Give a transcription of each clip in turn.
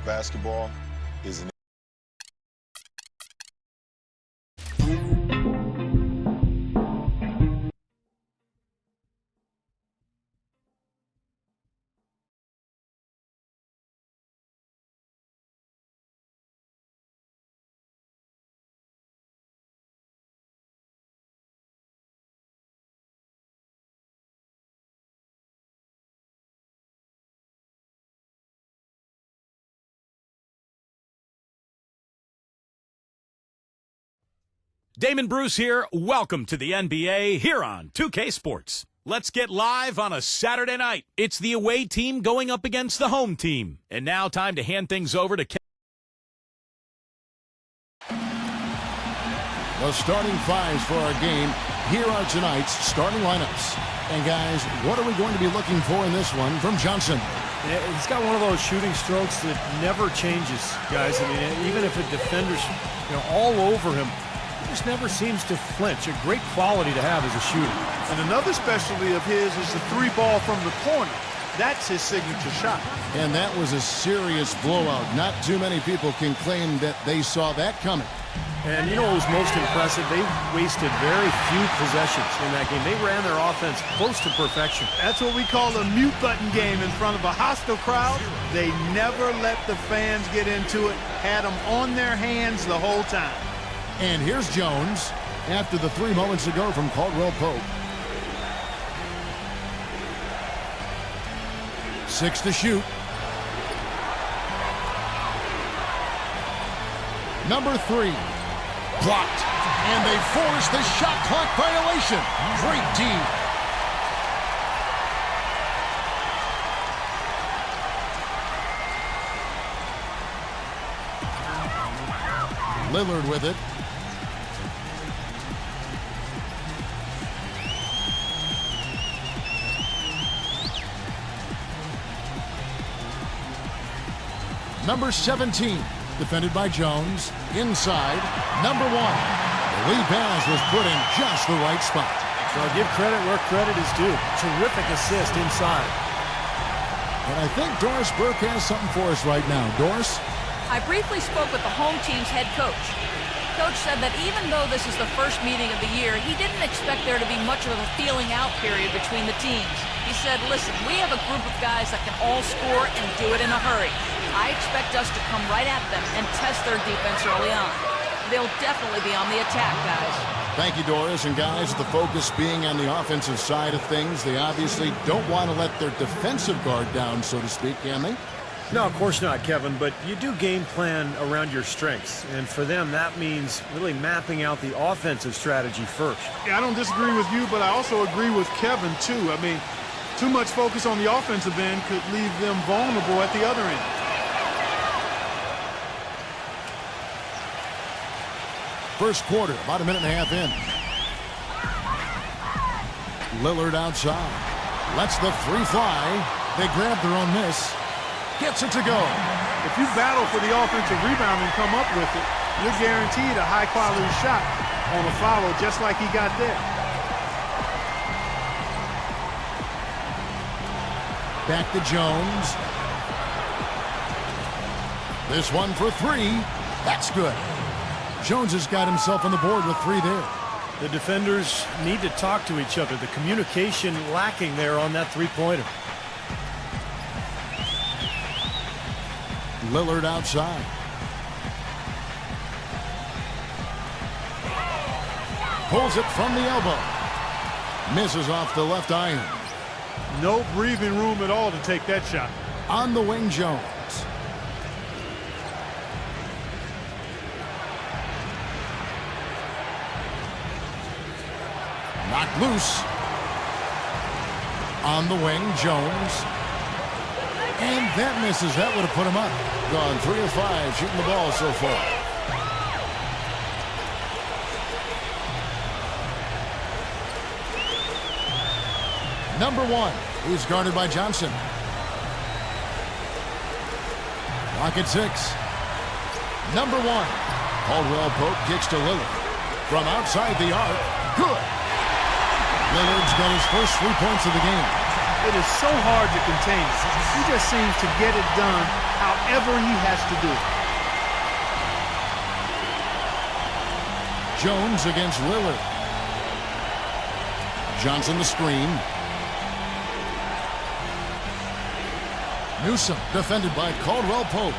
basketball is an Damon Bruce here. Welcome to the NBA here on 2K Sports. Let's get live on a Saturday night. It's the away team going up against the home team. And now time to hand things over to The starting fives for our game. Here are tonight's starting lineups. And guys, what are we going to be looking for in this one from Johnson? He's got one of those shooting strokes that never changes, guys. I mean, even if a defender's all over him, he just never seems to flinch. A great quality to have as a shooter. And another specialty of his is the three ball from the corner. That's his signature shot. And that was a serious blowout. Not too many people can claim that they saw that coming. And you know what was most impressive? They wasted very few possessions in that game. They ran their offense close to perfection. That's what we call a mute button game in front of a hostile crowd. They never let the fans get into it. Had them on their hands the whole time. And here's Jones after the 3 moments ago from Caldwell Pope. 6 to shoot. Number 3. Blocked. And they force the shot clock violation. Great D. Lillard with it. Number 17, defended by Jones. Inside, number 1. The lead pass was put in just the right spot. So I'll give credit where credit is due. Terrific assist inside. And I think Doris Burke has something for us right now. Doris? I briefly spoke with the home team's head coach. Coach said that even though this is the first meeting of the year, he didn't expect there to be much of a feeling out period between the teams. He said, listen, we have a group of guys that can all score and do it in a hurry. I expect us to come right at them and test their defense early on. They'll definitely be on the attack, guys. Thank you, Doris. And guys, the focus being on the offensive side of things, they obviously don't want to let their defensive guard down, so to speak, can they? No, of course not, Kevin, but you do game plan around your strengths. And for them, that means really mapping out the offensive strategy first. Yeah, I don't disagree with you, but I also agree with Kevin, too. I mean, too much focus on the offensive end could leave them vulnerable at the other end. First quarter, about a minute and a half in. Lillard outside. Lets the 3 fly. They grab their own miss. Gets it to go. If you battle for the offensive rebound and come up with it, you're guaranteed a high-quality shot on a follow just like he got there. Back to Jones. This one for 3. That's good. Jones has got himself on the board with 3 there. The defenders need to talk to each other. The communication lacking there on that three-pointer. Lillard outside. Pulls it from the elbow. Misses off the left iron. No breathing room at all to take that shot. On the wing, Jones. Knocked loose. On the wing, Jones. And that misses. That would have put him up. Gone 3 of 5 shooting the ball so far. Number 1 is guarded by Johnson. Lock at 6. Number 1. Caldwell Pope kicks to Lillard. From outside the arc. Good. Lillard's got his first 3 points of the game. It is so hard to contain him. He just seems to get it done however he has to do it. Jones against Lillard. Johnson the screen. Newsom defended by Caldwell Pope.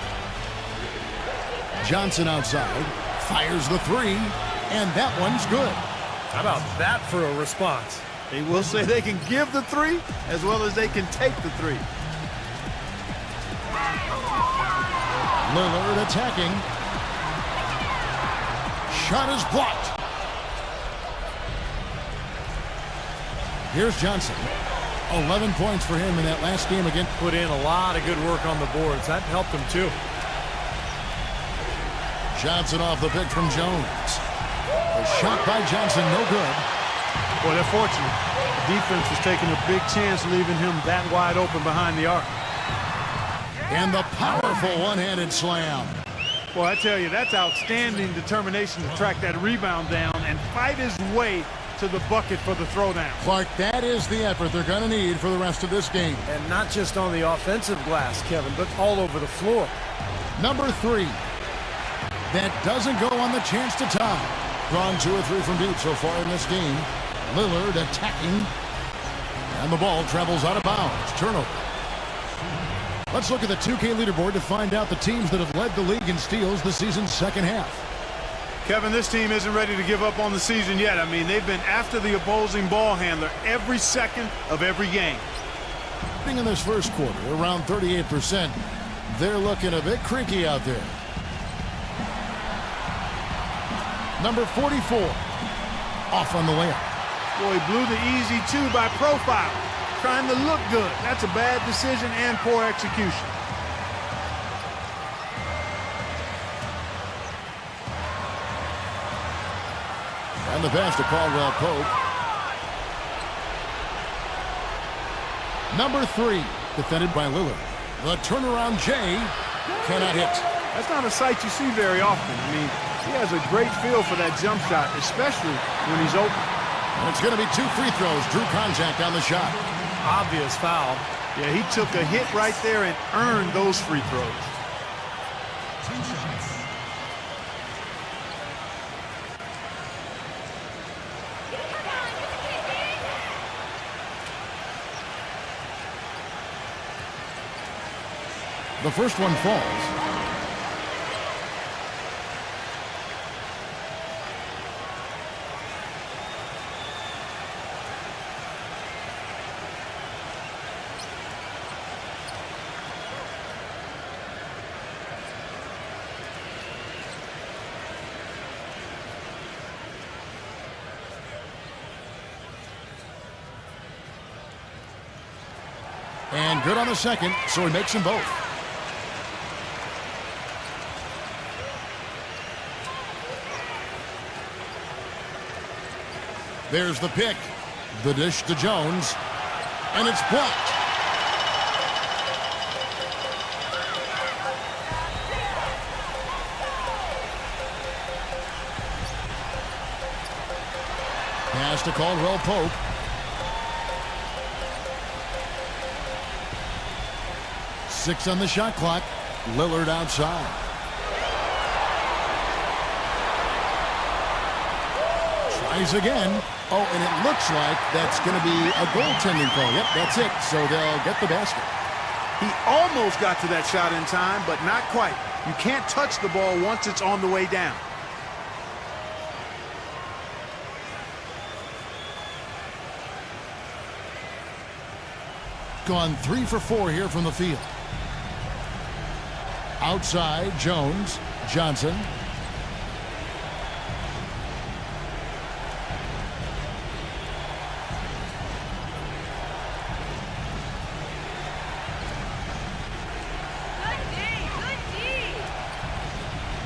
Johnson outside. Fires the three. And that one's good. How about that for a response? They will say they can give the three as well as they can take the three. Lillard attacking. Shot is blocked. Here's Johnson. 11 points for him in that last game again. Put in a lot of good work on the boards. That helped him too. Johnson off the pick from Jones. A shot by Johnson, no good. Boy, they're fortunate. The defense was taking a big chance leaving him that wide open behind the arc. And the powerful one-handed slam. Well, I tell you, that's outstanding determination to track that rebound down and fight his way to the bucket for the throwdown. Clark, that is the effort they're going to need for the rest of this game. And not just on the offensive glass, Kevin, but all over the floor. Number 3. That doesn't go on the chance to tie. Drawn 2 or 3 from deep so far in this game. Lillard attacking. And the ball travels out of bounds. Turnover. Let's look at the 2K leaderboard to find out the teams that have led the league in steals this season's second half. Kevin, this team isn't ready to give up on the season yet. I mean, they've been after the opposing ball handler every second of every game. In this first quarter, around 38%. They're looking a bit creaky out there. Number 44. Off on the layup. Boy, he blew the easy 2 by profile. Trying to look good. That's a bad decision and poor execution. And the pass to Caldwell Pope. Number 3, defended by Lillard. The turnaround Jay cannot hit. That's not a sight you see very often. I mean, he has a great feel for that jump shot, especially when he's open. And it's going to be 2 free throws. Drew contact on the shot. Obvious foul. Yeah, he took a hit right there and earned those free throws. The first one falls. And good on the second, so he makes them both. There's the pick. The dish to Jones. And it's blocked. Pass to Caldwell Pope. Six on the shot clock. Lillard outside. Tries again. Oh, and it looks like that's going to be a goaltending call. Yep, that's it. So they'll get the basket. He almost got to that shot in time, but not quite. You can't touch the ball once it's on the way down. Gone 3 for 4 here from the field. Outside, Jones, Johnson.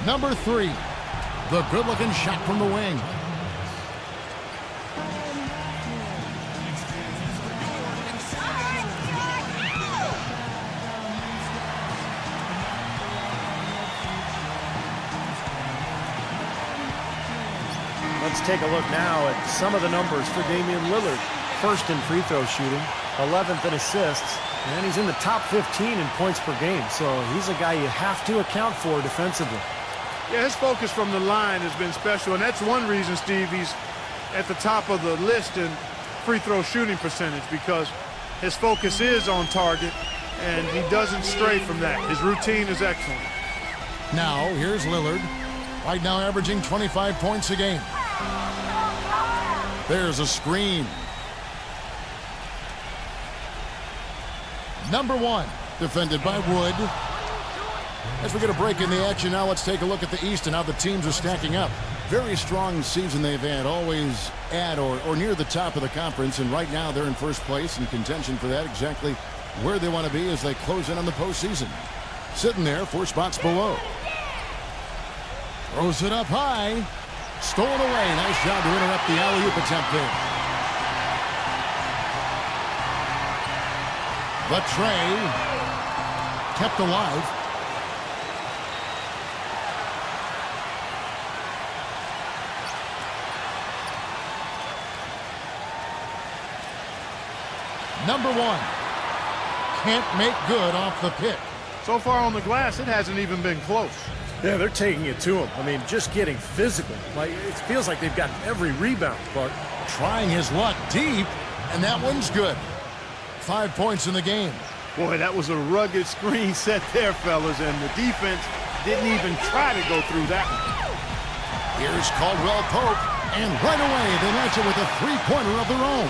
Number 3, the good-looking shot from the wing. Let's take a look now at some of the numbers for Damian Lillard. first in free throw shooting, 11th in assists, and he's in the top 15 in points per game. So he's a guy you have to account for defensively. Yeah, his focus from the line has been special, and that's one reason, Steve, he's at the top of the list in free throw shooting percentage, because his focus is on target, and he doesn't stray from that. His routine is excellent. Now, here's Lillard. Right now averaging 25 points a game. There's a screen. Number 1, defended by Wood. As we get a break in the action now, let's take a look at the East and how the teams are stacking up. Very strong season they've had, always at or near the top of the conference, and right now they're in first place in contention for that, exactly where they want to be as they close in on the postseason. Sitting there 4 spots below. Throws it up high. Stolen away. Nice job to interrupt the alley-oop attempt there. The tray kept alive. Number 1. Can't make good off the pick. So far on the glass, it hasn't even been close. Yeah, they're taking it to him. I mean, just getting physical. Like, it feels like they've got every rebound, but trying his luck deep, and that one's good. 5 points in the game. Boy, that was a rugged screen set there, fellas, and the defense didn't even try to go through that one. Here's Caldwell Pope, and right away they match it with a three-pointer of their own.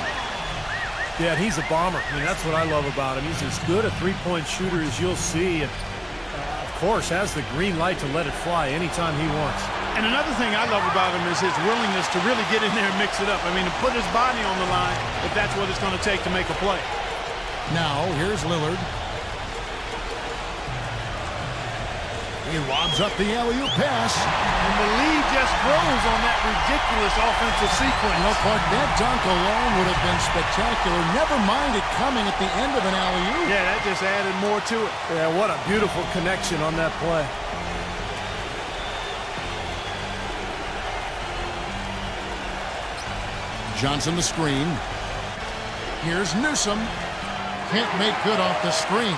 yeah, he's a bomber. I mean, that's what I love about him. He's as good a three-point shooter as you'll see, and of course has the green light to let it fly anytime he wants. And another thing I love about him is his willingness to really get in there and mix it up. I mean, to put his body on the line if that's what it's going to take to make a play. Now, here's Lillard. He lobs up the alley-oop pass. And the lead just grows on that ridiculous offensive sequence. No, Clark, that dunk alone would have been spectacular. Never mind it coming at the end of an alley-oop. Yeah, that just added more to it. Yeah, what a beautiful connection on that play. Johnson the screen. Here's Newsom. Can't make good off the screen.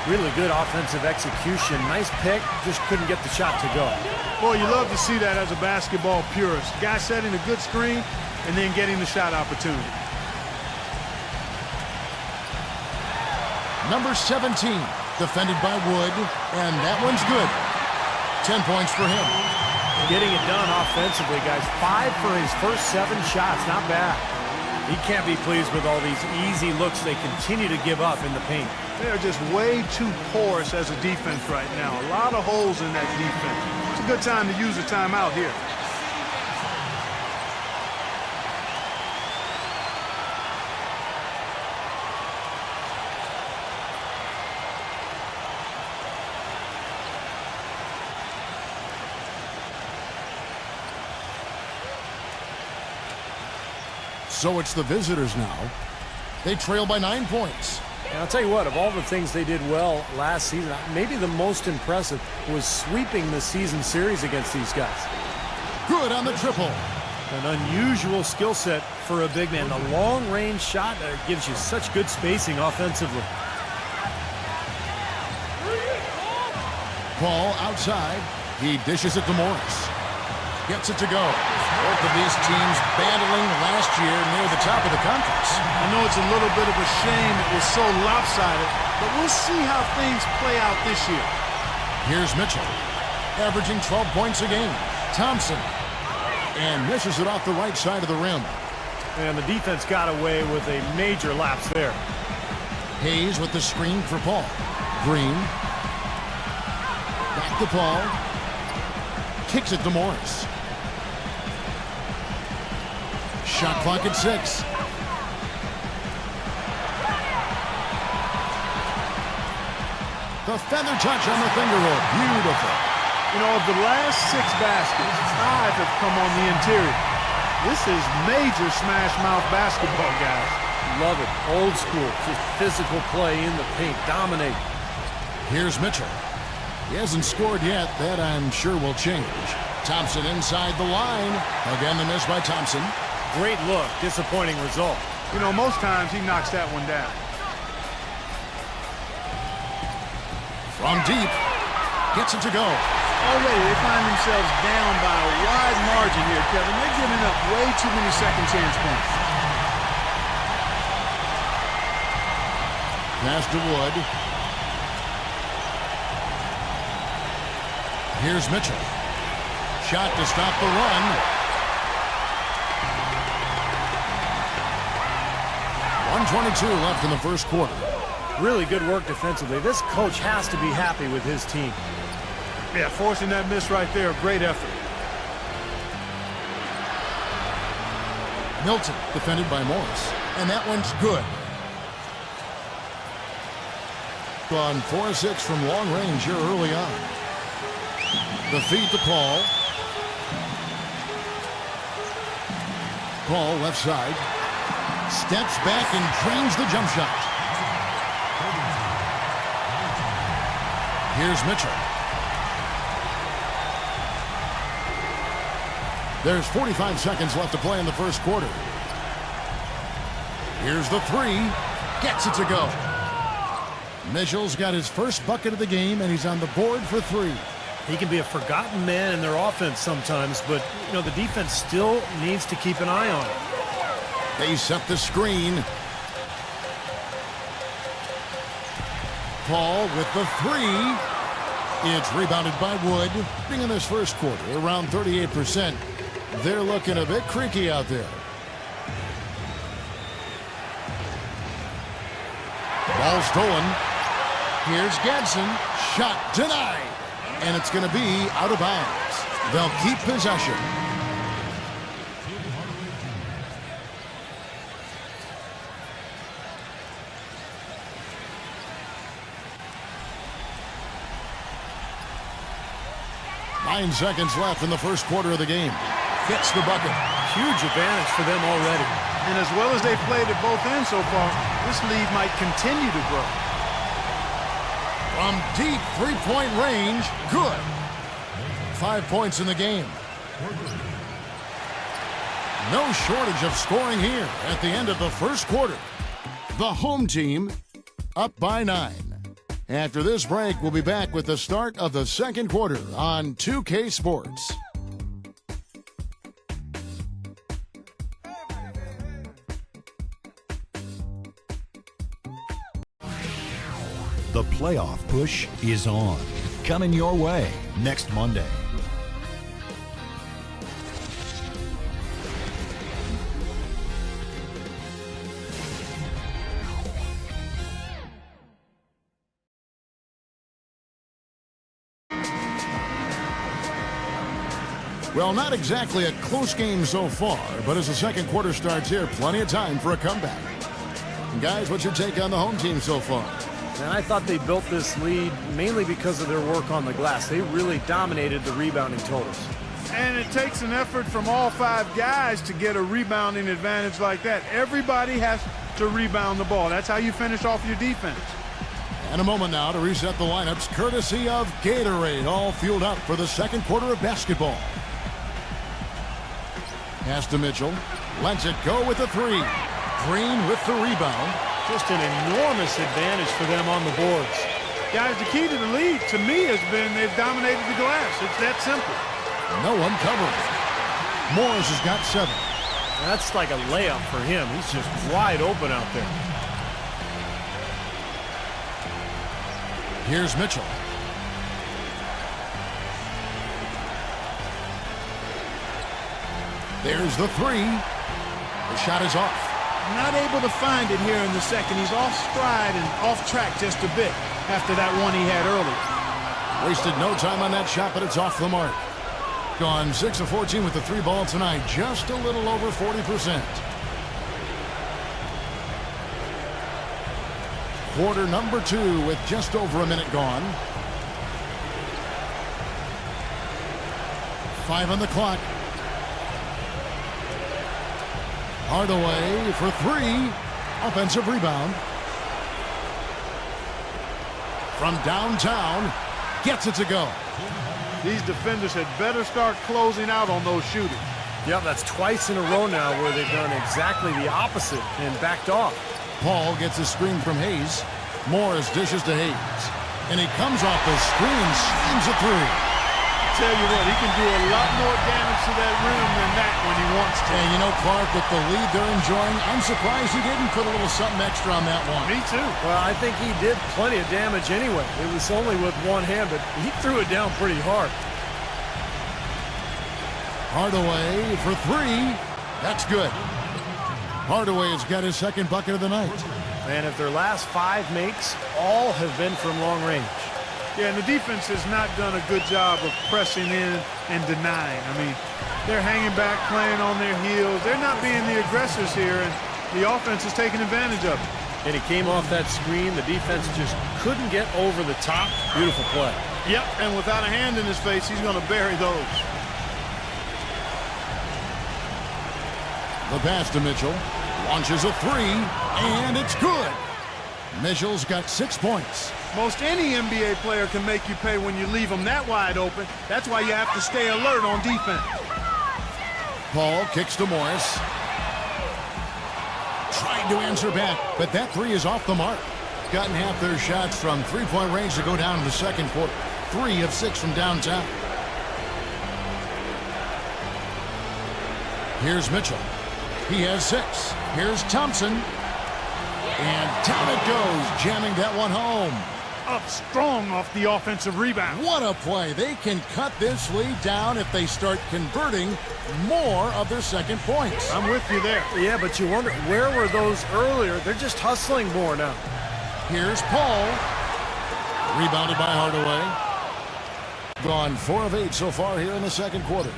Really good offensive execution. Nice pick, just couldn't get the shot to go. Boy, you love to see that as a basketball purist. Guy setting a good screen and then getting the shot opportunity. Number 17, defended by Wood, and that one's good. 10 points for him. Getting it done offensively, guys. 5 for his first 7 shots, not bad. He can't be pleased with all these easy looks they continue to give up in the paint. They're just way too porous as a defense right now. A lot of holes in that defense. It's a good time to use a timeout here. So it's the visitors now. They trail by 9 points. And I'll tell you what, of all the things they did well last season, maybe the most impressive was sweeping the season series against these guys. Good on the triple. An unusual skill set for a big man. The long-range shot gives you such good spacing offensively. Ball outside. He dishes it to Morris. Gets it to go. Both of these teams battling last year near the top of the conference. I know it's a little bit of a shame it was so lopsided, but we'll see how things play out this year. Here's Mitchell, averaging 12 points a game. Thompson, and misses it off the right side of the rim. And the defense got away with a major lapse there. Hayes with the screen for Paul. Green. Back to Paul. Kicks it to Morris. Shot clock at 6. The feather touch on the finger roll. Beautiful. You know, of the last 6 baskets, 5 have come on the interior. This is major smash mouth basketball, guys. Love it. Old school. Just physical play in the paint. Dominate. Here's Mitchell. He hasn't scored yet. That, I'm sure, will change. Thompson inside the line. Again, the miss by Thompson. Great look. Disappointing result. You know, most times he knocks that one down. From deep, gets it to go. Already they find themselves down by a wide margin here, Kevin. They're giving up way too many second chance points. Pass to Wood. Here's Mitchell. Shot to stop the run. .122 left in the first quarter. Really good work defensively. This coach has to be happy with his team. Yeah, forcing that miss right there, great effort. Milton defended by Morris. And that one's good. Gone 4-6 from long range here early on. The feed to Paul. Paul left side. Steps back and drains the jump shot. Here's Mitchell. There's 45 seconds left to play in the first quarter. Here's the three. Gets it to go. Mitchell's got his first bucket of the game, and he's on the board for three. He can be a forgotten man in their offense sometimes, but, you know, the defense still needs to keep an eye on it. They set the screen. Paul with the three. It's rebounded by Wood. Being in this first quarter, around 38%. They're looking a bit creaky out there. Ball stolen. Here's Gadsden. Shot denied. And it's going to be out of bounds. They'll keep possession. Nine seconds left in the first quarter of the game. Gets the bucket. Huge advantage for them already. And as well as they've played at both ends so far, this lead might continue to grow. From deep three-point range, good. 5 points in the game. No shortage of scoring here at the end of the first quarter. The home team up by 9. After this break, we'll be back with the start of the second quarter on 2K Sports. The playoff push is on. Coming your way next Monday. Well, not exactly a close game so far, but as the second quarter starts here, plenty of time for a comeback. And guys, what's your take on the home team so far? And I thought they built this lead mainly because of their work on the glass. They really dominated the rebounding totals. And it takes an effort from all 5 guys to get a rebounding advantage like that. Everybody has to rebound the ball. That's how you finish off your defense. And a moment now to reset the lineups, courtesy of Gatorade, all fueled up for the second quarter of basketball. Pass to Mitchell. Lets it go with the three. Green with the rebound. Just an enormous advantage for them on the boards. Guys, the key to the lead, to me, has been they've dominated the glass. It's that simple. No one covering. Morris has got 7. That's like a layup for him. He's just wide open out there. Here's Mitchell. There's the three. The shot is off. Not able to find it here in the second. He's off stride and off track just a bit after that one he had earlier. Wasted no time on that shot, but it's off the mark. Gone 6 of 14 with the 3 ball tonight. Just a little over 40%. Quarter number 2 with just over a minute gone. 5 on the clock. Hardaway for 3. Offensive rebound. From downtown. Gets it to go. These defenders had better start closing out on those shooters. Yeah, that's twice in a row now where they've done exactly the opposite and backed off. Paul gets a screen from Hayes. Morris dishes to Hayes. And he comes off the screen and slams a three. Tell you what, he can do a lot more damage to that rim than that when he wants to. And you know, Clark, with the lead they're enjoying, I'm surprised he didn't put a little something extra on that one. Me too. Well, I think he did plenty of damage anyway. It was only with one hand, but he threw it down pretty hard. Hardaway for three. That's good. Hardaway has got his second bucket of the night. And if their last 5 makes, all have been from long range. Yeah, and the defense has not done a good job of pressing in and denying. I mean, they're hanging back, playing on their heels. They're not being the aggressors here, and the offense is taking advantage of it. And he came off that screen. The defense just couldn't get over the top. Beautiful play. Yep, and without a hand in his face, he's going to bury those. The pass to Mitchell. Launches a three, and it's good. Mitchell's got 6 points. Most any NBA player can make you pay when you leave them that wide open. That's why you have to stay alert on defense. Paul kicks to Morris. Trying to answer back, but that three is off the mark. Gotten half their shots from three-point range to go down in the second quarter. 3 of 6 from downtown. Here's Mitchell. He has 6. Here's Thompson. And down it goes, jamming that one home. Up strong off the offensive rebound. What a play. They can cut this lead down if they start converting more of their second points. I'm with you there. Yeah, but you wonder, where were those earlier? They're just hustling more now. Here's Paul. Rebounded by Hardaway. Gone 4 of 8 so far here in the second quarter.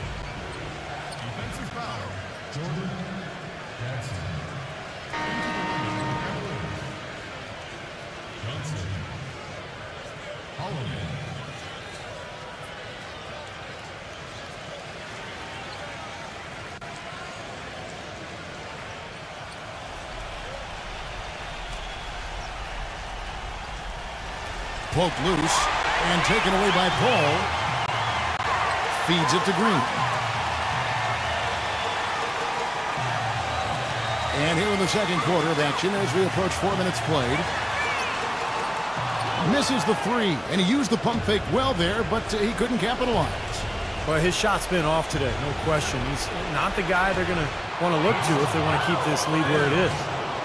Poked loose and taken away by Paul. Feeds it to Green. And here in the second quarter of action as we approach 4 minutes played. Misses the three, and he used the pump fake well there, but he couldn't capitalize. Well, his shot's been off today, no question. He's not the guy they're going to want to look to if they want to keep this lead where it is.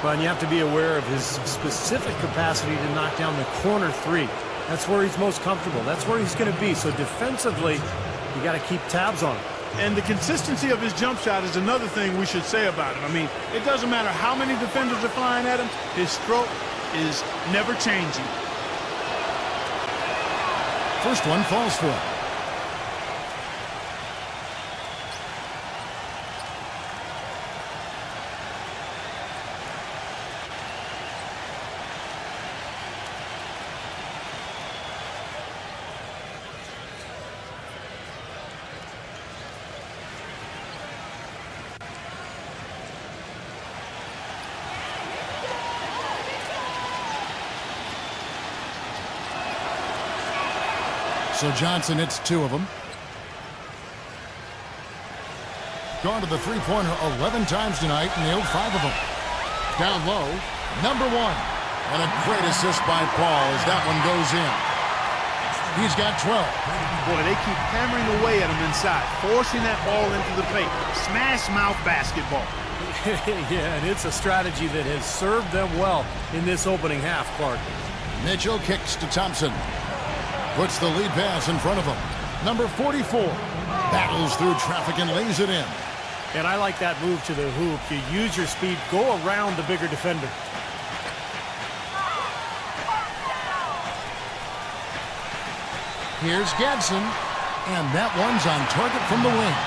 But you have to be aware of his specific capacity to knock down the corner three. That's where he's most comfortable. That's where he's going to be. So defensively, you got to keep tabs on him. And the consistency of his jump shot is another thing we should say about him. I mean, it doesn't matter how many defenders are flying at him. His stroke is never changing. First one falls for him. So Johnson hits 2 of them. Gone to the three-pointer 11 times tonight, nailed 5 of them. Down low, number 1. And a great assist by Paul as that one goes in. He's got 12. Boy, they keep hammering away at him inside, forcing that ball into the paint. Smash mouth basketball. Yeah, and it's a strategy that has served them well in this opening half, Clark. Mitchell kicks to Thompson. Puts the lead pass in front of him. Number 44 battles through traffic and lays it in. And I like that move to the hoop. You use your speed, go around the bigger defender. Here's Gadsden, and that one's on target from the wing.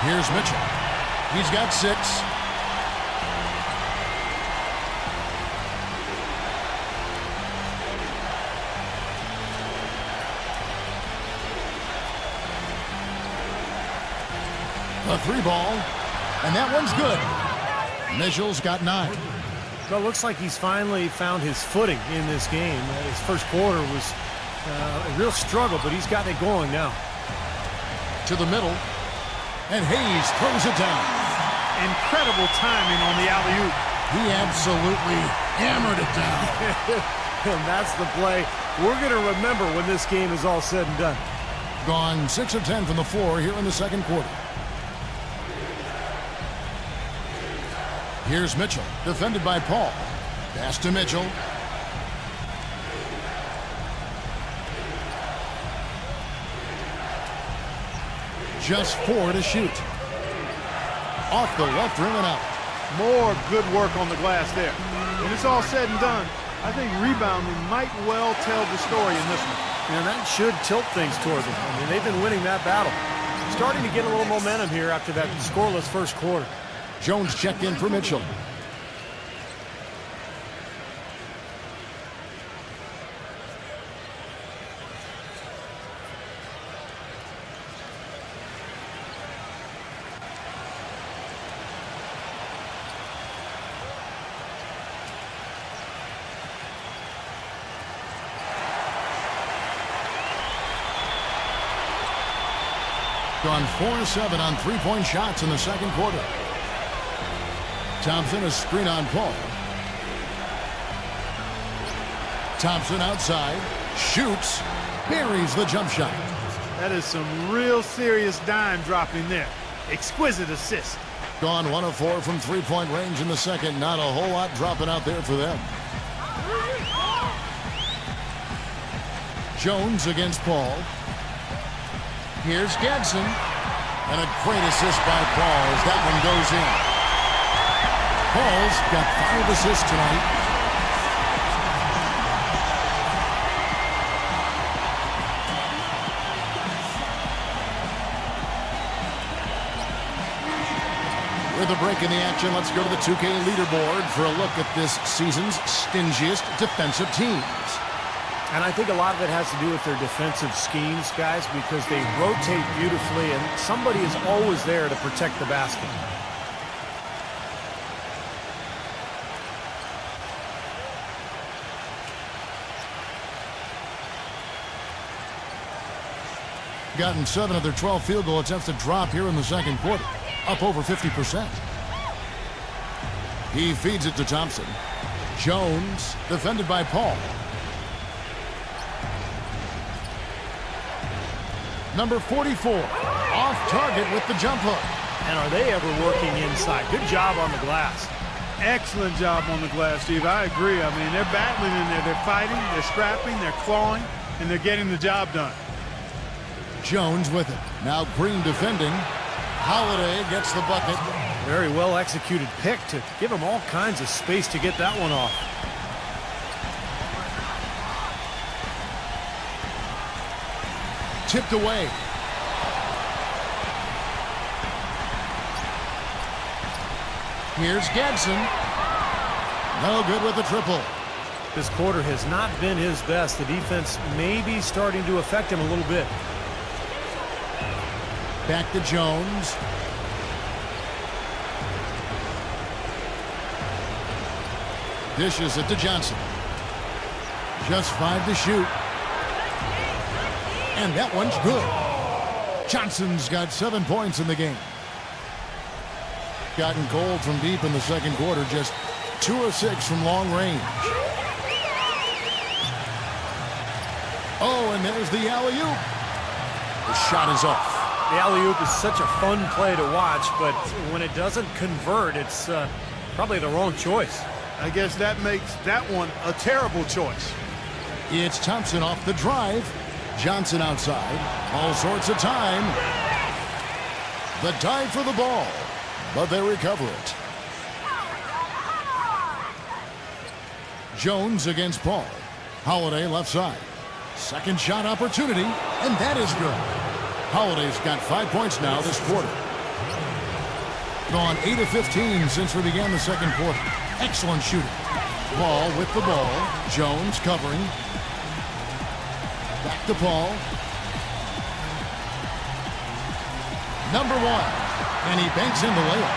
Here's Mitchell. He's got 6. A 3 ball, and that one's good. Mitchell's got 9. Well, it looks like he's finally found his footing in this game. His first quarter was a real struggle, but he's gotten it going now. to the middle. And Hayes throws it down. Incredible timing on the alley-oop. He absolutely hammered it down. And that's the play we're going to remember when this game is all said and done. Gone 6 of 10 from the floor here in the second quarter. Here's Mitchell, defended by Paul. Pass to Mitchell. Just 4 to shoot. Off the left rim and out. More good work on the glass there. When it's all said and done, I think rebounding might well tell the story in this one. And that should tilt things toward them. I mean, they've been winning that battle. Starting to get a little momentum here after that scoreless first quarter. Jones checked in for Mitchell. Gone 4 of 7 on three-point shots in the second quarter. Thompson a screen on Paul. Thompson outside, shoots, buries the jump shot. That is some real serious dime dropping there. Exquisite assist. Gone 1 of 4 from three-point range in the second. Not a whole lot dropping out there for them. Jones against Paul. Here's Gadsden. And a great assist by Paul as that one goes in. Paul's got 5 assists tonight. With a break in the action, let's go to the 2K leaderboard for a look at this season's stingiest defensive teams. And I think a lot of it has to do with their defensive schemes, guys, because they rotate beautifully, and somebody is always there to protect the basket. Gotten 7 of their 12 field goal attempts to drop here in the second quarter, up over 50%. He feeds it to Thompson. Jones, defended by Paul. Number 44, off target with the jump hook. And are they ever working inside? Good job on the glass. Excellent job on the glass, Steve. I agree. I mean, they're battling in there. They're fighting, they're scrapping, they're clawing, and they're getting the job done. Jones with it. Now Green defending. Holiday gets the bucket. Very well executed pick to give him all kinds of space to get that one off. Tipped away. Here's Gadsden. No good with the triple. This quarter has not been his best. The defense may be starting to affect him a little bit. Back to Jones. Dishes it to Johnson. Just 5 to shoot. And that one's good. Johnson's got 7 points in the game. Gotten cold from deep in the second quarter. Just 2 of 6 from long range. Oh, and there's the alley-oop. The shot is off. The alley-oop is such a fun play to watch, but when it doesn't convert, it's probably the wrong choice. I guess that makes that one a terrible choice. It's Thompson off the drive. Johnson outside. All sorts of time. The dive for the ball, but they recover it. Jones against Paul. Holiday left side. Second shot opportunity, and that is good. Holiday's got 5 points now this quarter. Gone 8 of 15 since we began the second quarter. Excellent shooting. Paul with the ball. Jones covering. Back to Paul. Number 1. And he banks in the layup.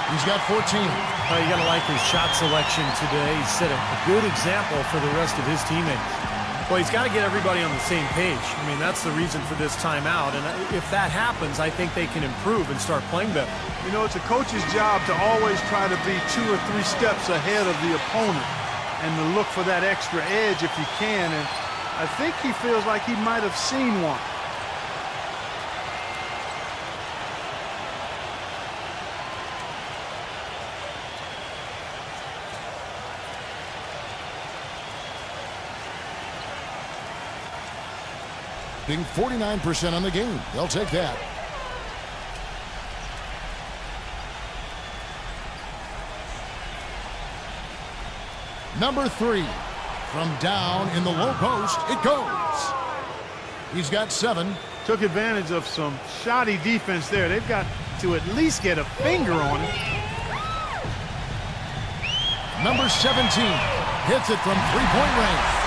He's got 14. You got to like his shot selection today. He set a good example for the rest of his teammates. Well, he's got to get everybody on the same page. I mean, that's the reason for this timeout. And if that happens, I think they can improve and start playing better. You know, it's a coach's job to always try to be 2 or 3 steps ahead of the opponent and to look for that extra edge if you can. And I think he feels like he might have seen one. Being 49% on the game. They'll take that. Number 3. From down in the low post, it goes. He's got 7. Took advantage of some shoddy defense there. They've got to at least get a finger on it. Number 17 hits it from three-point range.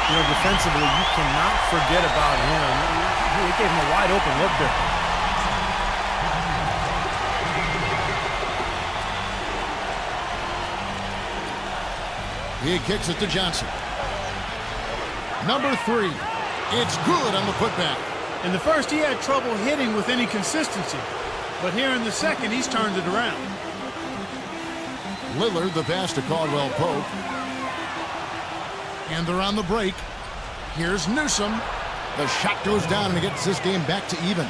You know, defensively, you cannot forget about him. He gave him a wide open look there. He kicks it to Johnson. Number 3. It's good on the putback. In the first, he had trouble hitting with any consistency. But here in the second, he's turned it around. Lillard, the pass to Caldwell Pope. And they're on the break. Here's Newsom. The shot goes down and it gets this game back to even.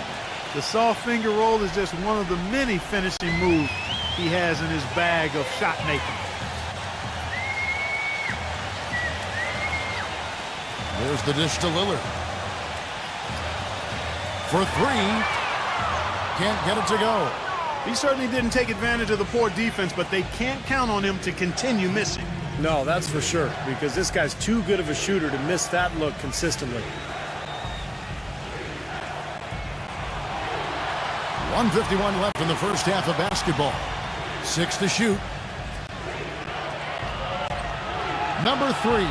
The soft finger roll is just one of the many finishing moves he has in his bag of shot making. There's the dish to Lillard. For 3. Can't get it to go. He certainly didn't take advantage of the poor defense, but they can't count on him to continue missing. No, that's for sure, because this guy's too good of a shooter to miss that look consistently. 1:51 left in the first half of basketball. 6 to shoot. Number 3.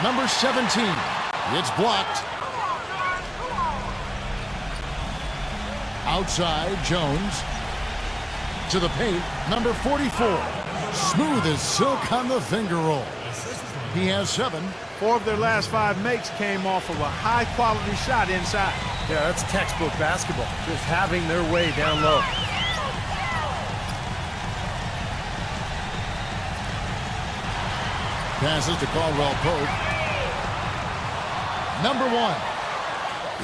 Number 17. It's blocked. Outside, Jones. To the paint, number 44. Smooth as silk on the finger roll. He has 7. 4 of their last 5 makes came off of a high-quality shot inside. Yeah, that's textbook basketball. Just having their way down low. Passes to Caldwell Pope. Number 1.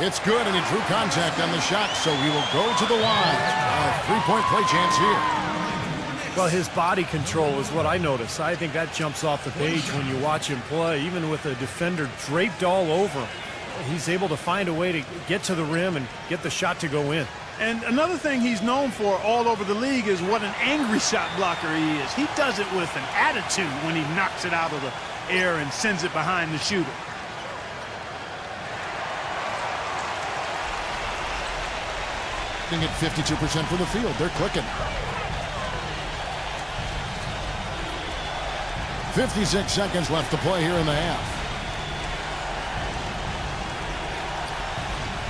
It's good, and he drew contact on the shot, so he will go to the line. A 3-point play chance here. Well, his body control is what I notice. I think that jumps off the page when you watch him play. Even with a defender draped all over him, he's able to find a way to get to the rim and get the shot to go in. And another thing he's known for all over the league is what an angry shot blocker he is. He does it with an attitude when he knocks it out of the air and sends it behind the shooter. At 52% from the field. They're clicking. 56 seconds left to play here in the half.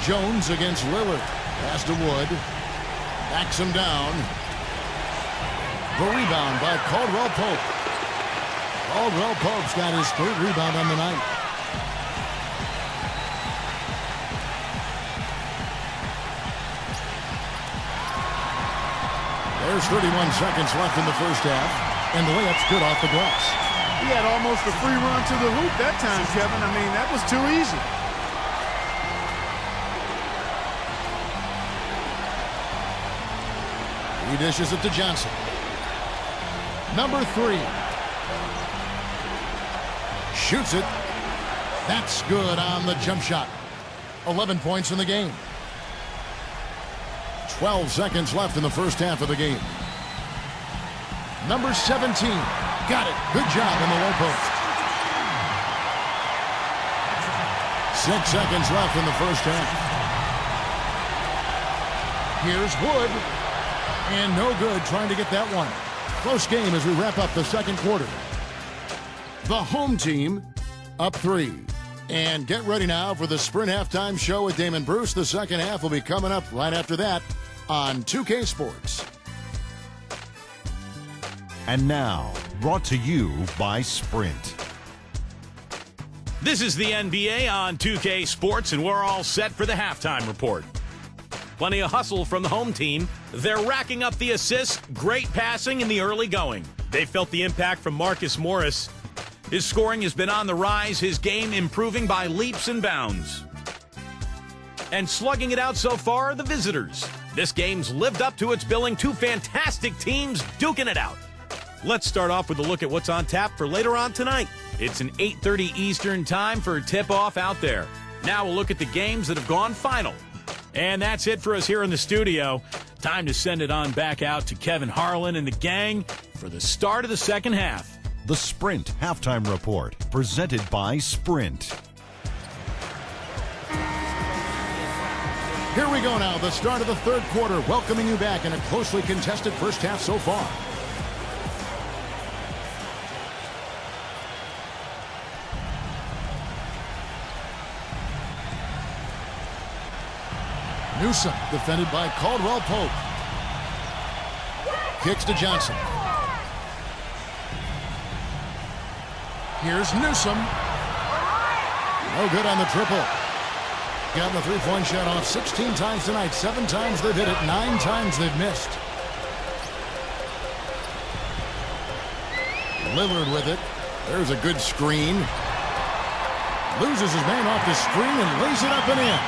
Jones against Lillard. Pass to Wood. Backs him down. The rebound by Caldwell Pope. Caldwell Pope's got his 3rd rebound on the night. There's 31 seconds left in the first half, and the layup's good off the glass. He had almost a free run to the hoop that time, Kevin. I mean, that was too easy. He dishes it to Johnson. Number 3. Shoots it. That's good on the jump shot. 11 points in the game. 12 seconds left in the first half of the game. Number 17. Got it. Good job in the low post. 6 seconds left in the first half. Here's Wood. And no good trying to get that one. Close game as we wrap up the second quarter. The home team up 3. And get ready now for the Sprint Halftime Show with Damon Bruce. The second half will be coming up right after that on 2K Sports. And now, brought to you by Sprint. This is the NBA on 2K Sports, and we're all set for the halftime report. Plenty of hustle from the home team. They're racking up the assists, great passing in the early going. They felt the impact from Marcus Morris. His scoring has been on the rise, his game improving by leaps and bounds. And slugging it out so far, the visitors. This game's lived up to its billing. Two fantastic teams duking it out. Let's start off with a look at what's on tap for later on tonight. It's an 8:30 Eastern time for a tip-off out there. Now we'll look at the games that have gone final. And that's it for us here in the studio. Time to send it on back out to Kevin Harlan and the gang for the start of the second half. The Sprint Halftime Report, presented by Sprint. Here we go now, the start of the third quarter, welcoming you back in a closely contested first half so far. Newsom, defended by Caldwell Pope. Kicks to Johnson. Here's Newsom. No good on the triple. Got the three-point shot off 16 times tonight. 7 times they've hit it. 9 times they've missed. Lillard with it. There's a good screen. Loses his man off the screen and lays it up and in.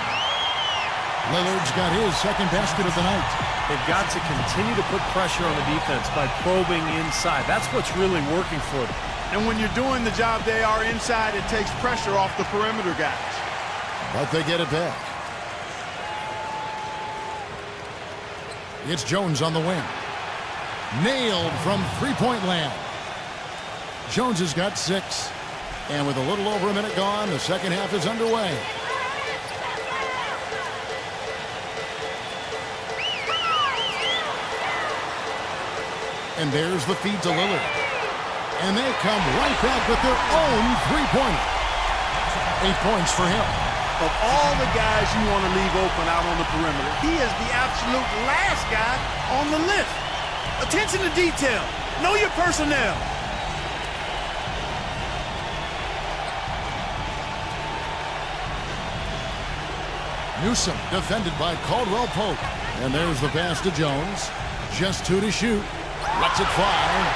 Lillard's got his second basket of the night. They've got to continue to put pressure on the defense by probing inside. That's what's really working for them. And when you're doing the job they are inside, it takes pressure off the perimeter guys. But they get it back. It's Jones on the wing. Nailed from three-point land. Jones has got 6. And with a little over a minute gone, the second half is underway. And there's the feed to Lillard. And they come right back with their own three-pointer. 8 points for him. Of all the guys you want to leave open out on the perimeter, he is the absolute last guy on the list. Attention to detail. Know your personnel. Newsom defended by Caldwell Pope. And there's the pass to Jones. Just 2 to shoot. Lets it fly.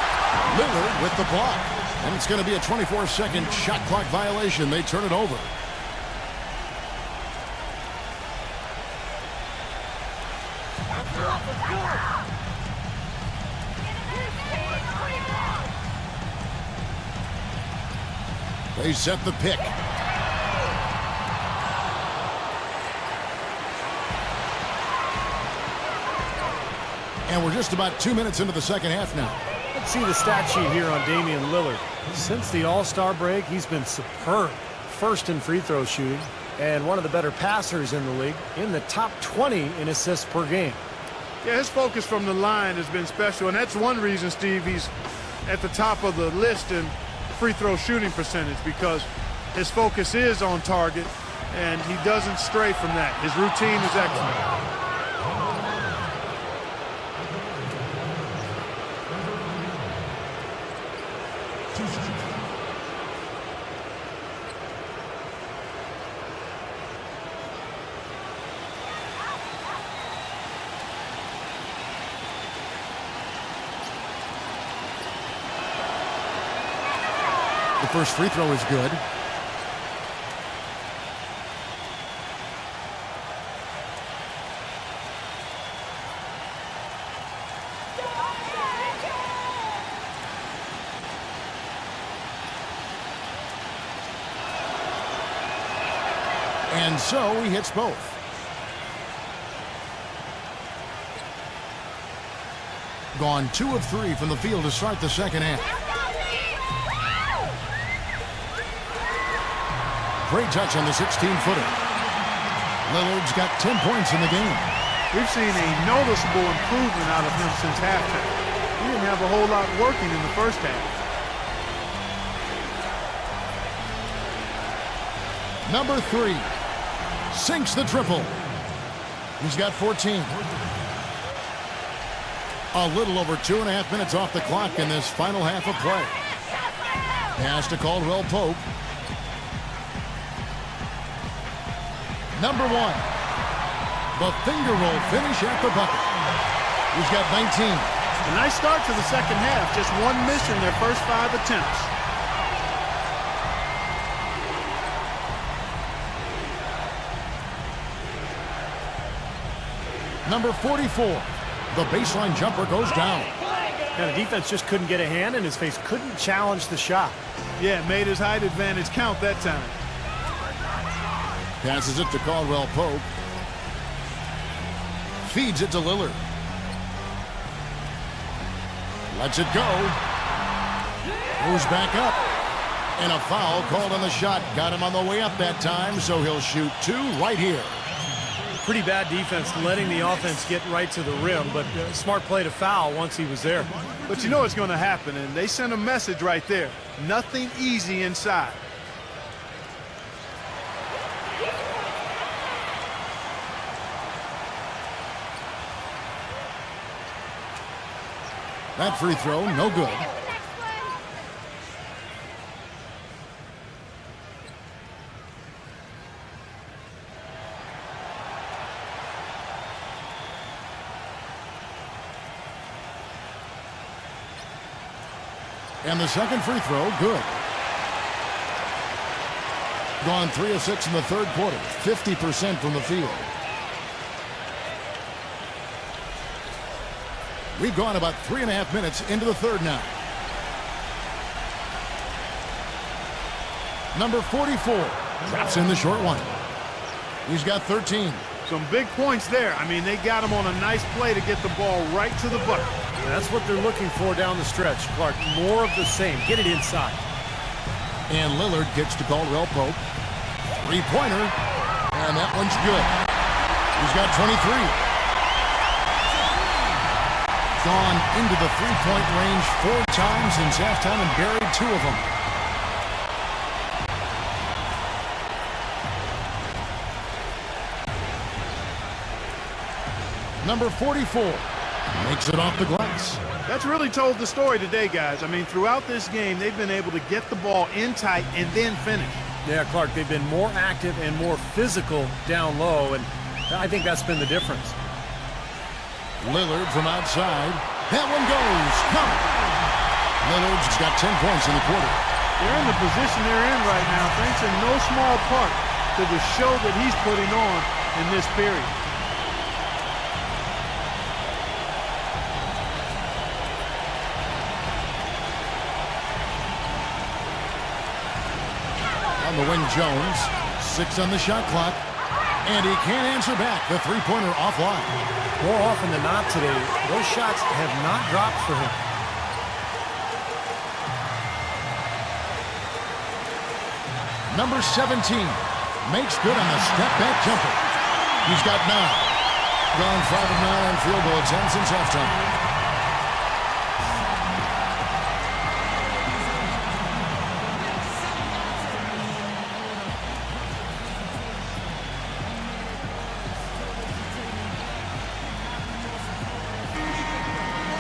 Lillard with the block. And it's going to be a 24-second shot clock violation. They turn it over. They set the pick. And we're just about 2 minutes into the second half now. Let's see the stat sheet here on Damian Lillard. Since the All-Star break, he's been superb. First in free throw shooting and one of the better passers in the league, in the top 20 in assists per game. Yeah, his focus from the line has been special, and that's one reason, Steve, he's at the top of the list in free throw shooting percentage, because his focus is on target and he doesn't stray from that. His routine is excellent. The first free throw is good. And so he hits both. Gone 2 of 3 from the field to start the second half. Great touch on the 16-footer. Lillard's got 10 points in the game. We've seen a noticeable improvement out of him since halftime. He didn't have a whole lot working in the first half. Number 3 sinks the triple. He's got 14. A little over 2.5 minutes off the clock in this final half of play. Pass to Caldwell Pope. Number 1. The finger roll finish at the bucket. He's got 19. A nice start to the second half. Just one miss in their first 5 attempts. Number 44. The baseline jumper goes down. Now, the defense just couldn't get a hand in his face. Couldn't challenge the shot. Yeah, made his height advantage count that time. Passes it to Caldwell Pope. Feeds it to Lillard. Lets it go. Moves back up. And a foul called on the shot. Got him on the way up that time, so he'll shoot 2 right here. Pretty bad defense letting the offense get right to the rim, but smart play to foul once he was there. But you know what's going to happen, and they sent a message right there. Nothing easy inside. That free throw, no good. And the second free throw, good. Gone 3 of 6 in the third quarter, 50% from the field. We've gone about 3.5 minutes into the third now. Number 44 drops in the short one. He's got 13. Some big points there. I mean, they got him on a nice play to get the ball right to the bucket. That's what they're looking for down the stretch, Clark. More of the same. Get it inside. And Lillard gets to Caldwell Pope. Three-pointer. And that one's good. He's got 23. Gone into the three-point range 4 times since halftime and buried 2 of them. Number 44 makes it off the glass. That's really told the story today, guys. I mean, throughout this game, they've been able to get the ball in tight and then finish. Yeah, Clark, they've been more active and more physical down low, and I think that's been the difference. Lillard from outside. That one goes. Come. Lillard's got 10 points in the quarter. They're in the position they're in right now, thanks in no small part to the show that he's putting on in this period. On the wing, Jones. 6 on the shot clock. And he can't answer back. The three-pointer offline. More often than not today, those shots have not dropped for him. Number 17 makes good on the step-back jumper. He's got 9. Gone 5 of 9 on field goal attempts since halftime.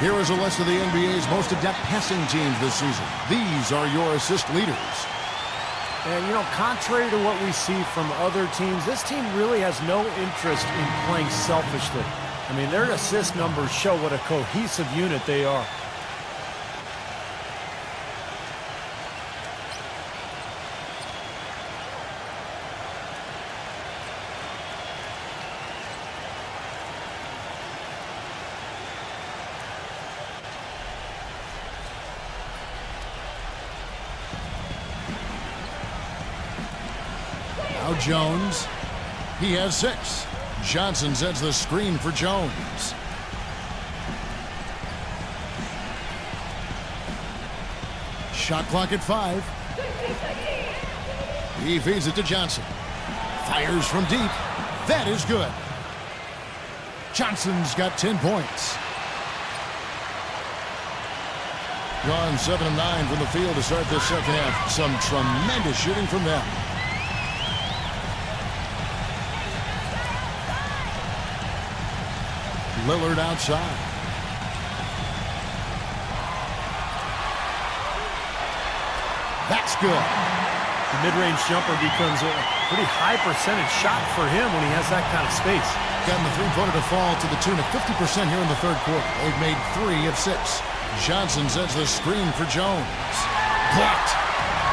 Here is a list of the NBA's most adept passing teams this season. These are your assist leaders. And, you know, contrary to what we see from other teams, this team really has no interest in playing selfishly. I mean, their assist numbers show what a cohesive unit they are. Now Jones. He has 6. Johnson sets the screen for Jones. Shot clock at 5. He feeds it to Johnson. Fires from deep. That is good. Johnson's got 10 points. Gone 7 of 9 from the field to start this second half. Some tremendous shooting from them. Lillard outside. That's good. The mid-range jumper becomes a pretty high percentage shot for him when he has that kind of space. Gotten the three-pointer to fall to the tune of 50% here in the third quarter. They've made 3 of 6. Johnson sends the screen for Jones. Blocked.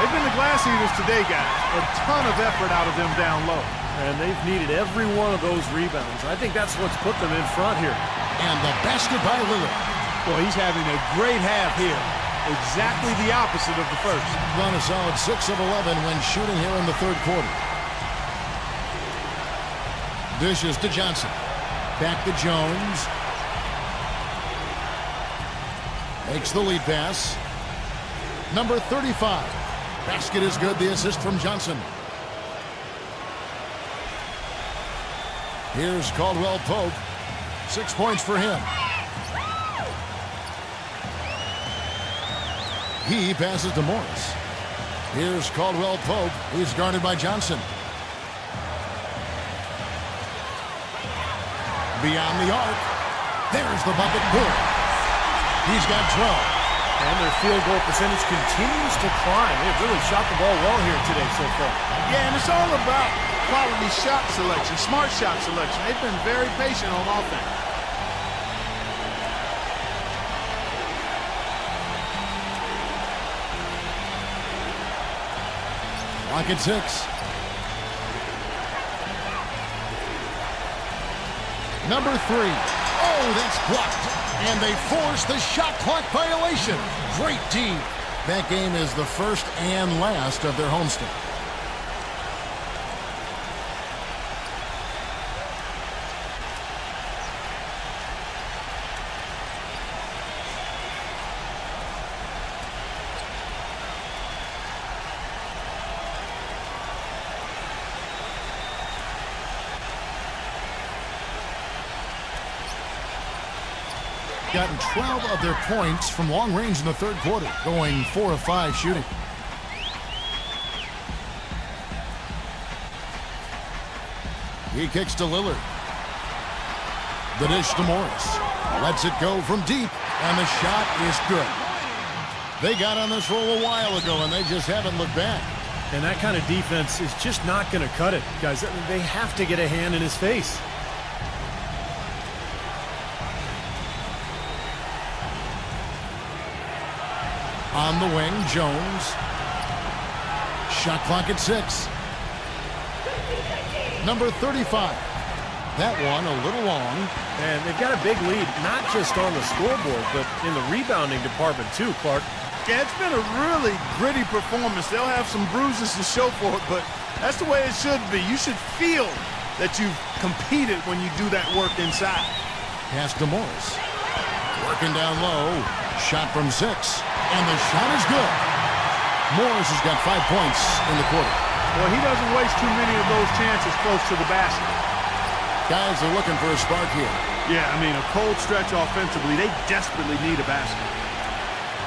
They've been the glass eaters today, guys. A ton of effort out of them down low. And they've needed every one of those rebounds. I think that's what's put them in front here. And the basket by Lillard. Well, he's having a great half here. Exactly the opposite of the first. Run a solid 6 of 11 when shooting here in the third quarter. Dishes to Johnson. Back to Jones. Makes the lead pass. Number 35. Basket is good. The assist from Johnson. Here's Caldwell Pope. 6 points for him. He passes to Morris. Here's Caldwell Pope. He's guarded by Johnson. Beyond the arc. There's the bucket. Good. He's got 12. And their field goal percentage continues to climb. They've really shot the ball well here today so far. Yeah, and it's all about quality shot selection, smart shot selection. They've been very patient on offense. Clock at 6. Number 3. Oh, that's blocked. And they force the shot clock violation. Great D. That game is the first and last of their homestand. Gotten 12 of their points from long range in the third quarter, going 4 of 5 shooting. He kicks to Lillard. The dish to Morris. Lets it go from deep, and the shot is good. They got on this roll a while ago, and they just haven't looked back. And that kind of defense is just not going to cut it, guys. They have to get a hand in his face. On the wing, Jones. Shot clock at 6. Number 35. That one a little long. And they've got a big lead, not just on the scoreboard, but in the rebounding department too, Clark. Yeah, it's been a really gritty performance. They'll have some bruises to show for it, but that's the way it should be. You should feel that you've competed when you do that work inside. Pass to Morris. Working down low. Shot from 6. And the shot is good. Morris has got 5 points in the quarter. Well, he doesn't waste too many of those chances close to the basket. Guys are looking for a spark here. Yeah, I mean, a cold stretch offensively. They desperately need a basket.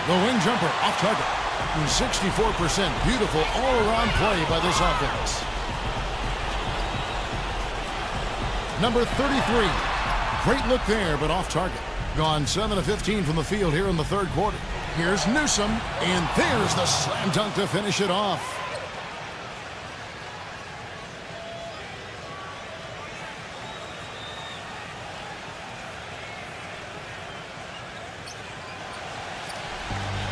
The wing jumper off target. 64%. Beautiful all-around play by this offense. Number 33. Great look there, but off target. Gone 7 of 15 from the field here in the third quarter. Here's Newsom, and there's the slam dunk to finish it off.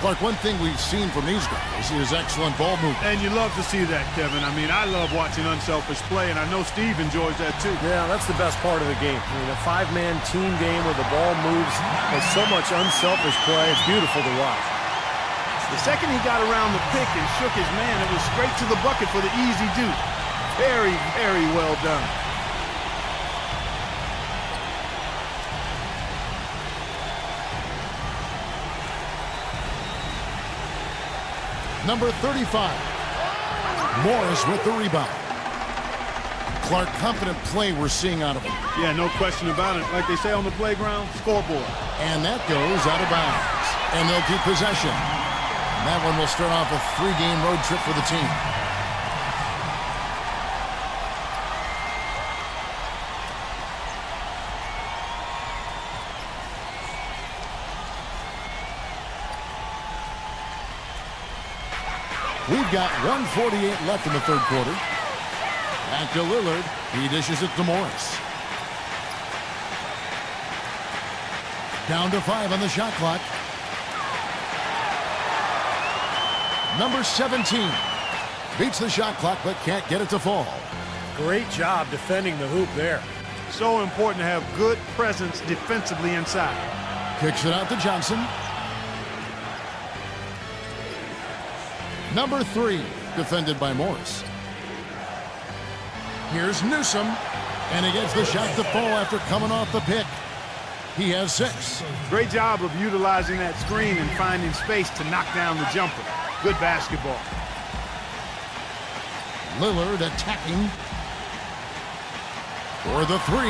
Clark, one thing we've seen from these guys is excellent ball movement. And you love to see that, Kevin. I mean, I love watching unselfish play, and I know Steve enjoys that too. Yeah, that's the best part of the game. I mean, a 5-man team game where the ball moves with so much unselfish play. It's beautiful to watch. The second he got around the pick and shook his man, it was straight to the bucket for the easy deuce. Very, very well done. Number 35. Morris with the rebound. Clark, confident play we're seeing out of him. Yeah, no question about it. Like they say on the playground, scoreboard. And that goes out of bounds. And they'll keep possession. And that one will start off a 3-game road trip for the team. We've got 1:48 left in the third quarter. Back to Lillard. He dishes it to Morris. Down to 5 on the shot clock. Number 17 beats the shot clock but can't get it to fall. Great job defending the hoop there. So important to have good presence defensively inside. Kicks it out to Johnson. Number 3 defended by Morris. Here's Newsom, and he gets the shot to fall after coming off the pick. He has 6. Great job of utilizing that screen and finding space to knock down the jumper. Good basketball. Lillard attacking for the 3.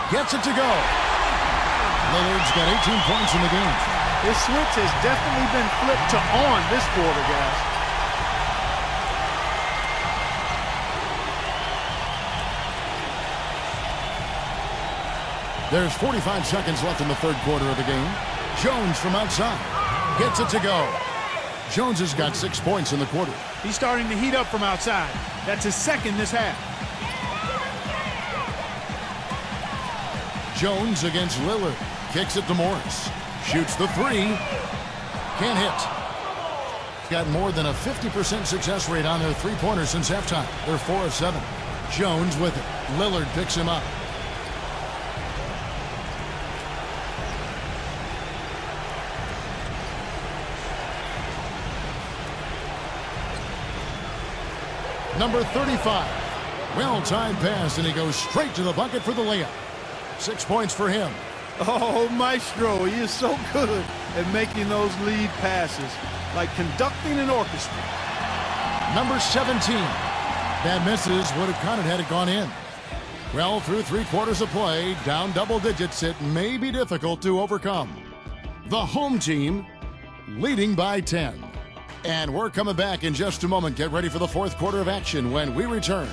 Gets it to go. Lillard's got 18 points in the game. This switch has definitely been flipped to on this quarter, guys. There's 45 seconds left in the third quarter of the game. Jones from outside gets it to go. Jones has got 6 points in the quarter. He's starting to heat up from outside. That's his second this half. Jones against Lillard. Kicks it to Morris. Shoots the 3. Can't hit. Got more than a 50% success rate on their three-pointers since halftime. They're 4 of 7. Jones with it. Lillard picks him up. Number 35. Well-timed pass, and he goes straight to the bucket for the layup. 6 points for him. Oh, Maestro, he is so good at making those lead passes, like conducting an orchestra. Number 17. That misses, would have counted had it gone in. Well, through 3 quarters of play, down double digits, it may be difficult to overcome. The home team leading by 10. And we're coming back in just a moment. Get ready for the fourth quarter of action when we return.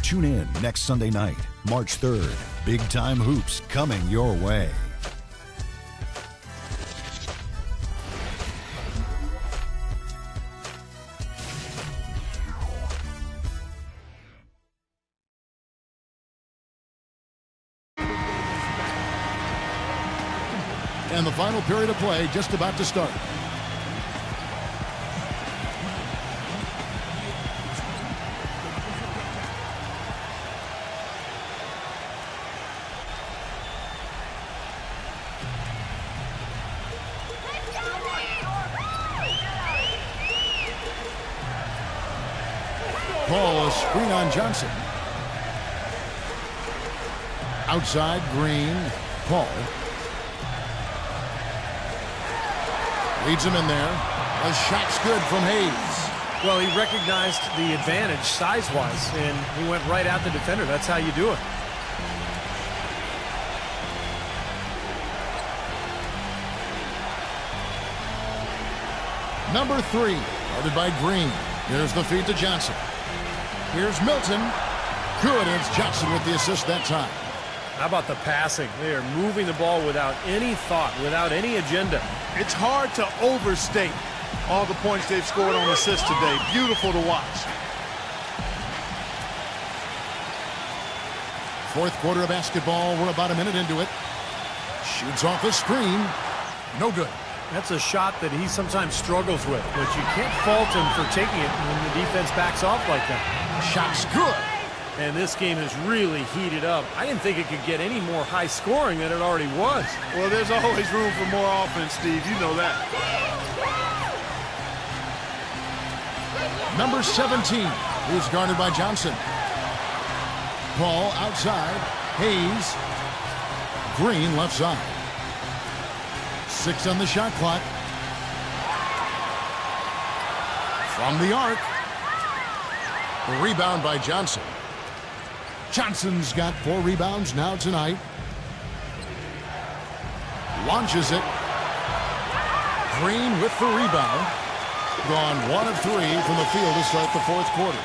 Tune in next Sunday night, March 3rd. Big time hoops coming your way. And the final period of play just about to start. Paul, a screen on Johnson. Outside, Green. Paul. Leads him in there. A shot's good from Hayes. Well, he recognized the advantage size-wise, and he went right at the defender. That's how you do it. Number 3, guarded by Green. Here's the feed to Johnson. Here's Milton. Good, and it's Johnson with the assist that time. How about the passing? They are moving the ball without any thought, without any agenda. It's hard to overstate all the points they've scored on assists today. Beautiful to watch. Fourth quarter of basketball. We're about a minute into it. Shoots off the screen. No good. That's a shot that he sometimes struggles with, but you can't fault him for taking it when the defense backs off like that. Shot's good. And this game has really heated up. I didn't think it could get any more high scoring than it already was. Well, there's always room for more offense, Steve. You know that. Number 17, who's guarded by Johnson. Paul outside. Hayes. Green left side. 6 on the shot clock. From the arc. Rebound by Johnson. Johnson's got 4 rebounds now tonight. Launches it. Green with the rebound. Gone 1 of 3 from the field to start the fourth quarter.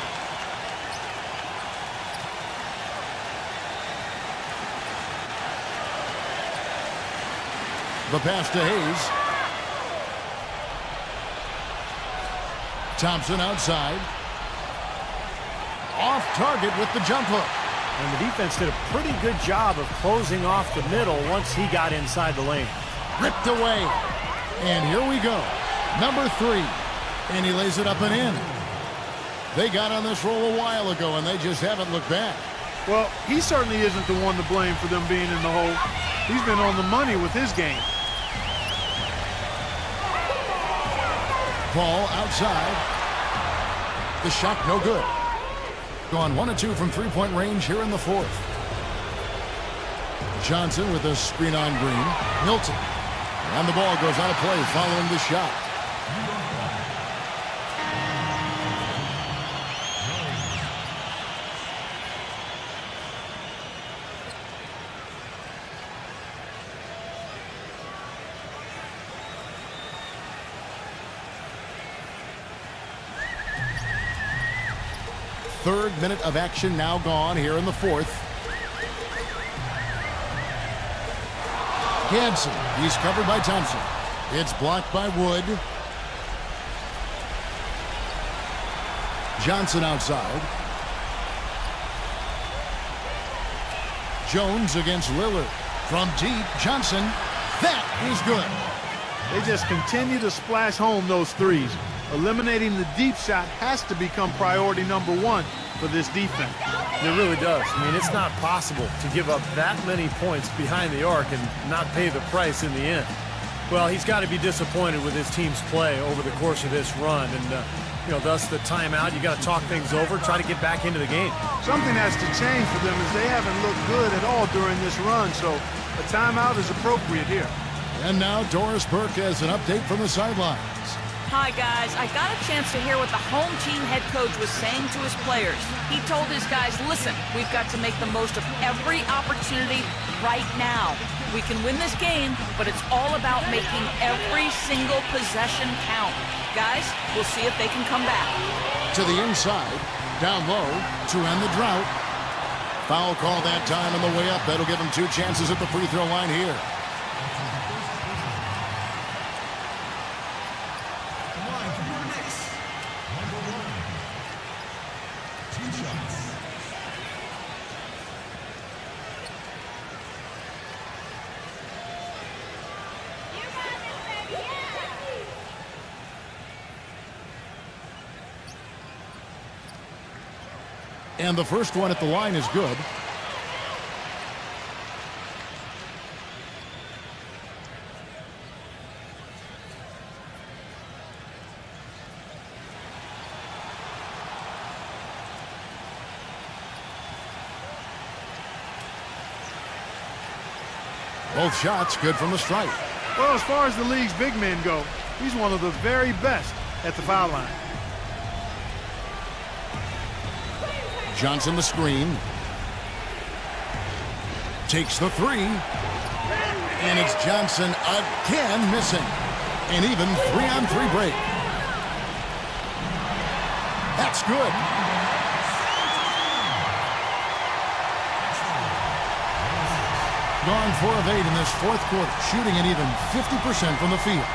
The pass to Hayes. Thompson outside. Off target with the jump hook. And the defense did a pretty good job of closing off the middle once he got inside the lane. Ripped away. And here we go. Number 3. And he lays it up and in. They got on this roll a while ago, and they just haven't looked back. Well, he certainly isn't the one to blame for them being in the hole. He's been on the money with his game. Ball outside. The shot no good. Gone 1 of 2 from three-point range here in the fourth. Johnson with a screen on Green. Milton. And the ball goes out of play following the shot. Third minute of action now gone here in the fourth. Gadsden, he's covered by Thompson. It's blocked by Wood. Johnson outside. Jones against Lillard. From deep, Johnson. That is good. They just continue to splash home those threes. Eliminating the deep shot has to become priority number 1 for this defense. It really does. I mean, it's not possible to give up that many points behind the arc and not pay the price in the end. Well, he's got to be disappointed with his team's play over the course of this run. And, thus the timeout. You got to talk things over, try to get back into the game. Something has to change for them as they haven't looked good at all during this run. So a timeout is appropriate here. And now Doris Burke has an update from the sidelines. Hi, guys. I got a chance to hear what the home team head coach was saying to his players. He told his guys, listen, we've got to make the most of every opportunity right now. We can win this game, but it's all about making every single possession count. Guys, we'll see if they can come back. To the inside, down low, to end the drought. Foul call that time on the way up. That'll give him 2 chances at the free throw line here. And the first one at the line is good. Both shots good from the stripe. Well, as far as the league's big men go, he's one of the very best at the foul line. Johnson the screen. Takes the 3. And it's Johnson again missing. An even 3-on-3 break. That's good. Gone 4 of 8 in this fourth quarter, shooting at even 50% from the field.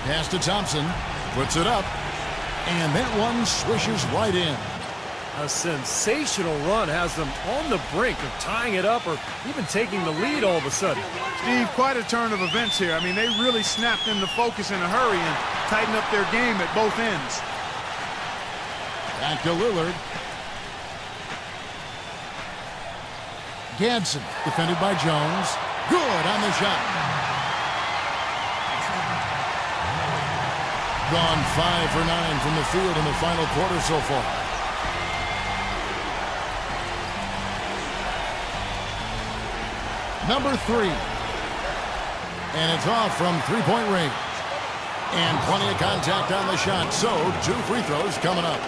Pass to Thompson. Puts it up. And that one swishes right in. A sensational run has them on the brink of tying it up or even taking the lead all of a sudden. Steve, quite a turn of events here. I mean, they really snapped into focus in a hurry and tightened up their game at both ends. Back to Lillard. Gadsden, defended by Jones. Good on the shot. Gone 5 for 9 from the field in the final quarter so far. Number 3. And it's off from three-point range. And plenty of contact on the shot, so 2 free throws coming up.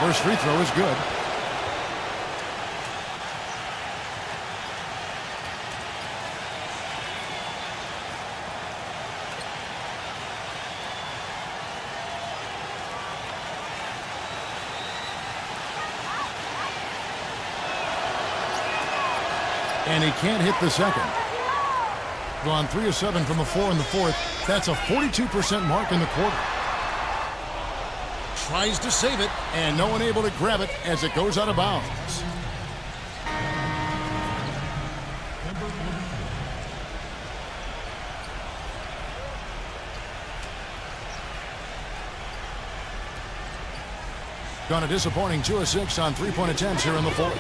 First free throw is good. And he can't hit the second. Gone 3 of 7 from the floor in the fourth. That's a 42% mark in the quarter. Tries to save it, and no one able to grab it as it goes out of bounds. Gone a disappointing 2 of 6 on three-point attempts here in the fourth.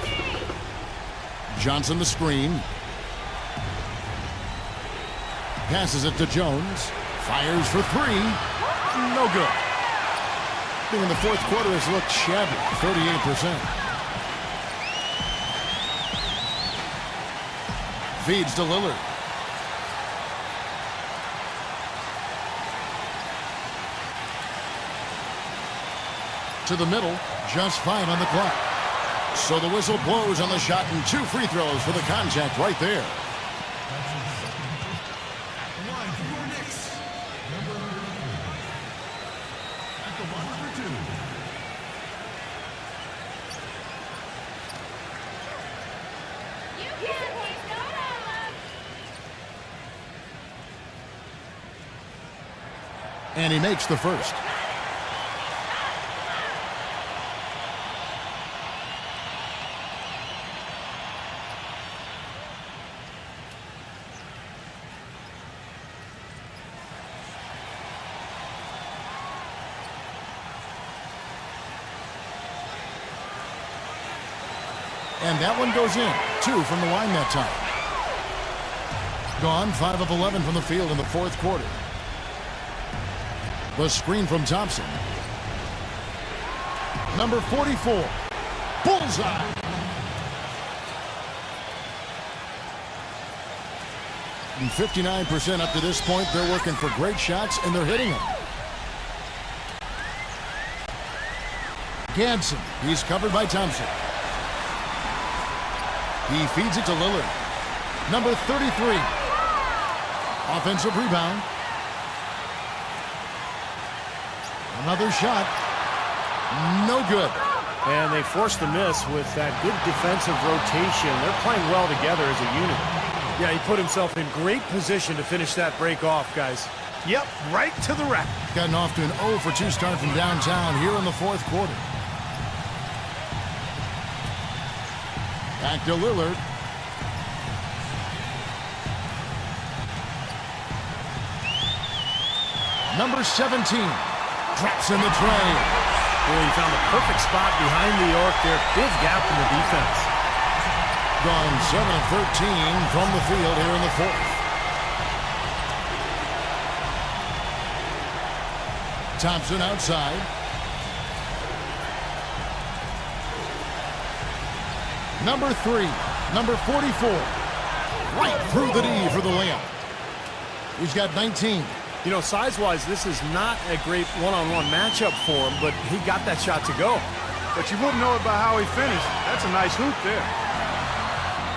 Johnson the screen. Passes it to Jones. Fires for 3. No good. I think in the fourth quarter has looked shabby. 38%. Feeds to Lillard. To the middle, just 5 on the clock. So the whistle blows on the shot and 2 free throws for the contact right there. And he makes the first. And that one goes in. 2 from the line that time. Gone 5 of 11 from the field in the fourth quarter. The screen from Thompson. Number 44. Bullseye. And 59% up to this point. They're working for great shots, and they're hitting them. Gadsden. He's covered by Thompson. He feeds it to Lillard. Number 33. Offensive rebound. Another shot. No good. And they forced the miss with that good defensive rotation. They're playing well together as a unit. Yeah, he put himself in great position to finish that break off, guys. Yep, right to the rack. Gotten off to an 0 for 2 start from downtown here in the fourth quarter. Back to Lillard. Number 17. Drops in the tray. Boy, he found the perfect spot behind the arc there. Big gap in the defense. Gone 7 of 13 from the field here in the fourth. Thompson outside. Number 3, number 44. Right through the D for the layup. He's got 19. You know, size-wise, this is not a great one-on-one matchup for him, but he got that shot to go. But you wouldn't know it by how he finished. That's a nice hoop there.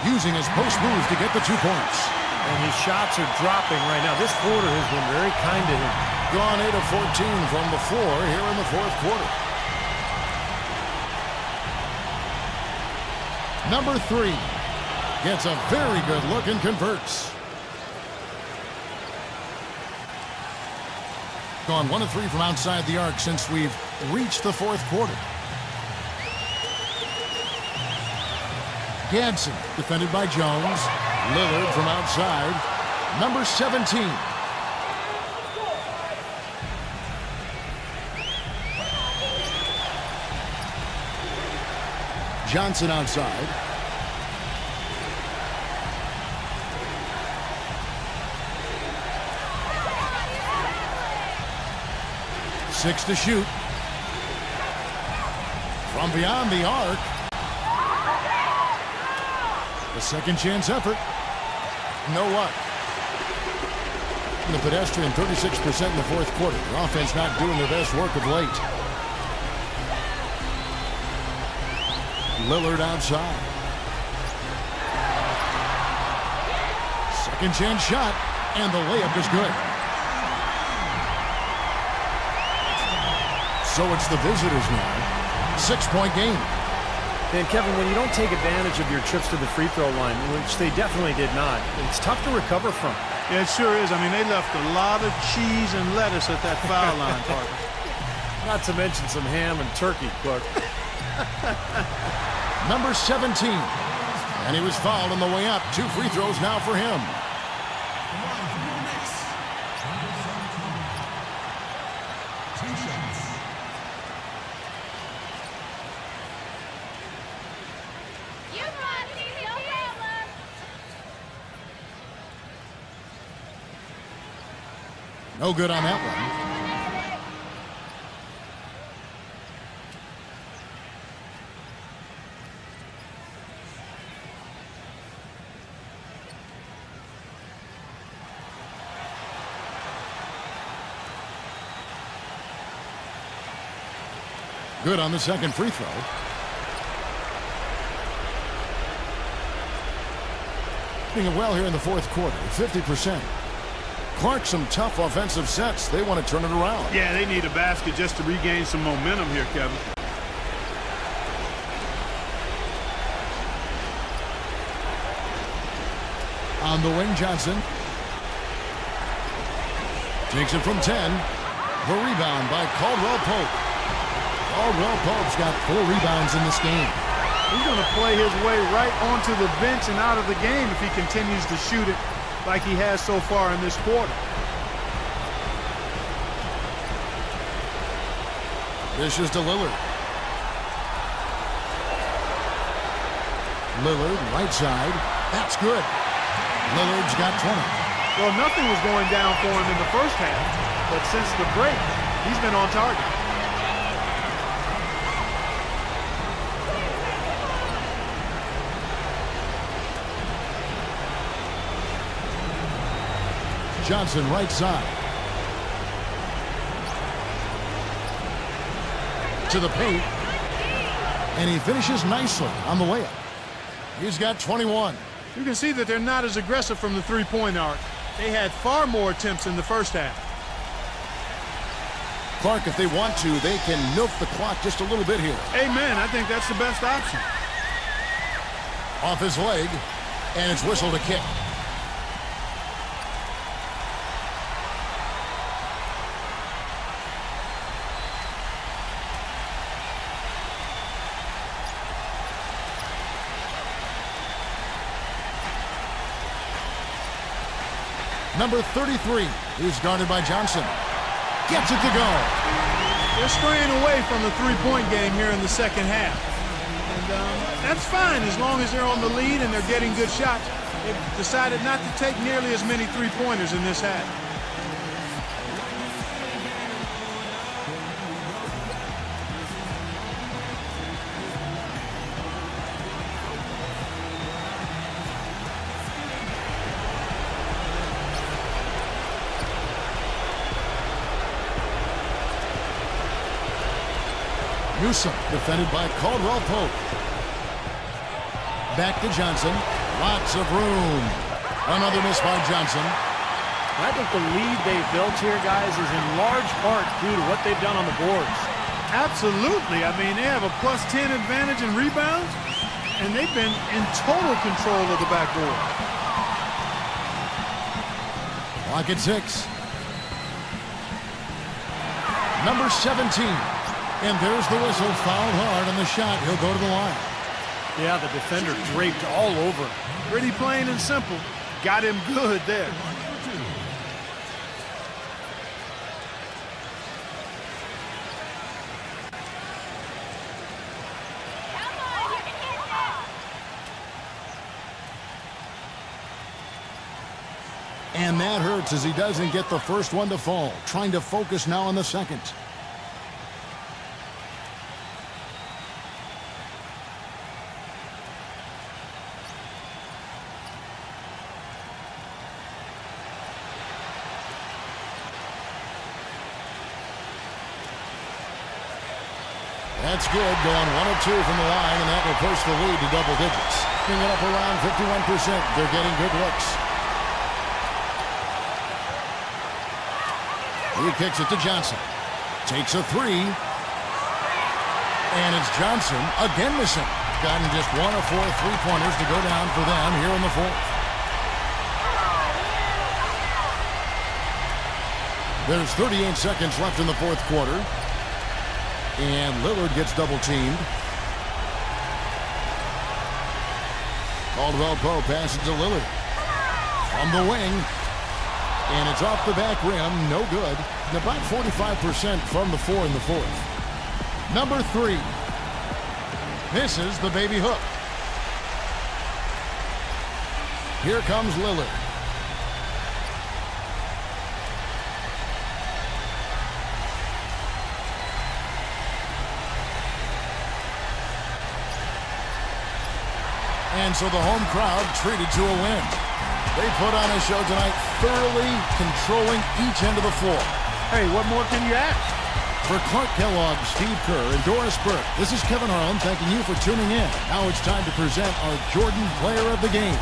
Using his post move to get the 2 points. And his shots are dropping right now. This quarter has been very kind to him. Gone 8 of 14 from the floor here in the fourth quarter. Number 3 gets a very good look and converts. Gone 1 of 3 from outside the arc since we've reached the fourth quarter. Gadsden defended by Jones. Lillard from outside. Number 17. Johnson outside. Six to shoot. From beyond the arc. The second chance effort. No luck. And the pedestrian 36% in the fourth quarter. The offense not doing their best work of late. Lillard outside. Second chance shot, and the layup is good. So it's the visitors now. 6-point game. And Kevin, when you don't take advantage of your trips to the free throw line, which they definitely did not, it's tough to recover from. Yeah, it sure is. I mean, they left a lot of cheese and lettuce at that foul line, partner. Not to mention some ham and turkey, Clark. Number 17. And he was fouled on the way up. 2 free throws now for him. No good on that one. Good on the second free throw. Doing well here in the fourth quarter, 50%. Clark, some tough offensive sets. They want to turn it around. Yeah, they need a basket just to regain some momentum here, Kevin. On the wing, Johnson. Takes it from 10. The rebound by Caldwell Pope. Caldwell Pope's got 4 rebounds in this game. He's going to play his way right onto the bench and out of the game if he continues to shoot it like he has so far in this quarter. This is to Lillard. Lillard, right side. That's good. Lillard's got 20. Well, nothing was going down for him in the first half, but since the break, he's been on target. Johnson, right side. To the paint. And he finishes nicely on the layup. He's got 21. You can see that they're not as aggressive from the three-point arc. They had far more attempts in the first half. Clark, if they want to, they can milk the clock just a little bit here. Amen. I think that's the best option. Off his leg, and it's whistled a kick. Number 33 is guarded by Johnson. Gets it to go. They're straying away from the three-point game here in the second half. And that's fine as long as they're on the lead and they're getting good shots. They've decided not to take nearly as many three-pointers in this half. Newsom, defended by Caldwell Pope. Back to Johnson. Lots of room. Another miss by Johnson. I think the lead they've built here, guys, is in large part due to what they've done on the boards. Absolutely. I mean, they have a +10 advantage in rebounds, and they've been in total control of the backboard. Clock at 6. Number 17. And there's the whistle. Fouled hard on the shot. He'll go to the line. Yeah, the defender draped all over him. Pretty plain and simple. Got him good there. And that hurts as he doesn't get the first one to fall. Trying to focus now on the second. That's good, going 1 of 2 from the line, and that will push the lead to double digits. Bring it up around 51%. They're getting good looks. He kicks it to Johnson. Takes a 3. And it's Johnson again missing. gotten just 1 of 4 three-pointers to go down for them here in the fourth. There's 38 seconds left in the fourth quarter. And Lillard gets double-teamed. Caldwell Pope passes to Lillard. From the wing. And it's off the back rim. No good. And about 45% from the 4 in the fourth. Number 3. Misses the baby hook. Here comes Lillard. And so the home crowd treated to a win. They put on a show tonight, thoroughly controlling each end of the floor. Hey, what more can you ask? For Clark Kellogg, Steve Kerr, and Doris Burke, this is Kevin Harlan thanking you for tuning in. Now it's time to present our Jordan Player of the Game.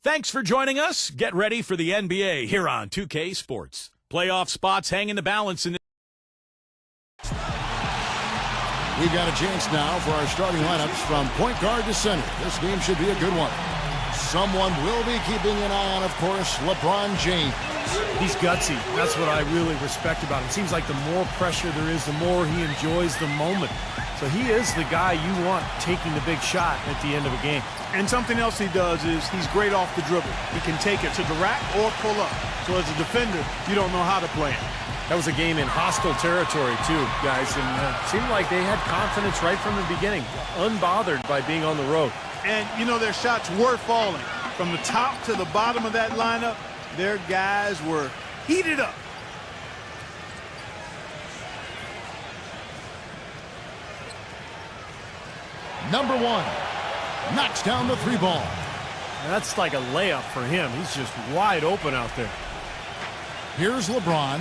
Thanks for joining us. Get ready for the NBA here on 2K Sports. Playoff spots hang in the balance in We've got a chance now for our starting lineups from point guard to center. This game should be a good one. Someone will be keeping an eye on, of course, LeBron James. He's gutsy. That's what I really respect about him. Seems like the more pressure there is, the more he enjoys the moment. So he is the guy you want taking the big shot at the end of a game. And something else he does is he's great off the dribble. He can take it to the rack or pull up. So as a defender, you don't know how to play him. That was a game in hostile territory, too, guys. And it seemed like they had confidence right from the beginning, unbothered by being on the road. And, you know, their shots were falling. From the top to the bottom of that lineup, their guys were heated up. Number one knocks down the three ball. And that's like a layup for him. He's just wide open out there. Here's LeBron.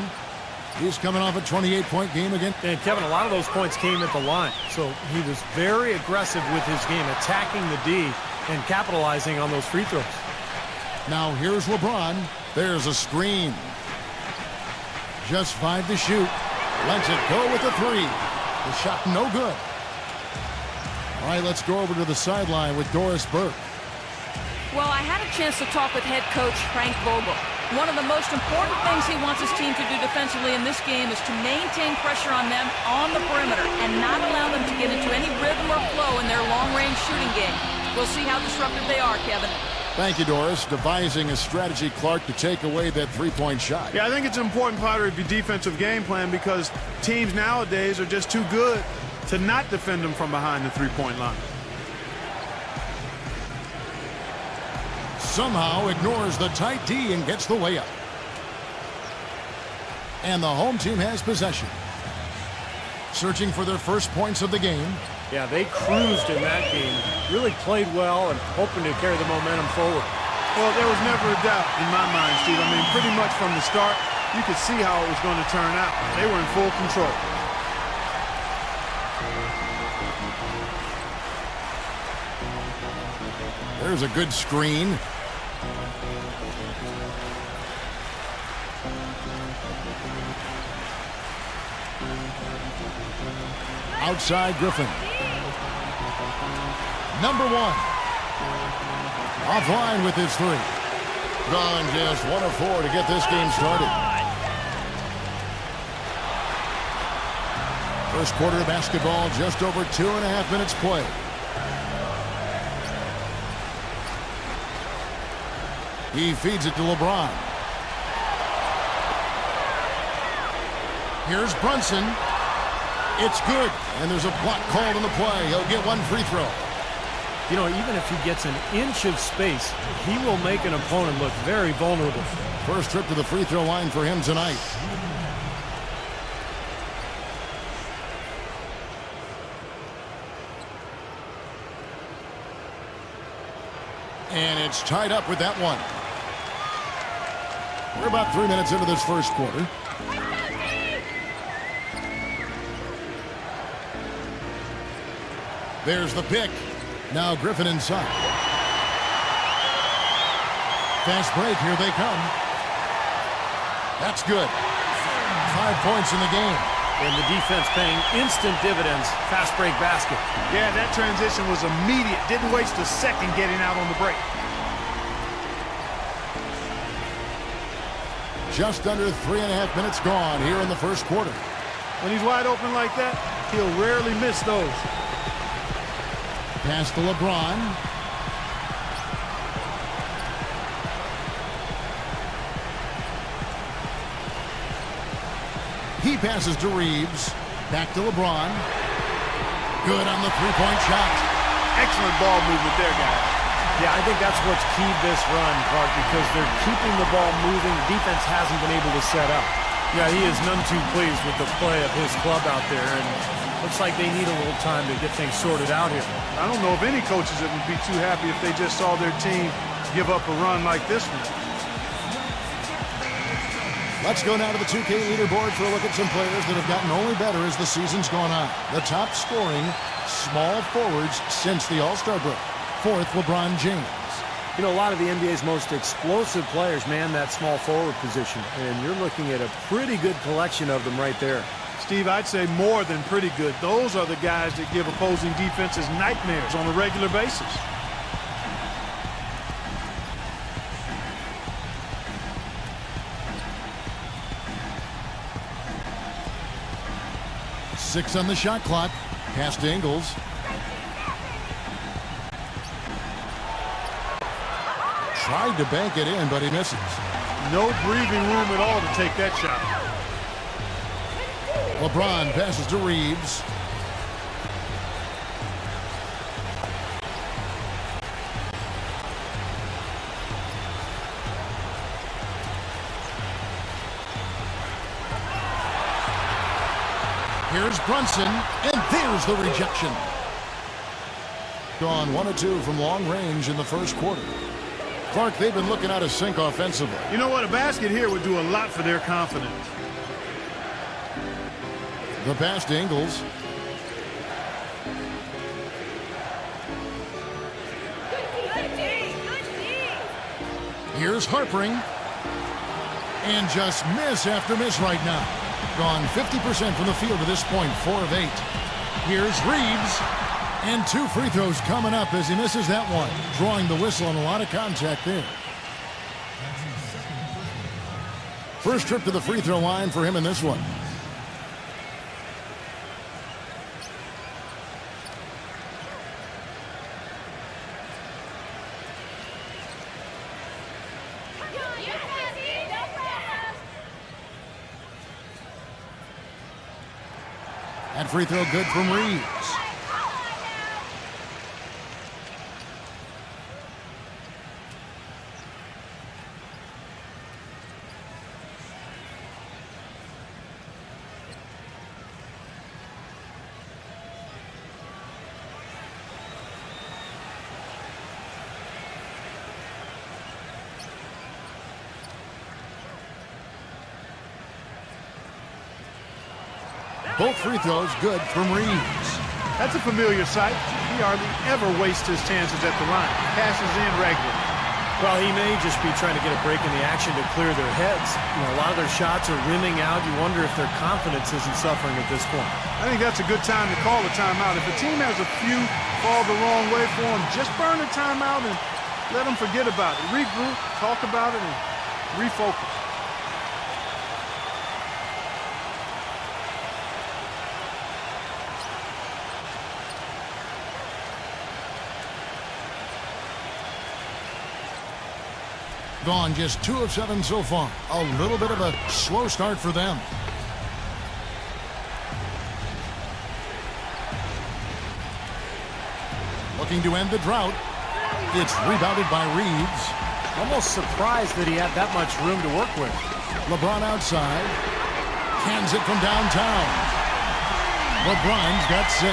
He's coming off a 28-point game again. And, Kevin, a lot of those points came at the line. So he was very aggressive with his game, attacking the D and capitalizing on those free throws. Now here's LeBron. There's a screen. Just 5 to shoot. Lets it go with the three. The shot no good. All right, let's go over to the sideline with Doris Burke. Well, I had a chance to talk with head coach Frank Vogel. One of the most important things he wants his team to do defensively in this game is to maintain pressure on them on the perimeter and not allow them to get into any rhythm or flow in their long-range shooting game. We'll see how disruptive they are, Kevin. Thank you, Doris. Devising a strategy, Clark, to take away that three-point shot. Yeah, I think it's an important part of your defensive game plan because teams nowadays are just too good to not defend them from behind the three-point line. Somehow ignores the tight D and gets the layup. And the home team has possession. Searching for their first points of the game. Yeah, they cruised in that game. Really played well and hoping to carry the momentum forward. Well, there was never a doubt in my mind, Steve. I mean, pretty much from the start, you could see how it was going to turn out. They were in full control. There's a good screen. Outside Griffin. Number one. Offline with his three. Gone just 1 of 4 to get this game started. First quarter of basketball, just over 2.5 minutes play. He feeds it to LeBron. Here's Brunson. It's good, and there's a block called on the play. He'll get one free throw. You know, even if he gets an inch of space, he will make an opponent look very vulnerable. First trip to the free throw line for him tonight. And it's tied up with that one. We're about 3 minutes into this first quarter. There's the pick. Now Griffin inside. Fast break. Here they come. That's good. 5 points in the game. And the defense paying instant dividends. Fast break basket. Yeah, that transition was immediate. Didn't waste a second getting out on the break. Just under 3.5 minutes gone here in the first quarter. When he's wide open like that, he'll rarely miss those. Pass to LeBron. He passes to Reeves. Back to LeBron. Good on the three-point shot. Excellent ball movement there, guys. Yeah, I think that's what's keyed this run, Clark, because they're keeping the ball moving. The defense hasn't been able to set up. Yeah, he is none too pleased with the play of his club out there, and looks like they need a little time to get things sorted out here. I don't know of any coaches that would be too happy if they just saw their team give up a run like this one. Let's go now to the 2K leaderboard for a look at some players that have gotten only better as the season's gone on. The top scoring small forwards since the All-Star break. Fourth, LeBron James. You know, a lot of the NBA's most explosive players man that small forward position, and you're looking at a pretty good collection of them right there. Steve, I'd say more than pretty good. Those are the guys that give opposing defenses nightmares on a regular basis. Six on the shot clock. Pass to Ingles. Tried to bank it in, but he misses. No breathing room at all to take that shot. LeBron passes to Reeves. Here's Brunson, and there's the rejection. Gone 1 of 2 from long range in the first quarter. Clark, they've been looking out of sync offensively. You know what? A basket here would do a lot for their confidence. The pass to Ingles. Here's Harpering. And just miss after miss right now. Gone 50% from the field to this point, 4 of 8. Here's Reeves. And 2 free throws coming up as he misses that one. Drawing the whistle and a lot of contact there. First trip to the free throw line for him in this one. That free throw good from Reeves. Both free throws good from Reeves. That's a familiar sight. He hardly ever wastes his chances at the line. Passes in regularly. Well, he may just be trying to get a break in the action to clear their heads. You know, a lot of their shots are rimming out. You wonder if their confidence isn't suffering at this point. I think that's a good time to call a timeout. If a team has a few fall the wrong way for them, just burn a timeout and let them forget about it. Regroup, talk about it, and refocus. Gone just 2 of 7 so far. A little bit of a slow start for them. Looking to end the drought. It's rebounded by Reeves. Almost surprised that he had that much room to work with. LeBron outside. Cans it from downtown. LeBron's got 6.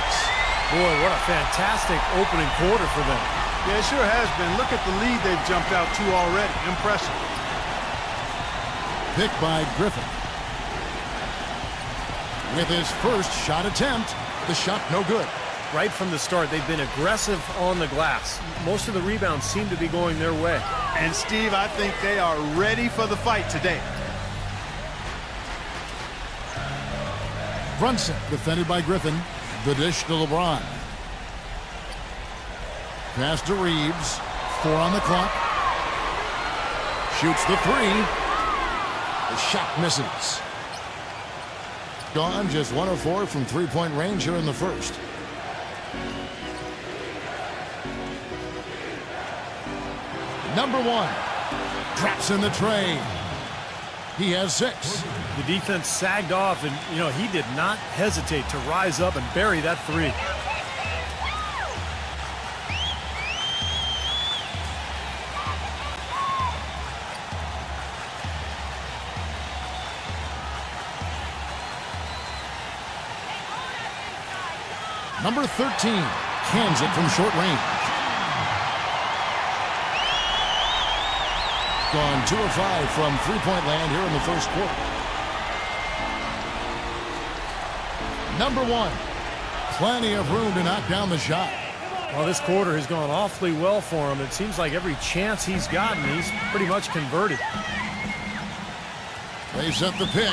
Boy, what a fantastic opening quarter for them. Yeah, it sure has been. Look at the lead they've jumped out to already. Impressive. Picked by Griffin. With his first shot attempt, the shot no good. Right from the start, they've been aggressive on the glass. Most of the rebounds seem to be going their way. And, Steve, I think they are ready for the fight today. Brunson, defended by Griffin. The dish to LeBron. Pass to Reeves. 4 on the clock. Shoots the 3. The shot misses. Gone just 1 of 4 from three-point range here in the first. Number 1. Traps in the tray. He has 6. The defense sagged off, and, you know, he did not hesitate to rise up and bury that 3. Number 13 cans it from short range. Gone 2 of 5 from three-point land here in the first quarter. Number 1, plenty of room to knock down the shot. Well, this quarter has gone awfully well for him. It seems like every chance he's gotten, he's pretty much converted. They set the pick.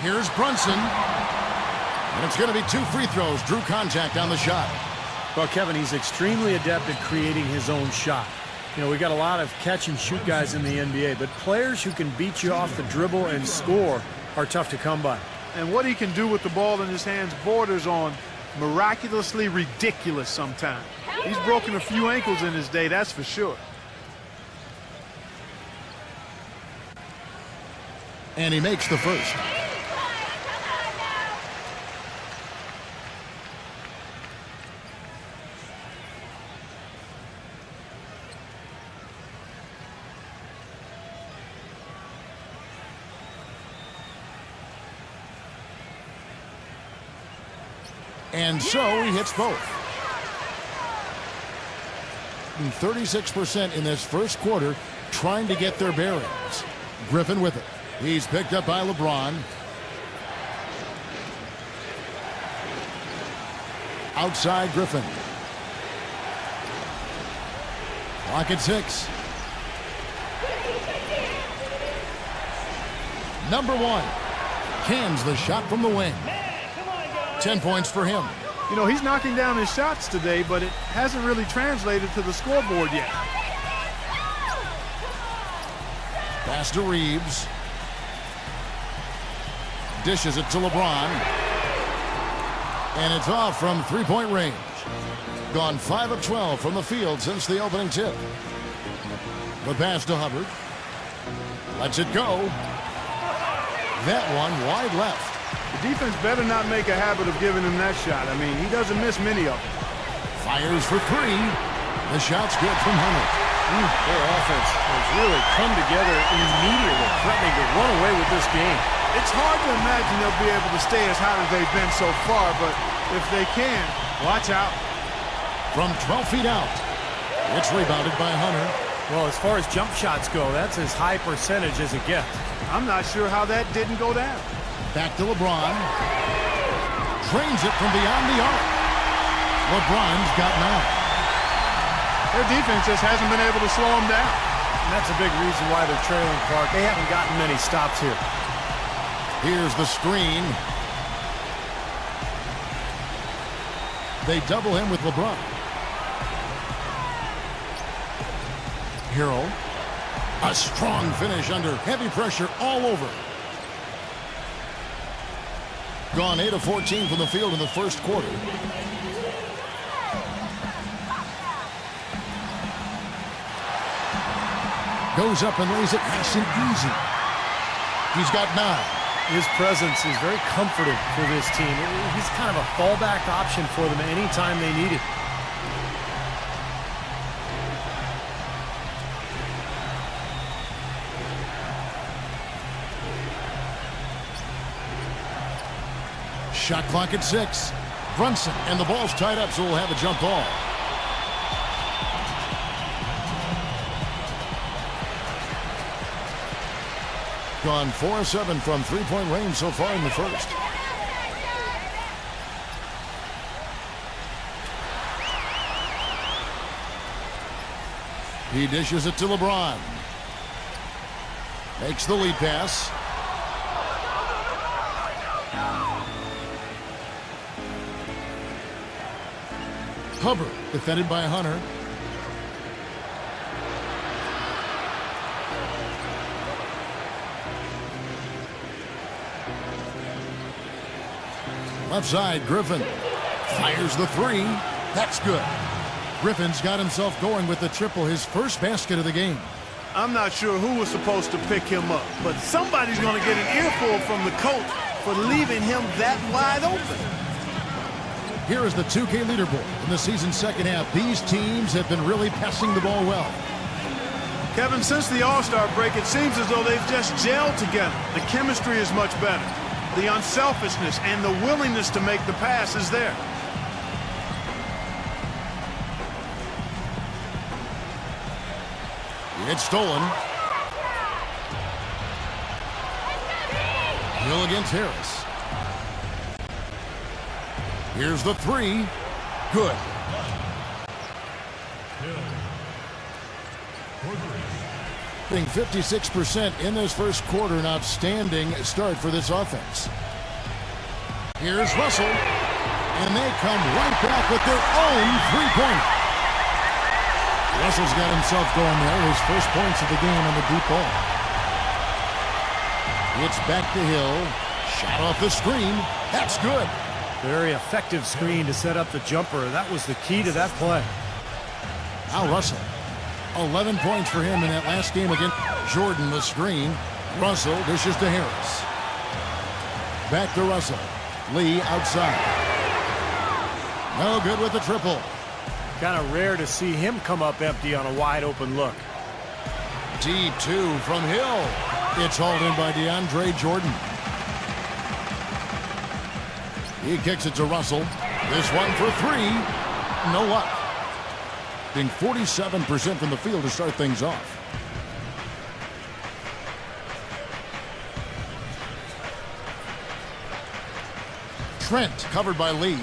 Here's Brunson. And it's going to be 2 free throws. Drew contact on the shot. Well, Kevin, he's extremely adept at creating his own shot. You know, we got a lot of catch-and-shoot guys in the NBA, but players who can beat you off the dribble and score are tough to come by. And what he can do with the ball in his hands borders on miraculously ridiculous sometimes. He's broken a few ankles in his day, that's for sure. And he makes the first. And so he hits both. 36% in this first quarter trying to get their bearings. Griffin with it. He's picked up by LeBron. Outside Griffin. Clock at 6. Number 1. Cans the shot from the wing. 10 points for him. You know, he's knocking down his shots today, but it hasn't really translated to the scoreboard yet. Pass to Reeves. Dishes it to LeBron. And it's off from three-point range. Gone 5 of 12 from the field since the opening tip. The pass to Hubbard. Lets it go. That one wide left. The defense better not make a habit of giving him that shot. I mean, he doesn't miss many of them. Fires for 3. The shot's good from Hunter. Their offense has really come together immediately, threatening to run away with this game. It's hard to imagine they'll be able to stay as hot as they've been so far, but if they can, watch out. From 12 feet out, it's rebounded by Hunter. Well, as far as jump shots go, that's as high percentage as it gets. I'm not sure how that didn't go down. Back to LeBron. Drains it from beyond the arc. LeBron's got 9. Their defense just hasn't been able to slow them down. And that's a big reason why they're trailing Clark. They haven't gotten many stops here. Here's the screen. They double him with LeBron. Hero. A strong finish under heavy pressure all over. Gone 8 of 14 from the field in the first quarter. Goes up and lays it nice and easy. He's got 9. His presence is very comforting for this team. He's kind of a fallback option for them anytime they need it. Shot clock at 6. Brunson, and the ball's tied up, so we'll have a jump ball. Gone 4 of 7 from three-point range so far in the first. He dishes it to LeBron. Makes the lead pass. Hubbard, defended by Hunter. Left side, Griffin fires the 3. That's good. Griffin's got himself going with the triple, his first basket of the game. I'm not sure who was supposed to pick him up, but somebody's going to get an earful from the coach for leaving him that wide open. Here is the 2K leaderboard. In the season's second half, these teams have been really passing the ball well. Kevin, since the All-Star break, it seems as though they've just gelled together. The chemistry is much better. The unselfishness and the willingness to make the pass is there. It's stolen. Hill against Harris. Here's the 3. Good. Being 56% in this first quarter, an outstanding start for this offense. Here's Russell, and they come right back with their own three-pointer. Russell's got himself going there, his first points of the game on the deep ball. It's back to Hill, shot off the screen, that's good. Very effective screen to set up the jumper. That was the key to that play. Now Russell, 11 points for him in that last game against Jordan. The screen, Russell dishes to Harris. Back to Russell. Lee outside. No good with the triple. Kind of rare to see him come up empty on a wide open look. Deep two from Hill. It's hauled in by DeAndre Jordan. He kicks it to Russell. This one for three. No luck. Being 47% from the field to start things off. Trent covered by Lee.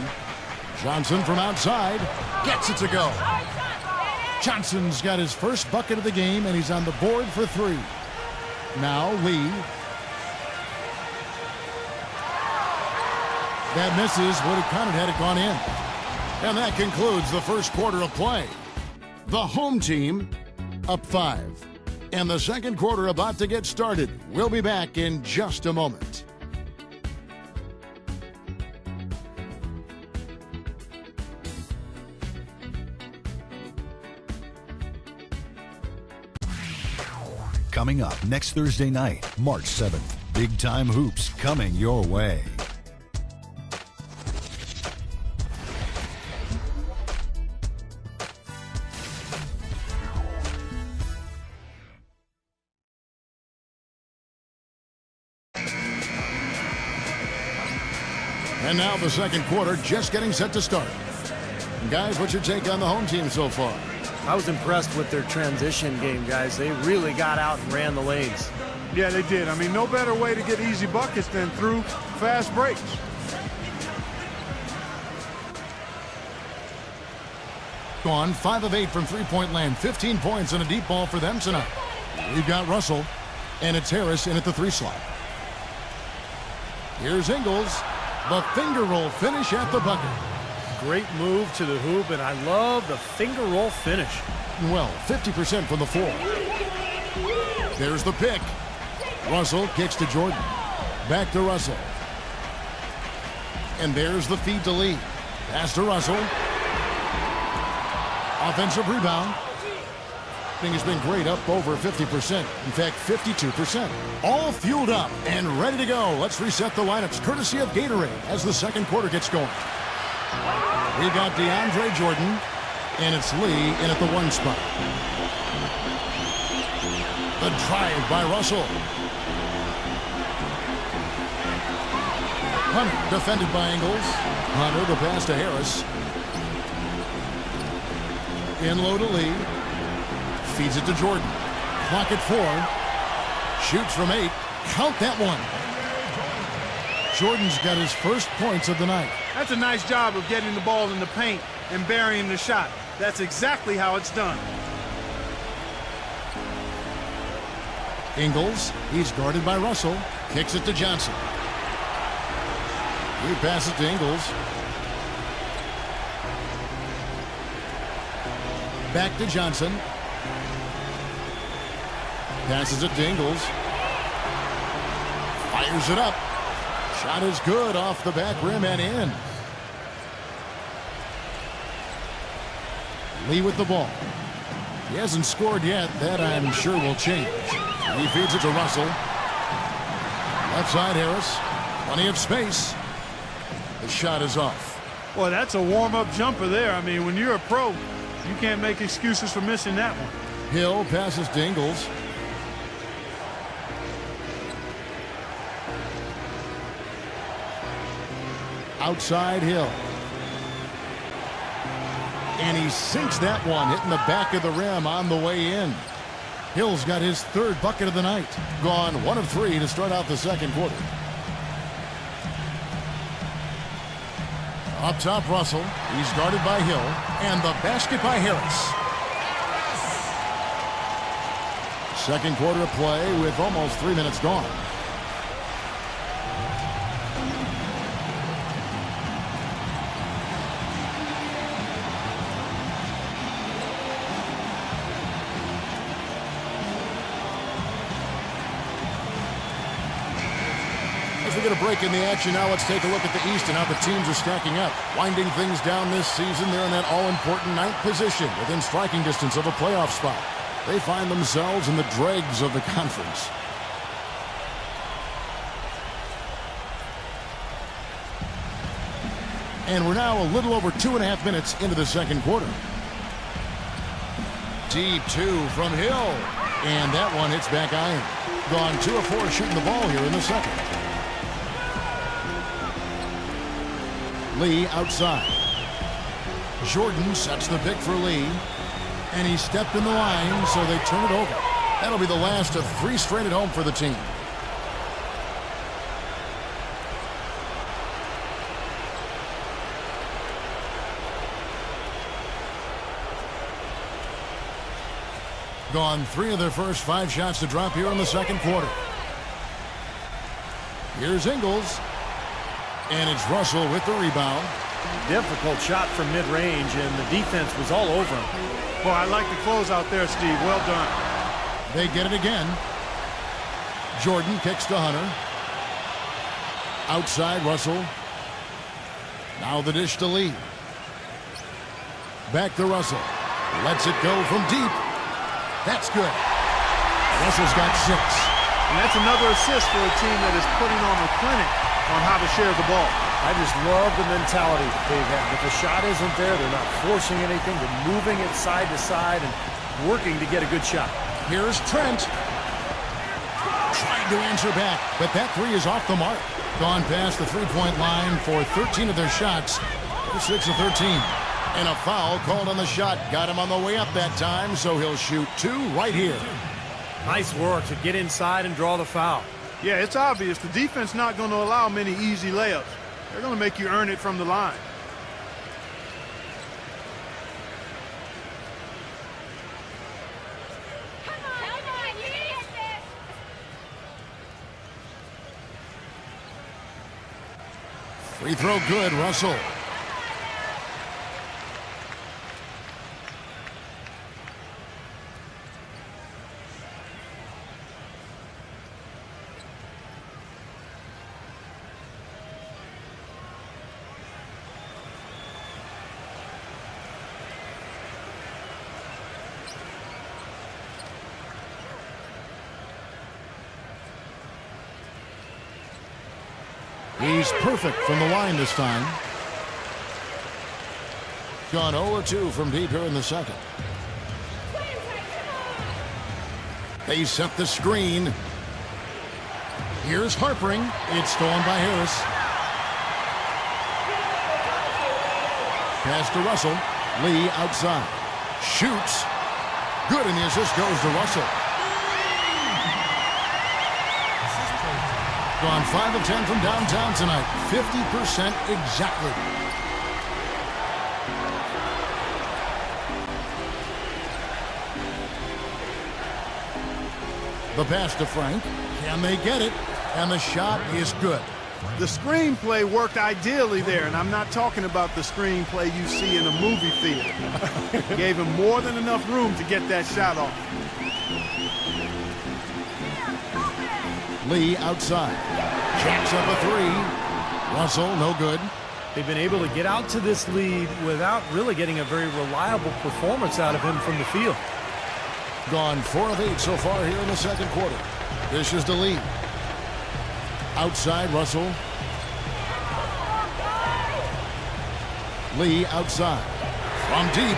Johnson from outside gets it to go. Johnson's got his first bucket of the game, and he's on the board for three. Now Lee. That misses. Would have counted had it gone in. And that concludes the first quarter of play. The home team up 5. And the second quarter about to get started. We'll be back in just a moment. Coming up next Thursday night, March 7th. Big time hoops coming your way. And now the second quarter just getting set to start. Guys, what's your take on the home team so far? I was impressed with their transition game, guys. They really got out and ran the lanes. Yeah, they did. I mean, no better way to get easy buckets than through fast breaks. Gone 5 of 8 from three-point land. 15 points and a deep ball for them tonight. We've got Russell, and it's Harris in at the 3 slot. Here's Ingles. The finger roll finish at the bucket. Great move to the hoop, and I love the finger roll finish. Well, 50% from the floor. There's the pick. Russell kicks to Jordan. Back to Russell. And there's the feed to Lee. Pass to Russell. Offensive rebound. Thing has been great, up over 50%. In fact, 52%. All fueled up and ready to go. Let's reset the lineups, courtesy of Gatorade, as the second quarter gets going. We got DeAndre Jordan, and it's Lee in at the 1 spot. The drive by Russell. Hunter defended by Ingles. Hunter the pass to Harris. In low to Lee. Feeds it to Jordan. Clock at 4. Shoots from 8. Count that one. Jordan's got his first points of the night. That's a nice job of getting the ball in the paint and burying the shot. That's exactly how it's done. Ingles, he's guarded by Russell. Kicks it to Johnson. He passes to Ingles. Back to Johnson. Passes it to Ingles. Fires it up. Shot is good off the back rim and in. Lee with the ball. He hasn't scored yet. That I'm sure will change. He feeds it to Russell. Left side Harris. Plenty of space. The shot is off. Boy, that's a warm-up jumper there. I mean, when you're a pro, you can't make excuses for missing that one. Hill passes to Ingles. Outside Hill. And he sinks that one, hitting the back of the rim on the way in. Hill's got his 3rd bucket of the night. Gone 1 of 3 to start out the second quarter. Up top, Russell. He's guarded by Hill. And the basket by Harris. Second quarter of play with almost 3 minutes gone. As we get a break in the action now, let's take a look at the East and how the teams are stacking up. Winding things down this season, they're in that all-important 9th position within striking distance of a playoff spot. They find themselves in the dregs of the conference. And we're now a little over 2.5 minutes into the second quarter. Deep two from Hill. And that one hits back iron. Gone 2 of 4 shooting the ball here in the second. Lee outside. Jordan sets the pick for Lee. And he stepped in the line, so they turn it over. That'll be the last of 3 straight at home for the team. Gone 3 of their first 5 shots to drop here in the second quarter. Here's Ingles. And it's Russell with the rebound. Difficult shot from mid-range, and the defense was all over him. Boy, I like the close out there, Steve. Well done. They get it again. Jordan kicks to Hunter. Outside, Russell. Now the dish to Lee. Back to Russell. Lets it go from deep. That's good. Russell's got 6. And that's another assist for a team that is putting on a clinic on how to share the ball. I just love the mentality that they've had. If the shot isn't there, they're not forcing anything. They're moving it side to side and working to get a good shot. Here's Trent. Trying to answer back, but that 3 is off the mark. Gone past the three-point line for 13 of their shots. 6 of 13. And a foul called on the shot. Got him on the way up that time, so he'll shoot 2 right here. Nice work to get inside and draw the foul. Yeah, it's obvious. The defense not going to allow many easy layups. They're going to make you earn it from the line. Free throw good, Russell. He's perfect from the line this time. Gone 0-2 from deep here in the second. They set the screen. Here's Harpering. It's stolen by Harris. Pass to Russell. Lee outside. Shoots. Good, and the assist goes to Russell. Gone 5 of 10 from downtown tonight. 50% exactly. The pass to Frank. Can they get it? And the shot is good. The screenplay worked ideally there, and I'm not talking about the screenplay you see in a movie theater. Gave him more than enough room to get that shot off. Lee outside. Jacks up a 3. Russell, no good. They've been able to get out to this lead without really getting a very reliable performance out of him from the field. Gone 4 of 8 so far here in the second quarter. This is the lead. Outside, Russell. Lee outside. From deep.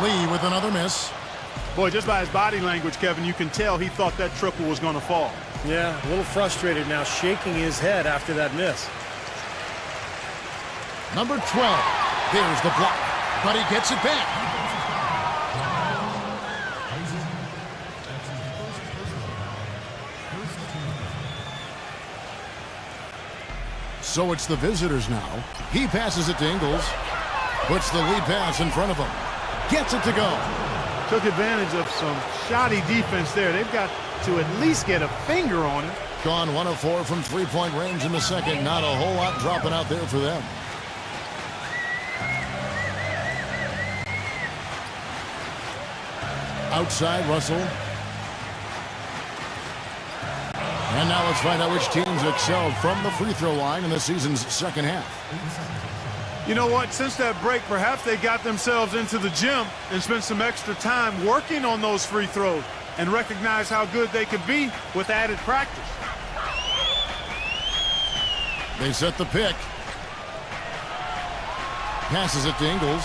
Lee with another miss. Boy, just by his body language, Kevin, you can tell he thought that triple was going to fall. Yeah, a little frustrated now, shaking his head after that miss. Number 12. There's the block, but he gets it back. So it's the visitors now. He passes it to Ingles. Puts the lead pass in front of him. Gets it to go. Took advantage of some shoddy defense there. They've got to at least get a finger on it. Gone 1 of 4 from three-point range in the second. Not a whole lot dropping out there for them. Outside, Russell. And now let's find out which teams excelled from the free throw line in the season's second half. You know what? Since that break, perhaps they got themselves into the gym and spent some extra time working on those free throws and recognize how good they could be with added practice. They set the pick. Passes it to Ingles.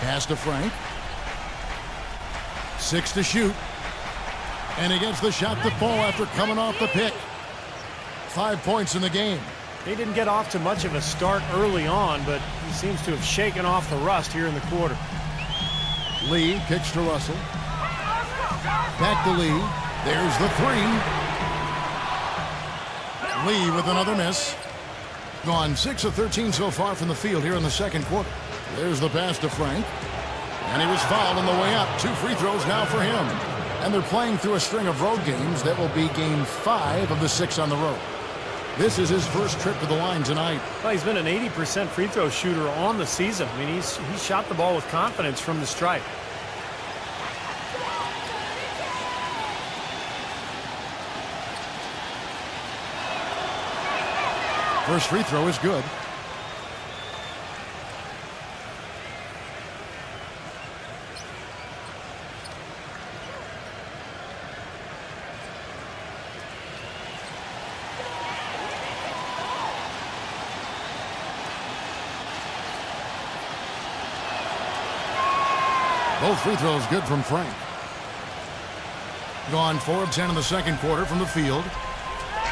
Pass to Frank. 6 to shoot. And he gets the shot to fall after coming off the pick. 5 points in the game. They didn't get off to much of a start early on, but he seems to have shaken off the rust here in the quarter. Lee kicks to Russell. Back to Lee. There's the three. Lee with another miss. Gone 6 of 13 so far from the field here in the second quarter. There's the pass to Frank. And he was fouled on the way up. 2 free throws now for him. And they're playing through a string of road games. That will be game 5 of the 6 on the road. This is his first trip to the line tonight. Well, he's been an 80% free throw shooter on the season. I mean, he's shot the ball with confidence from the stripe. First free throw is good. Both free throws good from Frank. Gone 4 of 10 in the second quarter from the field.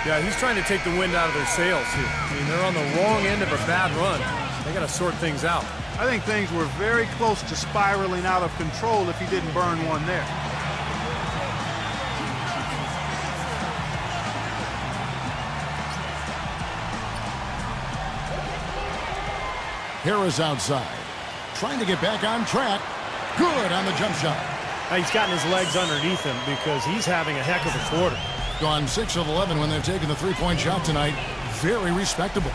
Yeah, he's trying to take the wind out of their sails here. I mean, they're on the wrong end of a bad run. They got to sort things out. I think things were very close to spiraling out of control if he didn't burn one there. Harris outside. Trying to get back on track. Good on the jump shot. Now, he's gotten his legs underneath him because he's having a heck of a quarter. Gone 6 of 11 when they've taken the three-point shot tonight. Very respectable.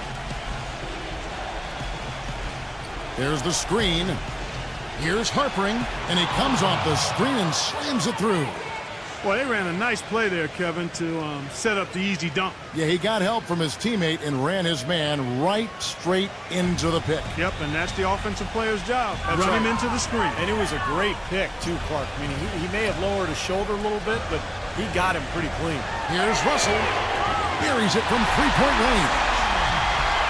There's the screen. Here's Harpering, and he comes off the screen and slams it through. Well, they ran a nice play there, Kevin, to set up the easy dunk. Yeah, he got help from his teammate and ran his man right straight into the pick. Yep, and that's the offensive player's job. Run him into the screen. And it was a great pick, too, Clark. I mean, he may have lowered his shoulder a little bit, but he got him pretty clean. Here's Russell. Buries it from three-point range.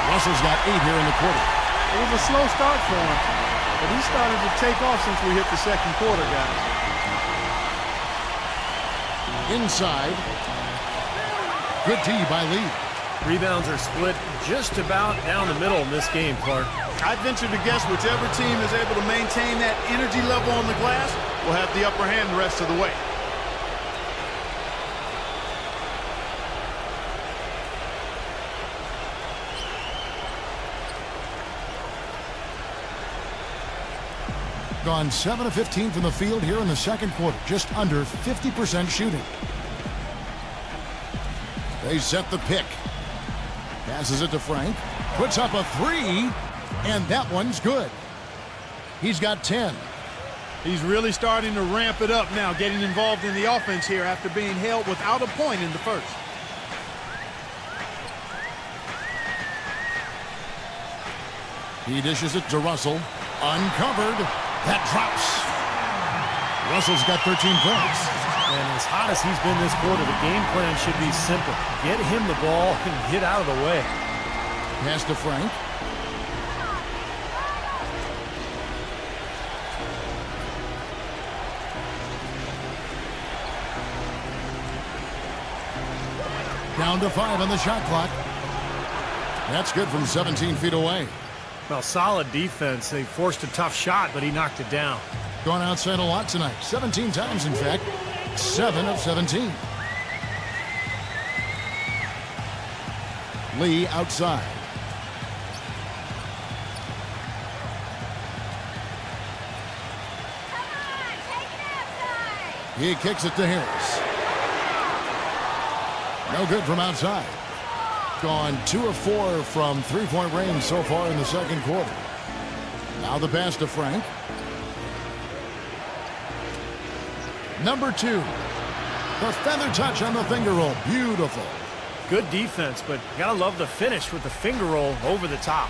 Russell's got 8 here in the quarter. It was a slow start for him, but he started to take off since we hit the second quarter, guys. Inside. Good D by Lee. Rebounds are split just about down the middle in this game, Clark. I'd venture to guess whichever team is able to maintain that energy level on the glass will have the upper hand the rest of the way. Gone 7 of 15 from the field here in the second quarter. Just under 50% shooting. They set the pick. Passes it to Frank. Puts up a 3. And that one's good. He's got 10. He's really starting to ramp it up now, getting involved in the offense here after being held without a point in the first. He dishes it to Russell. Uncovered. That drops. Russell's got 13 points. And as hot as he's been this quarter, the game plan should be simple. Get him the ball and get out of the way. Pass to Frank. Down to 5 on the shot clock. That's good from 17 feet away. Well, solid defense. They forced a tough shot, but he knocked it down. Gone outside a lot tonight. 17 times, in fact. 7 of 17. Lee outside. He kicks it to Harris. No good from outside. Gone 2 of 4 from three-point range so far in the second quarter. Now the pass to Frank. Number 2. The feather touch on the finger roll. Beautiful. Good defense, but you gotta love the finish with the finger roll over the top.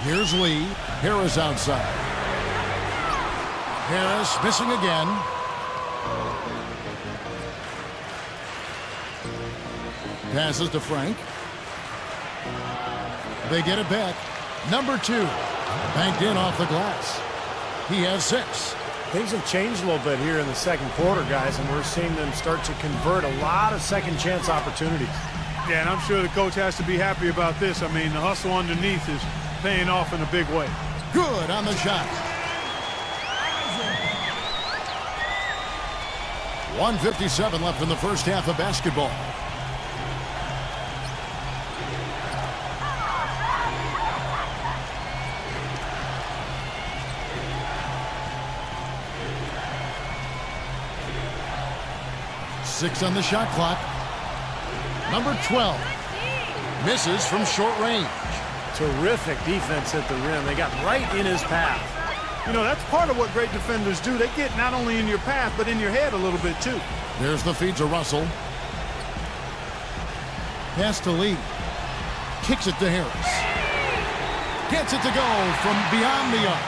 Here's Lee. Harris outside. Harris missing again. Passes to Frank. They get it back. Number 2. Banked in off the glass. He has 6. Things have changed a little bit here in the second quarter, guys, and we're seeing them start to convert a lot of second chance opportunities. Yeah, and I'm sure the coach has to be happy about this. I mean, the hustle underneath is paying off in a big way. Good on the shot. 1:57 left in the first half of basketball. Six on the shot clock. Number 12 misses from short range. Terrific defense at the rim. They got right in his path. You know, that's part of what great defenders do. They get not only in your path, but in your head a little bit, too. There's the feed to Russell. Pass to Lee. Kicks it to Harris. Gets it to go from beyond the arc.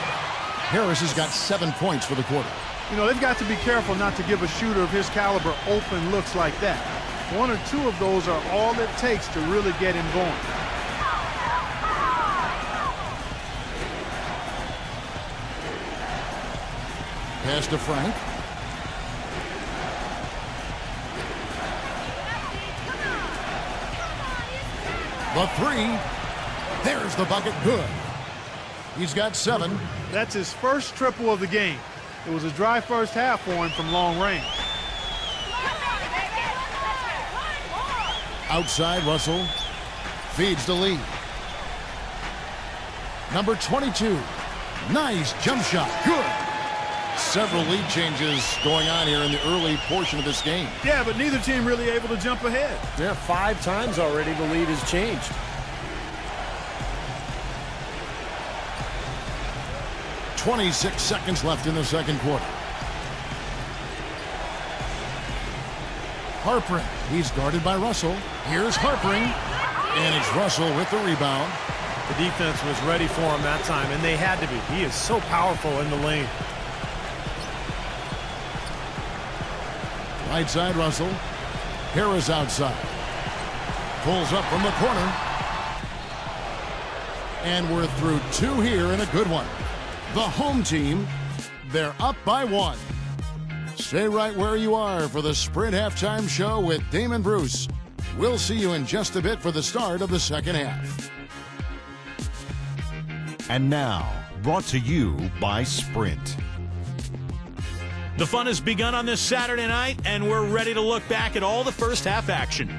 Harris has got 7 points for the quarter. You know, they've got to be careful not to give a shooter of his caliber open looks like that. 1 or 2 of those are all it takes to really get him going. Pass to Frank. The 3. There's the bucket. Good. He's got 7. That's his first triple of the game. It was a dry first half for him from long range. Outside, Russell feeds to Lee. Number 22. Nice jump shot. Good. Several lead changes going on here in the early portion of this game. Yeah, but neither team really able to jump ahead. Yeah, 5 times already the lead has changed. .26 seconds left in the second quarter. Harpering. He's guarded by Russell. Here's Harpering. And it's Russell with the rebound. The defense was ready for him that time, and they had to be. He is so powerful in the lane. Right side, Russell. Harris outside. Pulls up from the corner. And we're through 2 here and a good one. The home team, they're up by 1. Stay right where you are for the Sprint Halftime Show with Damon Bruce. We'll see you in just a bit for the start of the second half. And now, brought to you by Sprint. The fun has begun on this Saturday night, and we're ready to look back at all the first half action.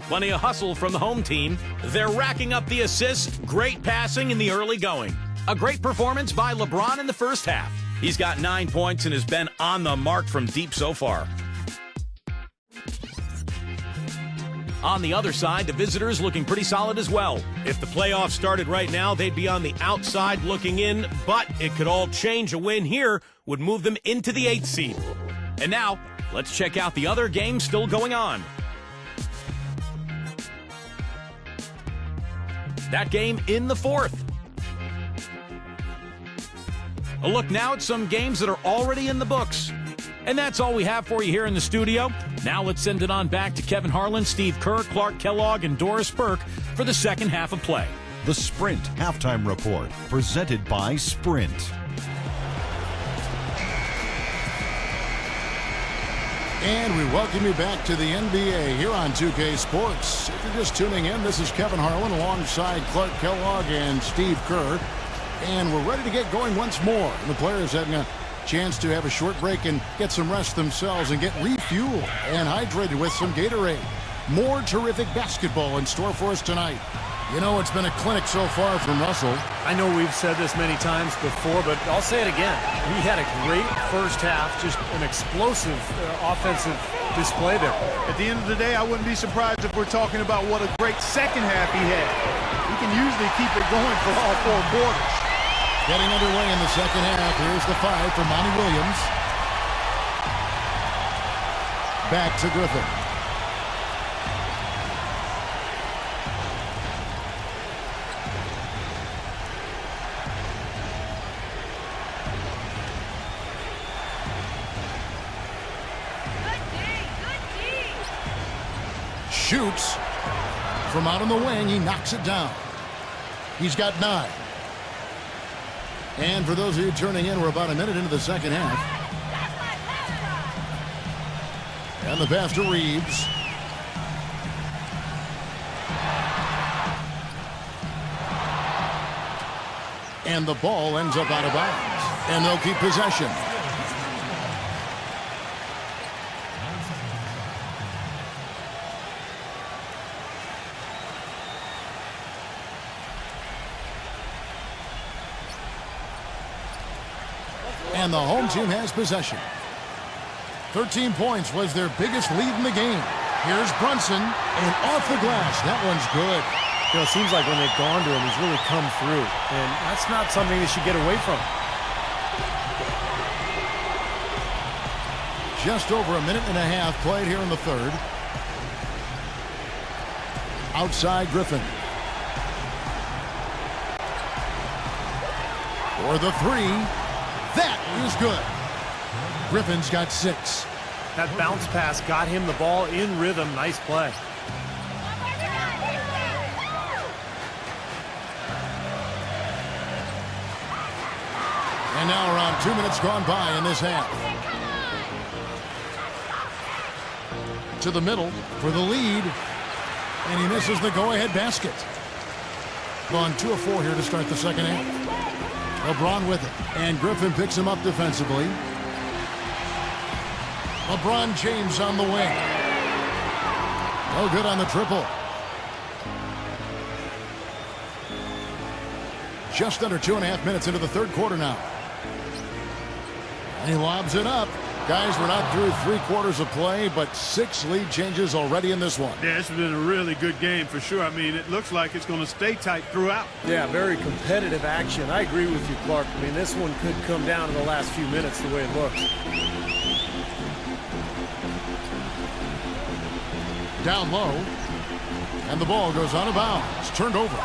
Plenty of hustle from the home team. They're racking up the assists, great passing in the early going. A great performance by LeBron in the first half. He's got 9 points and has been on the mark from deep so far. On the other side, the visitors looking pretty solid as well. If the playoffs started right now, they'd be on the outside looking in, but it could all change. A win here would move them into the 8th seed. And now, let's check out the other games still going on. That game in the 4th. A look now at some games that are already in the books. And that's all we have for you here in the studio. Now let's send it on back to Kevin Harlan, Steve Kerr, Clark Kellogg, and Doris Burke for the second half of play. The Sprint Halftime Report, presented by Sprint. And we welcome you back to the NBA here on 2K Sports. If you're just tuning in, this is Kevin Harlan alongside Clark Kellogg and Steve Kerr. And we're ready to get going once more. The players having a chance to have a short break and get some rest themselves and get refueled and hydrated with some Gatorade. More terrific basketball in store for us tonight. You know, it's been a clinic so far from Russell. I know we've said this many times before, but I'll say it again. He had a great first half, just an explosive offensive display there. At the end of the day, I wouldn't be surprised if we're talking about what a great second half he had. He can usually keep it going for all 4 quarters. Getting underway in the second half. Here's the 5 for Monty Williams. Back to Griffin. Shoots from out on the wing. He knocks it down. He's got 9. And for those of you turning in, we're about a minute into the second half. And the pass to Reeves. And the ball ends up out of bounds. And they'll keep possession. And the home team has possession. 13 points was their biggest lead in the game. Here's Brunson, and off the glass. That one's good. You know, it seems like when they've gone to him, he's really come through. And that's not something they should get away from. Just over a minute and a half played here in the third. Outside Griffin. For the 3. That is good. Griffin's got 6. That bounce pass got him the ball in rhythm. Nice play. And now around 2 minutes gone by in this half. To the middle for the lead. And he misses the go-ahead basket. Gone 2 of 4 here to start the second half. LeBron with it. And Griffin picks him up defensively. LeBron James on the wing. No good on the triple. Just under 2.5 minutes into the third quarter now. And he lobs it up. Guys, we're not through 3 quarters of play, but 6 lead changes already in this one. Yeah, it's been a really good game for sure. I mean, it looks like it's going to stay tight throughout. Yeah, very competitive action. I agree with you, Clark. I mean, this one could come down to the last few minutes the way it looks. Down low. And the ball goes out of bounds. Turned over.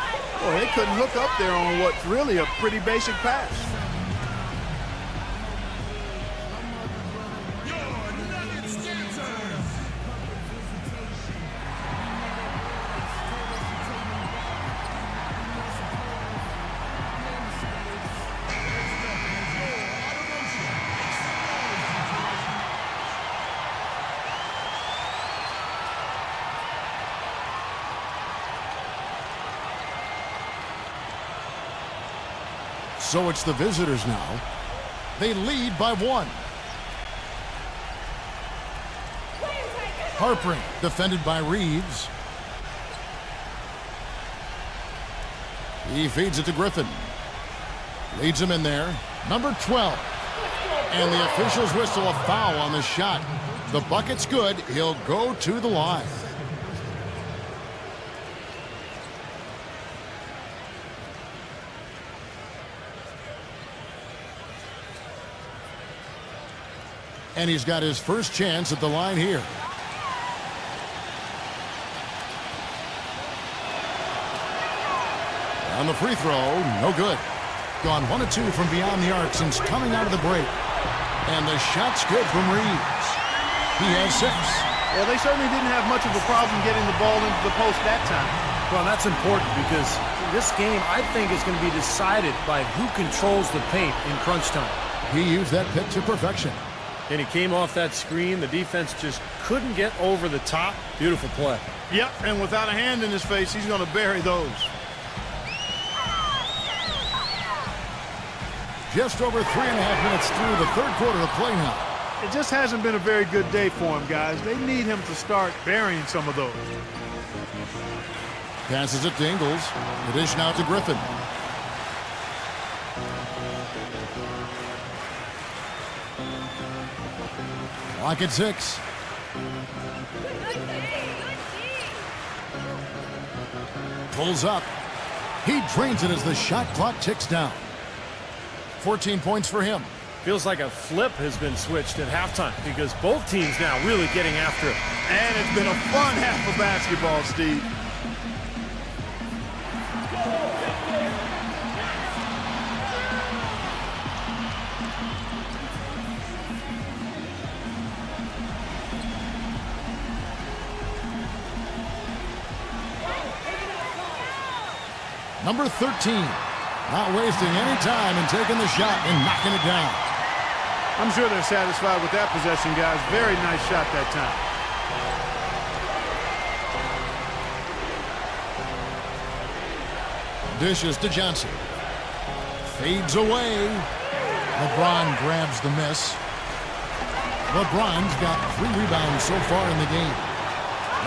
Well, they couldn't look up there on what's really a pretty basic pass. So it's the visitors now. They lead by 1. Harpering, defended by Reeves. He feeds it to Griffin. Leads him in there. Number 12. And the officials whistle a foul on the shot. The bucket's good. He'll go to the line. And he's got his first chance at the line here. On the free throw, no good. Gone 1 of 2 from beyond the arc since coming out of the break. And the shot's good from Reeves. He has 6. Well, they certainly didn't have much of a problem getting the ball into the post that time. Well, that's important because this game, I think, is going to be decided by who controls the paint in crunch time. He used that pick to perfection. And he came off that screen. The defense just couldn't get over the top. Beautiful play. Yep, and without a hand in his face, he's going to bury those. Just over 3.5 minutes through the third quarter of play now. It just hasn't been a very good day for him, guys. They need him to start burying some of those. Passes it to Ingles. The dish now to Griffin. Clock at 6. Pulls up. He drains it as the shot clock ticks down. 14 points for him. Feels like a flip has been switched at halftime because both teams now really getting after it. And it's been a fun half of basketball, Steve. Number 13, not wasting any time and taking the shot and knocking it down. I'm sure they're satisfied with that possession, guys. Very nice shot that time. Dishes to Johnson. Fades away. LeBron grabs the miss. LeBron's got 3 rebounds so far in the game.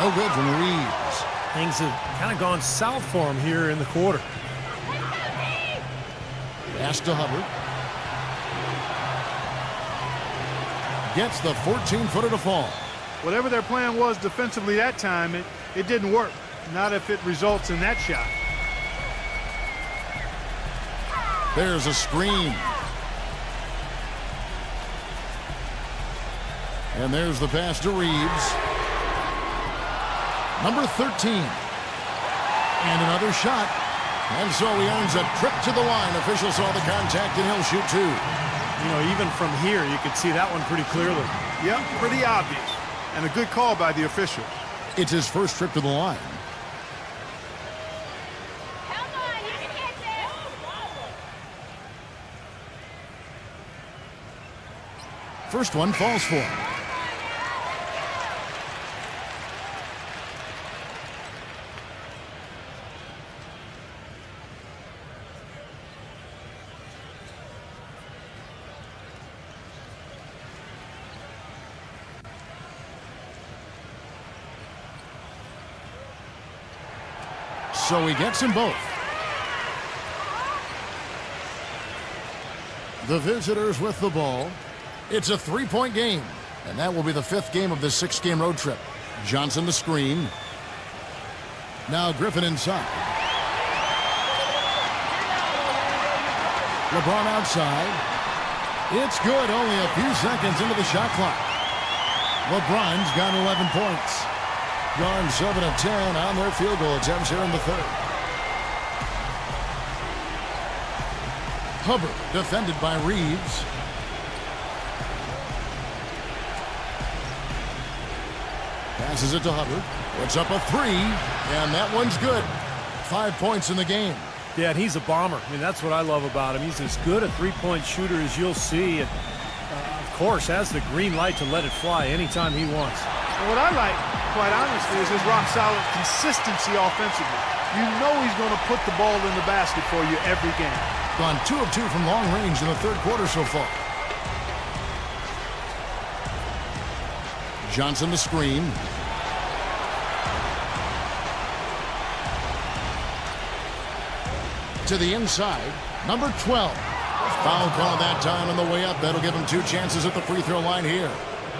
No good from Reeves. Things have kind of gone south for him here in the quarter. Pass to Hubbard. Gets the 14-footer to fall. Whatever their plan was defensively that time, it didn't work. Not if it results in that shot. There's a screen. And there's the pass to Reeves. Number 13. And another shot. And so he earns a trip to the line. Officials saw the contact and he'll shoot 2. You know, even from here, you could see that one pretty clearly. Yep, pretty obvious. And a good call by the official. It's his first trip to the line. First one falls for him. So he gets them both. The visitors with the ball. It's a 3-point game, and that will be the 5th game of this 6-game road trip. Johnson the screen. Now Griffin inside. LeBron outside. It's good, only a few seconds into the shot clock. LeBron's got 11 points. Gone 7 of 10 on their field goal attempts here in the 3rd. Hubbard defended by Reeves. Passes it to Hubbard. Puts up a 3, and that one's good. 5 points in the game. Yeah, and he's a bomber. I mean, that's what I love about him. He's as good a 3-point shooter as you'll see. And, of course, has the green light to let it fly anytime he wants. And what I like, quite honestly, is his rock-solid consistency offensively. You know he's going to put the ball in the basket for you every game. Gone 2 of 2 from long range in the 3rd quarter so far. Johnson the screen. To the inside. Number 12. Foul call that time on the way up. That'll give him 2 chances at the free throw line here.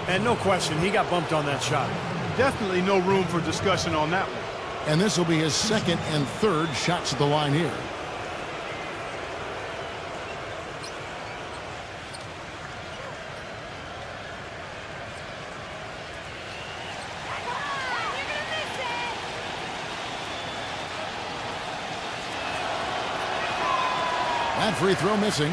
And no question, he got bumped on that shot. Definitely no room for discussion on that one. And this will be his 2nd and 3rd shots at the line here. That free throw missing.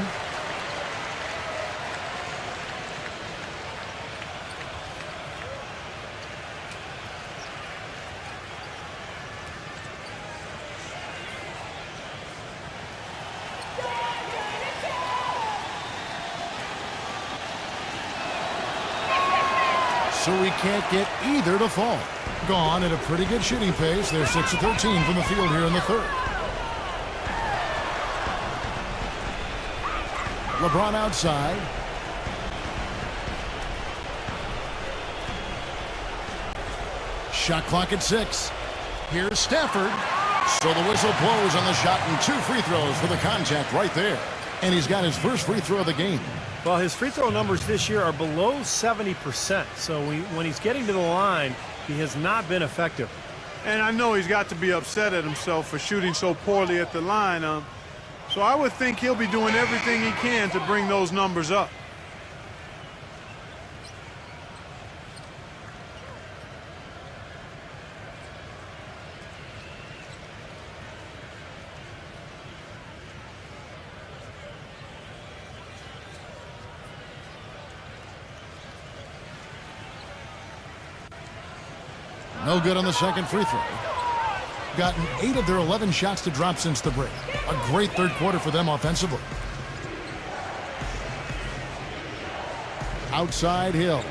So we can't get either to fall. Gone at a pretty good shooting pace. They're 6 of 13 from the field here in the 3rd. LeBron outside. Shot clock at 6. Here's Stafford. So the whistle blows on the shot and 2 free throws for the contact right there. And he's got his first free throw of the game. Well, his free throw numbers this year are below 70%. So when he's getting to the line, he has not been effective. And I know he's got to be upset at himself for shooting so poorly at the line. So I would think he'll be doing everything he can to bring those numbers up. No good on the second free throw. Gotten 8 of their 11 shots to drop since the break. A great third quarter for them offensively. Outside Hill.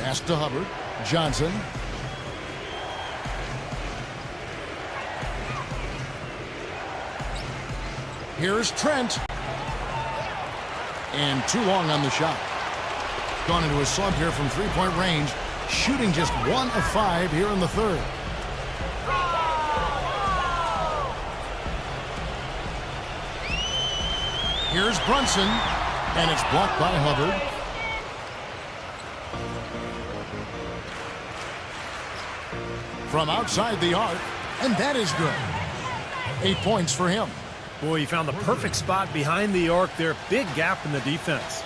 Pass to Hubbard. Johnson. Here's Trent. And too long on the shot. Gone into a slump here from three-point range. Shooting just 1 of 5 here in the third. Here's Brunson. And it's blocked by Hubbard. From outside the arc. And that is good. 8 points for him. Boy, he found the perfect spot behind the arc there. Big gap in the defense.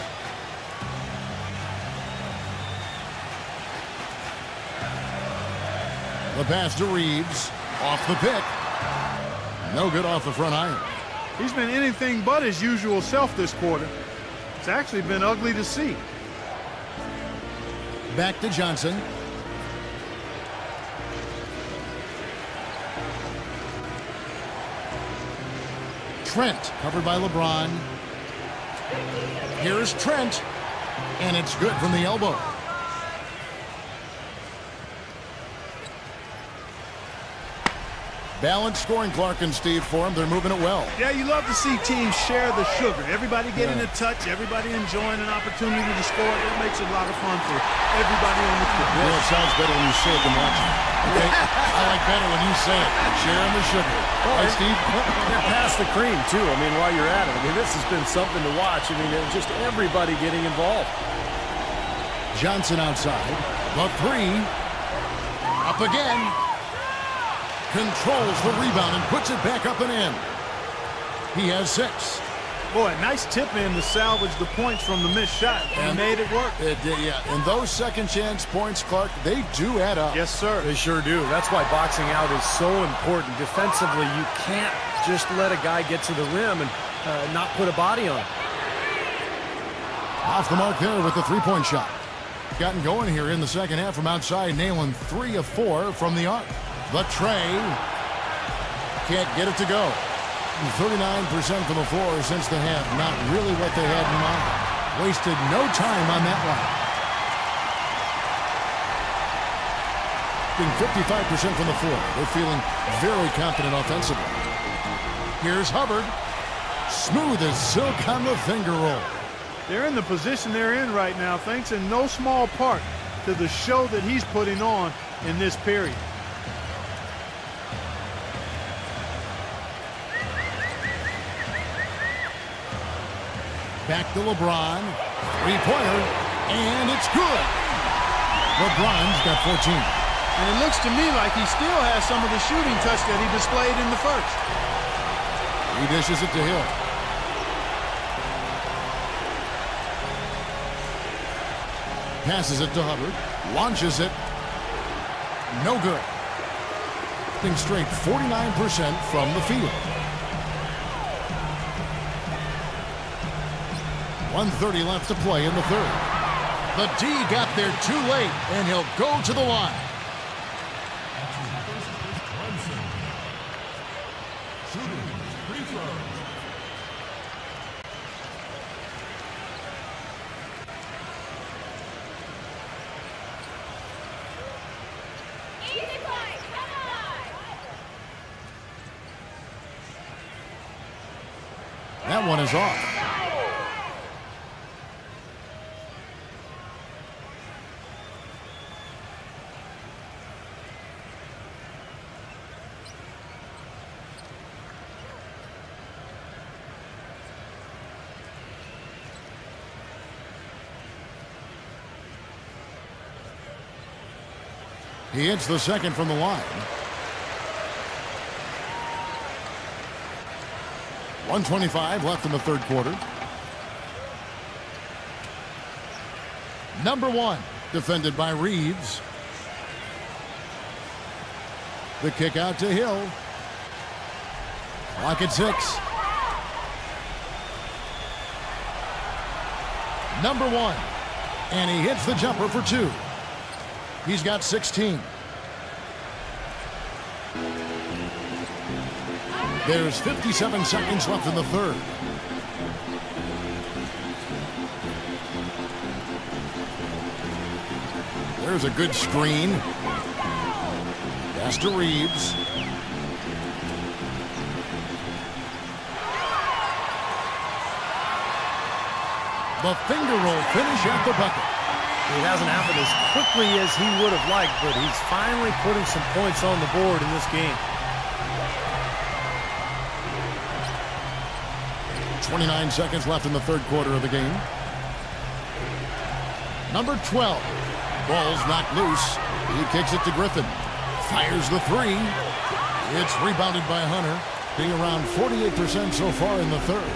The pass to Reeves. Off the pick. No good off the front iron. He's been anything but his usual self this quarter. It's actually been ugly to see. Back to Johnson. Trent, covered by LeBron. Here's Trent. And it's good from the elbow. Balanced scoring, Clark and Steve, for them. They're moving it well. Yeah, you love to see teams share the sugar. Everybody getting a touch, everybody enjoying an opportunity to score. It makes it a lot of fun for everybody on the court. Well, it sounds better when you say it than watching. Okay? I like better when you say it. Sharing the sugar. Right, Steve? Pass the cream, too. I mean, while you're at it. I mean, this has been something to watch. I mean, just everybody getting involved. Johnson outside. The 3. Up again. Controls the rebound and puts it back up and in. He has 6. Boy, nice tip in to salvage the points from the missed shot. And made it work. Yeah, and those second chance points, Clark, they do add up. Yes, sir. They sure do. That's why boxing out is so important. Defensively, you can't just let a guy get to the rim and not put a body on it. Off the mark there with the three-point shot. Gotten going here in the second half from outside, nailing 3 of 4 from the arc. The tray. Can't get it to go. 39% from the floor since the half. Not really what they had in mind. Wasted no time on that one. Being 55% from the floor. They're feeling very confident offensively. Here's Hubbard. Smooth as silk on the finger roll. They're in the position they're in right now, thanks in no small part to the show that he's putting on in this period. Back to LeBron. Three-pointer. And it's good. LeBron's got 14. And it looks to me like he still has some of the shooting touch that he displayed in the first. He dishes it to Hill. Passes it to Hubbard. Launches it. No good. Thing straight 49% from the field. 1:30 left to play in the third. The D got there too late, and he'll go to the line. That one is off. He hits the second from the line. 1:25 left in the third quarter. Number 1, defended by Reeves. The kick out to Hill. Clock at 6. Number 1, and he hits the jumper for 2. He's got 16. There's 57 seconds left in the third. There's a good screen. Pass to Reeves. The finger roll finish at the bucket. It hasn't happened as quickly as he would have liked, but he's finally putting some points on the board in this game. 29 seconds left in the third quarter of the game. Number 12. Ball's knocked loose. He kicks it to Griffin. Fires the 3. It's rebounded by Hunter, being around 48% so far in the third.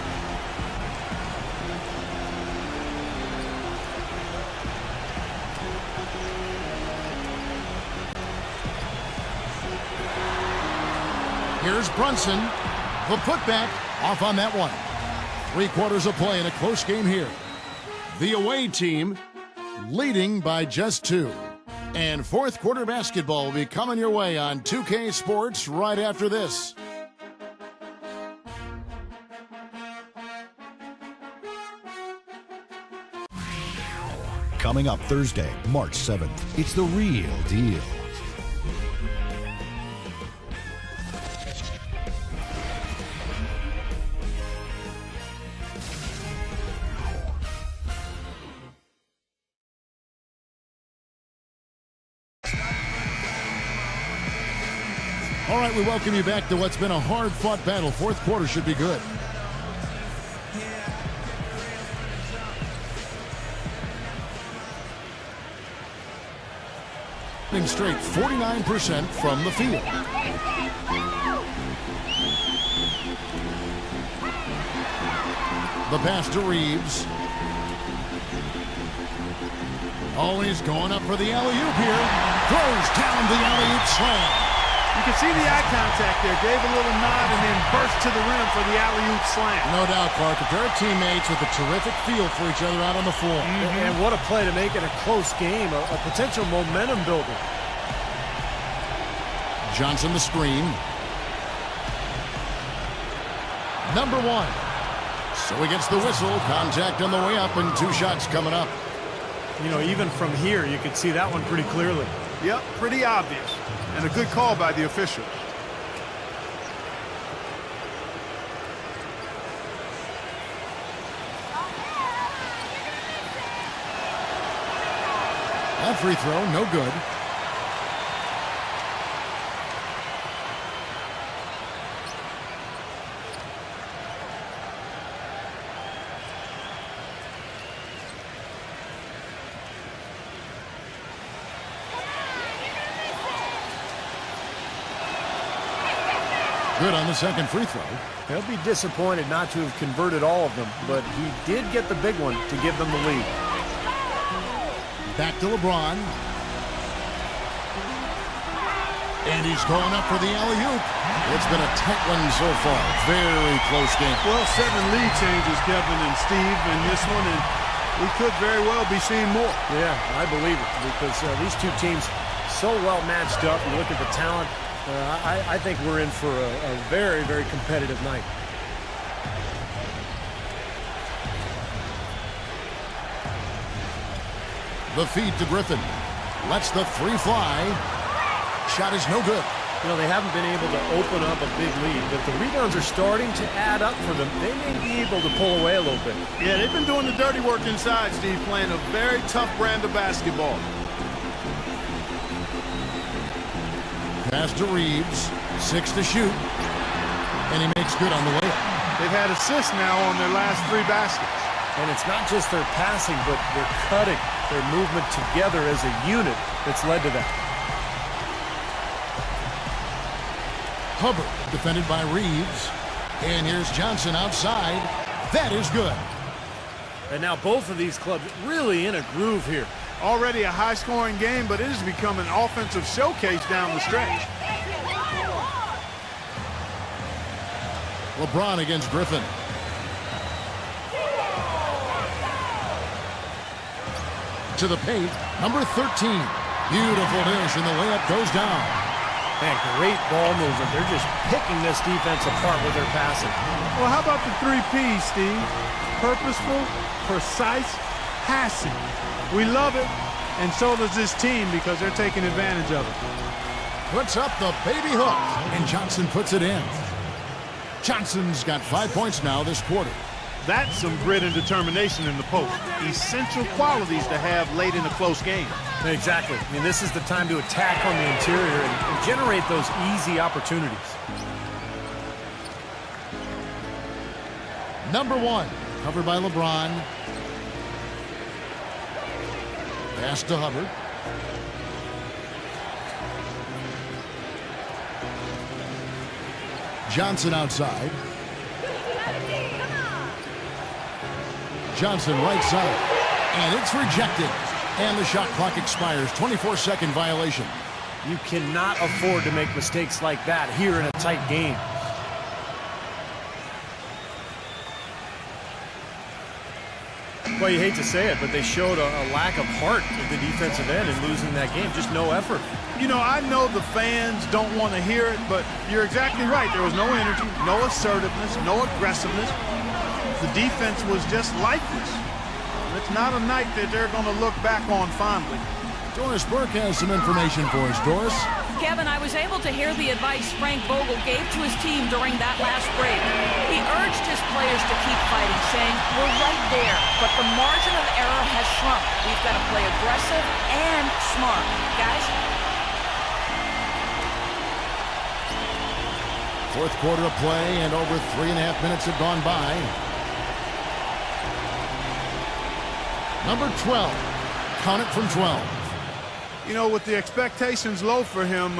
Here's Brunson. The putback off on that one. 3 quarters of play in a close game here. The away team leading by just 2. And fourth quarter basketball will be coming your way on 2K Sports right after this. Coming up Thursday, March 7th, it's the real deal. All right, we welcome you back to what's been a hard-fought battle. Fourth quarter should be good. Straight 49% from the field. The pass to Reeves. Oh, he's going up for the alley-oop here. Throws down the alley-oop slam. You can see the eye contact there. Gave a little nod and then burst to the rim for the alley-oop slam. No doubt, Clark. A pair of teammates with a terrific feel for each other out on the floor. And what a play to make it a close game, a potential momentum builder. Johnson the screen. Number 1. So he gets the whistle. Contact on the way up and 2 shots coming up. You know, even from here, you could see that one pretty clearly. Yep, pretty obvious. And a good call by the officials. That free throw, no good. Good on the second free throw. He'll be disappointed not to have converted all of them, but he did get the big one to give them the lead. Back to LeBron. And he's going up for the alley-oop. It's been a tight one so far. Very close game. Well, 7 lead changes, Kevin and Steve, in this one, and we could very well be seeing more. Yeah, I believe it, because these two teams so well matched up. You look at the talent. I think we're in for a very, very competitive night. The feed to Griffin. Lets the 3 fly. Shot is no good. You know, they haven't been able to open up a big lead, but the rebounds are starting to add up for them. They may be able to pull away a little bit. Yeah, they've been doing the dirty work inside, Steve, playing a very tough brand of basketball. Pass to Reeves. 6 to shoot. And he makes good on the layup. They've had assists now on their last 3 baskets. And it's not just their passing, but their cutting, their movement together as a unit that's led to that. Hubbard defended by Reeves. And here's Johnson outside. That is good. And now both of these clubs really in a groove here. Already a high-scoring game, but it has become an offensive showcase down the stretch. LeBron against Griffin. To the paint, number 13. Beautiful dish, and the layup goes down. Man, great ball movement. They're just picking this defense apart with their passing. Well, how about the 3 Ps, Steve? Purposeful, precise, passing. We love it, and so does this team because they're taking advantage of it. Puts up the baby hook, and Johnson puts it in. Johnson's got 5 points now this quarter. That's some grit and determination in the post. Essential qualities to have late in a close game. Exactly. I mean, this is the time to attack on the interior and generate those easy opportunities. Number 1, covered by LeBron. Pass to Hubbard. Johnson outside. Johnson right side. And it's rejected. And the shot clock expires. 24-second violation. You cannot afford to make mistakes like that here in a tight game. Well, you hate to say it, but they showed a lack of heart at the defensive end in losing that game. Just no effort. You know, I know the fans don't want to hear it, but you're exactly right. There was no energy, no assertiveness, no aggressiveness. The defense was just lifeless. It's not a night that they're going to look back on fondly. Doris Burke has some information for us. Doris? Kevin, I was able to hear the advice Frank Vogel gave to his team during that last break. He urged his players to keep fighting, saying, we're right there, but the margin of error has shrunk. We've got to play aggressive and smart. Guys? Fourth quarter of play, and over 3.5 minutes have gone by. Number 12. Count it from 12. You know, with the expectations low for him,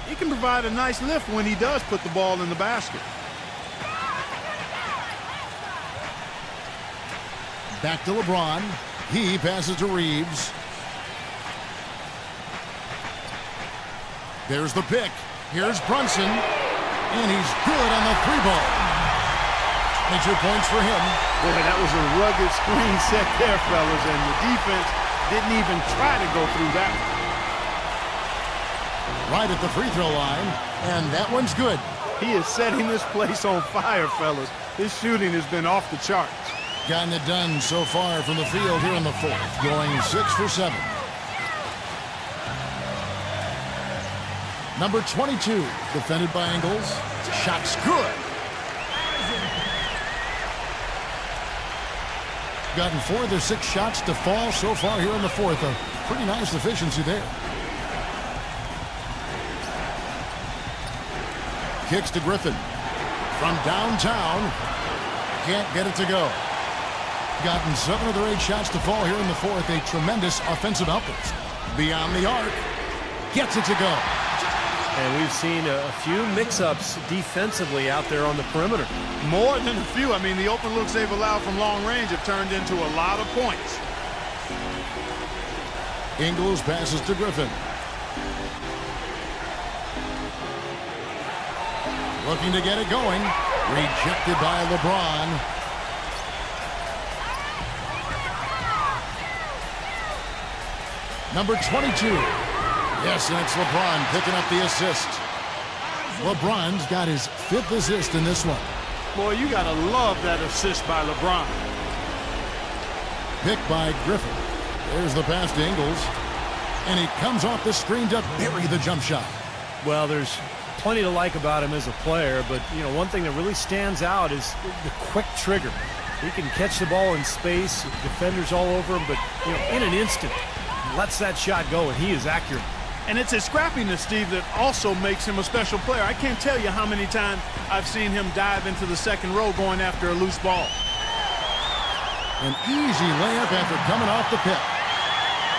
he can provide a nice lift when he does put the ball in the basket. Back to LeBron. He passes to Reeves. There's the pick. Here's Brunson. And he's good on the 3-ball. Major points for him. Boy, that was a rugged screen set there, fellas, and the defense didn't even try to go through that one. Right at the free throw line, and that one's good. He is setting this place on fire, fellas. His shooting has been off the charts. Gotten it done so far from the field here in the fourth, going 6 for 7. Number 22, defended by Ingles. Shot's good. Gotten 4 of their 6 shots to fall so far here in the fourth. A pretty nice efficiency there. Kicks to Griffin. From downtown. Can't get it to go. Gotten 7 of their 8 shots to fall here in the fourth. A tremendous offensive output. Beyond the arc. Gets it to go. And we've seen a few mix-ups defensively out there on the perimeter. More than a few. I mean, the open looks they've allowed from long range have turned into a lot of points. Ingles passes to Griffin. Looking to get it going. Rejected by LeBron. Number 22. Yes, and it's LeBron picking up the assist. LeBron's got his 5th assist in this one. Boy, you got to love that assist by LeBron. Picked by Griffin. There's the pass to Ingles. And he comes off the screen to bury the jump shot. Well, there's plenty to like about him as a player, but, you know, one thing that really stands out is the quick trigger. He can catch the ball in space, defenders all over him, but, you know, in an instant, lets that shot go, and he is accurate. And it's his scrappiness, Steve, that also makes him a special player. I can't tell you how many times I've seen him dive into the second row going after a loose ball. An easy layup after coming off the pick.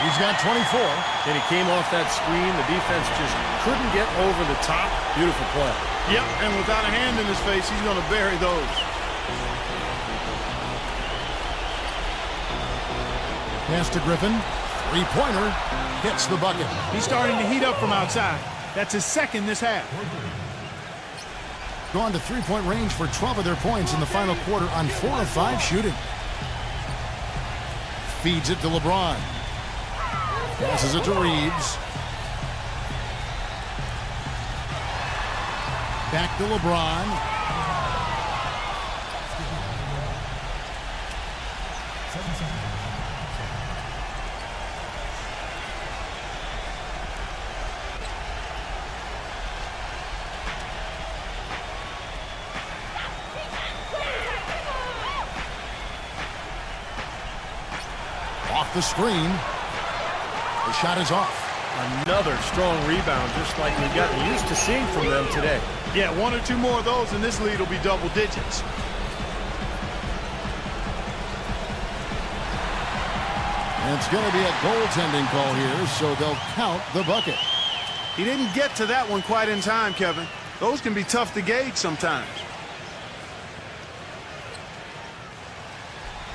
He's got 24. And he came off that screen. The defense just couldn't get over the top. Beautiful play. Yep, and without a hand in his face, he's going to bury those. Pass to Griffin. Three-pointer. Hits the bucket. He's starting to heat up from outside. That's his second this half. Gone to three-point range for 12 of their points in the final quarter on 4 of 5 shooting. Feeds it to LeBron. Passes it to Reeves. Back to LeBron. Off the screen. The shot is off. Another strong rebound, just like we've gotten used to seeing from them today. Yeah, 1 or 2 more of those, and this lead will be double digits. And it's going to be a goaltending call here, so they'll count the bucket. He didn't get to that one quite in time, Kevin. Those can be tough to gauge sometimes.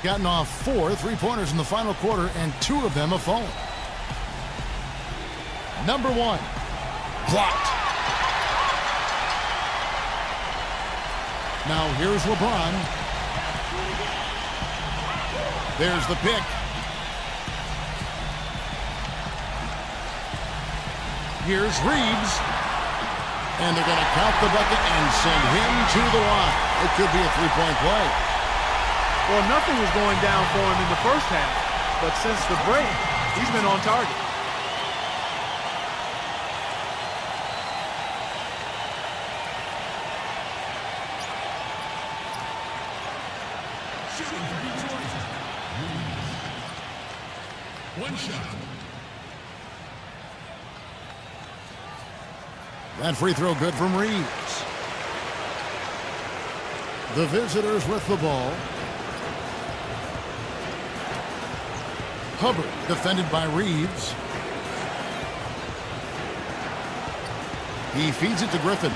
Gotten off 4 three-pointers in the final quarter, and 2 of them have fallen. Number 1. Blocked. Now here's LeBron. There's the pick. Here's Reeves. And they're going to count the bucket and send him to the line. It could be a three-point play. Well, nothing was going down for him in the first half, but since the break, he's been on target. One shot. That free throw good from Reeves. The visitors with the ball. Hubbard defended by Reeves. He feeds it to Griffin.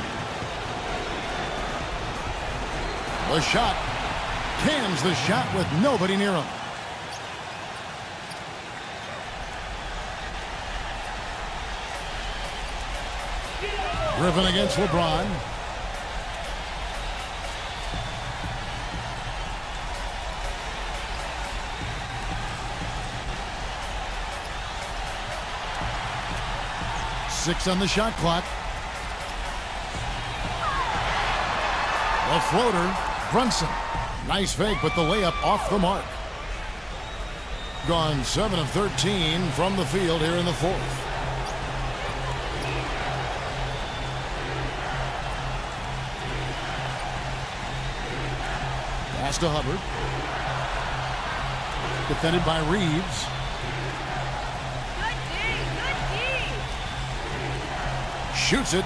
The shot. Cans the shot with nobody near him. Griffin against LeBron. Six on the shot clock. A floater. Brunson. Nice fake, but the layup off the mark. Gone 7 of 13 from the field here in the fourth. Pass to Hubbard. Defended by Reeves. Shoots it.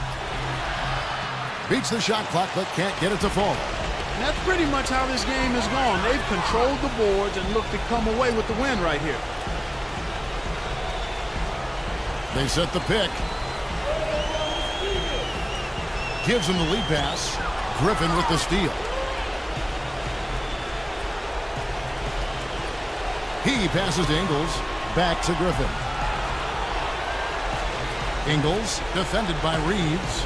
Beats the shot clock, but can't get it to fall. And that's pretty much how this game has gone. They've controlled the boards and looked to come away with the win right here. They set the pick. Gives him the lead pass. Griffin with the steal. He passes to Ingles. Back to Griffin. Ingles, defended by Reeves.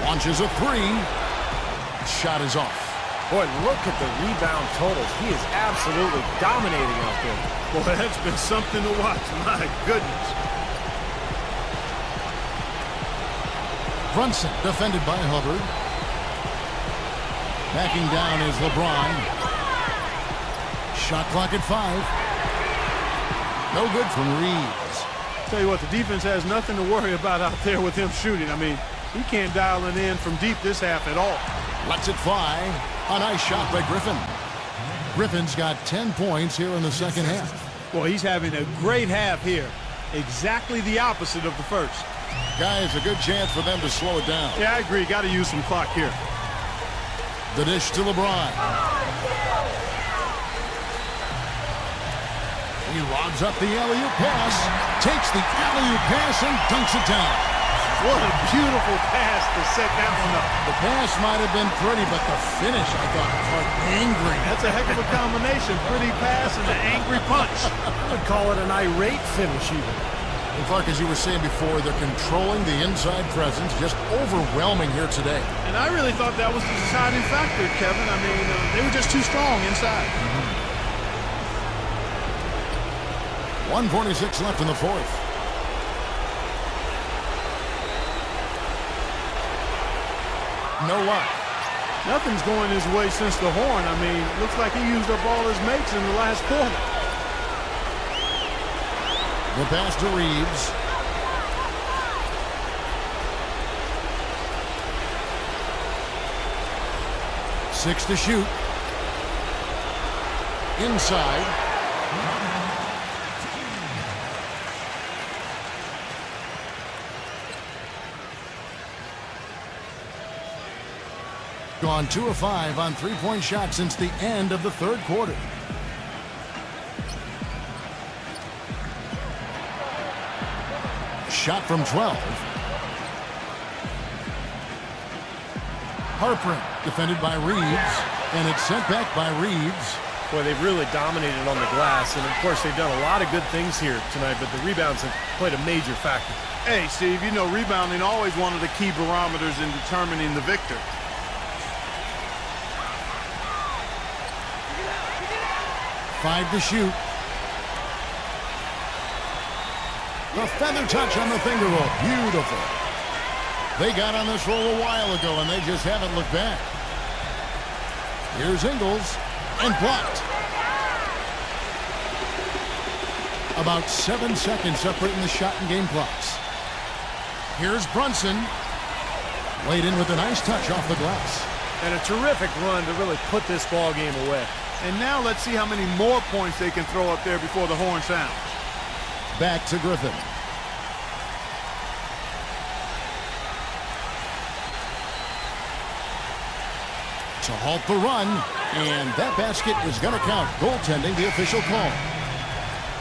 Launches a three. Shot is off. Boy, look at the rebound totals. He is absolutely dominating out there. Boy, that's been something to watch. My goodness. Brunson, defended by Hubbard. Backing down is LeBron. Shot clock at 5. No good from Reeves. Tell you what, the defense has nothing to worry about out there with him shooting. I mean, he can't dial it in from deep this half at all. Lets it fly. A nice shot by Griffin. Griffin's got 10 points here in the second half. Well, he's having a great half here. Exactly the opposite of the first. Guys, a good chance for them to slow it down. Yeah, I agree. Got to use some clock here. The dish to LeBron. He lobs up the alley-oop pass. Takes the alley-oop pass and dunks it down. What a beautiful pass to set that one up. The pass might have been pretty, but the finish, I thought, was angry. That's a heck of a combination. Pretty pass and an angry punch. I would call it an irate finish even. And Clark, as you were saying before, they're controlling the inside presence, just overwhelming here today. And I really thought that was the deciding factor, Kevin. I mean, they were just too strong inside. 1:46 left in the fourth. No luck. Nothing's going his way since the horn. I mean, looks like he used up all his mates in the last quarter. The pass to Reeves. Six to shoot. Inside. Gone 2 of 5 on three-point shots since the end of the third quarter. Shot from 12. Harper defended by Reeves, and it's sent back by Reeves. Boy, they've really dominated on the glass, and of course they've done a lot of good things here tonight, but the rebounds have played a major factor. Hey, Steve, you know rebounding always one of the key barometers in determining the victor. Five to shoot. The feather touch on the finger roll. Beautiful. They got on this roll a while ago, and they just haven't looked back. Here's Ingles, and blocked. About 7 seconds separating the shot and game clocks. Here's Brunson. Laid in with a nice touch off the glass. And a terrific run to really put this ball game away. And now let's see how many more points they can throw up there before the horn sounds. Back to Griffin. To halt the run, and that basket is going to count. Goaltending, the official call.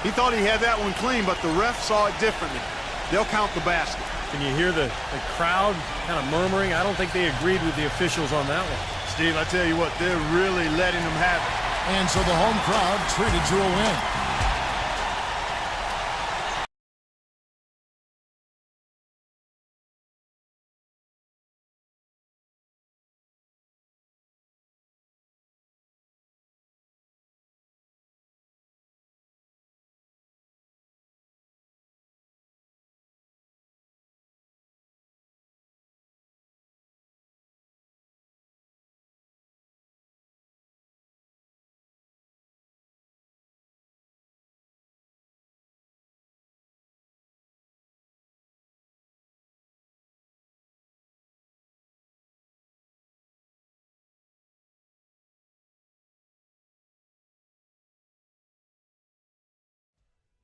He thought he had that one clean, but the ref saw it differently. They'll count the basket. Can you hear the crowd kind of murmuring? I don't think they agreed with the officials on that one. Steve, I tell you what, they're really letting them have it. And so the home crowd treated to a win.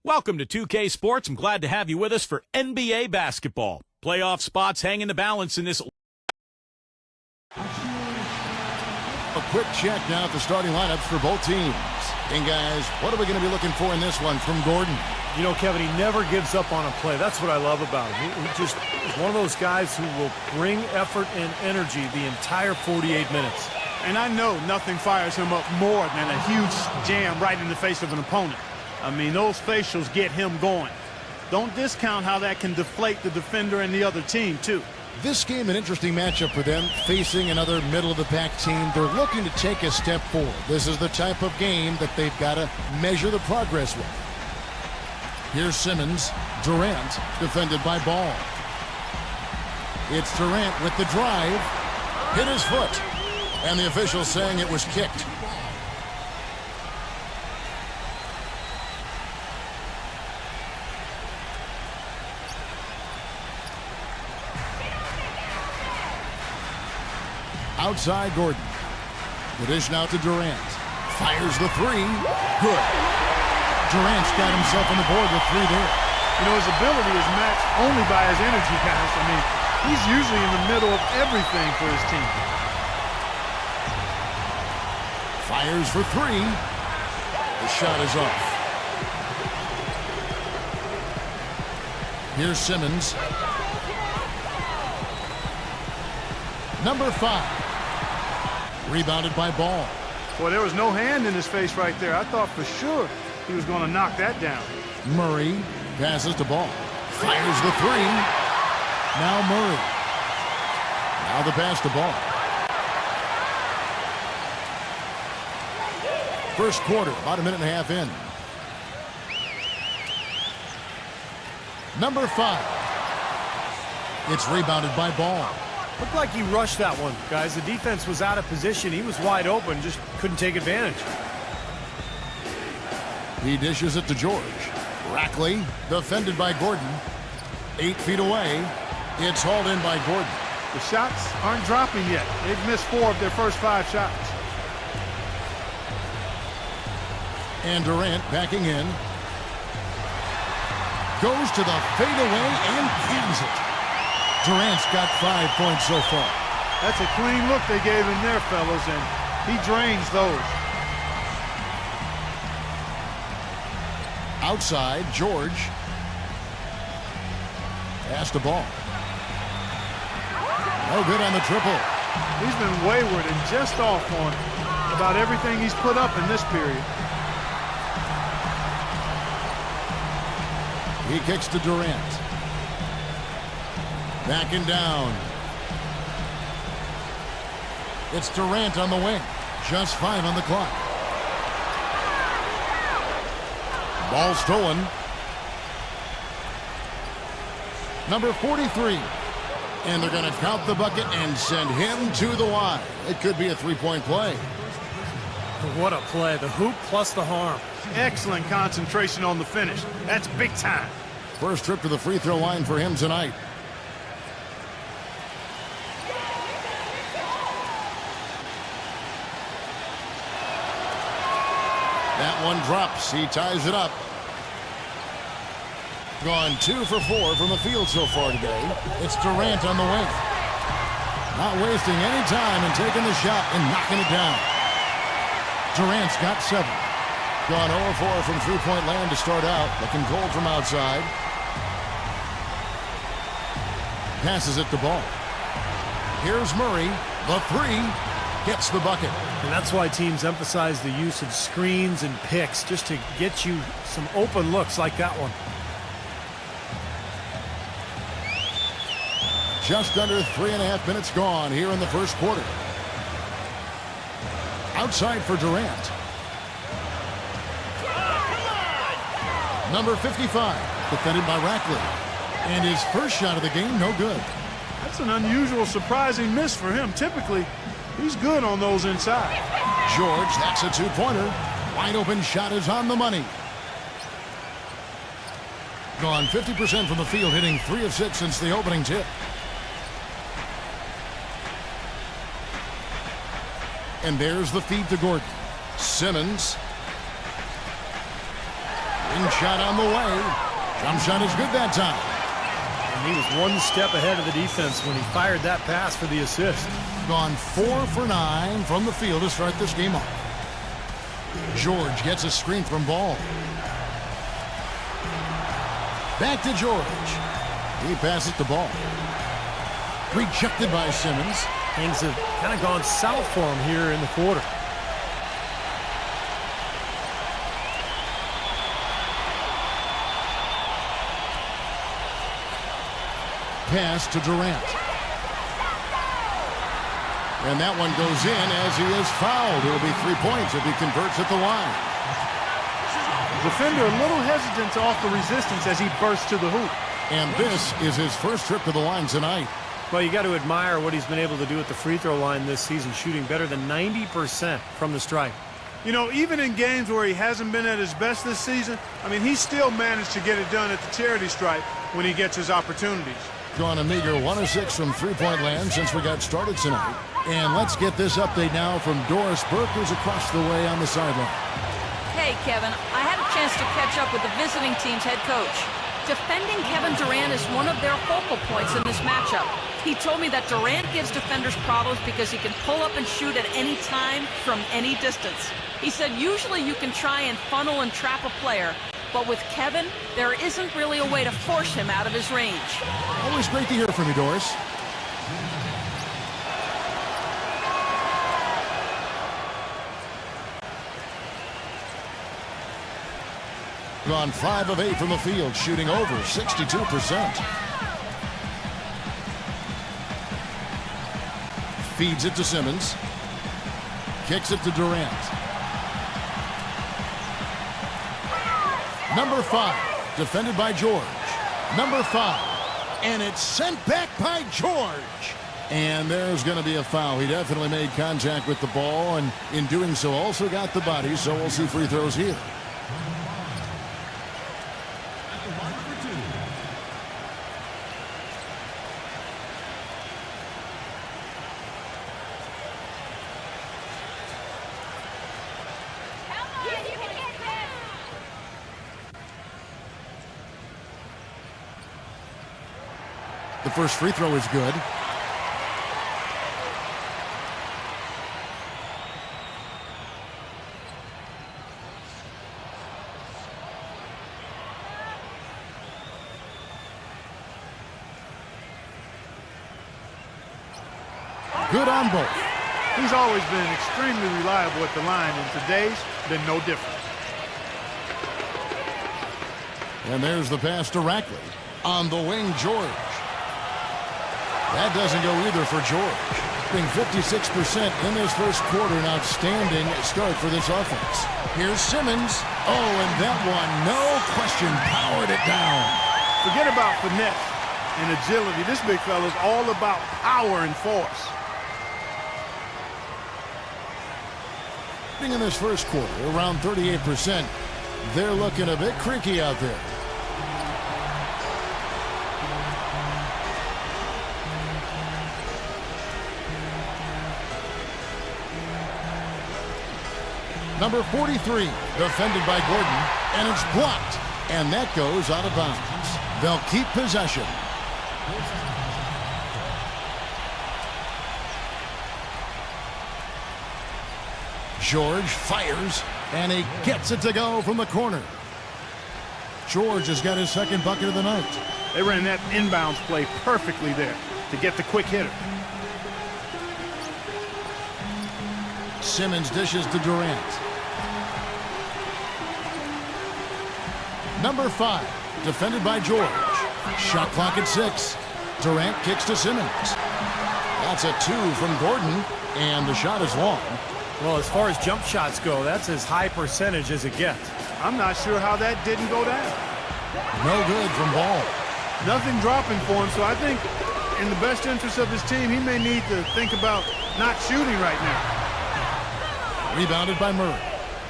Welcome to 2K Sports. I'm glad to have you with us for NBA basketball. Playoff spots hang in the balance in this. A quick check now at the starting lineups for both teams. And guys, what are we going to be looking for in this one from Gordon? You know, Kevin, he never gives up on a play. That's what I love about him. He just is one of those guys who will bring effort and energy the entire 48 minutes. And I know nothing fires him up more than a huge jam right in the face of an opponent. I mean, those facials get him going. Don't discount how that can deflate the defender and the other team, too. This game, an interesting matchup for them, facing another middle-of-the-pack team. They're looking to take a step forward. This is the type of game that they've got to measure the progress with. Here's Simmons. Durant, defended by Ball. It's Durant with the drive. Hit his foot. And the officials saying it was kicked. Outside Gordon. The dish now to Durant. Fires the three. Good. Durant's got himself on the board with three there. You know, his ability is matched only by his energy, guys. I mean, he's usually in the middle of everything for his team. Fires for three. The shot is off. Here's Simmons. Number 5. Rebounded by Ball. Well, there was no hand in his face right there. I thought for sure he was going to knock that down. Murray passes to Ball. Fires the 3. Now Murray. Now the pass to Ball. First quarter, about a minute and a half in. Number 5. It's rebounded by Ball. Looked like he rushed that one, guys. The defense was out of position. He was wide open, just couldn't take advantage. He dishes it to George. Rackley, defended by Gordon. 8 feet away. It's hauled in by Gordon. The shots aren't dropping yet. They've missed 4 of their first 5 shots. And Durant backing in. Goes to the fadeaway and cans it. Durant's got 5 points so far. That's a clean look they gave him there, fellas, and he drains those. Outside, George. Pass the ball. No good on the triple. He's been wayward and just off on about everything he's put up in this period. He kicks to Durant. Backing down. It's Durant on the wing. Just 5 on the clock. Ball stolen. Number 43. And they're going to count the bucket and send him to the line. It could be a 3-point play. What a play. The hoop plus the harm. Excellent concentration on the finish. That's big time. First trip to the free throw line for him tonight. That one drops. He ties it up. Gone 2 for 4 from the field so far today. It's Durant on the wing. Not wasting any time and taking the shot and knocking it down. Durant's got 7. Gone 0-4 from three-point land to start out. Looking cold from outside. Passes it to Ball. Here's Murray. The 3. Gets the bucket. And that's why teams emphasize the use of screens and picks, just to get you some open looks like that one. Just under 3.5 minutes gone here in the first quarter. Outside for Durant. Number 55, defended by Rackley. And his first shot of the game, no good. That's an unusual, surprising miss for him. Typically, he's good on those inside. George, that's a 2-pointer. Wide open shot is on the money. Gone 50% from the field, hitting 3 of 6 since the opening tip. And there's the feed to Gordon. Simmons. Ring shot on the way. Jump shot is good that time. And he was 1 step ahead of the defense when he fired that pass for the assist. Gone 4 for 9 from the field to start this game off. George gets a screen from Ball. Back to George. He passes the Ball. Rejected by Simmons. Things have kind of gone south for him here in the quarter. Pass to Durant. And that one goes in as he is fouled. It'll be 3 points if he converts at the line. Defender a little hesitant to offer resistance as he bursts to the hoop. And this is his first trip to the line tonight. Well, you got to admire what he's been able to do at the free throw line this season, shooting better than 90% from the stripe. You know, even in games where he hasn't been at his best this season, I mean, he still managed to get it done at the charity stripe when he gets his opportunities. Gone a meager 1 of 6 from three-point land since we got started tonight. And let's get this update now from Doris Burke, who's across the way on the sideline. Hey, Kevin, I had a chance to catch up with the visiting team's head coach. Defending Kevin Durant is one of their focal points in this matchup. He told me that Durant gives defenders problems because he can pull up and shoot at any time from any distance. He said usually you can try and funnel and trap a player, but with Kevin, there isn't really a way to force him out of his range. Always great to hear from you, Doris. Gone 5 of 8 from the field, shooting over 62%. Feeds it to Simmons. Kicks it to Durant. Number 5, defended by George. Number 5, and it's sent back by George. And there's going to be a foul. He definitely made contact with the ball, and in doing so also got the body, so we'll see free throws here. The first free throw is good. Good on both. He's always been extremely reliable at the line, and today's been no different. And there's the pass to Rackley. On the wing, George. That doesn't go either for George. Being 56% in this first quarter, an outstanding start for this offense. Here's Simmons. Oh, and that one, no question, powered it down. Forget about finesse and agility. This big fella's all about power and force. In this first quarter, around 38%, they're looking a bit creaky out there. Number 43, defended by Gordon, and it's blocked, and that goes out of bounds. They'll keep possession. George fires, and he gets it to go from the corner. George has got his second bucket of the night. They ran that inbounds play perfectly there to get the quick hitter. Simmons dishes to Durant. Number 5, defended by George. Shot clock at 6. Durant kicks to Simmons. That's a 2 from Gordon, and the shot is long. Well, as far as jump shots go, that's as high percentage as it gets. I'm not sure how that didn't go down. No good from Ball. Nothing dropping for him, so I think in the best interest of his team, he may need to think about not shooting right now. Rebounded by Murray.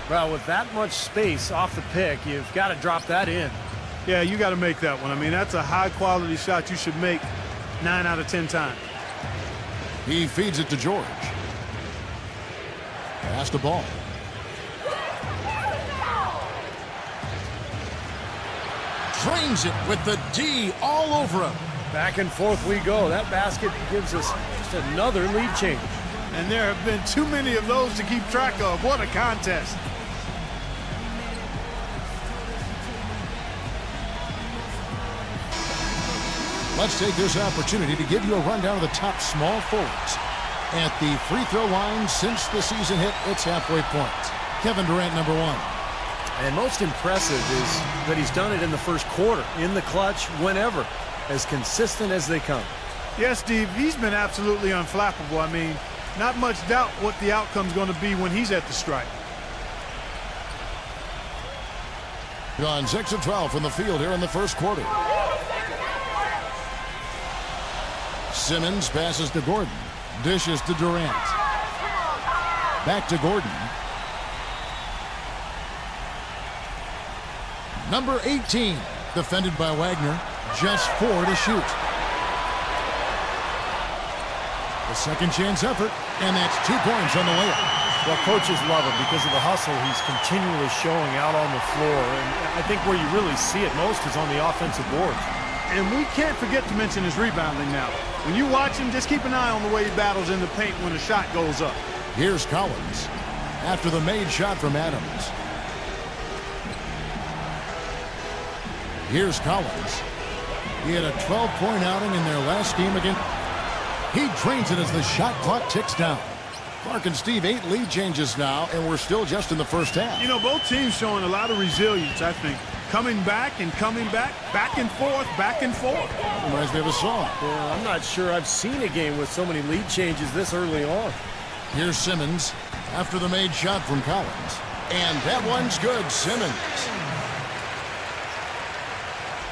Well, with that much space off the pick, you've got to drop that in. Yeah, you got to make that one. I mean, that's a high-quality shot you should make 9 out of 10 times. He feeds it to George. Pass the ball. Drains it with the D all over him. Back and forth we go. That basket gives us just another lead change. And there have been too many of those to keep track of. What a contest. Let's take this opportunity to give you a rundown of the top small forwards at the free throw line since the season hit its halfway point. Kevin Durant, number 1. And most impressive is that he's done it in the first quarter, in the clutch, whenever, as consistent as they come. Yes, Steve, he's been absolutely unflappable. I mean, not much doubt what the outcome's going to be when he's at the stripe. Gone 6 of 12 from the field here in the first quarter. Simmons passes to Gordon. Dishes to Durant. Back to Gordon. Number 18, defended by Wagner. Just 4 to shoot. The second chance effort, and that's 2 points on the layup. Well, coaches love him because of the hustle he's continually showing out on the floor. And I think where you really see it most is on the offensive boards. And we can't forget to mention his rebounding now. When you watch him, just keep an eye on the way he battles in the paint when a shot goes up. Here's Collins after the made shot from Adams. Here's Collins. He had a 12-point outing in their last game against. He drains it as the shot clock ticks down. Clark and Steve, 8 lead changes now, and we're still just in the first half. You know, both teams showing a lot of resilience, I think. coming back and coming back, back and forth, back and forth. Reminds me of a song. Yeah, I'm not sure I've seen a game with so many lead changes this early on. Here's Simmons after the made shot from Collins. And that one's good, Simmons.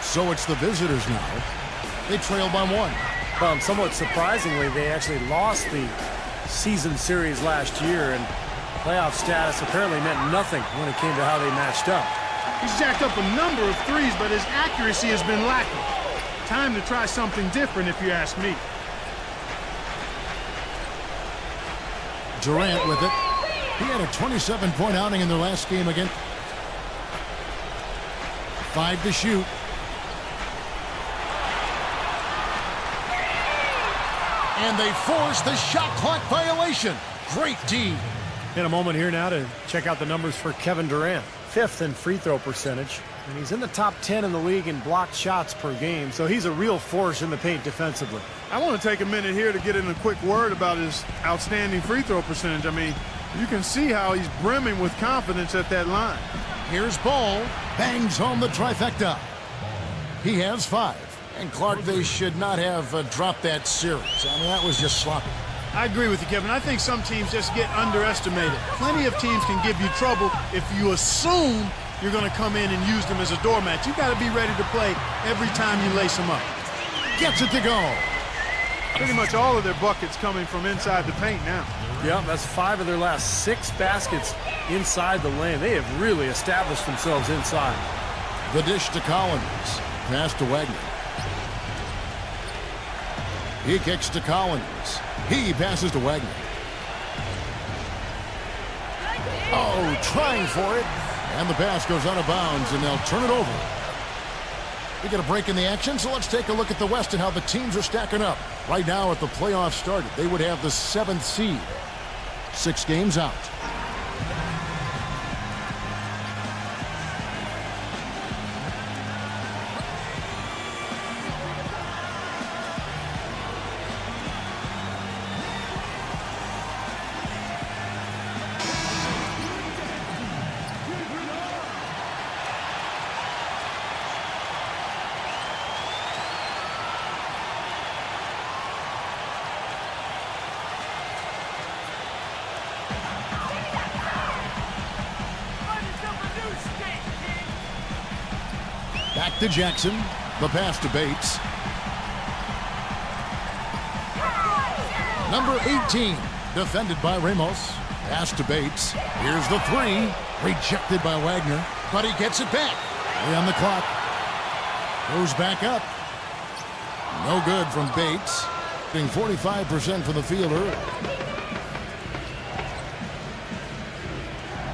So it's the visitors now. They trail by 1. Somewhat surprisingly, they actually lost the season series last year, and playoff status apparently meant nothing when it came to how they matched up. He's jacked up a number of threes, but his accuracy has been lacking. Time to try something different, if you ask me. Durant with it. He had a 27-point outing in their last game again. 5 to shoot. And they force the shot clock violation. Great D. In a moment here now to check out the numbers for Kevin Durant. 5th in free throw percentage. And he's in the top 10 in the league in blocked shots per game. So he's a real force in the paint defensively. I want to take a minute here to get in a quick word about his outstanding free throw percentage. I mean, you can see how he's brimming with confidence at that line. Here's Ball. Bangs home the trifecta. He has 5. And Clark, they should not have dropped that series. I mean, that was just sloppy. I agree with you, Kevin. I think some teams just get underestimated. Plenty of teams can give you trouble if you assume you're going to come in and use them as a doormat. You got to be ready to play every time you lace them up. Gets it to go. Pretty much all of their buckets coming from inside the paint now. Yeah, that's 5 of their last 6 baskets inside the lane. They have really established themselves inside. The dish to Collins. Pass to Wagner. He kicks to Collins. He passes to Wagner. Oh, trying for it. And the pass goes out of bounds, and they'll turn it over. We get a break in the action, so let's take a look at the West and how the teams are stacking up. Right now, at the playoffs started, they would have the 7th seed. 6 games out. Back to Jackson. The pass to Bates. Number 18, defended by Ramos. Pass to Bates. Here's the 3. Rejected by Wagner, but he gets it back. 3 on the clock. Goes back up. No good from Bates. Being 45% for the fielder.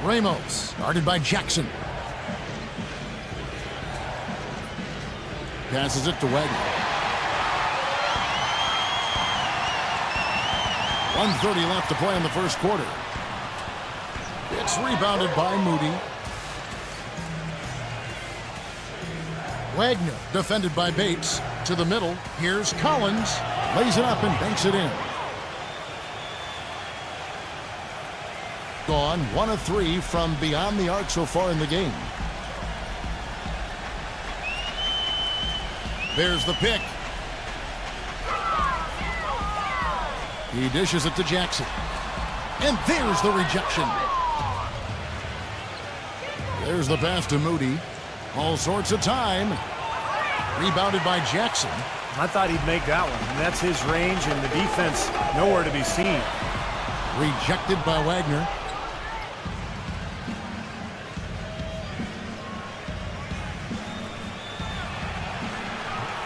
Ramos, guarded by Jackson. Passes it to Wagner. 1:30 left to play in the first quarter. It's rebounded by Moody. Wagner, defended by Bates. To the middle. Here's Collins. Lays it up and banks it in. Gone 1 of 3 from beyond the arc so far in the game. There's the pick. He dishes it to Jackson. And there's the rejection. There's the pass to Moody. All sorts of time. Rebounded by Jackson. I thought he'd make that one. And that's his range, and the defense nowhere to be seen. Rejected by Wagner.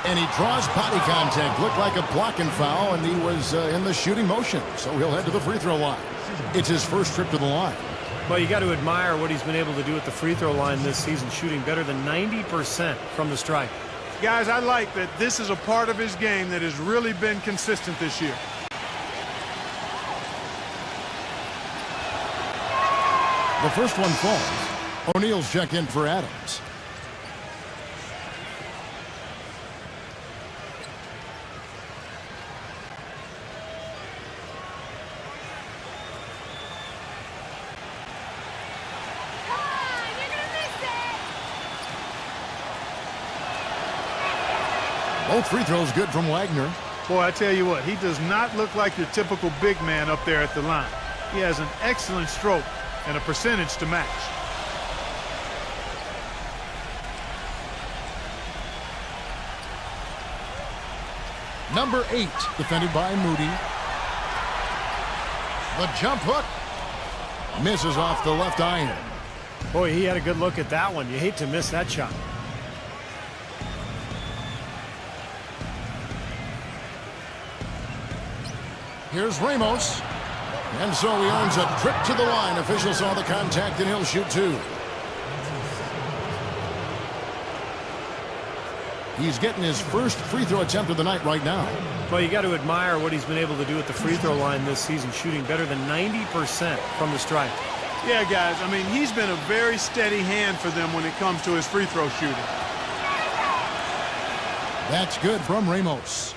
And he draws body contact. Looked like a blocking foul, and he was in the shooting motion. So he'll head to the free throw line. It's his first trip to the line. Well, you got to admire what he's been able to do at the free throw line this season, shooting better than 90% from the stripe. Guys, I like that this is a part of his game that has really been consistent this year. The first one falls. O'Neal's check in for Adams. Both free throws good from Wagner. Boy, I tell you what, he does not look like your typical big man up there at the line. He has an excellent stroke and a percentage to match. Number 8, defended by Moody. The jump hook misses off the left iron. Boy, he had a good look at that one. You hate to miss that shot. Here's Ramos. And so he earns a trip to the line. Officials saw the contact, and he'll shoot 2. He's getting his first free throw attempt of the night right now. Well, you got to admire what he's been able to do at the free throw line this season, shooting better than 90% from the stripe. Yeah, guys, I mean, he's been a very steady hand for them when it comes to his free throw shooting. That's good from Ramos.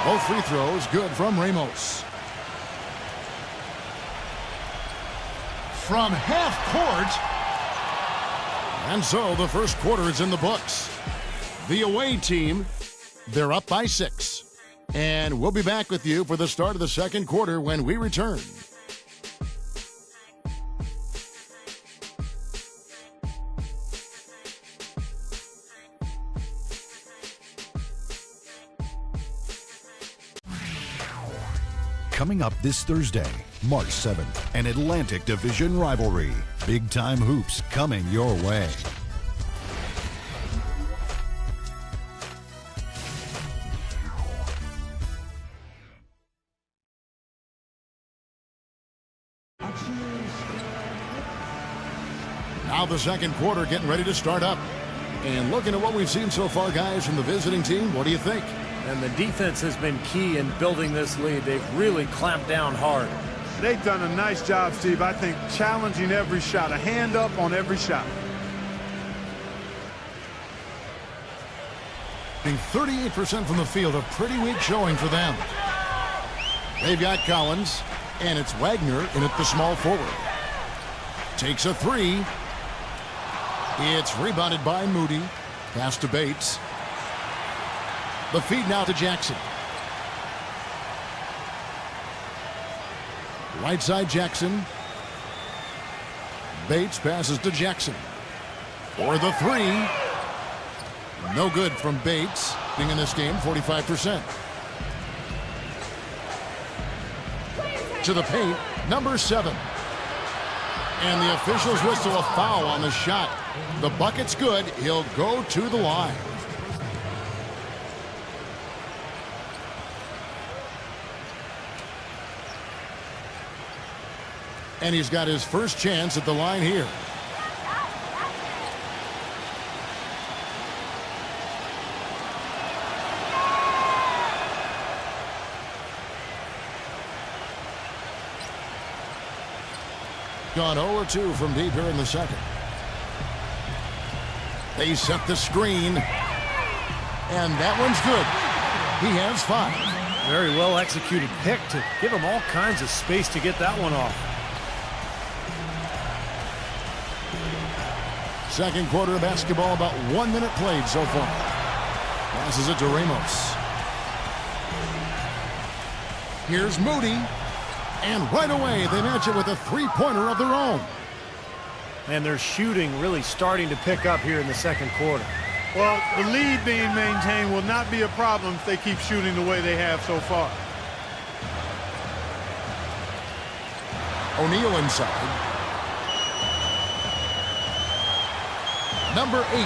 Both free throws good from Ramos. From half court. And so the first quarter is in the books. The away team, they're up by 6. And we'll be back with you for the start of the second quarter when we return. Coming up this Thursday, March 7th, an Atlantic Division rivalry. Big-time hoops coming your way. Now the second quarter getting ready to start up. And looking at what we've seen so far, guys, from the visiting team, what do you think? And the defense has been key in building this lead. They've really clamped down hard. They've done a nice job, Steve. I think challenging every shot, a hand up on every shot. 38% from the field, a pretty weak showing for them. They've got Collins, and it's Wagner in at the small forward. Takes a 3. It's rebounded by Moody. Pass to Bates. The feed now to Jackson. Right side Jackson. Bates passes to Jackson. For the 3. No good from Bates. Being in this game, 45%. To the paint, number 7. And the officials whistle a foul on the shot. The bucket's good. He'll go to the line. And he's got his first chance at the line here. Gone 0-2 from deep here in the second. They set the screen. And that one's good. He has 5. Very well executed pick to give him all kinds of space to get that one off. Second quarter of basketball, about 1 minute played so far. Passes it to Ramos. Here's Moody. And right away, they match it with a three-pointer of their own. And their shooting really starting to pick up here in the second quarter. Well, the lead being maintained will not be a problem if they keep shooting the way they have so far. O'Neal inside. Number 8.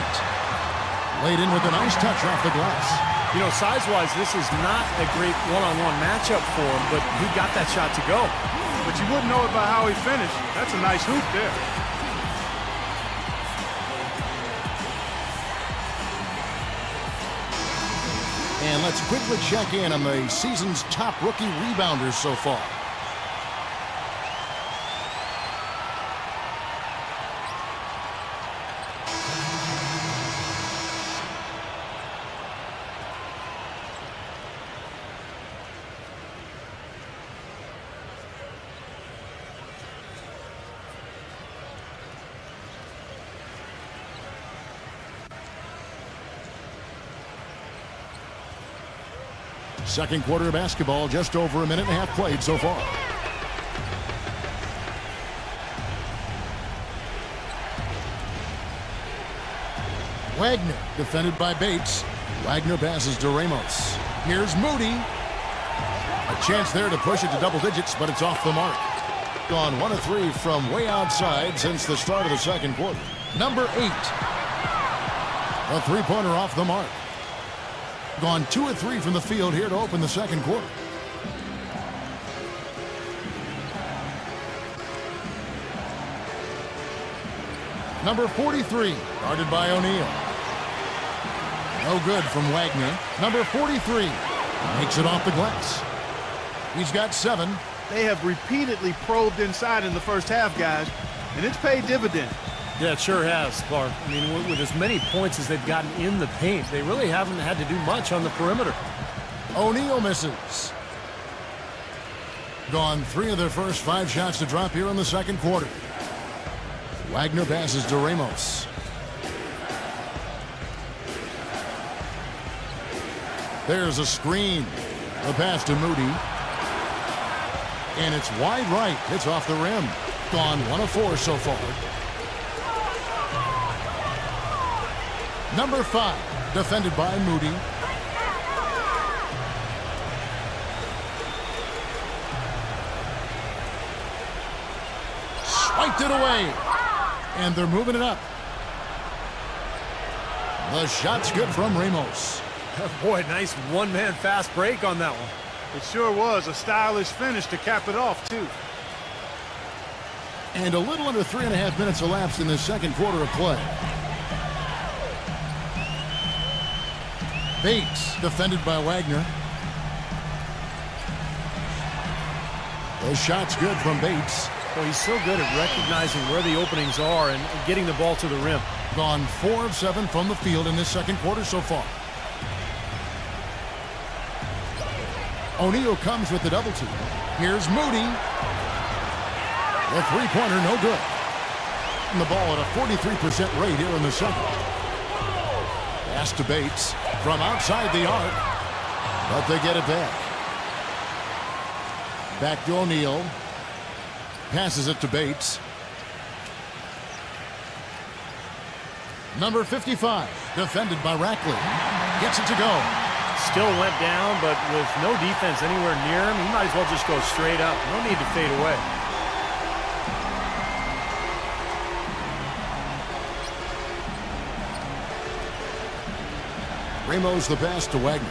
Laid in with a nice touch off the glass. You know, size-wise, this is not a great one-on-one matchup for him, but he got that shot to go. But you wouldn't know it by how he finished. That's a nice hoop there. And let's quickly check in on the season's top rookie rebounders so far. Second quarter of basketball, just over a minute and a half played so far. Wagner, defended by Bates. Wagner passes to Ramos. Here's Moody. A chance there to push it to double digits, but it's off the mark. Gone 1 of 3 from way outside since the start of the second quarter. Number 8. A three-pointer off the mark. Gone 2 of 3 from the field here to open the second quarter. Number 43, guarded by O'Neal. No good from Wagner. Number 43 makes it off the glass. He's got 7. They have repeatedly probed inside in the first half, guys, and it's paid dividends. Yeah, it sure has, Clark. I mean, with as many points as they've gotten in the paint, they really haven't had to do much on the perimeter. O'Neal misses. Gone 3 of their first 5 shots to drop here in the second quarter. Wagner passes to Ramos. There's a screen. The pass to Moody. And it's wide right. It's off the rim. Gone 1 of 4 so far. Number 5, defended by Moody. Swiped it away. And they're moving it up. The shot's good from Ramos. Boy, nice one-man fast break on that one. It sure was a stylish finish to cap it off, too. And a little under 3.5 minutes elapsed in the second quarter of play. Bates, defended by Wagner. The shot's good from Bates. Well, he's so good at recognizing where the openings are and getting the ball to the rim. Gone 4 of 7 from the field in this second quarter so far. O'Neal comes with the double team. Here's Moody. The three-pointer, no good. And the ball at a 43% rate here in the second. Pass to Bates from outside the arc, but they get it back. Back to O'Neal. Passes it to Bates. Number 55, defended by Rackley. Gets it to go. Still went down, but with no defense anywhere near him, he might as well just go straight up. No need to fade away. Ramos the pass to Wagner.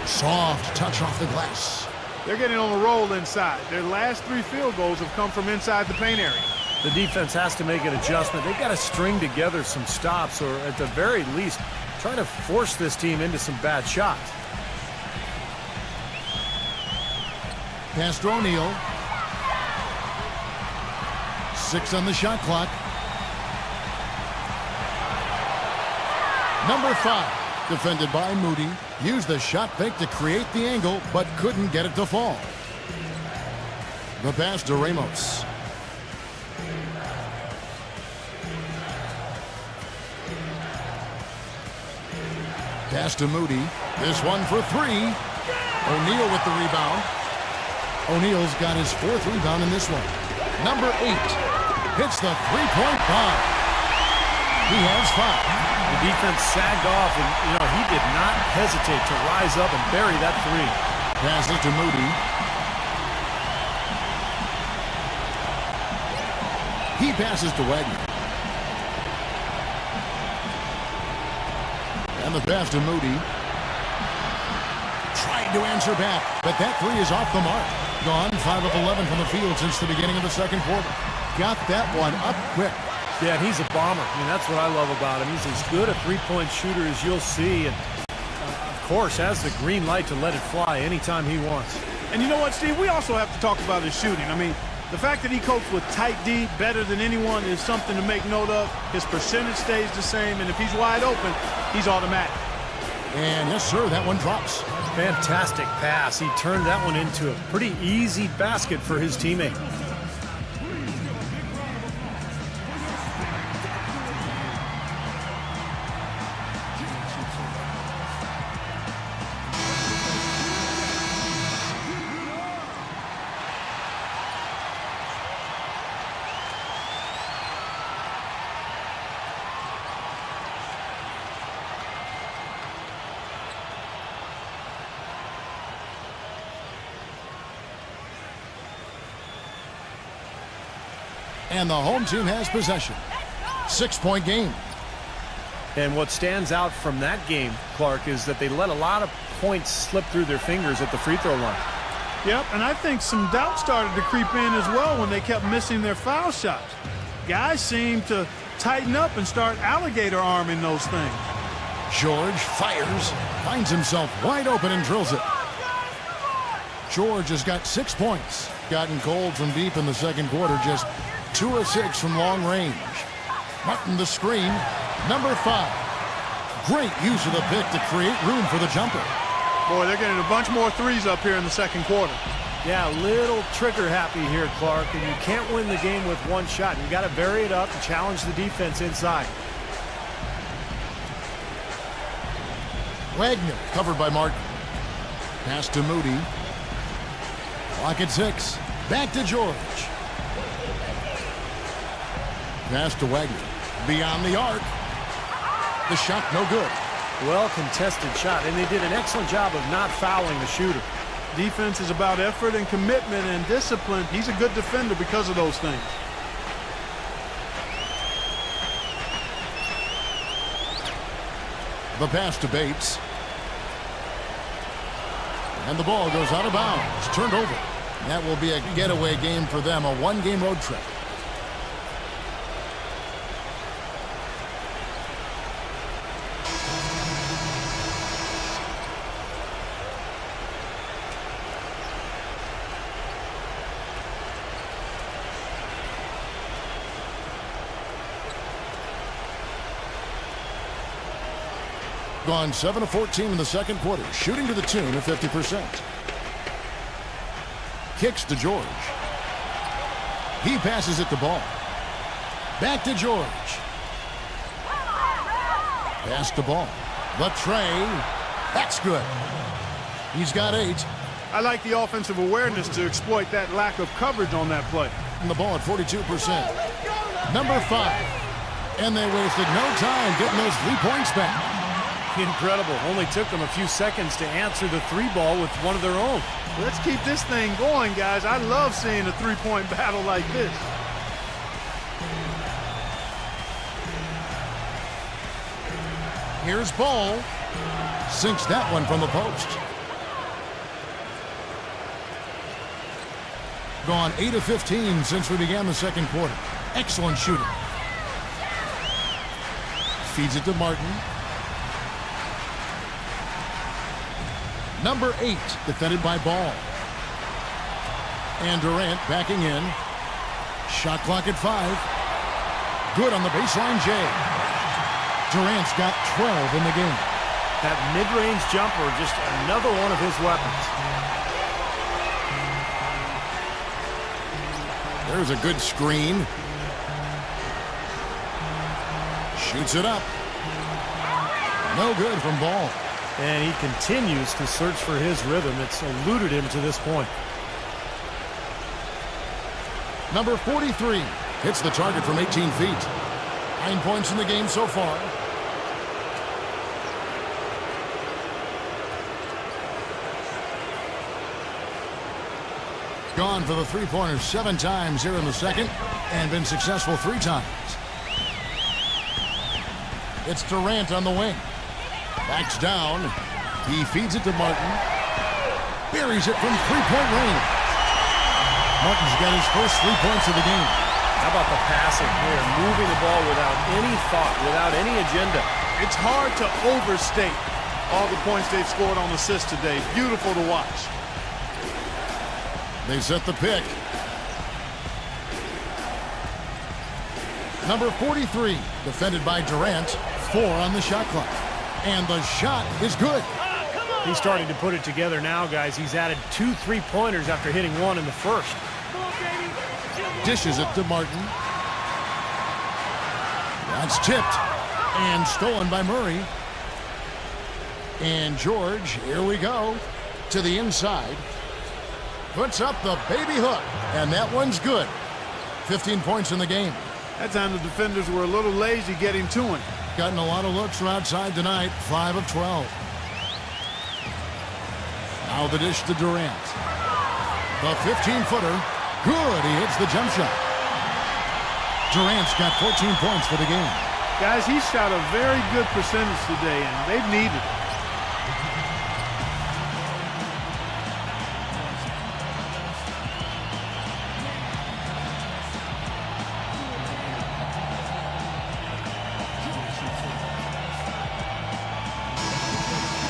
Soft touch off the glass. They're getting on a roll inside. Their last 3 field goals have come from inside the paint area. The defense has to make an adjustment. They've got to string together some stops, or at the very least, try to force this team into some bad shots. Pass to O'Neal. 6 on the shot clock. Number 5, defended by Moody. Used the shot fake to create the angle, but couldn't get it to fall. The pass to Ramos. Pass to Moody. This one for 3. O'Neal with the rebound. O'Neal's got his 4th rebound in this one. Number 8 hits the three-point bomb. He has 5. The defense sagged off, and, he did not hesitate to rise up and bury that 3. Passes to Moody. He passes to Wagner. And the pass to Moody. Trying to answer back, but that 3 is off the mark. Gone 5 of 11 from the field since the beginning of the second quarter. Got that one up quick. Yeah, he's a bomber. I mean, that's what I love about him. He's as good a three-point shooter as you'll see, and of course has the green light to let it fly anytime he wants. And you know what, Steve? We also have to talk about his shooting. I mean, the fact that he copes with tight D better than anyone is something to make note of. His percentage stays the same, and if he's wide open, he's automatic. And yes, sir, that one drops. Fantastic pass. He turned that one into a pretty easy basket for his teammate. And the home team has possession. 6-point game. And what stands out from that game, Clark, is that they let a lot of points slip through their fingers at the free throw line. Yep, and I think some doubt started to creep in as well when they kept missing their foul shots. Guys seem to tighten up and start alligator arming those things. George fires, finds himself wide open and drills it. George has got 6 points. Gotten cold from deep in the second quarter, just 2 of 6 from long range. Martin the screen, number 5. Great use of the pick to create room for the jumper. Boy, they're getting a bunch more threes up here in the second quarter. Yeah, a little trigger happy here, Clark, and you can't win the game with one shot. You got to vary it up and challenge the defense inside. Wagner covered by Martin. Pass to Moody. Clock at 6. Back to George. Pass to Wagner. Beyond the arc. The shot no good. Well contested shot, and they did an excellent job of not fouling the shooter. Defense is about effort and commitment and discipline. He's a good defender because of those things. The pass to Bates. And the ball goes out of bounds. Turned over. That will be a getaway game for them, a one-game road trip. Gone 7 of 14 in the second quarter, shooting to the tune of 50%. Kicks to George. He passes it to Ball. Back to George. Pass to Ball. The tray. That's good. He's got 8. I like the offensive awareness to exploit that lack of coverage on that play. And the ball at 42%. Number 5. And they wasted no time getting those 3 points back. Incredible. Only took them a few seconds to answer the 3-ball with one of their own. Let's keep this thing going, guys. I love seeing a 3-point battle like this. Here's Ball. Sinks that one from the post. Gone 8 of 15 since we began the second quarter. Excellent shooting. Feeds it to Martin. Number 8, defended by Ball. And Durant backing in. Shot clock at 5. Good on the baseline, Jay. Durant's got 12 in the game. That mid-range jumper, just another one of his weapons. There's a good screen. Shoots it up. No good from Ball. And he continues to search for his rhythm. It's eluded him to this point. Number 43 hits the target from 18 feet. 9 points in the game so far. Gone for the three-pointers 7 times here in the second and been successful 3 times. It's Durant on the wing. Backs down. He feeds it to Martin. Buries it from 3-point range. Martin's got his first 3 points of the game. How about the passing here? Moving the ball without any thought, without any agenda. It's hard to overstate all the points they've scored on assists today. Beautiful to watch. They set the pick. Number 43, defended by Durant. 4 on the shot clock. And the shot is good. He's starting to put it together now, guys. He's added 2 3-pointers after hitting 1 in the first. Dishes it to Martin. That's tipped and stolen by Murray. And George, here we go, to the inside. Puts up the baby hook, and that one's good. 15 points in the game. That time the defenders were a little lazy getting to him. Gotten a lot of looks from outside tonight, 5 of 12. Now the dish to Durant. The 15-footer, good, he hits the jump shot. Durant's got 14 points for the game. Guys, he shot a very good percentage today, and they've needed it.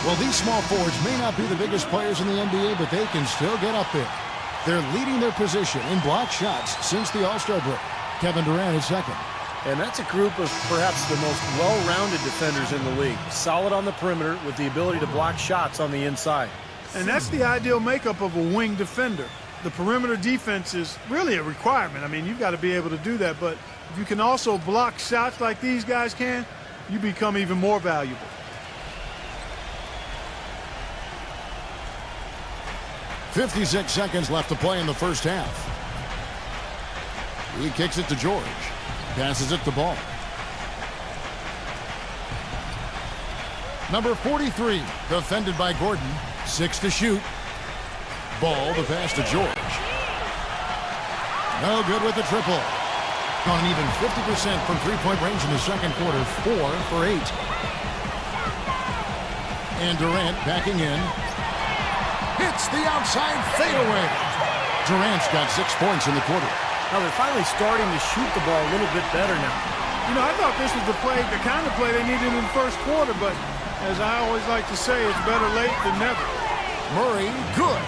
Well, these small forwards may not be the biggest players in the NBA, but they can still get up there. They're leading their position in block shots since the All-Star break. Kevin Durant is second. And that's a group of perhaps the most well-rounded defenders in the league. Solid on the perimeter with the ability to block shots on the inside. And that's the ideal makeup of a wing defender. The perimeter defense is really a requirement. I mean, you've got to be able to do that. But if you can also block shots like these guys can, you become even more valuable. .56 seconds left to play in the first half. He kicks it to George. Passes it to Ball. Number 43, defended by Gordon. 6 to shoot. Ball, the pass to George. No good with the triple. On an even 50% from three-point range in the second quarter. 4 for 8. And Durant backing in. Hits the outside fadeaway. Durant's got 6 points in the quarter. Now they're finally starting to shoot the ball a little bit better now. You know, I thought this was the kind of play they needed in the first quarter, but as I always like to say, it's better late than never. Murray, good.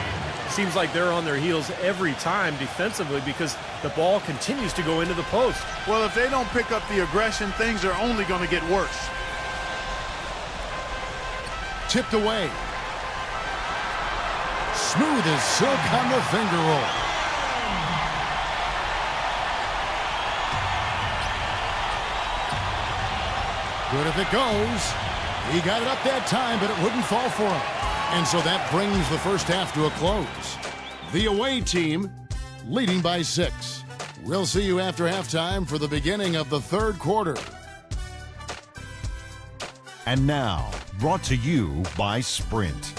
Seems like they're on their heels every time defensively because the ball continues to go into the post. Well, if they don't pick up the aggression, things are only going to get worse. Tipped away. Smooth as silk on the finger roll. Good if it goes. He got it up that time, but it wouldn't fall for him. And so that brings the first half to a close. The away team leading by 6. We'll see you after halftime for the beginning of the third quarter. And now, brought to you by Sprint.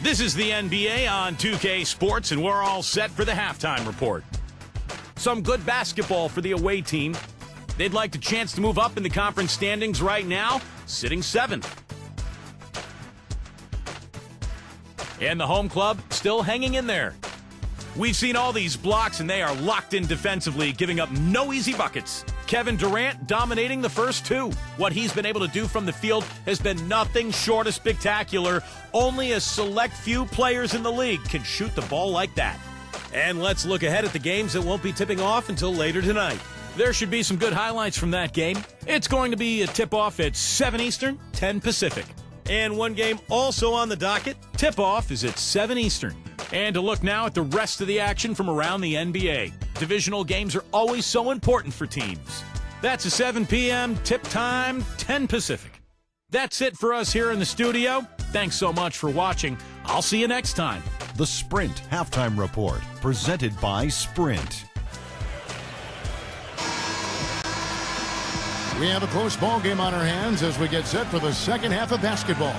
This is the NBA on 2K Sports, and we're all set for the halftime report. Some good basketball for the away team. They'd like a chance to move up in the conference standings right now, sitting 7th. And the home club still hanging in there. We've seen all these blocks, and they are locked in defensively, giving up no easy buckets. Kevin Durant dominating the first 2. What he's been able to do from the field has been nothing short of spectacular. Only a select few players in the league can shoot the ball like that. And let's look ahead at the games that won't be tipping off until later tonight. There should be some good highlights from that game. It's going to be a tip-off at 7 Eastern, 10 Pacific. And one game also on the docket, tip-off is at 7 Eastern. And to look now at the rest of the action from around the NBA. Divisional games are always so important for teams. That's a 7 p.m. tip time, 10 Pacific. That's it for us here in the studio. Thanks so much for watching. I'll see you next time. The Sprint Halftime Report, presented by Sprint. We have a close ball game on our hands as we get set for the second half of basketball.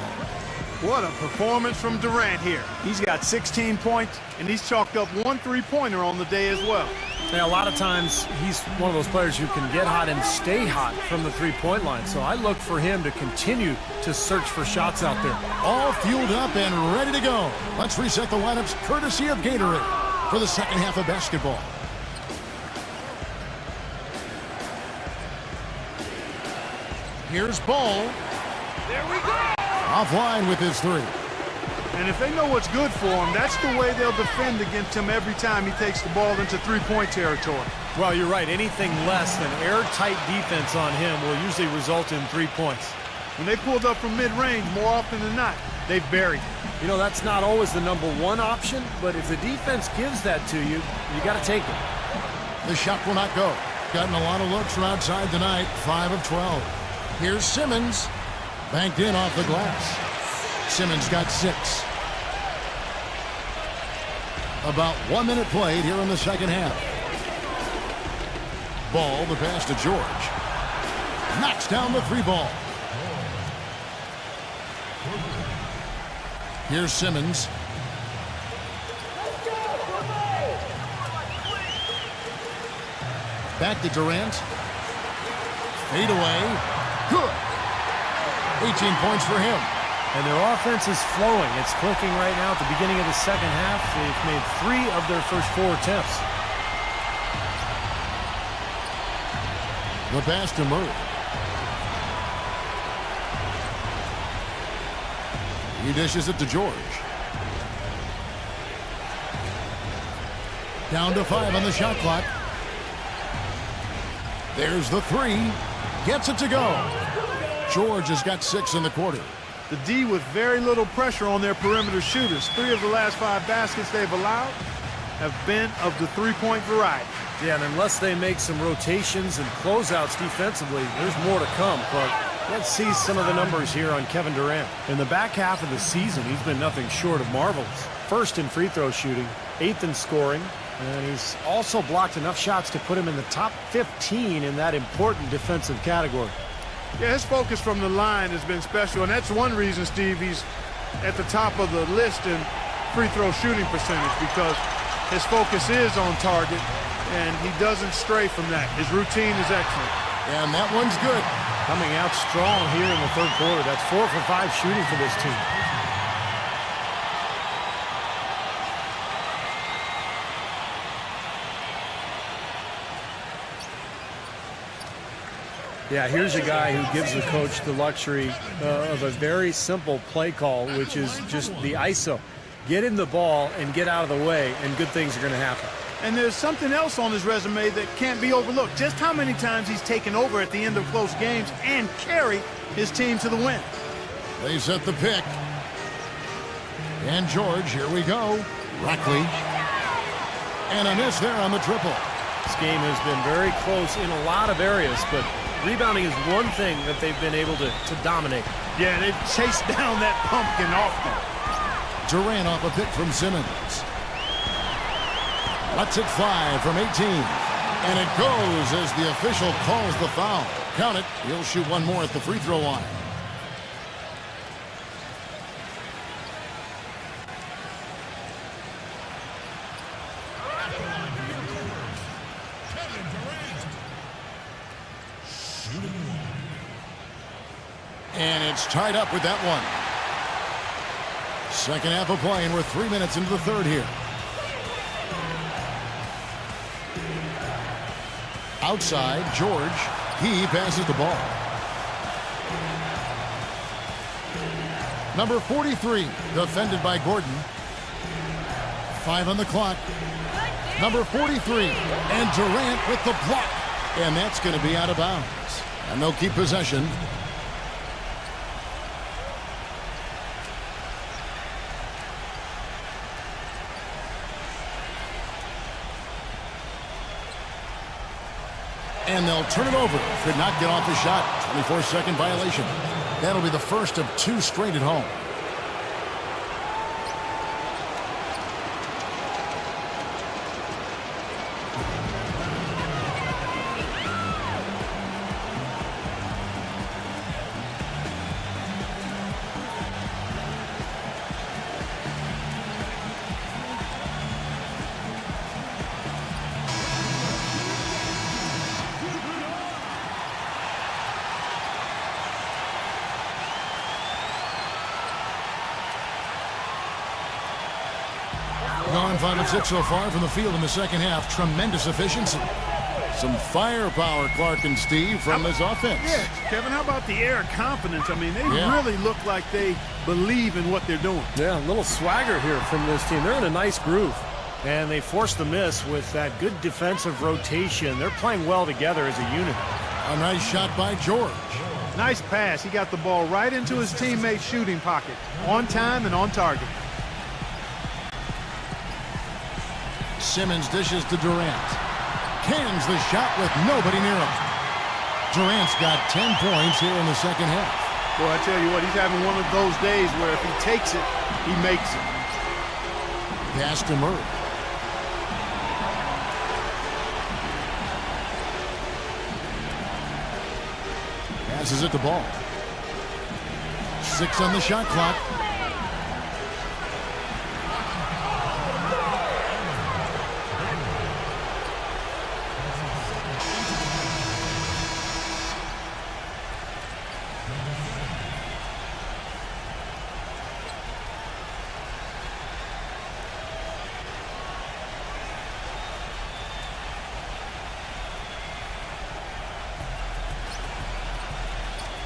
What a performance from Durant here. He's got 16 points, and he's chalked up 1 3-pointer on the day as well. Now, a lot of times, he's one of those players who can get hot and stay hot from the three-point line. So I look for him to continue to search for shots out there. All fueled up and ready to go. Let's reset the lineups courtesy of Gatorade for the second half of basketball. Here's Ball. There we go. Offline with his 3. And if they know what's good for him, that's the way they'll defend against him every time he takes the ball into three-point territory. Well, you're right. Anything less than airtight defense on him will usually result in 3 points. When they pulled up from mid-range, more often than not, they've buried him. You know, that's not always the number one option, but if the defense gives that to you, you got to take it. The shot will not go. Gotten a lot of looks from outside tonight. 5 of 12. Here's Simmons. Banked in off the glass. Simmons got 6. About 1 minute played here in the second half. Ball, the pass to George. Knocks down the 3 ball. Here's Simmons. Back to Durant. Fade away. Good. 18 points for him. And their offense is flowing. It's clicking right now at the beginning of the second half. They've made 3 of their first 4 attempts. The pass to Murray. He dishes it to George. Down to 5 on the shot clock. There's the 3. Gets it to go. George has got 6 in the quarter. The D with very little pressure on their perimeter shooters. 3 of the last 5 baskets they've allowed have been of the three-point variety. Yeah, and unless they make some rotations and closeouts defensively, there's more to come. But let's see some of the numbers here on Kevin Durant. In the back half of the season, he's been nothing short of marvelous. First in free throw shooting, 8th in scoring, and he's also blocked enough shots to put him in the top 15 in that important defensive category. Yeah, his focus from the line has been special, and that's one reason, Steve, he's at the top of the list in free throw shooting percentage, because his focus is on target, and he doesn't stray from that. His routine is excellent. And that one's good. Coming out strong here in the third quarter. That's 4 for 5 shooting for this team. Yeah, here's a guy who gives the coach the luxury of a very simple play call, which is just the ISO. Get him the ball and get out of the way, and good things are going to happen. And there's something else on his resume that can't be overlooked. Just how many times he's taken over at the end of close games and carried his team to the win. They set the pick. And George, here we go. Rackley. And a miss there on the triple. This game has been very close in a lot of areas, but rebounding is one thing that they've been able to dominate. Yeah, they've chased down that pumpkin often. Durant off a pick from Simmons. Lets it fly from 18. And it goes as the official calls the foul. Count it. He'll shoot one more at the free throw line. And it's tied up with that one. Second half of play, and we're 3 minutes into the third here. Outside, George. He passes the ball. Number 43, defended by Gordon. 5 on the clock. Number 43, and Durant with the block. And that's going to be out of bounds. And they'll keep possession. And they'll turn it over. Could not get off the shot. 24-second violation. That'll be the first of 2 straight at home. Gone 5 of 6 so far from the field in the second half. Tremendous efficiency. Some firepower, Clark and Steve, from this offense. Yeah, Kevin, how about the air of confidence? I mean, they really look like they believe in what they're doing. Yeah, a little swagger here from this team. They're in a nice groove, and they forced the miss with that good defensive rotation. They're playing well together as a unit. A nice shot by George. Nice pass. He got the ball right into his teammate's shooting pocket. On time and on target. Simmons dishes to Durant. Cans the shot with nobody near him. Durant's got 10 points here in the second half. Boy, I tell you what, he's having one of those days where if he takes it, he makes it. Pass to Murray. Passes it the ball. 6 on the shot clock.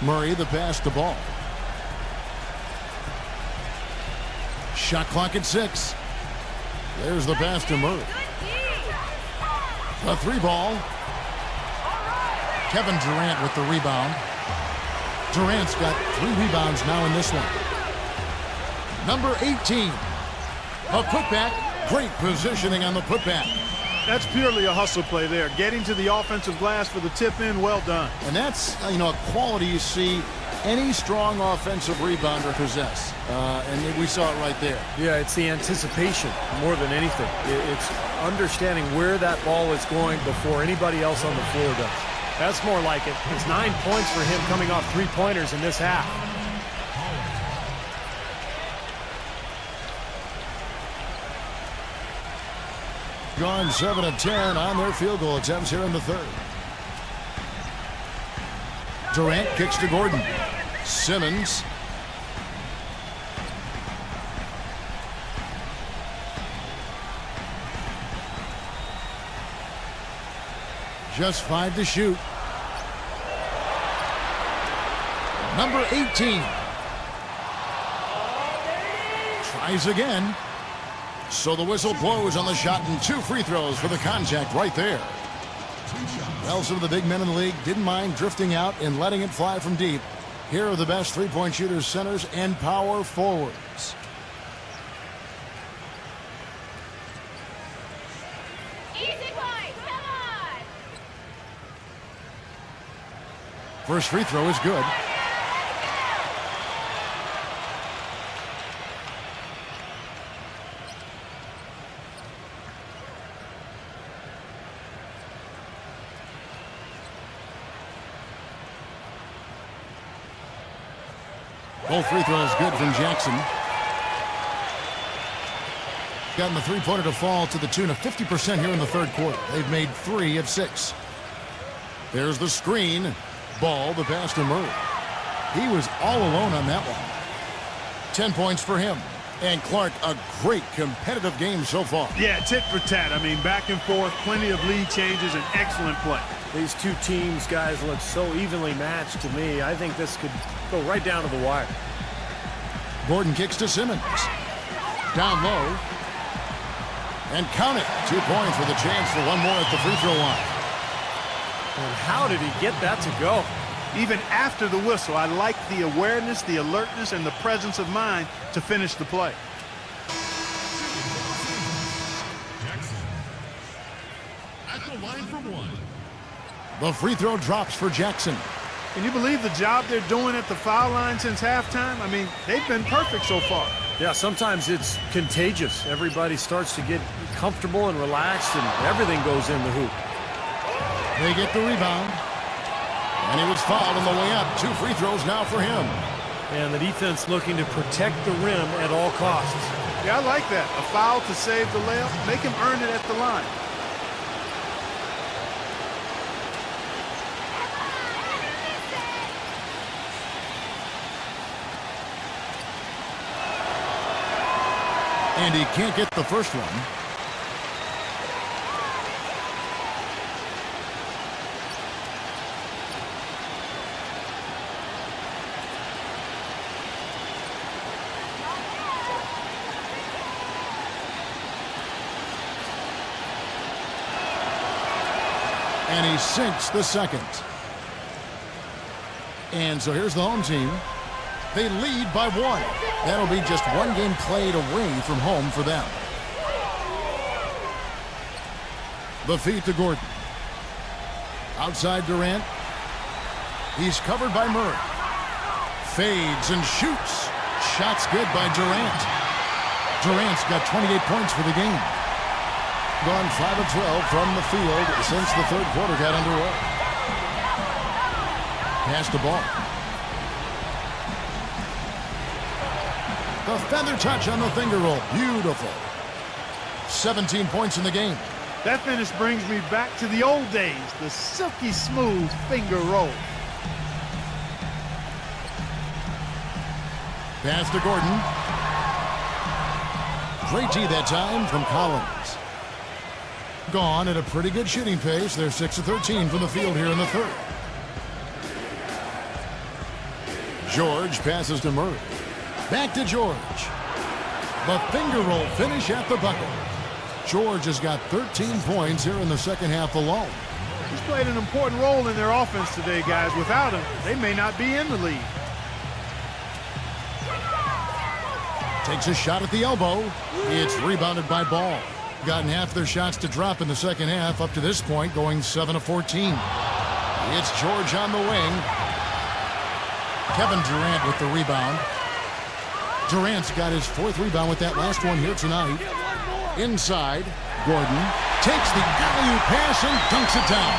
Murray the pass to Ball. Shot clock at 6. There's the pass to Murray. The 3 ball. Kevin Durant with the rebound. Durant's got 3 rebounds now in this one. Number 18. A putback. Great positioning on the putback. That's purely a hustle play there. Getting to the offensive glass for the tip in, well done. And that's, a quality you see any strong offensive rebounder possess. And we saw it right there. Yeah, it's the anticipation more than anything. It's understanding where that ball is going before anybody else on the floor does. That's more like it. It's 9 points for him coming off 3-pointers in this half. Gone 7 of 10 on their field goal attempts here in the third. Durant kicks to Gordon. Simmons. Just 5 to shoot. Number 18. Tries again. So the whistle blows on the shot and 2 free throws for the contact right there. Well, some of the big men in the league didn't mind drifting out and letting it fly from deep. Here are the best three-point shooters, centers, and power forwards. First free throw is good. Both free throws good from Jackson. Gotten the three-pointer to fall to the tune of 50% here in the third quarter. They've made 3 of 6. There's the screen. Ball, the pass to Murray. He was all alone on that one. 10 points for him. And Clark, a great competitive game so far. Yeah, tit for tat. I mean, back and forth, plenty of lead changes, and excellent play. These two teams, guys, look so evenly matched to me. I think this could go right down to the wire. Gordon kicks to Simmons. Down low. And count it. 2 points with a chance for one more at the free throw line. And how did he get that to go? Even after the whistle, I like the awareness, the alertness, and the presence of mind to finish the play. At the line for 1. The free throw drops for Jackson. Can you believe the job they're doing at the foul line since halftime? I mean, they've been perfect so far. Yeah, sometimes it's contagious. Everybody starts to get comfortable and relaxed, and everything goes in the hoop. They get the rebound. And he was fouled on the way up. 2 free throws now for him. And the defense looking to protect the rim at all costs. Yeah, I like that. A foul to save the layup. Make him earn it at the line. And he can't get the first one. And he sinks the second. And so here's the home team. They lead by 1. That'll be just 1 game played away from home for them. The feed to Gordon. Outside Durant. He's covered by Murray. Fades and shoots. Shots good by Durant. Durant's got 28 points for the game. Gone 5 of 12 from the field since the third quarter got underway. Pass the ball. The feather touch on the finger roll. Beautiful. 17 points in the game. That finish brings me back to the old days, the silky smooth finger roll. Pass to Gordon. Great D that time from Collins. Gone at a pretty good shooting pace. They're 6 of 13 from the field here in the third. George passes to Murray. Back to George. The finger roll finish at the bucket. George has got 13 points here in the second half alone. He's played an important role in their offense today, guys. Without him, they may not be in the lead. Takes a shot at the elbow. It's rebounded by Ball. Gotten half their shots to drop in the second half up to this point, going 7 of 14. It's George on the wing. Kevin Durant with the rebound. Durant's got his 4th rebound with that last one here tonight. Inside, Gordon takes the alley-oop pass and dunks it down.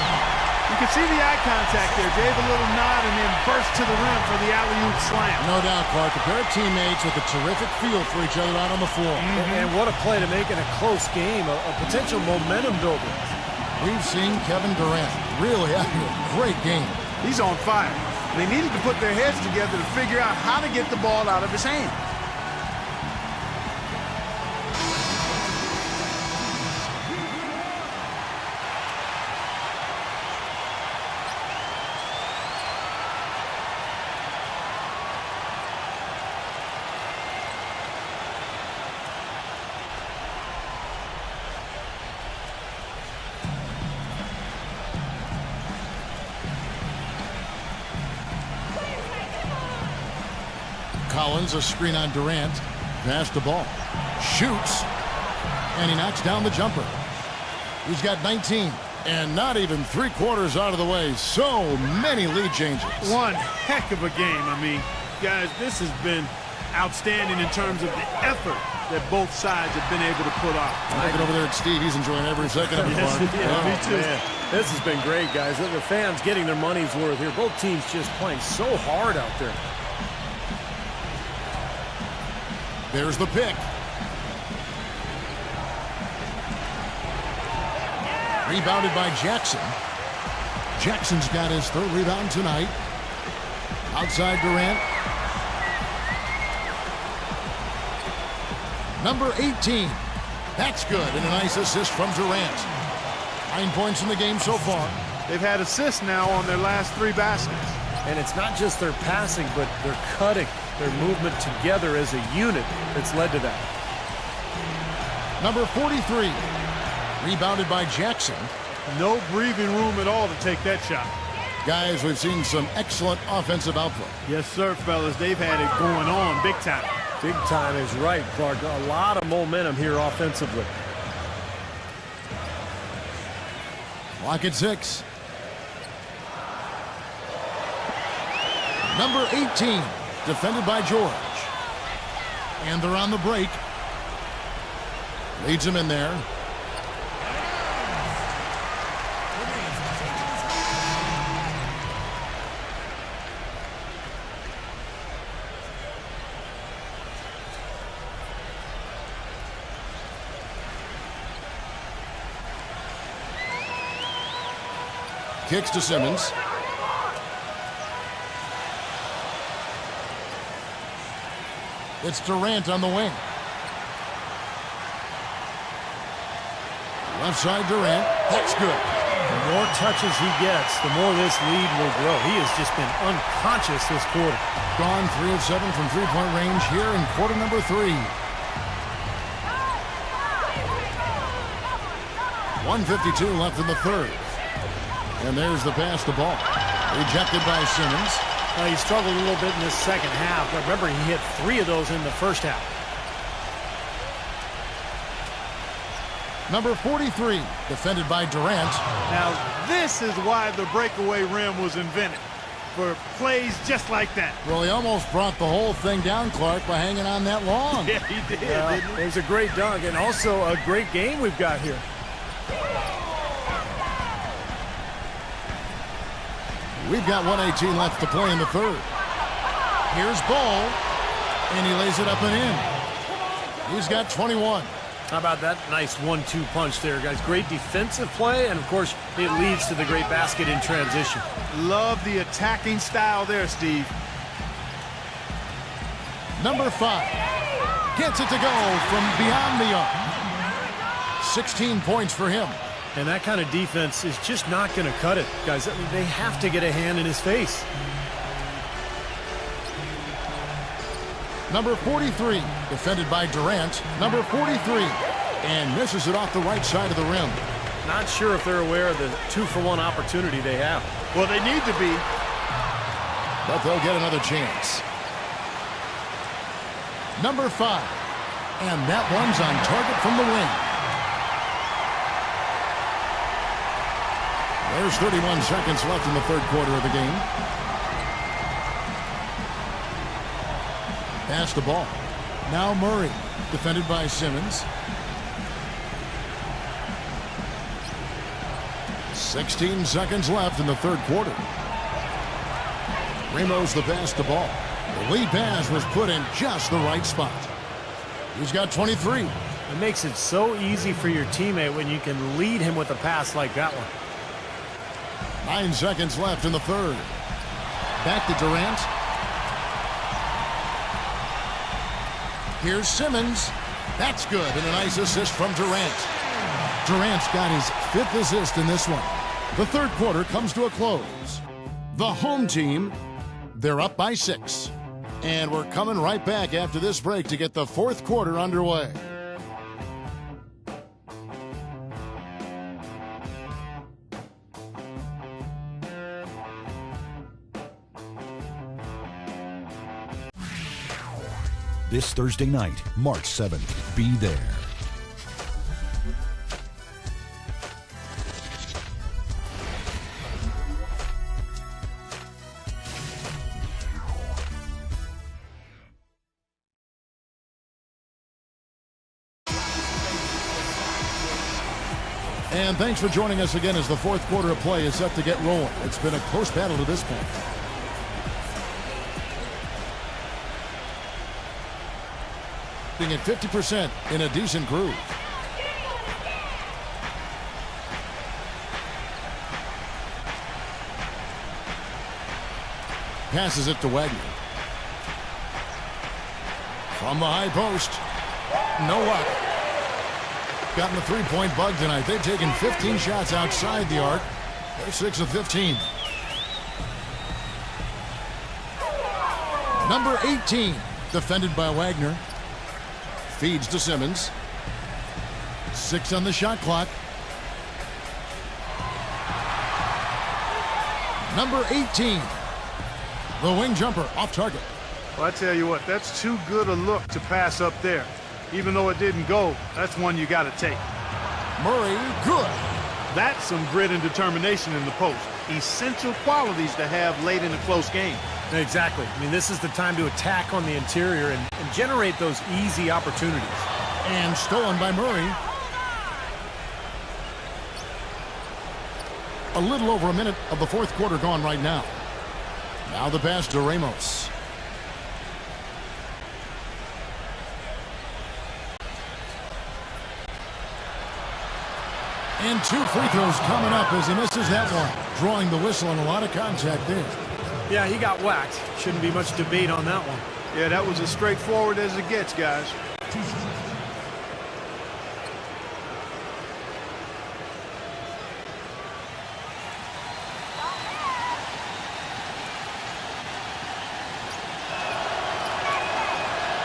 You can see the eye contact there. Gave a little nod and then burst to the rim for the alley-oop slam. No doubt, Clark. A pair of teammates with a terrific feel for each other out on the floor. And what a play to make in a close game, a potential momentum builder. We've seen Kevin Durant really having a great game. He's on fire. They needed to put their heads together to figure out how to get the ball out of his hand. Collins, a screen on Durant. Pass the ball. Shoots. And he knocks down the jumper. He's got 19. And not even 3/4 out of the way. So many lead changes. One heck of a game. I mean, guys, this has been outstanding in terms of the effort that both sides have been able to put on. Looking over there at Steve. He's enjoying every second of it. Yes, me too. Man, this has been great, guys. The fans getting their money's worth here. Both teams just playing so hard out there. There's the pick. Rebounded by Jackson. Jackson's got his 3rd rebound tonight. Outside Durant. Number 18. That's good. And a nice assist from Durant. 9 points in the game so far. They've had assists now on their last 3 baskets. And it's not just their passing, but their cutting, their movement together as a unit that's led to that. Number 43. Rebounded by Jackson. No breathing room at all to take that shot. Guys, we've seen some excellent offensive output. Yes, sir, fellas. They've had it going on big time. Big time is right, Clark. A lot of momentum here offensively. Clock at 6. Number 18, defended by George. And they're on the break. Leads him in there. Kicks to Simmons. It's Durant on the wing. Left side Durant. That's good. The more touches he gets, the more this lead will grow. He has just been unconscious this quarter. Gone 3 of 7 from three-point range here in quarter number 3. 1:52 left in the 3rd. And there's the pass to Ball. Rejected by Simmons. He struggled a little bit in this second half. But remember, he hit 3 of those in the first half. Number 43, defended by Durant. Now, this is why the breakaway rim was invented. For plays just like that. Well, he almost brought the whole thing down, Clark, by hanging on that long. Yeah, he did, didn't he? It was a great dunk and also a great game we've got here. We've got 1:18 left to play in the 3rd. Here's Ball, and he lays it up and in. He's got 21. How about that nice 1-2 punch there, guys? Great defensive play, and, of course, it leads to the great basket in transition. Love the attacking style there, Steve. Number 5 gets it to go from beyond the arc. 16 points for him. And that kind of defense is just not going to cut it, guys. They have to get a hand in his face. Number 43, defended by Durant. Number 43, and misses it off the right side of the rim. Not sure if they're aware of the 2-for-1 opportunity they have. Well, they need to be. But they'll get another chance. Number 5, and that one's on target from the wing. There's 31 seconds left in the third quarter of the game. Pass the ball. Now Murray, defended by Simmons. 16 seconds left in the third quarter. Ramos the pass the ball. The lead pass was put in just the right spot. He's got 23. It makes it so easy for your teammate when you can lead him with a pass like that one. 9 seconds left in the third. Back to Durant. Here's Simmons. That's good, and a nice assist from Durant. Durant's got his 5th assist in this one. The third quarter comes to a close. The home team, they're up by 6. And we're coming right back after this break to get the fourth quarter underway. This Thursday night, March 7th. Be there. And thanks for joining us again as the fourth quarter of play is set to get rolling. It's been a close battle to this point. Being at 50% in a decent groove. Passes it to Wagner. From the high post. No luck. Gotten the three-point bug tonight. They've taken 15 shots outside the arc. They're 6 of 15. Number 18, defended by Wagner. Feeds to Simmons. 6 on the shot clock. Number 18, the wing jumper off target. Well, I tell you what, that's too good a look to pass up there. Even though it didn't go, that's one you got to take. Murray, good. That's some grit and determination in the post. Essential qualities to have late in a close game. Exactly. I mean, this is the time to attack on the interior and generate those easy opportunities. And stolen by Murray. A little over a minute of the fourth quarter gone right now. Now the pass to Ramos. And 2 free throws coming up as he misses that one. Drawing the whistle and a lot of contact there. Yeah, he got whacked. Shouldn't be much debate on that one. Yeah, that was as straightforward as it gets, guys.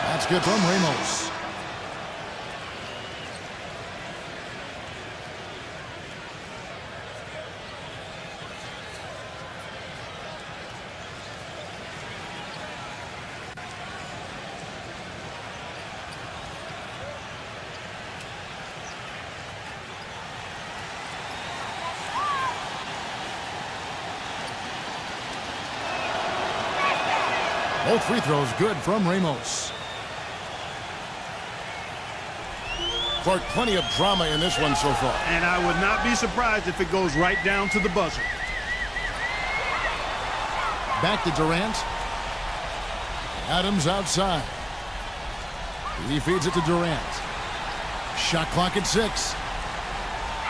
That's good from Ramos. Both free throws good from Ramos. For plenty of drama in this one so far. And I would not be surprised if it goes right down to the buzzer. Back to Durant. Adams outside. He feeds it to Durant. Shot clock at 6.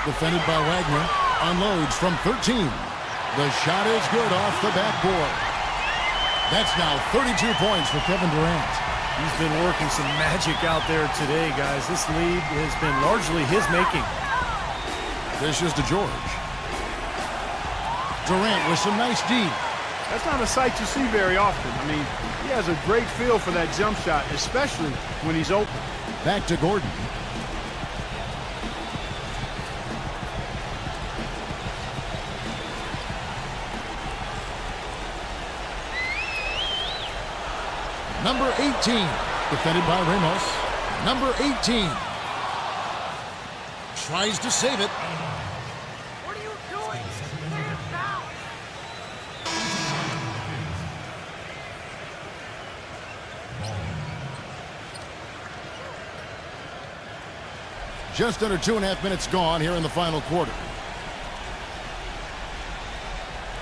Defended by Wagner. Unloads from 13. The shot is good off the backboard. That's now 32 points for Kevin Durant. He's been working some magic out there today, guys. This lead has been largely his making. This is to George. Durant with some nice D. That's not a sight you see very often. I mean, he has a great feel for that jump shot, especially when he's open. Back to Gordon. Number 18, defended by Ramos. Number 18 tries to save it. What are you doing? Get it down. Just under 2.5 minutes gone here in the final quarter.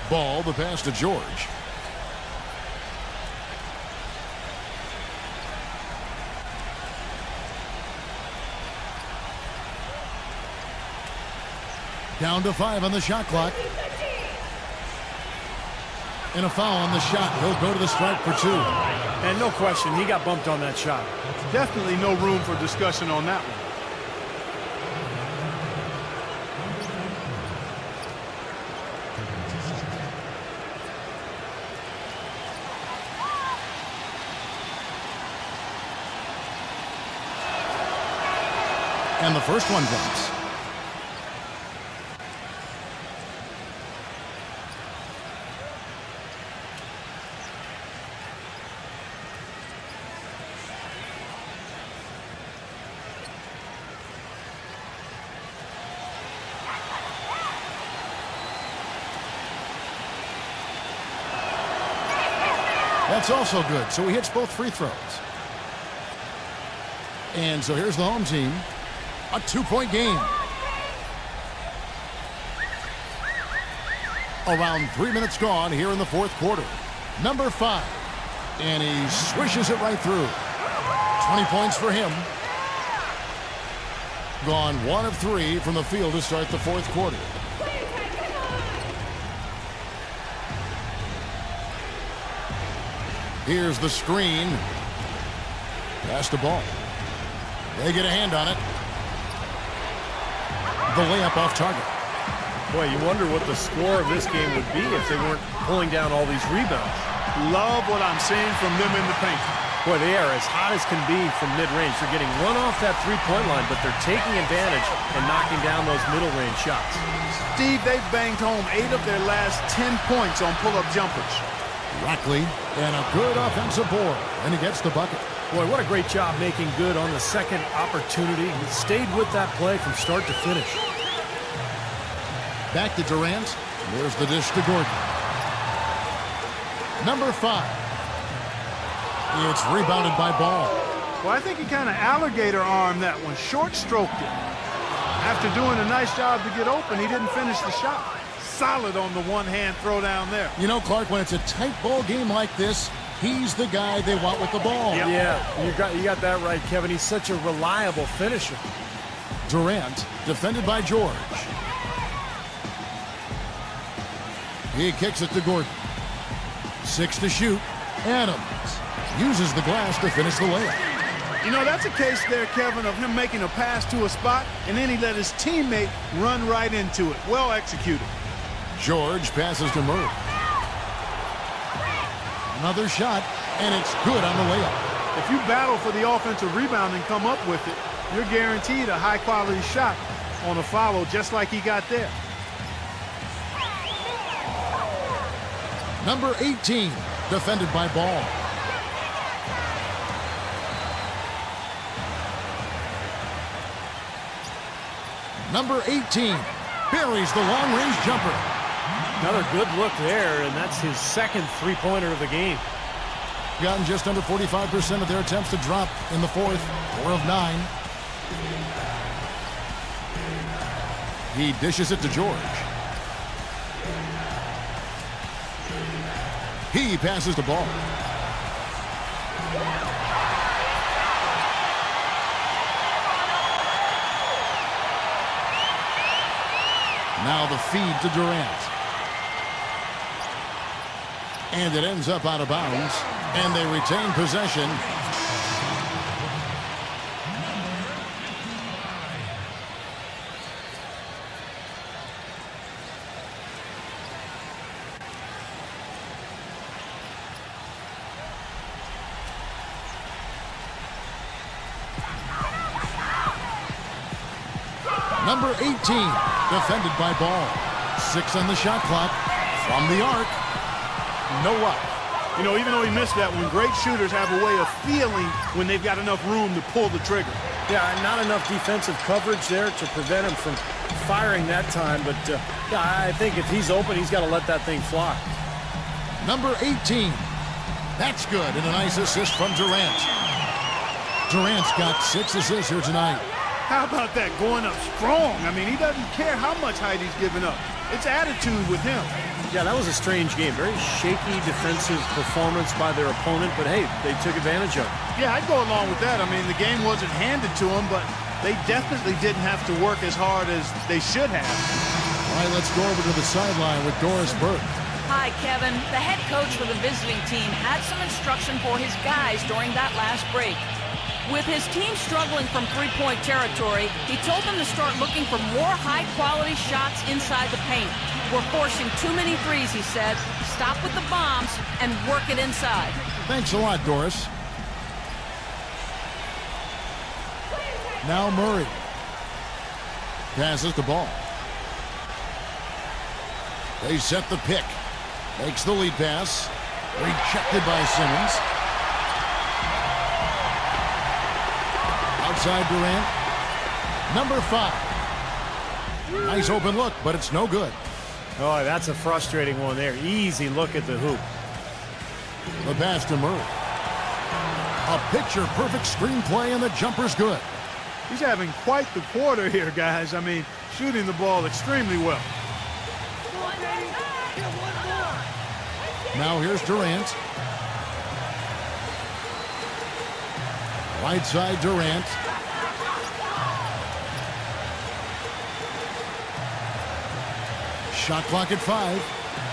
Ball, the pass to George. Down to 5 on the shot clock. And a foul on the shot. He'll go to the stripe for 2. And no question, he got bumped on that shot. Definitely no room for discussion on that one. And the first one drops. That's also good. So he hits both free throws. And so here's the home team. A 2-point game. Around 3 minutes gone here in the fourth quarter. Number 5. And he swishes it right through. 20 points for him. Gone 1 of 3 from the field to start the fourth quarter. Here's the screen. Pass the ball. They get a hand on it. The layup off target. Boy, you wonder what the score of this game would be if they weren't pulling down all these rebounds. Love what I'm seeing from them in the paint. Boy, they are as hot as can be from mid-range. They're getting one off that three-point line, but they're taking advantage and knocking down those middle-range shots. Steve, they've banged home 8 of their last 10 points on pull-up jumpers. Rackley, and a good offensive board, and he gets the bucket. Boy, what a great job making good on the second opportunity. He stayed with that play from start to finish. Back to Durant. There's the dish to Gordon. Number 5. It's rebounded by Ball. Well, I think he kind of alligator armed that one, short-stroked it. After doing a nice job to get open, he didn't finish the shot. Solid on the one-hand throw down there. You know, Clark, when it's a tight ball game like this, he's the guy they want with the ball. Yep. Yeah, you got that right, Kevin. He's such a reliable finisher. Durant, defended by George. He kicks it to Gordon. 6 to shoot. Adams uses the glass to finish the layup. You know, that's a case there, Kevin, of him making a pass to a spot, and then he let his teammate run right into it. Well executed. George passes to Murray. Another shot, and it's good on the layup. If you battle for the offensive rebound and come up with it, you're guaranteed a high-quality shot on a follow just like he got there. Number 18, defended by Ball. Number 18 buries the long-range jumper. Another good look there, and that's his second three-pointer of the game. Gotten just under 45% of their attempts to drop in the fourth. 4 of 9. He dishes it to George. He passes the ball. Now the feed to Durant. And it ends up out of bounds. And they retain possession. Number 18, defended by Ball. 6 on the shot clock. From the arc, no luck. You know, even though he missed that one, great shooters have a way of feeling when they've got enough room to pull the trigger. Yeah, not enough defensive coverage there to prevent him from firing that time. But, yeah, I think if he's open, he's got to let that thing fly. Number 18. That's good, and a nice assist from Durant. Durant's got 6 assists here tonight. How about that, going up strong? I mean, he doesn't care how much height he's giving up. It's attitude with him. Yeah, that was a strange game. Very shaky defensive performance by their opponent, but hey, they took advantage of it. Yeah, I'd go along with that. I mean, the game wasn't handed to them, but they definitely didn't have to work as hard as they should have. All right, let's go over to the sideline with Doris Burke. Hi, Kevin. The head coach for the visiting team had some instruction for his guys during that last break. With his team struggling from three-point territory, he told them to start looking for more high-quality shots inside the paint. We're forcing too many threes, he said. Stop with the bombs and work it inside. Thanks a lot, Doris. Now Murray passes the ball. They set the pick. Makes the lead pass. Rejected by Simmons. Outside Durant. Number 5. Nice open look, but it's no good. Oh, that's a frustrating one there. Easy look at the hoop. The pass to Murray. A picture-perfect screenplay, and the jumper's good. He's having quite the quarter here, guys. I mean, shooting the ball extremely well. Now here's Durant. Right side Durant. Shot clock at 5.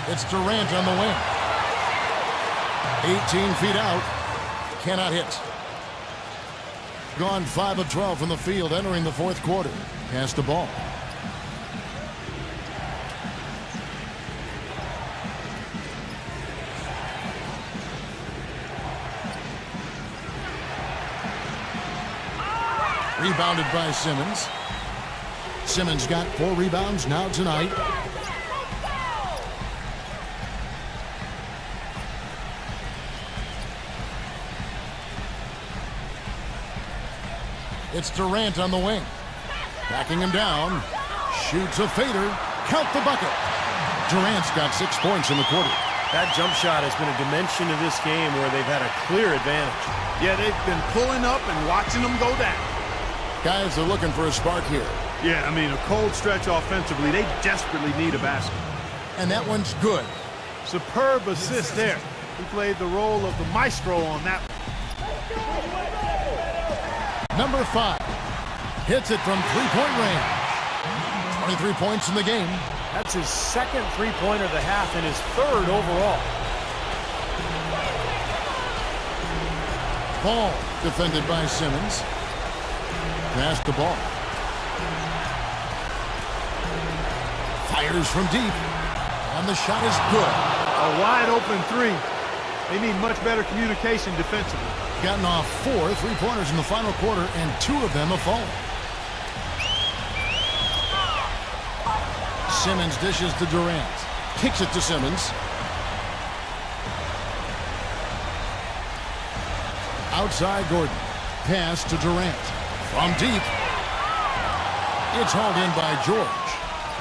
It's Durant on the wing. 18 feet out. Cannot hit. Gone 5 of 12 from the field entering the fourth quarter. Pass the ball. Rebounded by Simmons. Simmons got 4 rebounds now tonight. It's Durant on the wing. Backing him down. Shoots a fader. Count the bucket. Durant's got 6 points in the quarter. That jump shot has been a dimension of this game where they've had a clear advantage. Yeah, they've been pulling up and watching them go down. Guys are looking for a spark here. Yeah, I mean, a cold stretch offensively. They desperately need a basket. And that one's good. Superb assist there. He played the role of the maestro on that one. Number 5 hits it from three-point range. 23 points in the game. That's his second three-pointer of the half and his third overall. Ball defended by Simmons. Pass the ball. Fires from deep. And the shot is good. A wide open 3. They need much better communication defensively. Gotten off 4 three-pointers in the final quarter, and 2 of them have fallen. Simmons dishes to Durant. Kicks it to Simmons. Outside Gordon. Pass to Durant. From deep. It's hauled in by George.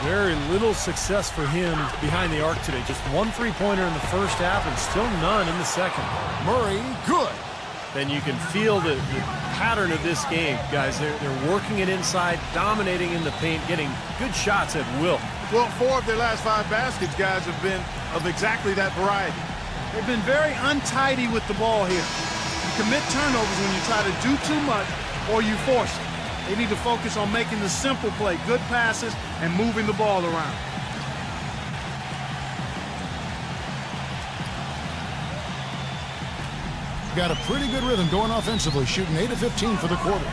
Very little success for him behind the arc today. Just 1 three-pointer in the first half and still none in the second. Murray, good. Then you can feel the pattern of this game, guys. They're working it inside, dominating in the paint, getting good shots at will. Well, 4 of their last 5 baskets, guys, have been of exactly that variety. They've been very untidy with the ball here. You commit turnovers when you try to do too much or you force it. They need to focus on making the simple play, good passes, and moving the ball around. Got a pretty good rhythm going offensively, shooting 8 of 15 for the quarter.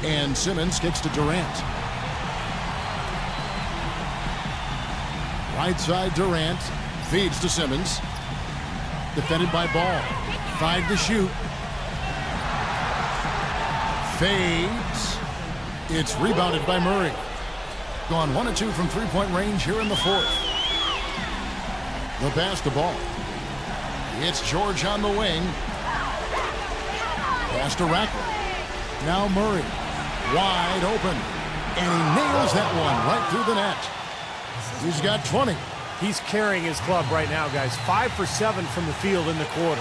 And Simmons kicks to Durant. Right side Durant feeds to Simmons. Defended by Ball. 5 to shoot. Fades. It's rebounded by Murray. Gone 1 of 2 from three-point range here in the fourth. The pass to ball. It's George on the wing. Pass to Rackler. Now Murray. Wide open. And he nails that one right through the net. He's got 20. He's carrying his club right now, guys. 5 for 7 from the field in the quarter.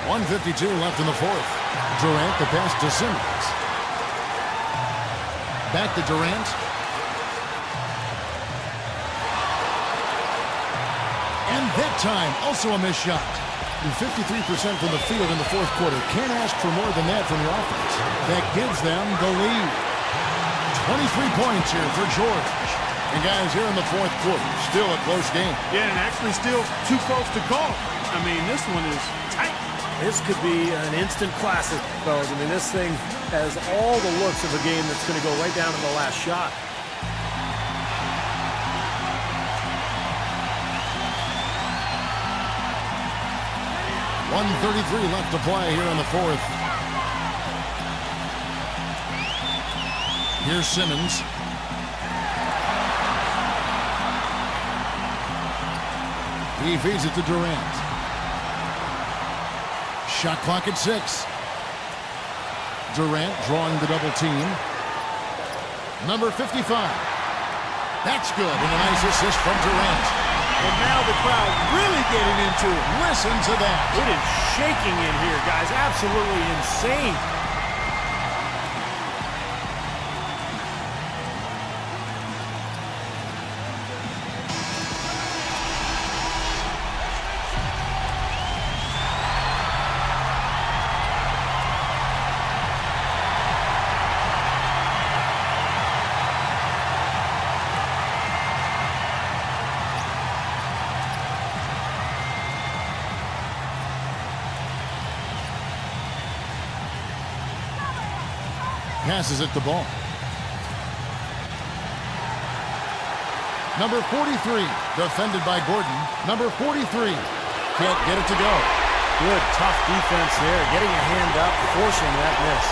.152 left in the fourth. Durant, the pass to Simmons. Back to Durant. And that time, also a missed shot. 53% from the field in the fourth quarter. Can't ask for more than that from your offense. That gives them the lead. 23 points here for George. And guys, here in the fourth quarter, still a close game. Yeah, and actually still too close to call. I mean, this one is tight. This could be an instant classic, fellas. I mean, this thing has all the looks of a game that's going to go right down to the last shot. .133 left to play here in the fourth. Here's Simmons. He feeds it to Durant. Shot clock at 6. Durant drawing the double team. Number 55. That's good, and a nice assist from Durant. And now the crowd really getting into it. Listen to that. It is shaking in here, guys. Absolutely insane. Passes it the ball. Number 43, defended by Gordon. Number 43, can't get it to go. Good, tough defense there. Getting a hand up, forcing that miss.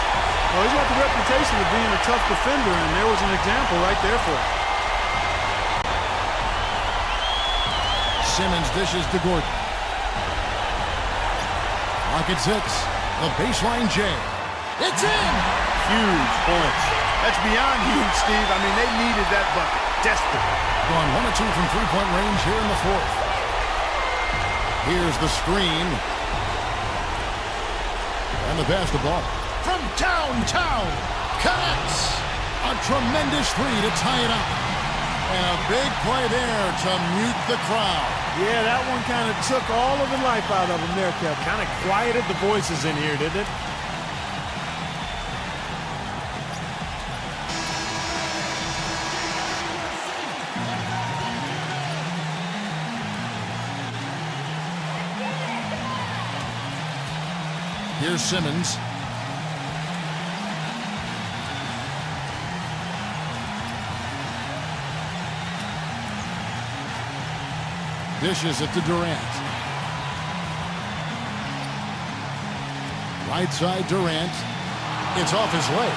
Well, he's got the reputation of being a tough defender, and there was an example right there for him. Simmons dishes to Gordon. Clock at 6. The baseline J. It's in! Huge points. That's beyond huge, Steve. I mean, they needed that bucket. Desperate. Gone 1 of 2 from three-point range here in the fourth. Here's the screen. And the pass to ball. From downtown. Connects. A tremendous three to tie it up. And a big play there to mute the crowd. Yeah, that one kind of took all of the life out of them there, Kevin. Kind of quieted the voices in here, didn't it? Here's Simmons. Dishes it to Durant. Right side Durant. It's off his leg.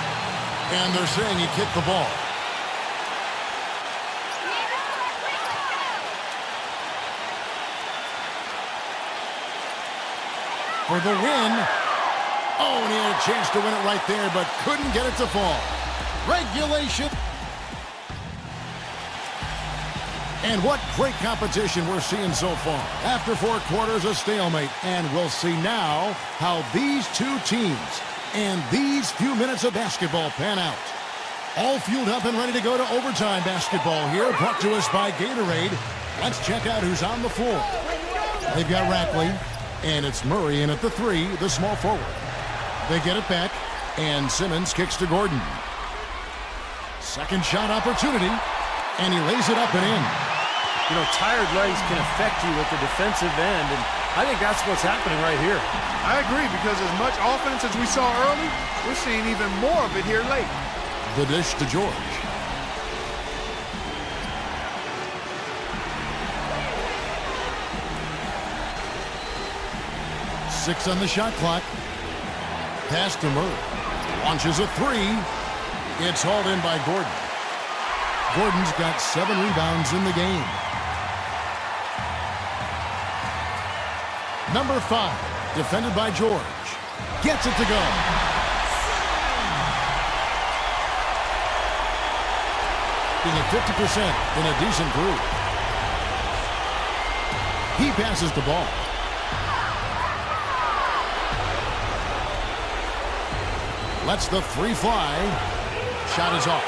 And they're saying he kicked the ball. For the win. Oh, and he had a chance to win it right there, but couldn't get it to fall. Regulation. And what great competition we're seeing so far. After 4 quarters, a stalemate. And we'll see now how these two teams and these few minutes of basketball pan out. All fueled up and ready to go to overtime basketball here, brought to us by Gatorade. Let's check out who's on the floor. They've got Rackley, and it's Murray in at the 3, the small forward. They get it back, and Simmons kicks to Gordon. Second shot opportunity, and he lays it up and in. You know, tired legs can affect you at the defensive end, and I think that's what's happening right here. I agree, because as much offense as we saw early, we're seeing even more of it here late. The dish to George. 6 on the shot clock. Pass to Murray. Launches a 3. It's hauled in by Gordon. Gordon's got 7 rebounds in the game. Number 5, defended by George. Gets it to go. Being at 50% in a decent group. He passes the ball. Lets the 3 fly. Shot is off.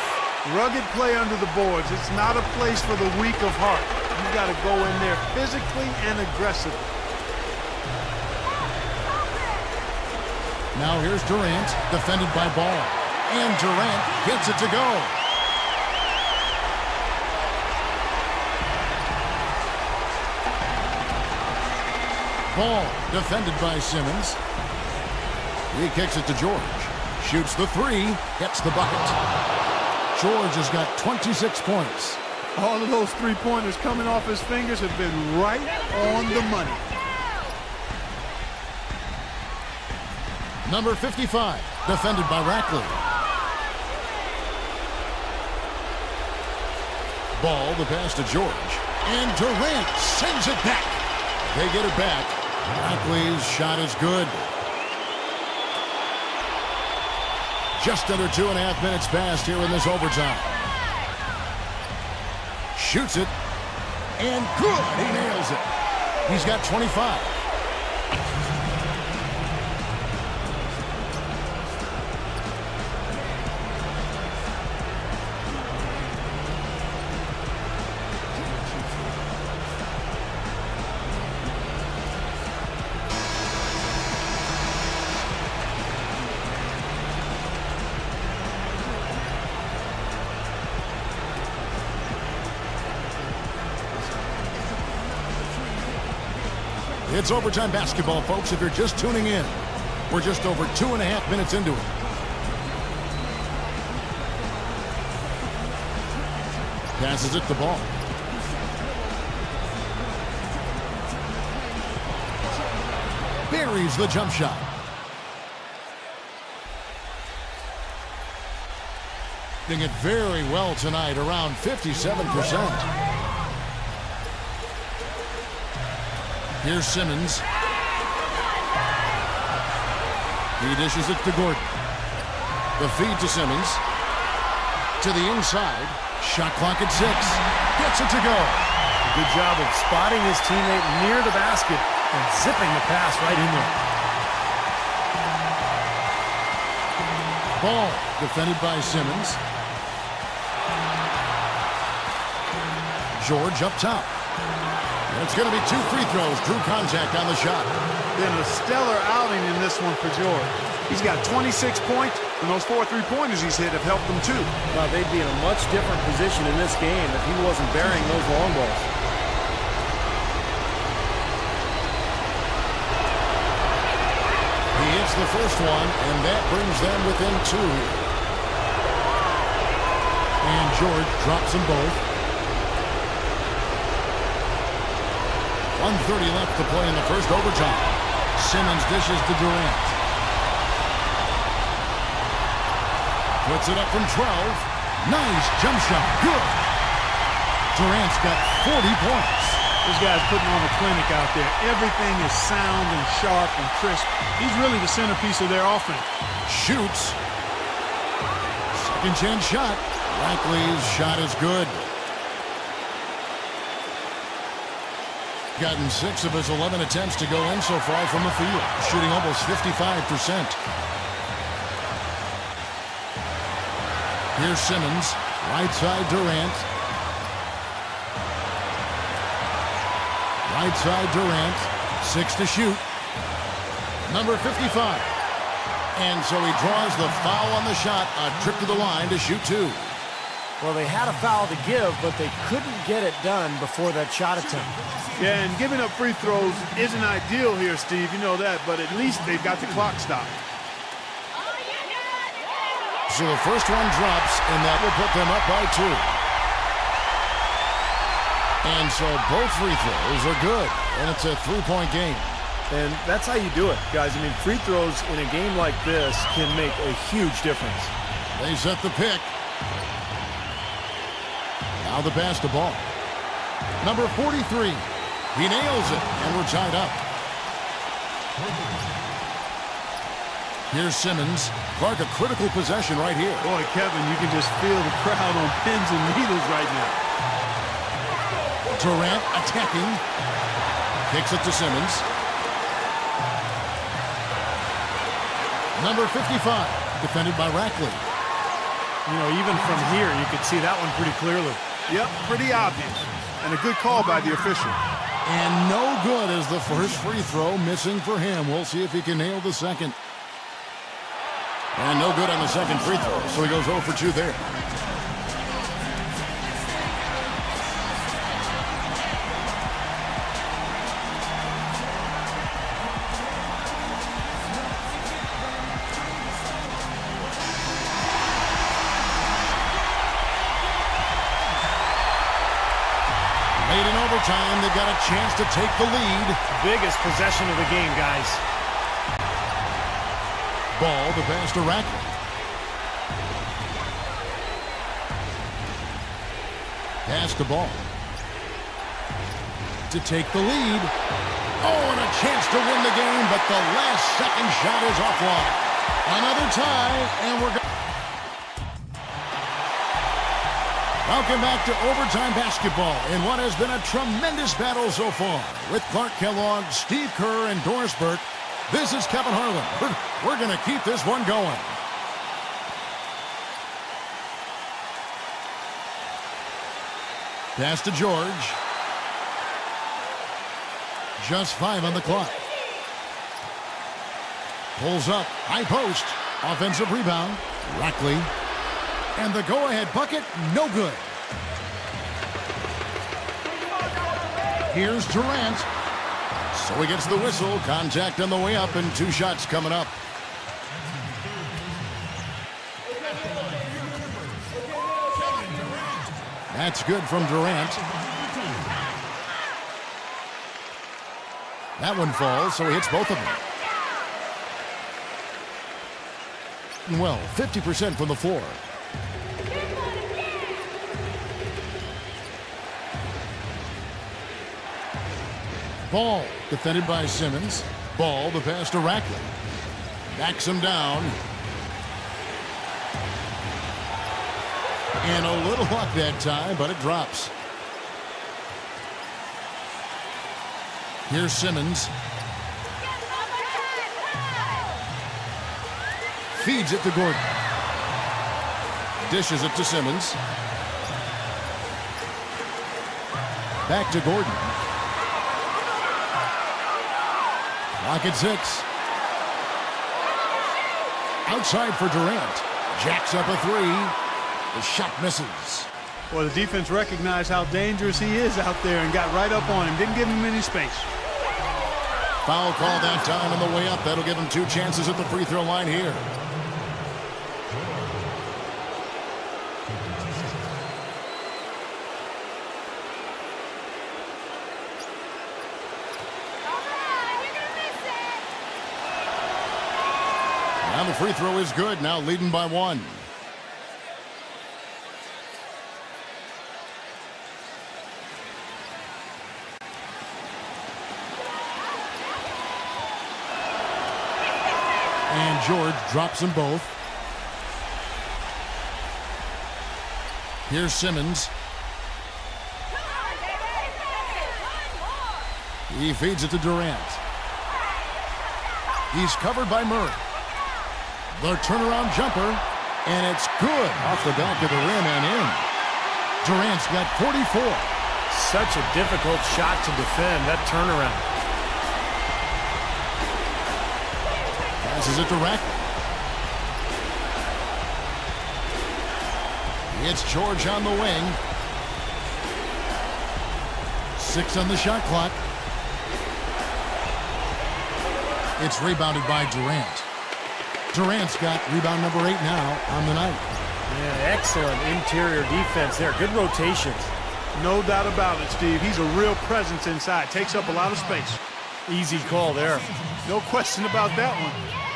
Rugged play under the boards. It's not a place for the weak of heart. You got to go in there physically and aggressively. Now here's Durant, defended by Ball. And Durant gets it to go. Ball, defended by Simmons. He kicks it to George. Shoots the 3, gets the bucket. George has got 26 points. All of those 3-pointers coming off his fingers have been right on the money. Number 55, defended by Rackley. Ball, the pass to George. And Durant sends it back. They get it back. Rackley's shot is good. Just under 2.5 minutes passed here in this overtime. Shoots it. And good. He nails it. He's got 25. It's overtime basketball, folks, if you're just tuning in. We're just over 2.5 minutes into it. Passes it to Ball. Buries the jump shot. Doing it very well tonight, around 57%. Here's Simmons. He dishes it to Gordon. The feed to Simmons. To the inside. Shot clock at 6. Gets it to go. Good job of spotting his teammate near the basket and zipping the pass right in there. Ball defended by Simmons. George up top. It's going to be 2 free throws. Drew contact on the shot. Been a stellar outing in this one for George. He's got 26 points, and those 4 3-pointers he's hit have helped them too. Well, they'd be in a much different position in this game if he wasn't burying those long balls. He hits the first one, and that brings them within 2 here. And George drops them both. 1:30 left to play in the first overtime. Simmons dishes to Durant. Puts it up from 12. Nice jump shot. Good. Durant's got 40 points. This guy's putting on a clinic out there. Everything is sound and sharp and crisp. He's really the centerpiece of their offense. Shoots. Second chance shot. Rackley's shot is good. Gotten 6 of his 11 attempts to go in so far from the field, shooting almost 55%. Here's Simmons, right side Durant. Right side Durant, 6 to shoot. Number 55. And so he draws the foul on the shot, a trip to the line to shoot 2. Well, they had a foul to give, but they couldn't get it done before that shot attempt. Yeah, and giving up free throws isn't ideal here, Steve. You know that, but at least they've got the clock stopped. So the first one drops, and that will put them up by 2. And so both free throws are good, and it's a 3-point game. And that's how you do it, guys. I mean, free throws in a game like this can make a huge difference. They set the pick. Now the pass to Ball. Number 43. He nails it, and we're tied up. Here's Simmons. Clark, a critical possession right here. Boy, Kevin, you can just feel the crowd on pins and needles right now. Durant attacking. Kicks it to Simmons. Number 55, defended by Rackley. You know, even from here, you could see that one pretty clearly. Yep, pretty obvious. And a good call by the official. And no good as the first free throw missing for him. We'll see if he can nail the second. And no good on the second free throw, so he goes 0 for 2 there. Late in overtime, they've got a chance to take the lead. Biggest possession of the game, guys. Ball, the pass to Rackley. Pass to Ball. To take the lead. Oh, and a chance to win the game, but the last second shot is offline. Another tie, and we're going. Welcome back to overtime basketball in what has been a tremendous battle so far. With Clark Kellogg, Steve Kerr, and Doris Burke, this is Kevin Harlan. We're going to keep this one going. Pass to George. Just 5 on the clock. Pulls up, high post. Offensive rebound. Rackley. And the go-ahead bucket, no good. Here's Durant. So he gets the whistle. Contact on the way up, and 2 shots coming up. That's good from Durant. That one falls, so he hits both of them. Well, 50% from the floor. Ball, defended by Simmons. Ball, the pass to Rackley. Backs him down. And a little luck that time, but it drops. Here's Simmons. Feeds it to Gordon. Dishes it to Simmons. Back to Gordon. Clock at 6. Outside for Durant. Jacks up a 3. The shot misses. Well, the defense recognized how dangerous he is out there and got right up on him. Didn't give him any space. Foul call that time on the way up. That'll give him 2 chances at the free throw line here. Now the free throw is good. Now leading by 1. And George drops them both. Here's Simmons. He feeds it to Durant. He's covered by Murray. The turnaround jumper, and it's good off the back of the rim and in. Durant's got 44. Such a difficult shot to defend, that turnaround. Passes it to Rackley. It's George on the wing. 6 on the shot clock. It's rebounded by Durant. Durant's got rebound number 8 now on the night. Yeah, excellent interior defense there. Good rotations. No doubt about it, Steve. He's a real presence inside. Takes up a lot of space. Easy call there. No question about that one.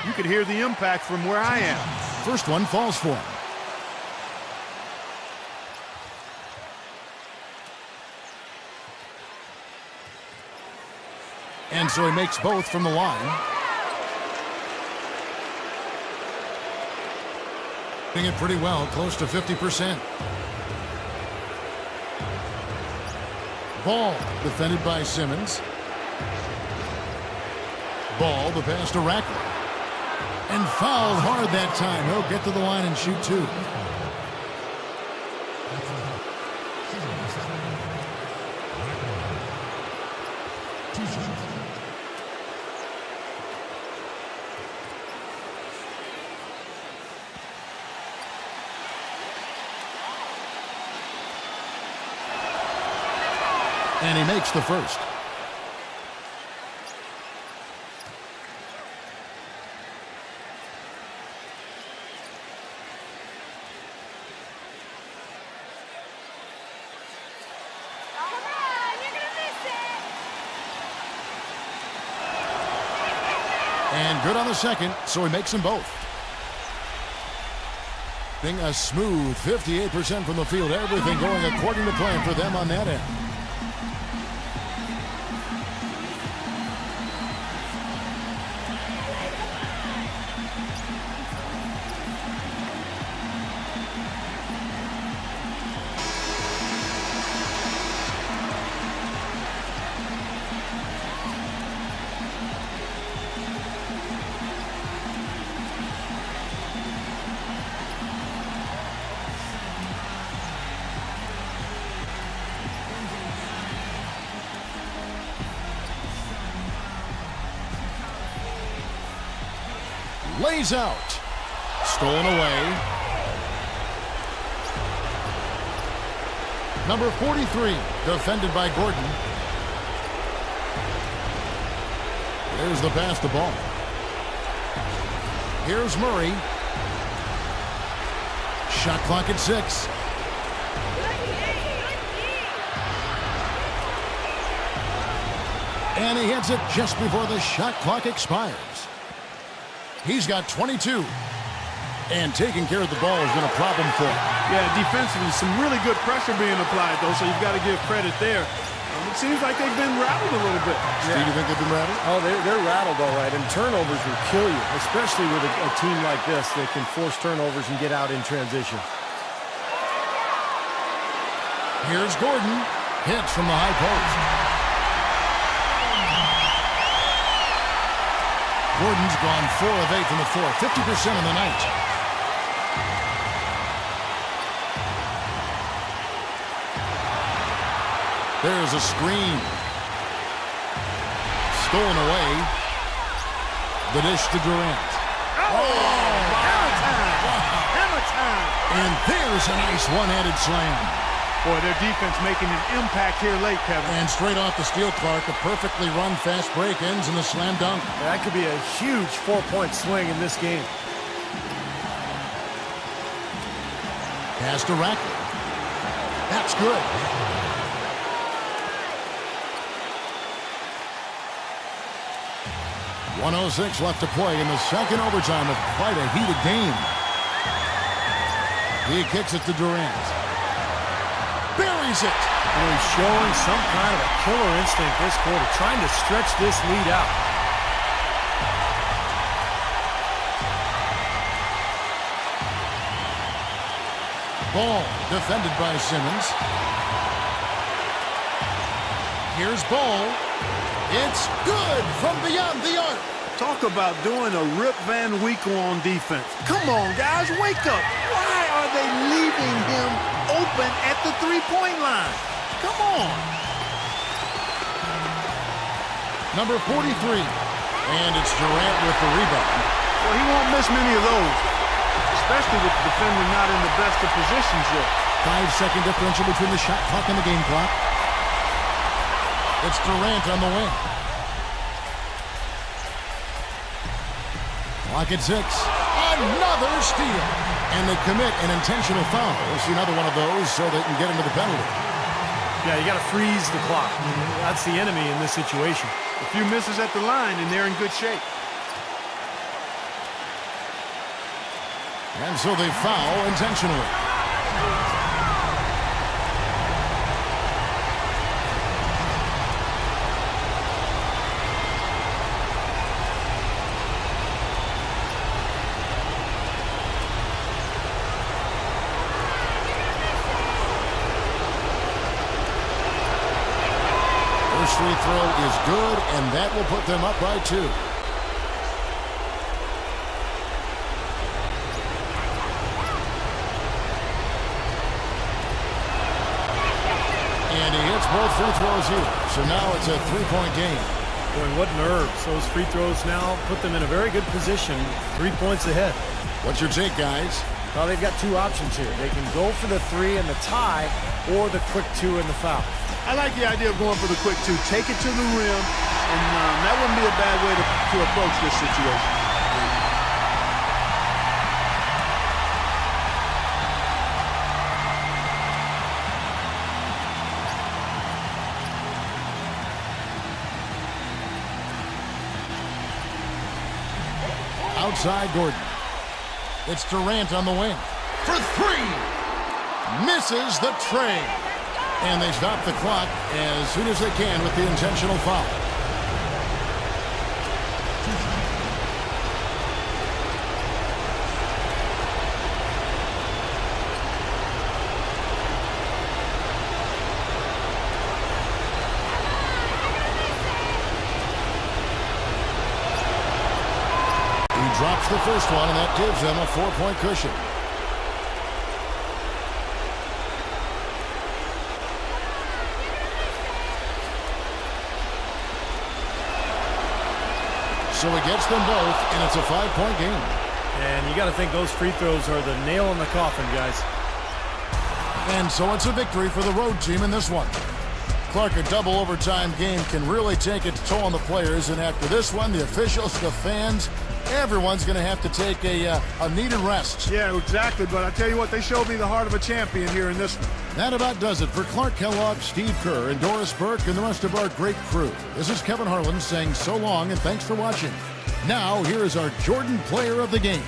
You could hear the impact from where I am. First one falls for him. And so he makes both from the line. Doing it pretty well, close to 50%. Ball defended by Simmons. Ball, the pass to Rackler. And fouled hard that time. He'll get to the line and shoot two. And he makes the first. And good on the second, so he makes them both. Being a smooth 58% from the field. Everything going according to plan for them on that end. Lays out. Stolen away. Number 43, defended by Gordon. There's the pass to Ball. Here's Murray. Shot clock at 6. And he hits it just before the shot clock expires. He's got 22. And taking care of the ball has been a problem for him. Yeah, defensively, some really good pressure being applied, though, so you've got to give credit there. It seems like they've been rattled a little bit. Steve, you think they've been rattled? Oh, they're rattled all right, and turnovers will kill you, especially with a team like this that can force turnovers and get out in transition. Here's Gordon. Hits from the high post. Gordon's gone 4 of 8 from the floor, 50% on the night. There's a screen. Stolen away. The dish to Durant. Hammer time! Hammer time! And there's a nice one-handed slam. Boy, their defense making an impact here late, Kevin. And straight off the steal, Clark, a perfectly run fast break ends in the slam dunk. That could be a huge 4-point swing in this game. Pass to Rackler. That's good. .106 left to play in the second overtime of quite a heated game. He kicks it to Durant. Buries it. And he's showing some kind of a killer instinct this quarter, trying to stretch this lead out. Ball defended by Simmons. Here's Ball. It's good from beyond the arc. Talk about doing a Rip Van Winkle on defense. Come on, guys, wake up. Why are they leaving him open at the three-point line? Come on. Number 43. And it's Durant with the rebound. Well, he won't miss many of those, especially with the defender not in the best of positions yet. 5-second differential between the shot clock and the game clock. It's Durant on the wing. Clock at 6. Another steal. And they commit an intentional foul. We'll see another one of those so they can get into the penalty. Yeah, you got to freeze the clock. That's the enemy in this situation. A few misses at the line, and they're in good shape. And so they foul intentionally. First free throw is good, and that will put them up by 2. And he hits both free throws here. So now it's a 3-point game. Boy, what nerves. Those free throws now put them in a very good position. 3 points ahead. What's your take, guys? Well, they've got 2 options here. They can go for the 3 and the tie, or the quick 2 and the foul. I like the idea of going for the quick 2. Take it to the rim, and that wouldn't be a bad way to approach this situation. Outside Gordon. It's Durant on the wing. For 3! Misses the tray. And they stop the clock as soon as they can with the intentional foul. He drops the first one, and that gives them a 4-point cushion. So he gets them both, and it's a 5-point game. And you got to think those free throws are the nail in the coffin, guys. And so it's a victory for the road team in this one. Clark, a double overtime game can really take its toll on the players, and after this one, the officials, the fans, everyone's going to have to take a needed rest. Yeah, exactly, but I tell you what, they showed me the heart of a champion here in this one. That about does it for Clark Kellogg, Steve Kerr, and Doris Burke, and the rest of our great crew. This is Kevin Harlan saying so long and thanks for watching. Now, here is our Jordan Player of the Game.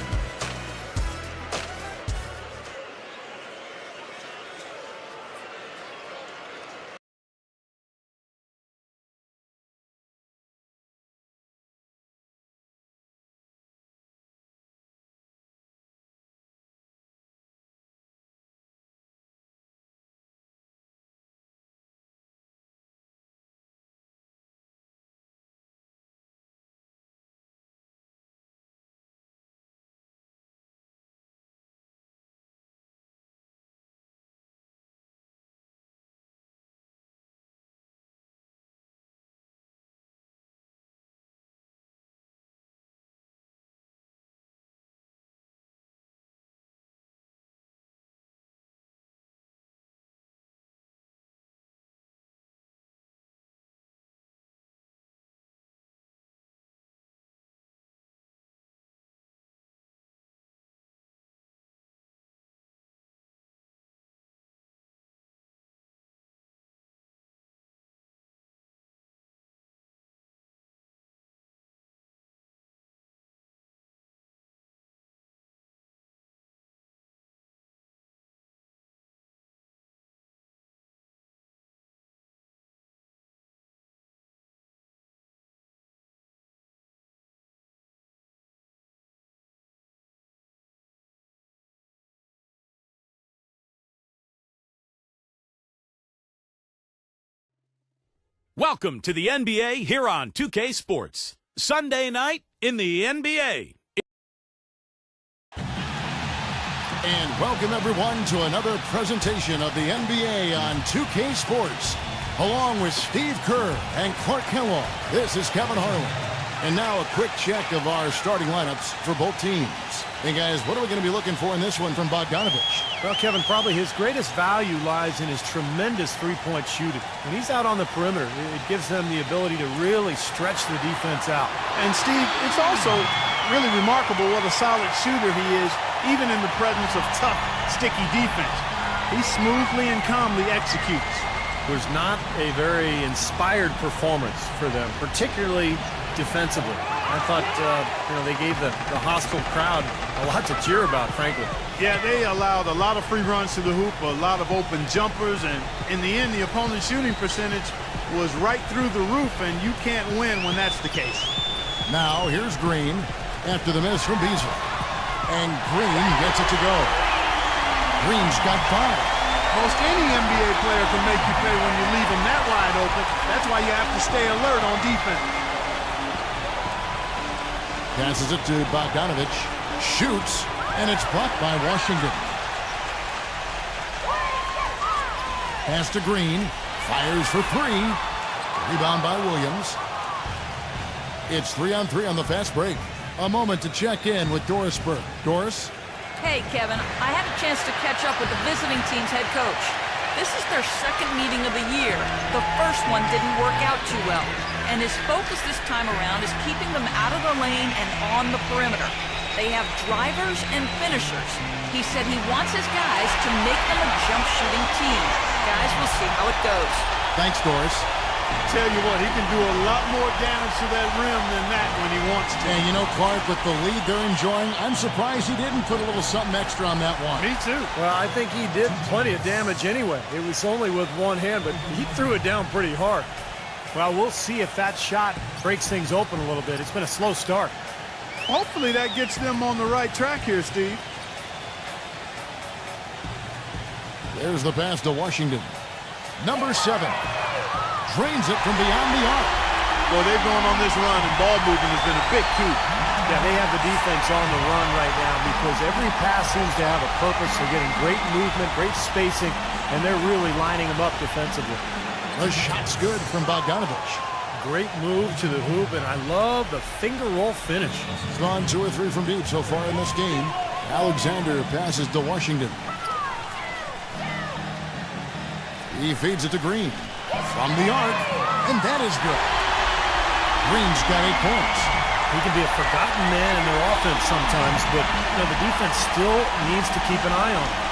Welcome to the NBA here on 2K Sports. Sunday night in the NBA. And welcome everyone to another presentation of the NBA on 2K Sports. Along with Steve Kerr and Clark Kellogg, this is Kevin Harlan. And now a quick check of our starting lineups for both teams. Hey guys, what are we going to be looking for in this one from Bogdanovich? Well, Kevin, probably his greatest value lies in his tremendous three-point shooting. When he's out on the perimeter, it gives them the ability to really stretch the defense out. And Steve, it's also really remarkable what a solid shooter he is, even in the presence of tough, sticky defense. He smoothly and calmly executes. was not a very inspired performance for them, particularly defensively. I thought, they gave the hostile crowd a lot to cheer about, frankly. Yeah, they allowed a lot of free runs to the hoop, a lot of open jumpers, and in the end, the opponent's shooting percentage was right through the roof, and you can't win when that's the case. Now, here's Green after the miss from Beasley. And Green gets it to go. Green's got 5. Most any NBA player can make you pay when you leave them that wide open. That's why you have to stay alert on defense. Passes it to Bogdanovich. Shoots, and it's blocked by Washington. Pass to Green. Fires for 3. Rebound by Williams. It's 3-on-3 on the fast break. A moment to check in with Doris Burke. Doris? Hey, Kevin, I had a chance to catch up with the visiting team's head coach. This is their second meeting of the year. The first one didn't work out too well, and his focus this time around is keeping them out of the lane and on the perimeter. They have drivers and finishers. He said he wants his guys to make them a jump shooting team. Guys, we'll see how it goes. Thanks, Doris. Tell you what, he can do a lot more damage to that rim than that when he wants to. And you know, Clark, with the lead they're enjoying, I'm surprised he didn't put a little something extra on that one. Me too. Well, I think he did plenty of damage anyway. It was only with one hand, but he threw it down pretty hard. Well, we'll see if that shot breaks things open a little bit. It's been a slow start. Hopefully that gets them on the right track here, Steve. There's the pass to Washington. Number 7. Drains it from beyond the arc. Boy, they've gone on this run, and ball movement has been a big key. Yeah, they have the defense on the run right now because every pass seems to have a purpose. They're getting great movement, great spacing, and they're really lining them up defensively. The shot's good from Bogdanovich. Great move to the hoop, and I love the finger roll finish. He's gone 2 or 3 from deep so far in this game. Alexander passes to Washington. He feeds it to Green. From the arc, and that is good. Green's got 8 points. He can be a forgotten man in their offense sometimes, but the defense still needs to keep an eye on him.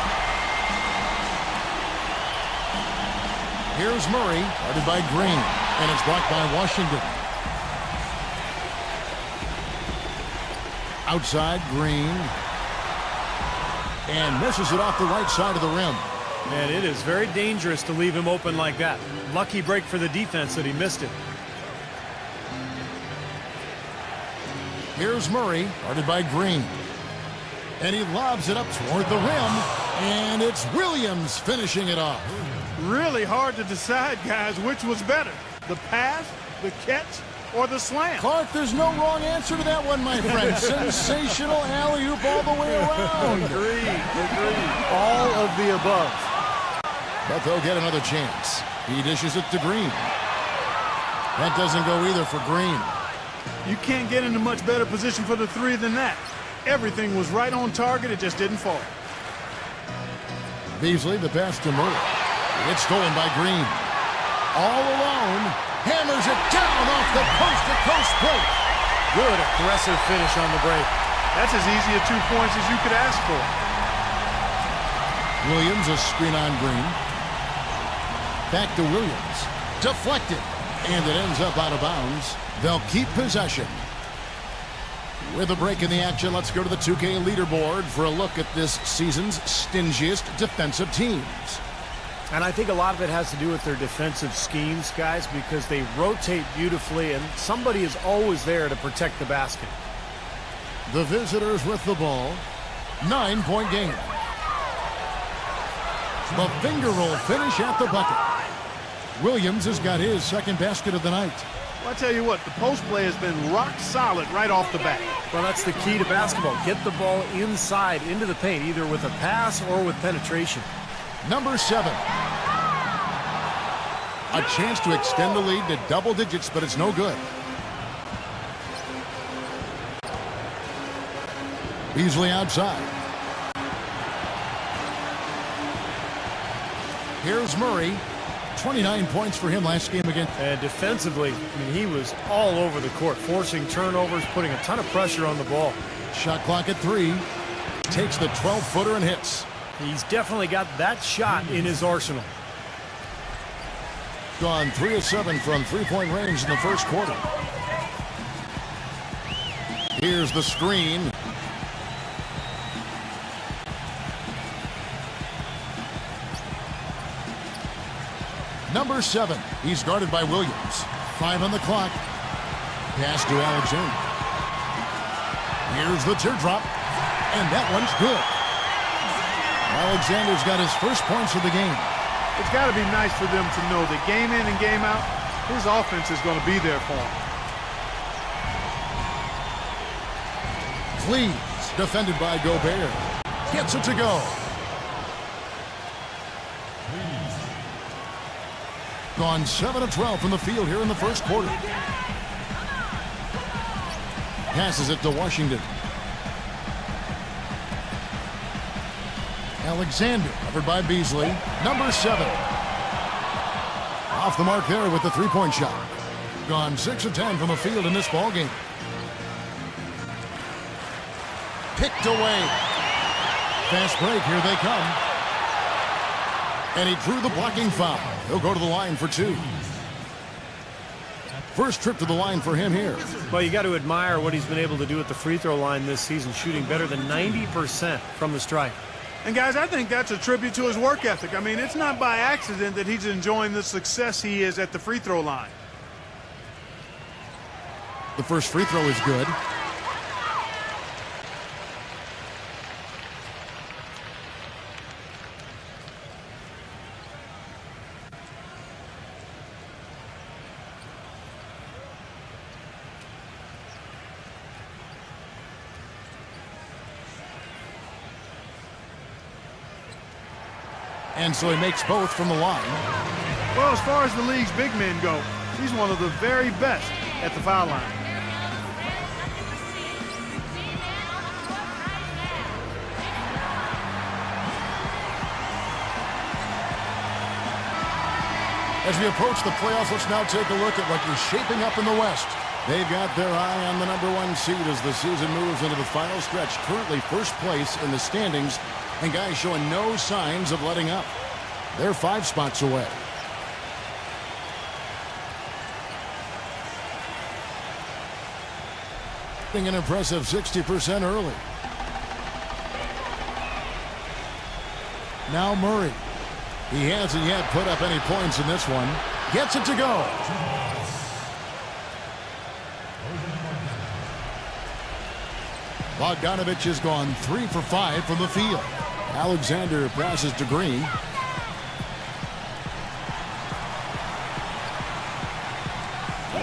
Here's Murray, guarded by Green, and it's blocked by Washington. Outside, Green, and misses it off the right side of the rim. And it is very dangerous to leave him open like that. Lucky break for the defense that he missed it. Here's Murray, guarded by Green. And he lobs it up toward the rim, and it's Williams finishing it off. Really hard to decide, guys, which was better. The pass, the catch, or the slam. Clark, there's no wrong answer to that one, my friend. Sensational alley-oop all the way around. Agreed. All of the above. But they'll get another chance. He dishes it to Green. That doesn't go either for Green. You can't get into much better position for the 3 than that. Everything was right on target. It just didn't fall. Beasley, the pass to Murray. It's stolen by Green. All alone. Hammers it down off the coast-to-coast break. Good aggressive finish on the break. That's as easy a 2 points as you could ask for. Williams, a screen on Green. Back to Williams. Deflected. And it ends up out of bounds. They'll keep possession. With a break in the action, let's go to the 2K leaderboard for a look at this season's stingiest defensive teams. And I think a lot of it has to do with their defensive schemes, guys, because they rotate beautifully, and somebody is always there to protect the basket. The visitors with the ball. 9-point game. The finger roll finish at the bucket. Williams has got his second basket of the night. Well, I tell you what, the post play has been rock solid right off the bat. Well, that's the key to basketball. Get the ball inside, into the paint, either with a pass or with penetration. Number 7. A chance to extend the lead to double digits, but it's no good. Beasley outside. Here's Murray. 29 points for him last game again. And defensively, I mean, he was all over the court, forcing turnovers, putting a ton of pressure on the ball. Shot clock at 3. Takes the 12-footer and hits. He's definitely got that shot in his arsenal. Gone 3 of 7 from three-point range in the first quarter. Here's the screen. Number 7. He's guarded by Williams. 5 on the clock. Pass to Alexander. Here's the teardrop. And that one's good. Alexander's got his first points of the game. It's got to be nice for them to know that game in and game out, his offense is going to be there for him. Cleves, defended by Gobert. Gets it to go. Gone 7 of 12 from the field here in the first quarter. Passes it to Washington. Alexander, covered by Beasley. Number 7. Off the mark there with the three-point shot. Gone 6 of 10 from the field in this ball game. Picked away. Fast break, here they come. And he drew the blocking foul. He'll go to the line for 2. First trip to the line for him here. Well, you got to admire what he's been able to do at the free throw line this season, shooting better than 90% from the stripe. And guys, I think that's a tribute to his work ethic. I mean, it's not by accident that he's enjoying the success he is at the free throw line. The first free throw is good. And so he makes both from the line. Well, as far as the league's big men go, he's one of the very best at the foul line. As we approach the playoffs, let's now take a look at what is shaping up in the West. They've got their eye on the number 1 seed as the season moves into the final stretch. Currently first place in the standings, and guys showing no signs of letting up. They're 5 spots away. An impressive 60% early. Now Murray. He hasn't yet put up any points in this one. Gets it to go. Bogdanovich has gone 3 for 5 from the field. Alexander passes to Green.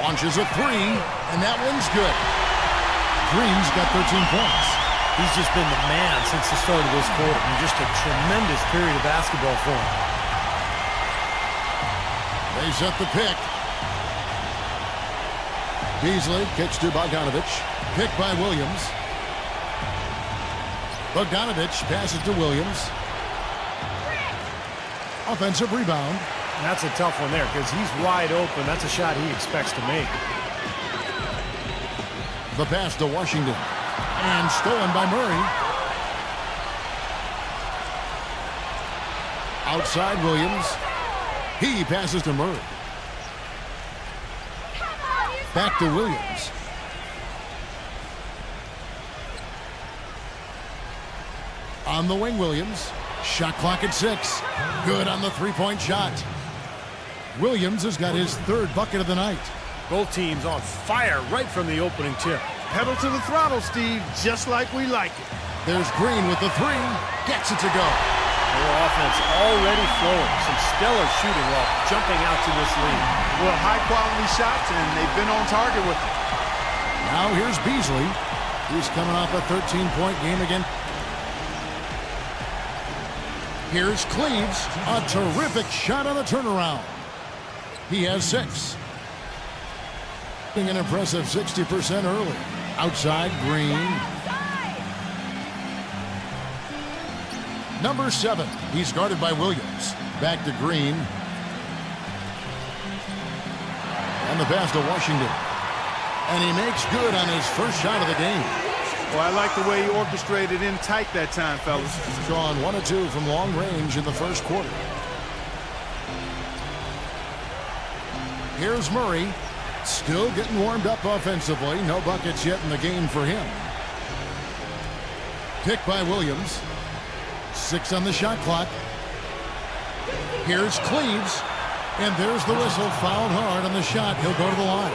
Launches a 3, and that one's good. Green's got 13 points. He's just been the man since the start of this quarter, and just a tremendous period of basketball for him. They set the pick. Beasley kicks to Bogdanovich. Picked by Williams. Bogdanovich passes to Williams. Offensive rebound. That's a tough one there because he's wide open. That's a shot he expects to make. The pass to Washington. And stolen by Murray. Outside Williams. He passes to Murray. Back to Williams. On the wing, Williams. Shot clock at 6. Good on the three-point shot. Williams has got his 3rd bucket of the night. Both teams on fire right from the opening tip. Pedal to the throttle, Steve, just like we like it. There's Green with the 3. Gets it to go. Their offense already flowing. Some stellar shooting while jumping out to this lead. Well, high-quality shots, and they've been on target with it. Now here's Beasley. He's coming off a 13-point game again. Here's Cleves. A terrific shot on the turnaround. He has 6. An impressive 60% early. Outside, Green. Number 7. He's guarded by Williams. Back to Green. And the pass to Washington. And he makes good on his first shot of the game. Well, I like the way he orchestrated in tight that time, fellas. Gone 1 of 2 from long range in the first quarter. Here's Murray. Still getting warmed up offensively. No buckets yet in the game for him. Pick by Williams. 6 on the shot clock. Here's Cleaves. And there's the whistle. Fouled hard on the shot. He'll go to the line.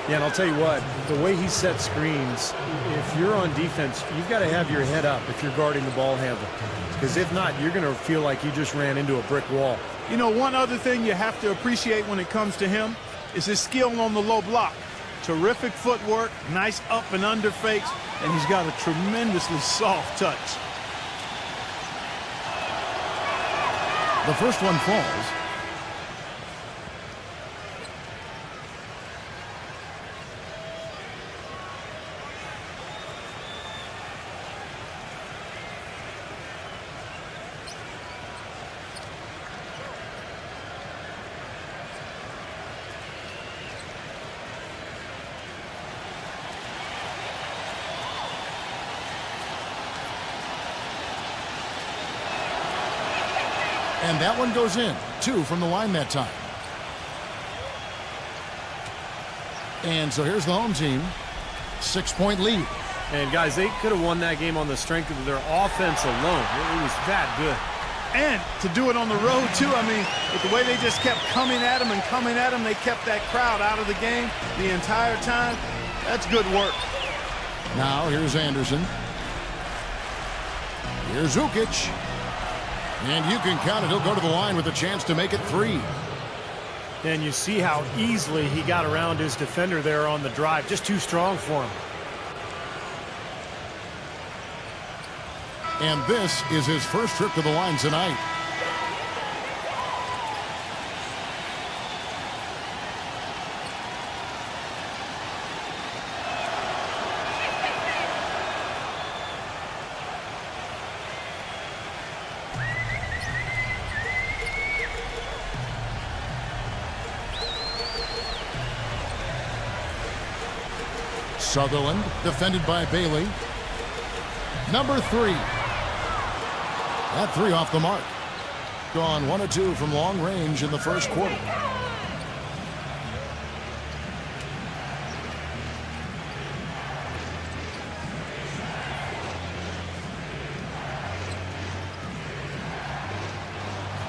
Yeah, and I'll tell you what, the way he sets screens, if you're on defense, you've got to have your head up if you're guarding the ball handler. Because if not, you're going to feel like you just ran into a brick wall. You know, one other thing you have to appreciate when it comes to him is his skill on the low block. Terrific footwork, nice up and under fakes, and he's got a tremendously soft touch. The first one falls. And that one goes in. 2 from the line that time. And so here's the home team. 6-point lead. And guys, they could have won that game on the strength of their offense alone. It was that good. And to do it on the road, too. I mean, with the way they just kept coming at him and coming at him, they kept that crowd out of the game the entire time. That's good work. Now here's Anderson. Here's Ukic. And you can count it. He'll go to the line with a chance to make it 3. And you see how easily he got around his defender there on the drive. Just too strong for him. And this is his first trip to the line tonight. Sutherland, defended by Bailey. Number 3. That 3 off the mark. Gone 1 of 2 from long range in the first quarter.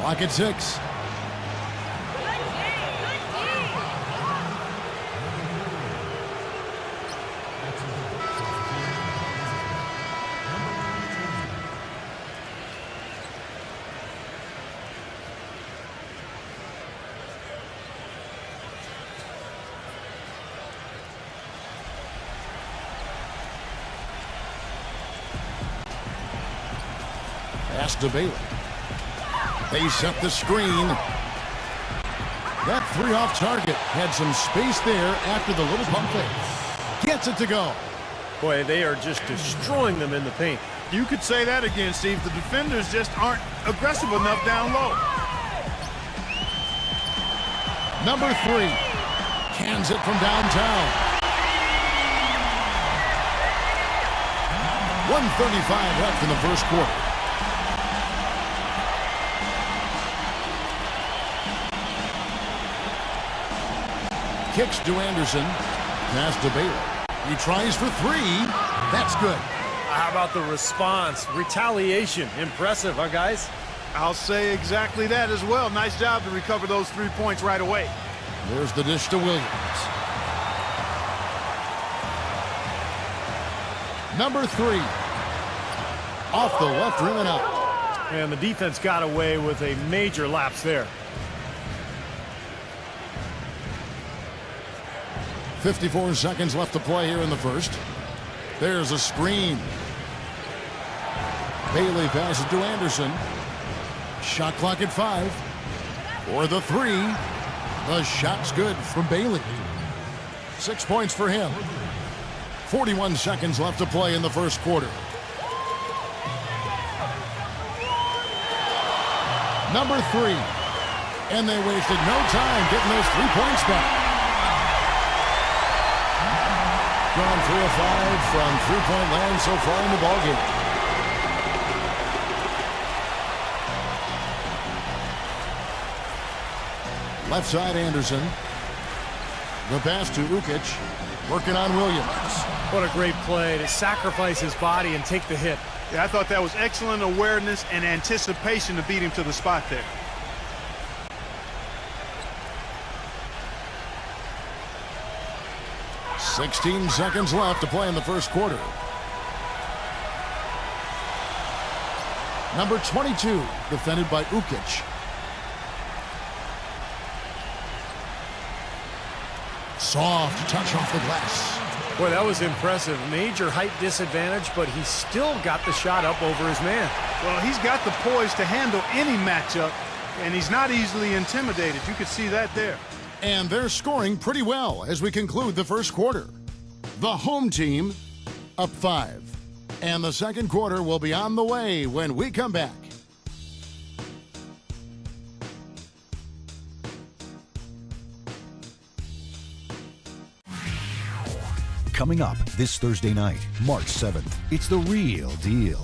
Clock at 6. Pass to Bailey. They set the screen. That 3 off target had some space there after the little pump fake. Gets it to go. Boy, they are just destroying them in the paint. You could say that again, Steve. The defenders just aren't aggressive enough down low. Number 3. Cans it from downtown. 1:35 left in the first quarter. Kicks to Anderson. Pass to Bailey. He tries for 3. That's good. How about the response? Retaliation. Impressive, huh, guys? I'll say exactly that as well. Nice job to recover those 3 points right away. There's the dish to Williams. Number 3. Off the left rim and out. And the defense got away with a major lapse there. 54 seconds left to play here in the first. There's a screen. Bailey passes to Anderson. Shot clock at 5. For the 3. The shot's good from Bailey. 6 points for him. 41 seconds left to play in the first quarter. Number 3. And they wasted no time getting those 3 points back. Gone 3 of 5 from three-point land so far in the ballgame. Left side Anderson. The pass to Ukic. Working on Williams. What a great play to sacrifice his body and take the hit. Yeah, I thought that was excellent awareness and anticipation to beat him to the spot there. "16 seconds left to play in the first quarter. Number 22, defended by Ukic. Soft touch off the glass. Boy, that was impressive. Major height disadvantage, but he still got the shot up over his man. Well, he's got the poise to handle any matchup, and he's not easily intimidated. You could see that there. And they're scoring pretty well as we conclude the first quarter. The home team up 5. And the second quarter will be on the way when we come back. Coming up this Thursday night, March 7th, it's the real deal.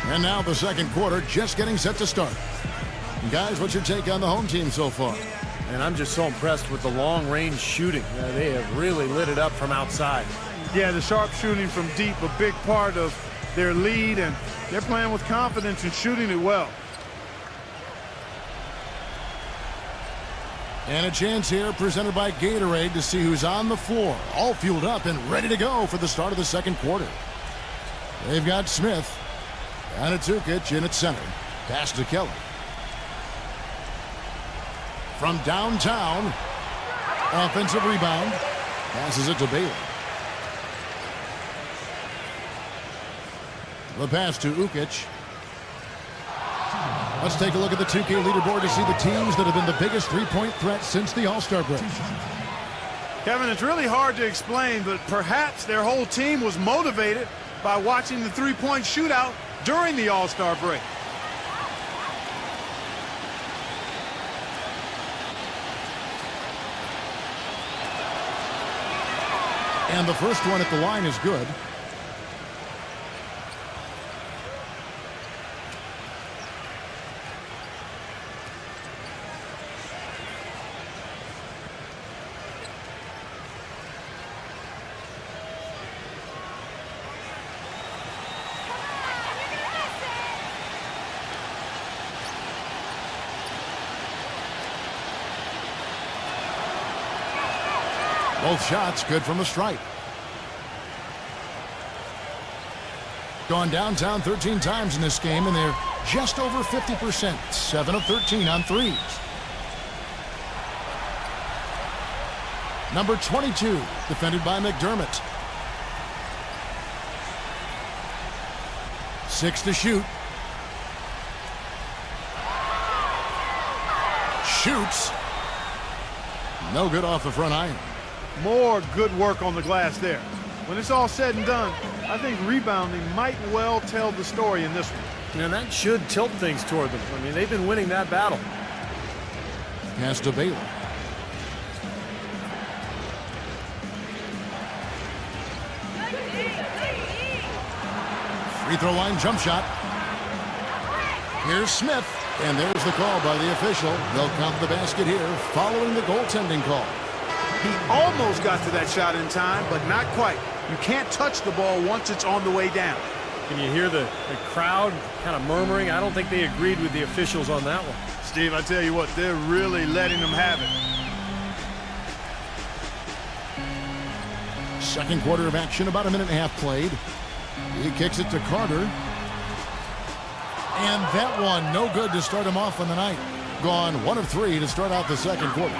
And now the second quarter just getting set to start. Guys, what's your take on the home team so far? And I'm just so impressed with the long-range shooting. They have really lit it up from outside. Yeah, the sharp shooting from deep, a big part of their lead, and they're playing with confidence and shooting it well. And a chance here presented by Gatorade to see who's on the floor, all fueled up and ready to go for the start of the second quarter. They've got Smith, and it's Ukic in at center. Pass to Kelly. From downtown, offensive rebound, passes it to Bailey. The pass to Ukic. Let's take a look at the 2K leaderboard to see the teams that have been the biggest three-point threat since the All-Star break. Kevin, it's really hard to explain, but perhaps their whole team was motivated by watching the three-point shootout during the All-Star break. And the first one at the line is good. Both shots good from the stripe. Gone downtown 13 times in this game, and they're just over 50%. 7 of 13 on threes. Number 22, defended by McDermott. 6 to shoot. Shoots. No good off the front iron. More good work on the glass there. When it's all said and done, I think rebounding might well tell the story in this one. And that should tilt things toward them. I mean, they've been winning that battle. Pass to Bailey. Free throw line jump shot. Here's Smith. And there's the call by the official. They'll count the basket here following the goaltending call. He almost got to that shot in time, but not quite. You can't touch the ball once it's on the way down. Can you hear the crowd kind of murmuring? I don't think they agreed with the officials on that one. Steve, I tell you what, they're really letting them have it. Second quarter of action, about a minute and a half played. He kicks it to Carter. And that one, no good to start him off on the night. Gone 1 of 3 to start out the second quarter.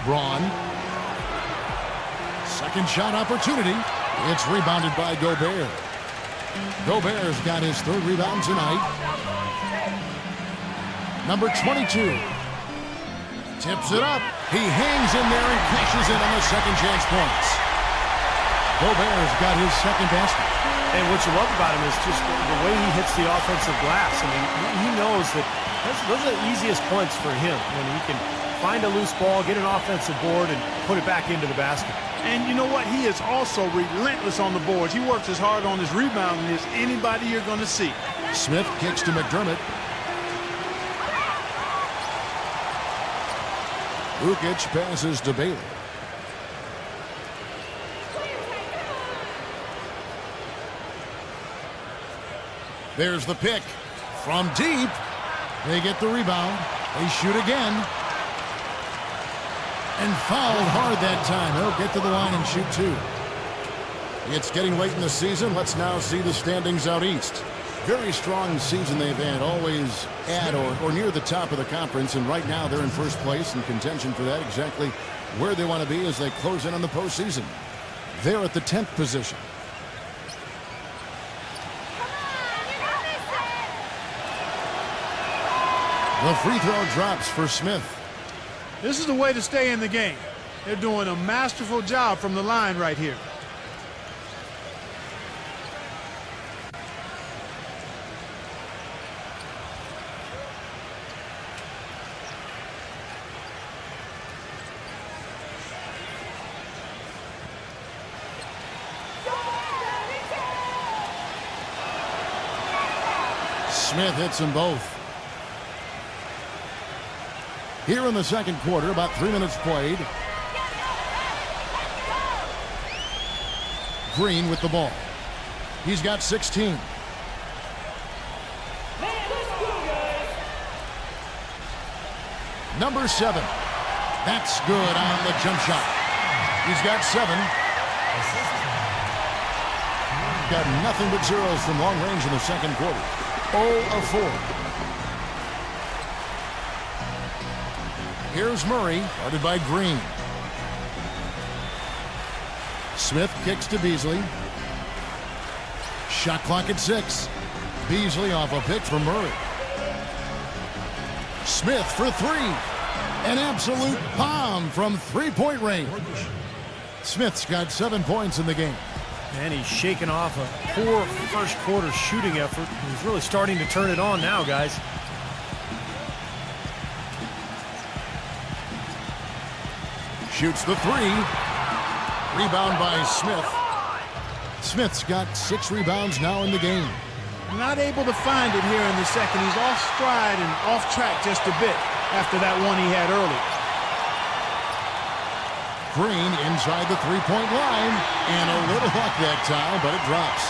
Braun. Second shot opportunity. It's rebounded by Gobert. Gobert's got his third rebound tonight. Number 22. Tips it up. He hangs in there and cashes in on the second chance points. Gobert's got his second basket. And what you love about him is just the way he hits the offensive glass. I mean, he knows that those are the easiest points for him when he can find a loose ball, get an offensive board, and put it back into the basket. And you know what? He is also relentless on the boards. He works as hard on his rebounding as anybody you're going to see. Smith kicks to McDermott. Ukic passes to Bailey. There's the pick. From deep. They get the rebound. They shoot again. And fouled hard that time. They'll get to the line and shoot two. It's getting late in the season. Let's now see the standings out east. Very strong season they've had, always at or near the top of the conference, and right now they're in first place in contention for that, exactly where they want to be as they close in on the postseason. They're at the 10th position. The free throw drops for Smith. This is the way to stay in the game. They're doing a masterful job from the line right here. Smith hits them both. Here in the second quarter, about 3 minutes played. Green with the ball. He's got 16. Number 7. That's good on the jump shot. He's got 7. Got nothing but zeros from long range in the second quarter. 0 of 4. Here's Murray, guarded by Green. Smith kicks to Beasley. Shot clock at 6. Beasley off a pick from Murray. Smith for 3. An absolute bomb from three-point range. Smith's got 7 points in the game. And he's shaking off a poor first quarter shooting effort. He's really starting to turn it on now, guys. Shoots the 3. Rebound by Smith. Smith's got 6 rebounds now in the game. Not able to find it here in the second. He's off stride and off track just a bit after that one he had early. Green inside the three-point line. And a little luck that time, but it drops.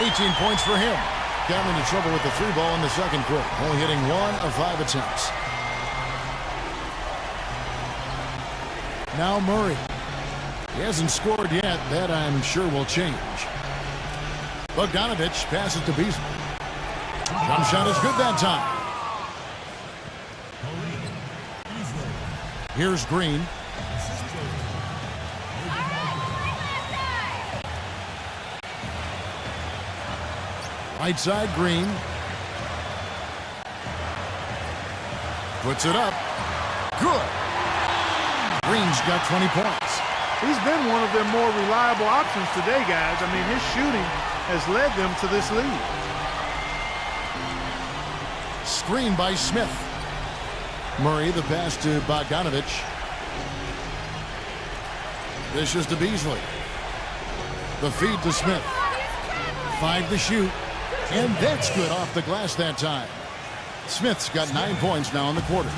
18 points for him. Got into trouble with the 3 ball in the second quarter. Only hitting 1 of 5 attempts. Now Murray. He hasn't scored yet. That I'm sure will change. Bogdanovich passes to Beasley. Jump shot is good that time. Here's Green. Right side, Green. Puts it up. Good. Green's got 20 points. He's been one of their more reliable options today, guys. I mean, his shooting has led them to this lead. Screen by Smith. Murray, the pass to Bogdanovich. Dishes to Beasley. The feed to Smith. 5 to shoot. And that's good off the glass that time. Smith's got 9 points now in the quarter.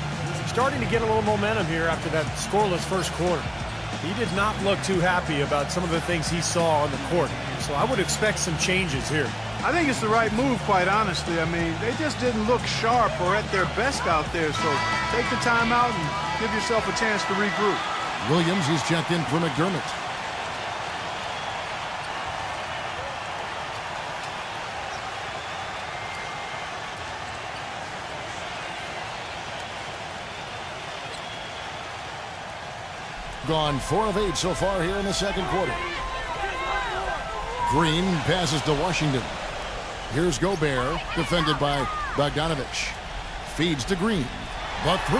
Starting to get a little momentum here after that scoreless first quarter. He did not look too happy about some of the things he saw on the court. So I would expect some changes here. I think it's the right move, quite honestly. I mean, they just didn't look sharp or at their best out there. So take the time out and give yourself a chance to regroup. Williams, he's checked in for McDermott. Gone 4 of 8 so far here in the second quarter. Green passes to Washington. Here's Gobert, defended by Bogdanovich. Feeds to Green. The 3.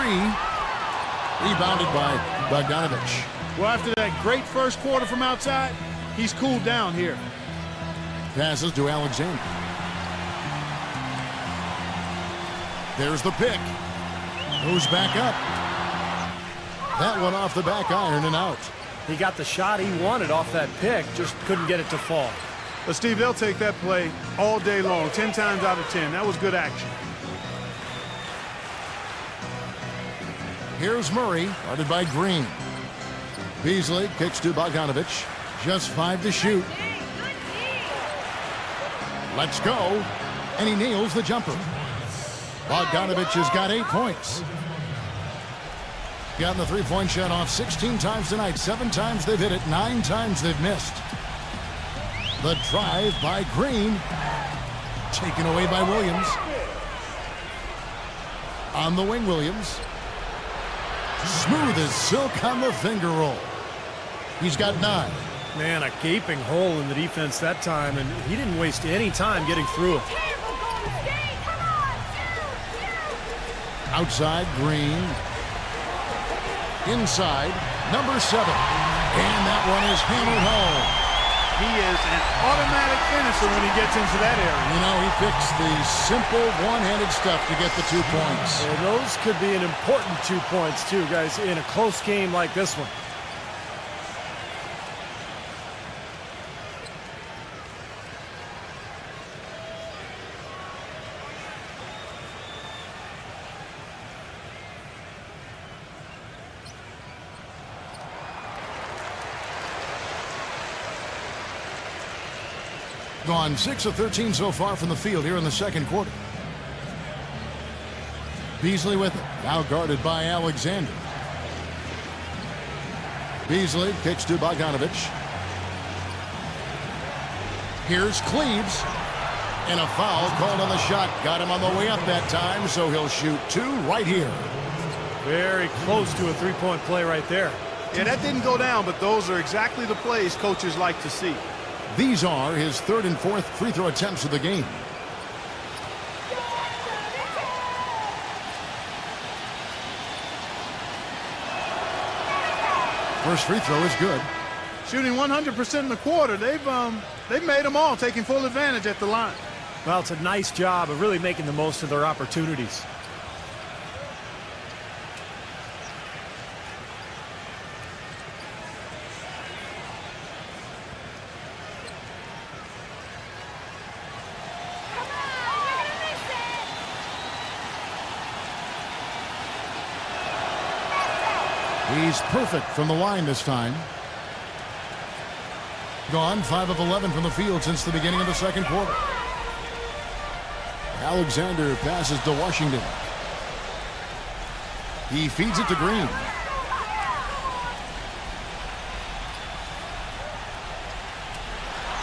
Rebounded by Bogdanovich. Well, after that great first quarter from outside, he's cooled down here. Passes to Alexander. There's the pick. Moves back up. That one off the back iron and out. He got the shot he wanted off that pick, just couldn't get it to fall. But, Steve, they'll take that play all day long, 10 times out of 10. That was good action. Here's Murray, guarded by Green. Beasley kicks to Bogdanovich. Just 5 to shoot. Let's go. And he nails the jumper. Bogdanovich has got 8 points. Gotten the three-point shot off 16 times tonight. 7 times they've hit it. 9 times they've missed. The drive by Green. Taken away by Williams. On the wing, Williams. Smooth as silk on the finger roll. He's got 9. Man, a gaping hole in the defense that time, and he didn't waste any time getting through it. Outside, Green. Inside, number 7. And that one is hammered home. He is an automatic finisher when he gets into that area. You know, he picks the simple one-handed stuff to get the 2 points. And those could be an important 2 points, too, guys, in a close game like this one. Gone 6 of 13 so far from the field here in the second quarter. Beasley with it. Now guarded by Alexander. Beasley kicks to Bogdanovich. Here's Cleaves. And a foul called on the shot. Got him on the way up that time, so he'll shoot 2 right here. Very close to a three-point play right there. Yeah, that didn't go down, but those are exactly the plays coaches like to see. These are his 3rd and 4th free throw attempts of the game. First free throw is good. Shooting 100% in the quarter. They've made them all, taking full advantage at the line. Well, it's a nice job of really making the most of their opportunities. He's perfect from the line this time. Gone 5 of 11 from the field since the beginning of the second quarter. Alexander passes to Washington. He feeds it to Green.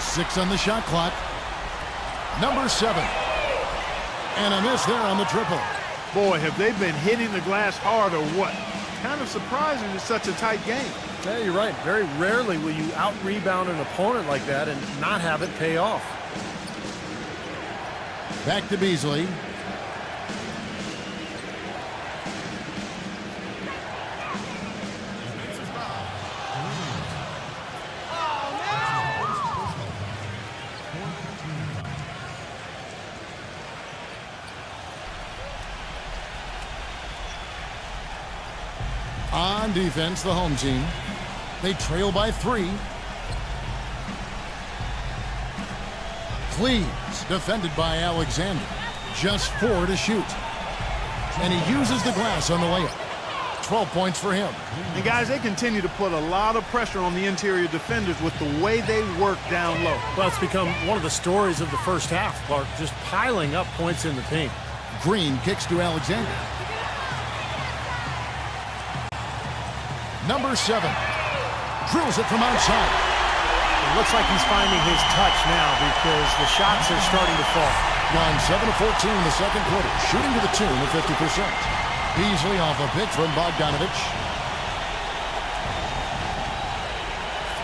Six on the shot clock. Number 7. And a miss there on the triple. Boy, have they been hitting the glass hard or what? Kind of surprising it's such a tight game. Yeah, you're right. Very rarely will you out-rebound an opponent like that and not have it pay off. Back to Beasley. On defense, the home team. They trail by 3. Cleaves, defended by Alexander. Just 4 to shoot. And he uses the glass on the layup. 12 points for him. And guys, they continue to put a lot of pressure on the interior defenders with the way they work down low. Well, it's become one of the stories of the first half, Clark, just piling up points in the paint. Green kicks to Alexander. Number 7 drills it from outside. It looks like he's finding his touch now because the shots are starting to fall. Gone 7 of 14 in the second quarter, shooting to the tune of 50%. Beasley off a pick from Bogdanovich.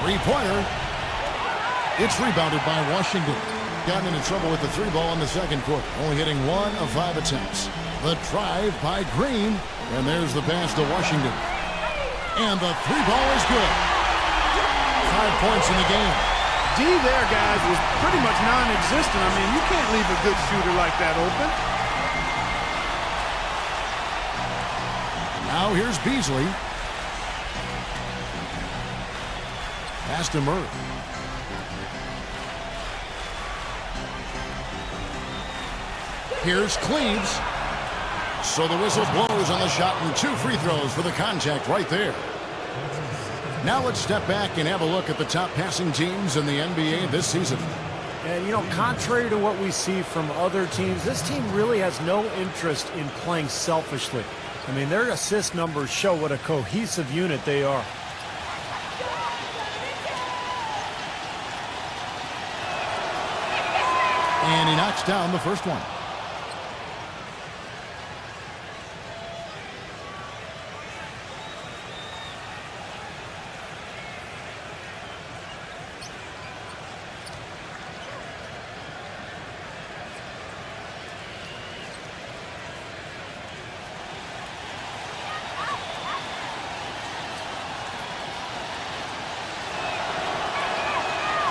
Three-pointer. It's rebounded by Washington. Gotten into trouble with the 3-ball in the second quarter, only hitting 1 of 5 attempts. The drive by Green, and there's the pass to Washington. And the three ball is good. 5 points in the game. D there, guys, was pretty much non-existent. I mean, you can't leave a good shooter like that open. Now here's Beasley. Pass to Murray. Here's Cleaves. So the whistle blows on the shot and 2 free throws for the contact right there. Now let's step back and have a look at the top passing teams in the NBA this season. And, you know, contrary to what we see from other teams, this team really has no interest in playing selfishly. I mean, their assist numbers show what a cohesive unit they are. And he knocks down the first one.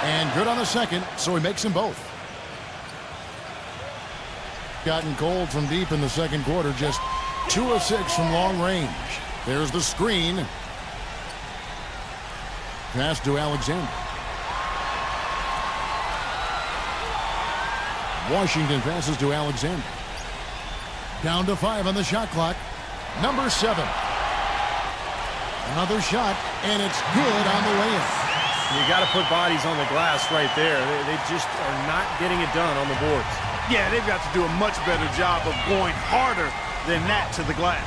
And good on the second, so he makes them both. Gotten cold from deep in the second quarter, just 2 of 6 from long range. There's the screen. Pass to Alexander. Washington passes to Alexander. Down to 5 on the shot clock. Number 7. Another shot, and it's good on the layup. You got to put bodies on the glass right there. They just are not getting it done on the boards. Yeah, they've got to do a much better job of going harder than that to the glass.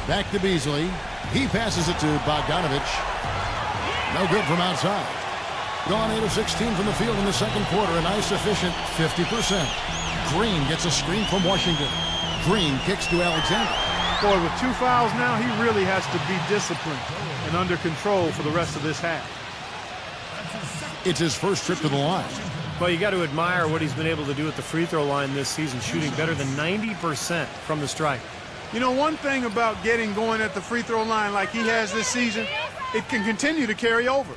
Back to Beasley. He passes it to Bogdanovich. No good from outside. Gone 8 of 16 from the field in the second quarter. A nice efficient 50%. Green gets a screen from Washington. Green kicks to Alexander. Boy, with 2 fouls now, he really has to be disciplined and under control for the rest of this half. It's his first trip to the line. Well, you got to admire what he's been able to do at the free throw line this season, shooting better than 90% from the stripe. You know, one thing about getting going at the free throw line like he has this season, it can continue to carry over.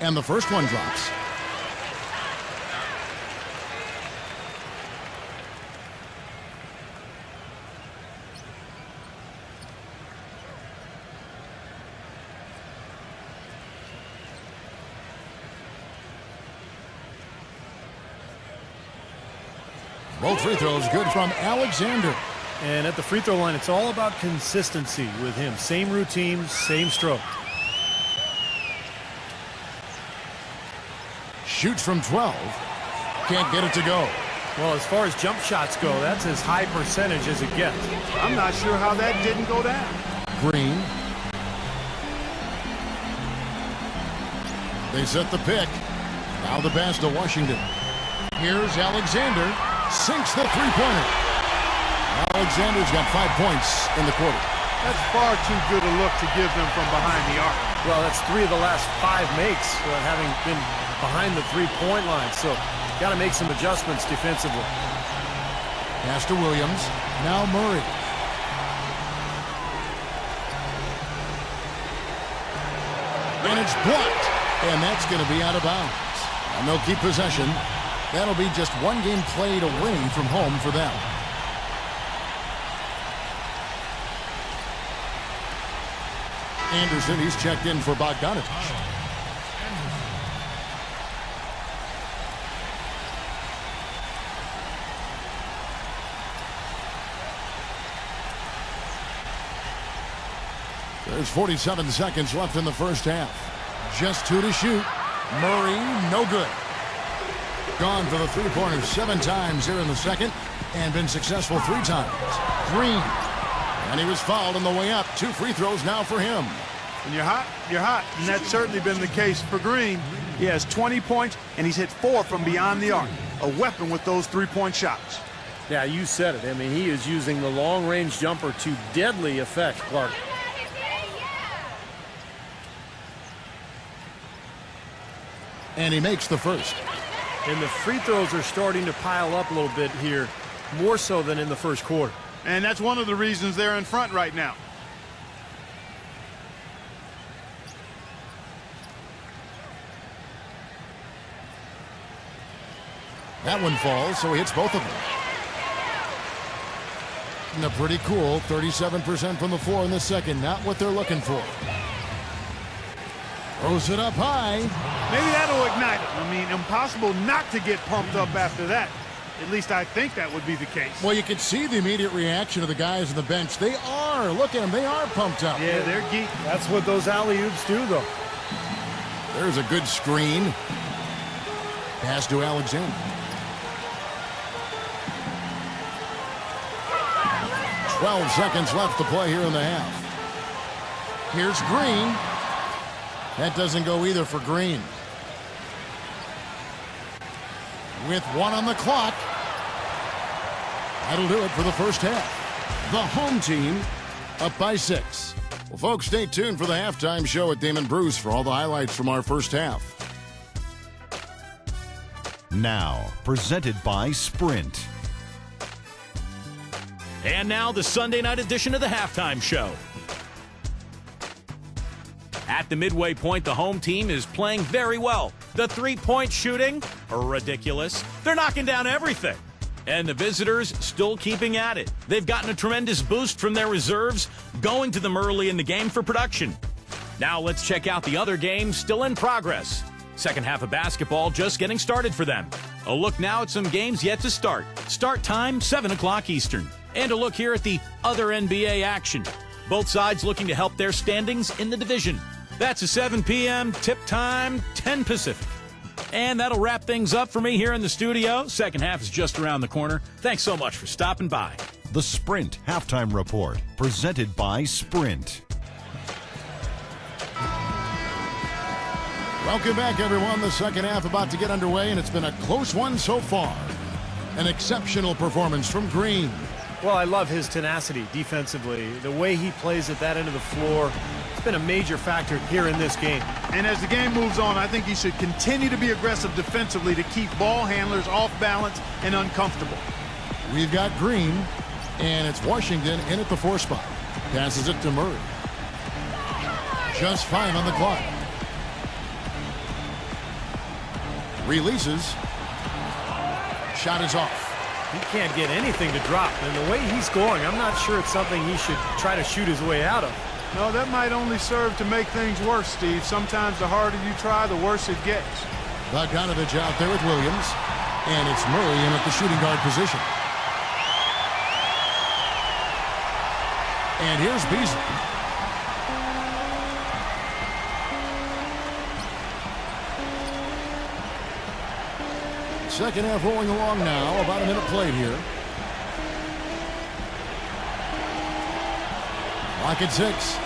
And the first one drops. Both free throws good from Alexander. And at the free throw line, it's all about consistency with him. Same routine, same stroke. Shoots from 12. Can't get it to go. Well, as far as jump shots go, that's as high percentage as it gets. I'm not sure how that didn't go down. Green. They set the pick. Now the pass to Washington. Here's Alexander. Sinks the three-pointer. Alexander's got 5 points in the quarter. That's far too good a look to give them from behind the arc. Well, that's 3 of the last 5 makes, having been behind the three-point line. So, got to make some adjustments defensively. Pass to Williams. Now Murray. And it's blocked. And that's going to be out of bounds. And they'll keep possession. That'll be just 1 game played away from home for them. Anderson, he's checked in for Bogdanovich. There's 47 seconds left in the first half. Just 2 to shoot. Murray, no good. Gone for the three-pointer 7 times here in the second and been successful 3 times. Green. And he was fouled on the way up. 2 free throws now for him. When you're hot, you're hot. And that's certainly been the case for Green. He has 20 points, and he's hit 4 from beyond the arc. A weapon with those three-point shots. Yeah, you said it. I mean, he is using the long-range jumper to deadly effect, Clark. And he makes the first. And the free throws are starting to pile up a little bit here, more so than in the first quarter. And that's one of the reasons they're in front right now. That one falls, so he hits both of them. And a pretty cool 37% from the floor in the second. Not what they're looking for. Throws it up high. Maybe that'll ignite him. I mean, impossible not to get pumped up after that. At least I think that would be the case. Well, you can see the immediate reaction of the guys on the bench. They are. Look at them. They are pumped up. Yeah, they're geek. That's what those alley-oops do, though. There's a good screen. Pass to Alexander. 12 seconds left to play here in the half. Here's Green. That doesn't go either for Green. With 1 on the clock. That'll do it for the first half. The home team up by 6. Well, folks, stay tuned for the halftime show at Damon Bruce for all the highlights from our first half. Now, presented by Sprint. And now the Sunday night edition of the halftime show. At the midway point, the home team is playing very well. The three-point shooting, ridiculous. They're knocking down everything. And the visitors still keeping at it. They've gotten a tremendous boost from their reserves, going to them early in the game for production. Now let's check out the other games still in progress. Second half of basketball just getting started for them. A look now at some games yet to start. Start time, 7 o'clock Eastern. And a look here at the other NBA action. Both sides looking to help their standings in the division. That's a 7 p.m. tip time, 10 Pacific. And that'll wrap things up for me here in the studio. Second half is just around the corner. Thanks so much for stopping by. The Sprint Halftime Report, presented by Sprint. Welcome back, everyone. The second half about to get underway, and it's been a close one so far. An exceptional performance from Green. Well, I love his tenacity defensively. The way he plays at that end of the floor, it's been a major factor here in this game. And as the game moves on, I think he should continue to be aggressive defensively to keep ball handlers off balance and uncomfortable. We've got Green, and it's Washington in at the 4 spot. Passes it to Murray. Just 5 on the clock. Releases. Shot is off. He can't get anything to drop. And the way he's scoring, I'm not sure it's something he should try to shoot his way out of. No, that might only serve to make things worse, Steve. Sometimes the harder you try, the worse it gets. Bogdanovich out there with Williams. And it's Murray in at the shooting guard position. And here's Beasley. Second half rolling along now. About a minute played here. Clock at 6.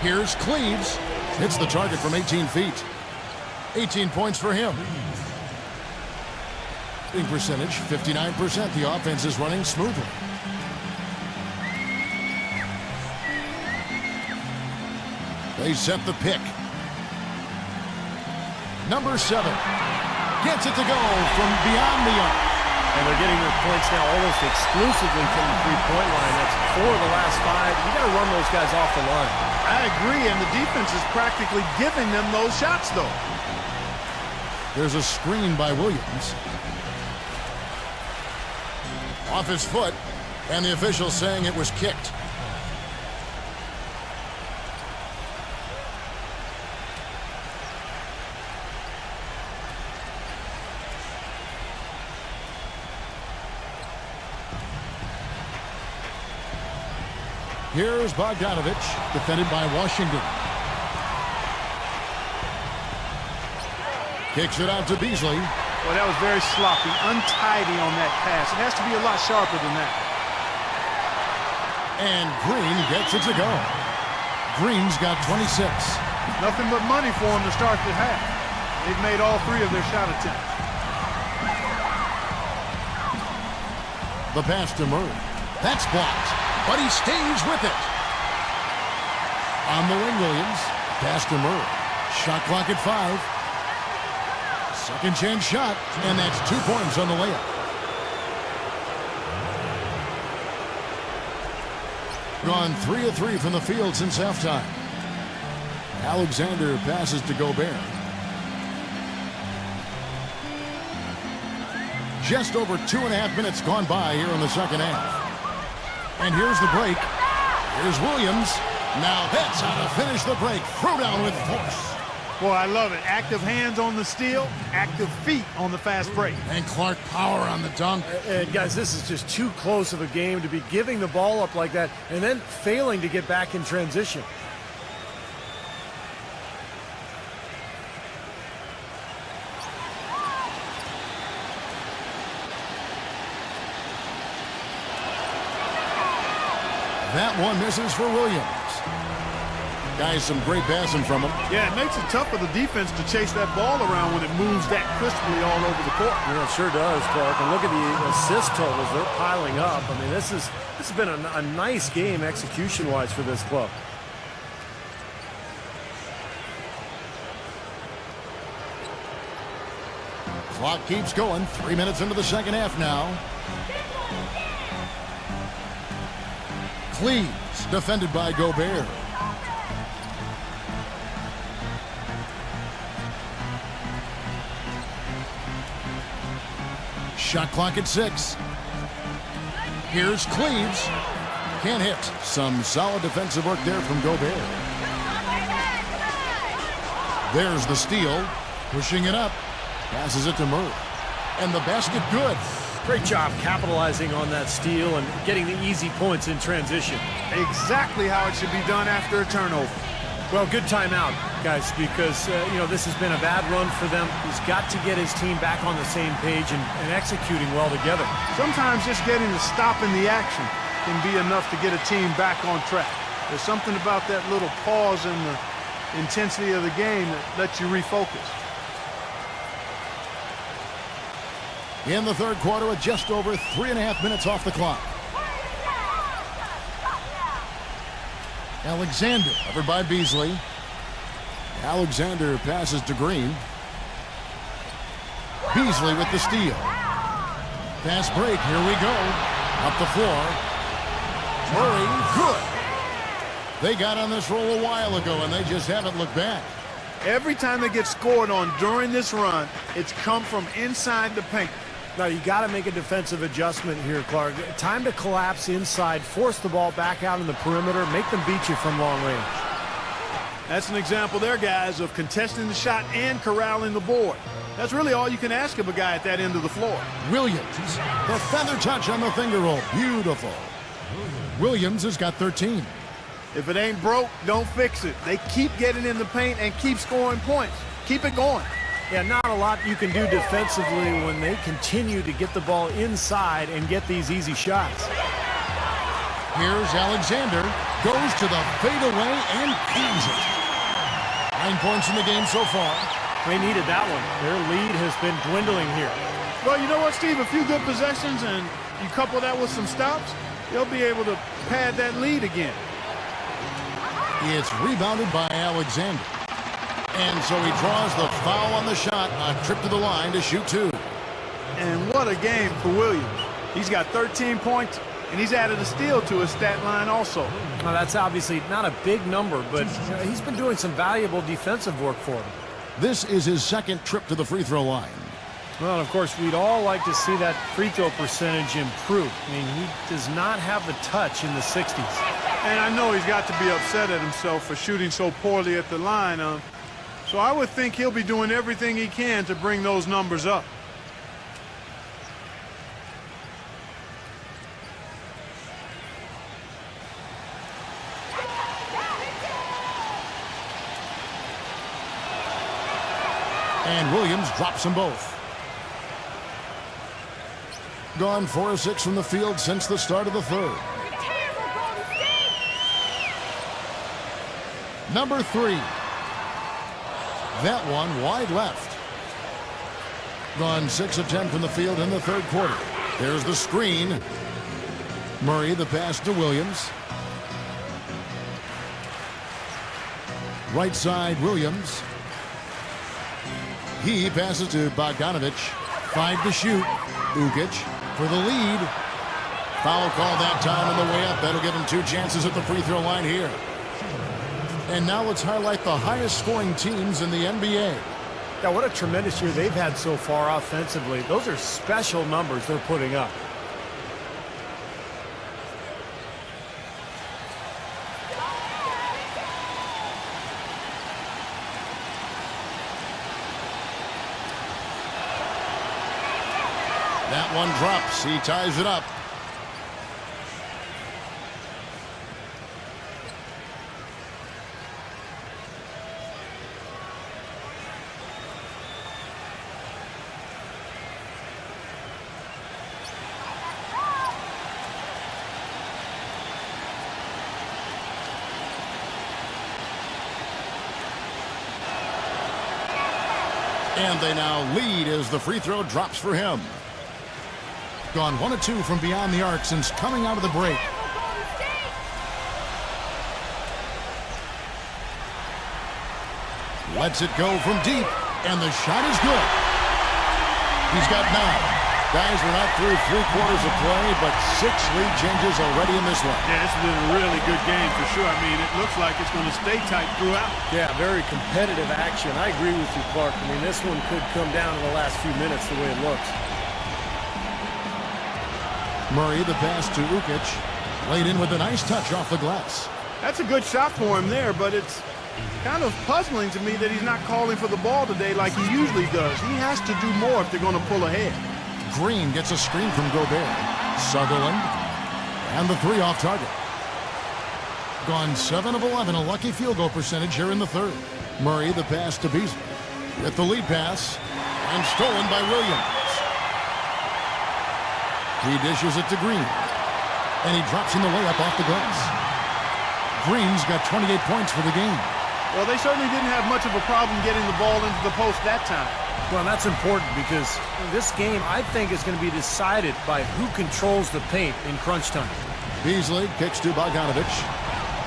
Here's Cleaves. Hits the target from 18 feet. 18 points for him. Shooting percentage, 59%. The offense is running smoothly. They set the pick. Number 7. Gets it to go from beyond the arc. And they're getting their points now almost exclusively from the three-point line. That's 4 of the last 5. You got to run those guys off the line. I agree, and the defense is practically giving them those shots, though. There's a screen by Williams. Off his foot, and the official saying it was kicked. Here's Bogdanovich, defended by Washington. Kicks it out to Beasley. Well, that was very sloppy, untidy on that pass. It has to be a lot sharper than that. And Green gets it to go. Green's got 26. Nothing but money for him to start the half. They've made all 3 of their shot attempts. The pass to Murray. That's blocked, but he stays with it. On the wing, Williams. Pass to Murray. Shot clock at 5. Second chance shot, and that's 2 points on the layup. Gone 3 of 3 from the field since halftime. Alexander passes to Gobert. Just over 2.5 minutes gone by here in the second half. And here's the break. Here's Williams. Now that's how to finish the break. Throw down with force. Boy, I love it. Active hands on the steal, active feet on the fast break. And Clark power on the dunk. And guys, this is just too close of a game to be giving the ball up like that and then failing to get back in transition. That one misses for Williams. Guys, some great passing from him. Yeah, it makes it tough for the defense to chase that ball around when it moves that crisply all over the court. Yeah, it sure does, Clark. And look at the assist totals. They're piling up. I mean, this has been a nice game execution-wise for this club. Clock keeps going. 3 minutes into the second half now. Cleves, defended by Gobert. Shot clock at 6. Here's Cleves. Can't hit. Some solid defensive work there from Gobert. There's the steal. Pushing it up. Passes it to Murray. And the basket good. Great job capitalizing on that steal and getting the easy points in transition. Exactly how it should be done after a turnover. Well, good timeout, guys, because, this has been a bad run for them. He's got to get his team back on the same page and executing well together. Sometimes just getting to stop in the action can be enough to get a team back on track. There's something about that little pause in the intensity of the game that lets you refocus. In the third quarter with just over 3.5 minutes off the clock. Alexander, covered by Beasley. Alexander passes to Green. Beasley with the steal. Fast break, here we go. Up the floor. Murray, good. They got on this roll a while ago, and they just haven't looked back. Every time they get scored on during this run, it's come from inside the paint. Now, you got to make a defensive adjustment here, Clark. Time to collapse inside, force the ball back out in the perimeter, make them beat you from long range. That's an example there, guys, of contesting the shot and corralling the board. That's really all you can ask of a guy at that end of the floor. Williams, the feather touch on the finger roll. Beautiful. Williams has got 13. If it ain't broke, don't fix it. They keep getting in the paint and keep scoring points. Keep it going. Yeah, not a lot you can do defensively when they continue to get the ball inside and get these easy shots. Here's Alexander. Goes to the fadeaway and cleans it. 9 points in the game so far. They needed that one. Their lead has been dwindling here. Well, you know what, Steve? A few good possessions and you couple that with some stops, they'll be able to pad that lead again. It's rebounded by Alexander. And so he draws the foul on the shot. A trip to the line to shoot 2. And what a game for Williams. He's got 13 points, and he's added a steal to his stat line also. Now, that's obviously not a big number, but he's been doing some valuable defensive work for him. This is his second trip to the free throw line. Well, of course, we'd all like to see that free throw percentage improve. I mean, he does not have the touch in the 60s. And I know he's got to be upset at himself for shooting so poorly at the line. So I would think he'll be doing everything he can to bring those numbers up. And Williams drops them both. Gone 4 of 6 from the field since the start of the third. Number 3. That one wide left. Gone 6 of 10 from the field in the third quarter. There's the screen. Murray, the pass to Williams. Right side, Williams. He passes to Bogdanovich. 5 to shoot. Ugic for the lead. Foul call that time on the way up. That'll give him 2 chances at the free throw line here. And now let's highlight the highest scoring teams in the NBA. Yeah, what a tremendous year they've had so far offensively. Those are special numbers they're putting up. That one drops. He ties it up. And they now lead as the free throw drops for him. Gone 1 of 2 from beyond the arc since coming out of the break. Lets it go from deep, and the shot is good. He's got 9. Guys, we're not through 3 quarters of play, but 6 lead changes already in this one. Yeah, it's been a really good game for sure. I mean, it looks like it's going to stay tight throughout. Yeah, very competitive action. I agree with you, Clark. I mean, this one could come down in the last few minutes the way it looks. Murray, the pass to Ugic. Laid in with a nice touch off the glass. That's a good shot for him there, but it's kind of puzzling to me that he's not calling for the ball today like he usually does. He has to do more if they're going to pull ahead. Green gets a screen from Gobert. Sutherland. And the 3 off target. Gone 7 of 11, a lucky field goal percentage here in the third. Murray, the pass to Beasley. With the lead pass. And stolen by Williams. He dishes it to Green. And he drops in the layup off the glass. Green's got 28 points for the game. Well, they certainly didn't have much of a problem getting the ball into the post that time. Well, that's important because this game, I think, is going to be decided by who controls the paint in crunch time. Beasley kicks to Bogdanovich.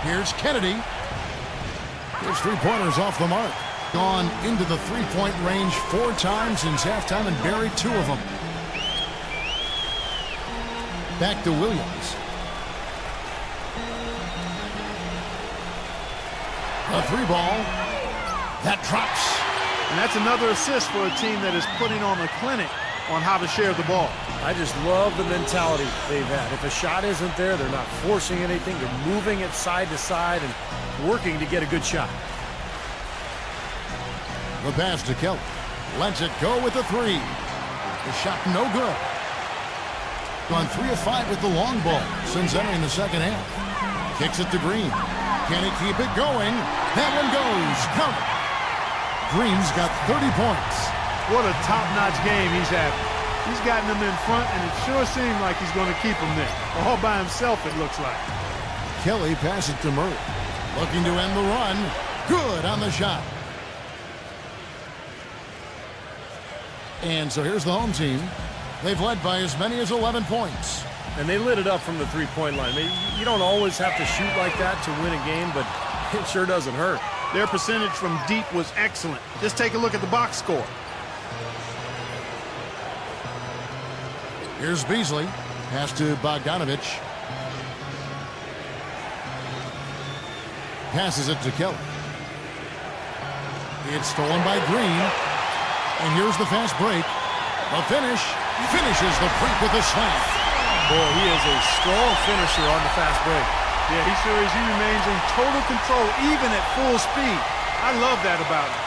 Here's Kennedy. His 3-pointers off the mark. Gone into the 3-point range 4 times since halftime and buried 2 of them. Back to Williams. A 3 ball. That drops. And that's another assist for a team that is putting on a clinic on how to share the ball. I just love the mentality they've had. If a shot isn't there, they're not forcing anything. They're moving it side to side and working to get a good shot. The pass to Kelly. Lets it go with the 3. The shot no good. Gone 3 of 5 with the long ball since entering the second half. Kicks it to Green. Can he keep it going? That one goes. Count. Green's got 30 points. What a top-notch game he's having. He's gotten them in front, and it sure seems like he's going to keep them there. All by himself, it looks like. Kelly passes to Murray. Looking to end the run. Good on the shot. And so here's the home team. They've led by as many as 11 points. And they lit it up from the 3-point line. You don't always have to shoot like that to win a game, but it sure doesn't hurt. Their percentage from deep was excellent. Just take a look at the box score. Here's Beasley. Pass to Bogdanovich. Passes it to Kelly. It's stolen by Green. And here's the fast break. A finish. Finishes the break with a slam. Boy, he is a strong finisher on the fast break. Yeah, he sure is. He remains in total control, even at full speed. I love that about him.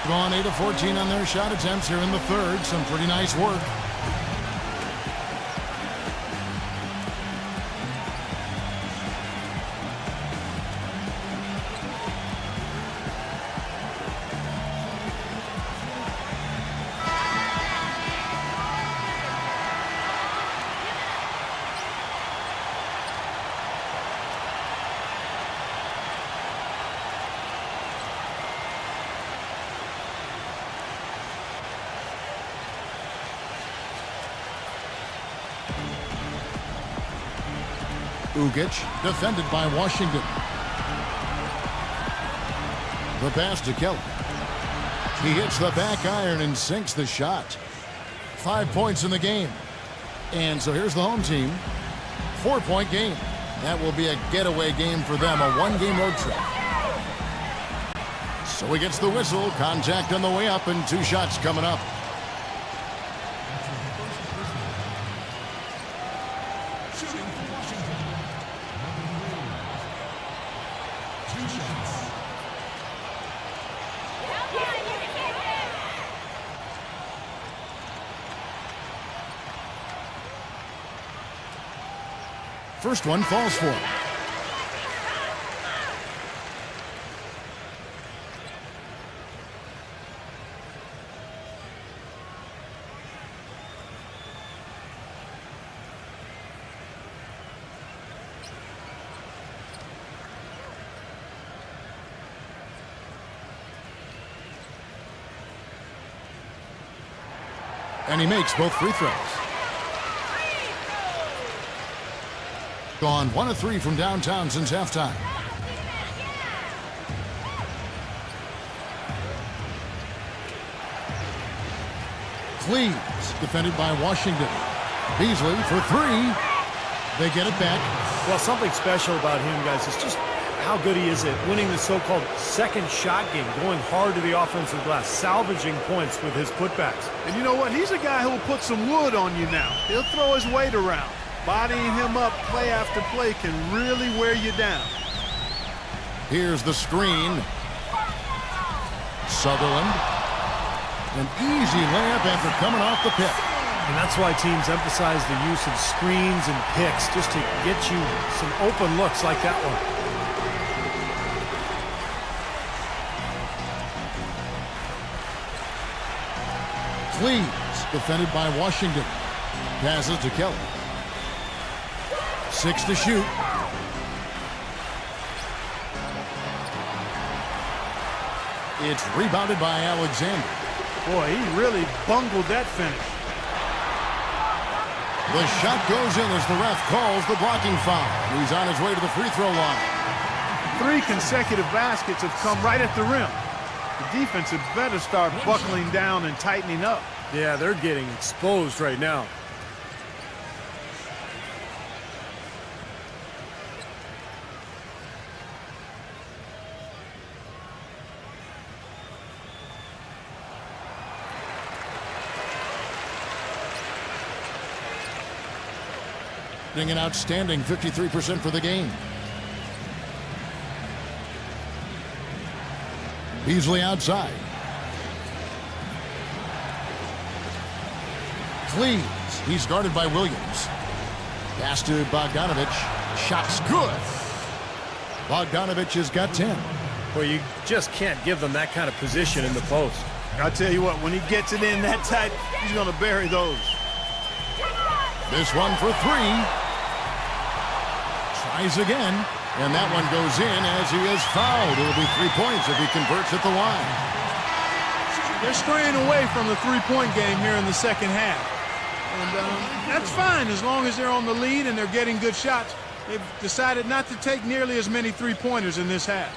Gone 8 of 14 on their shot attempts here in the third. Some pretty nice work. Ugic, defended by Washington. The pass to Kelly. He hits the back iron and sinks the shot. 5 points in the game. And so here's the home team. 4-point game. That will be a getaway game for them, a one-game road trip. So he gets the whistle, contact on the way up, and 2 shots coming up. First one falls for him. And he makes both free throws. Gone 1 of 3 from downtown since halftime. Cleaves, defended by Washington. Beasley for 3. They get it back. Well, something special about him, guys, is just how good he is at winning the so-called second shot game, going hard to the offensive glass, salvaging points with his putbacks. And you know what? He's a guy who will put some wood on you now. He'll throw his weight around. Bodying him up play after play can really wear you down. Here's the screen. Sutherland. An easy layup after coming off the pick. And that's why teams emphasize the use of screens and picks, just to get you some open looks like that one. Cleaves, defended by Washington. Passes to Kelly. 6 to shoot. It's rebounded by Alexander. Boy, he really bungled that finish. The shot goes in as the ref calls the blocking foul. He's on his way to the free throw line. 3 consecutive baskets have come right at the rim. The defense had better start buckling down and tightening up. Yeah, they're getting exposed right now. An outstanding 53% for the game. Beasley outside. Cleaves. He's guarded by Williams. Pass to Bogdanovich. Shot's good. Bogdanovich has got 10. Well, you just can't give them that kind of position in the post. I'll tell you what, when he gets it in that tight, he's going to bury those. This one for 3. Tries again, and that one goes in as he is fouled. It'll be 3 points if he converts at the line. They're straying away from the three-point game here in the second half. And that's fine as long as they're on the lead and they're getting good shots. They've decided not to take nearly as many three-pointers in this half.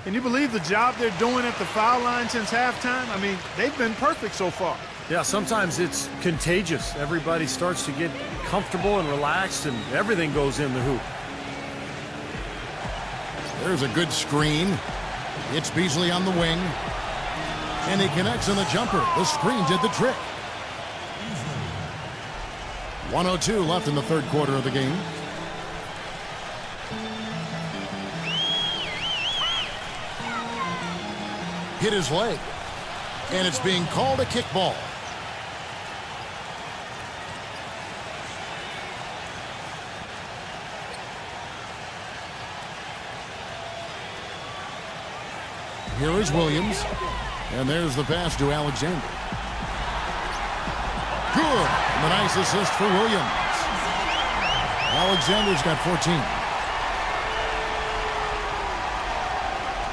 Can you believe the job they're doing at the foul line since halftime? I mean, they've been perfect so far. Yeah, sometimes it's contagious. Everybody starts to get comfortable and relaxed, and everything goes in the hoop. There's a good screen. It's Beasley on the wing. And he connects on the jumper. The screen did the trick. 1:02 left in the third quarter of the game. Hit his leg. And it's being called a kickball. Here is Williams. And there's the pass to Alexander. Good. And a nice assist for Williams. Alexander's got 14.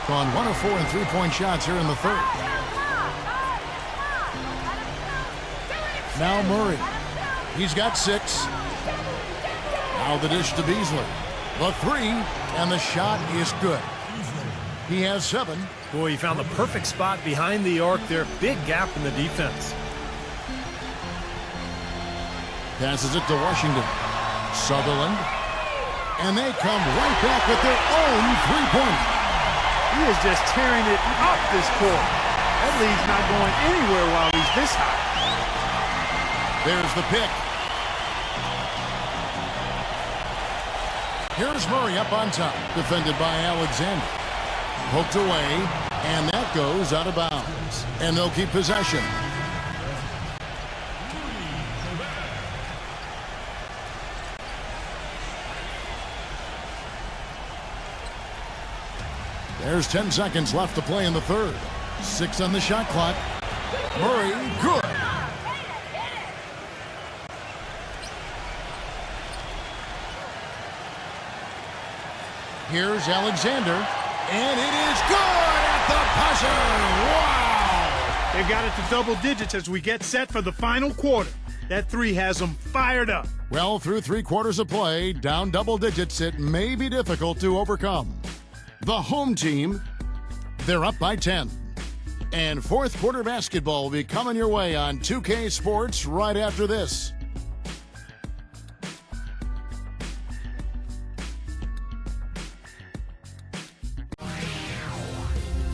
Gone 1 of 4 in three-point shots here in the third. Now Murray. He's got 6. Now the dish to Beasley. The three, and the shot is good. He has 7. Boy, he found the perfect spot behind the arc there. Big gap in the defense. Passes it to Washington. Sutherland. And they come right back with their own three-pointer. He is just tearing it up this court. That lead's not going anywhere while he's this high. There's the pick. Here's Murray up on top, defended by Alexander. Poked away, and that goes out of bounds. And they'll keep possession. There's 10 seconds left to play in the third. 6 on the shot clock. Murray, good. Here's Alexander, and it is good at the buzzer. Wow! They've got it to double digits as we get set for the final quarter. That three has them fired up. Well, through 3 quarters of play, down double digits, it may be difficult to overcome. The home team, they're up by 10. And fourth quarter basketball will be coming your way on 2K Sports right after this.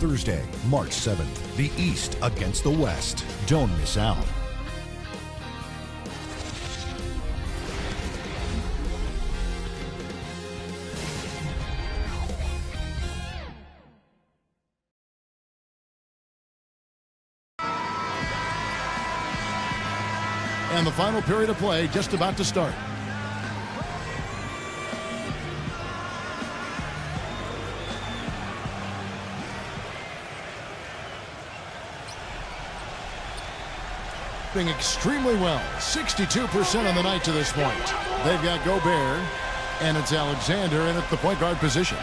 Thursday, March 7th, the East against the West. Don't miss out. And the final period of play just about to start. Extremely well. 62% on the night to this point. They've got Gobert, and it's Alexander in at the point guard position.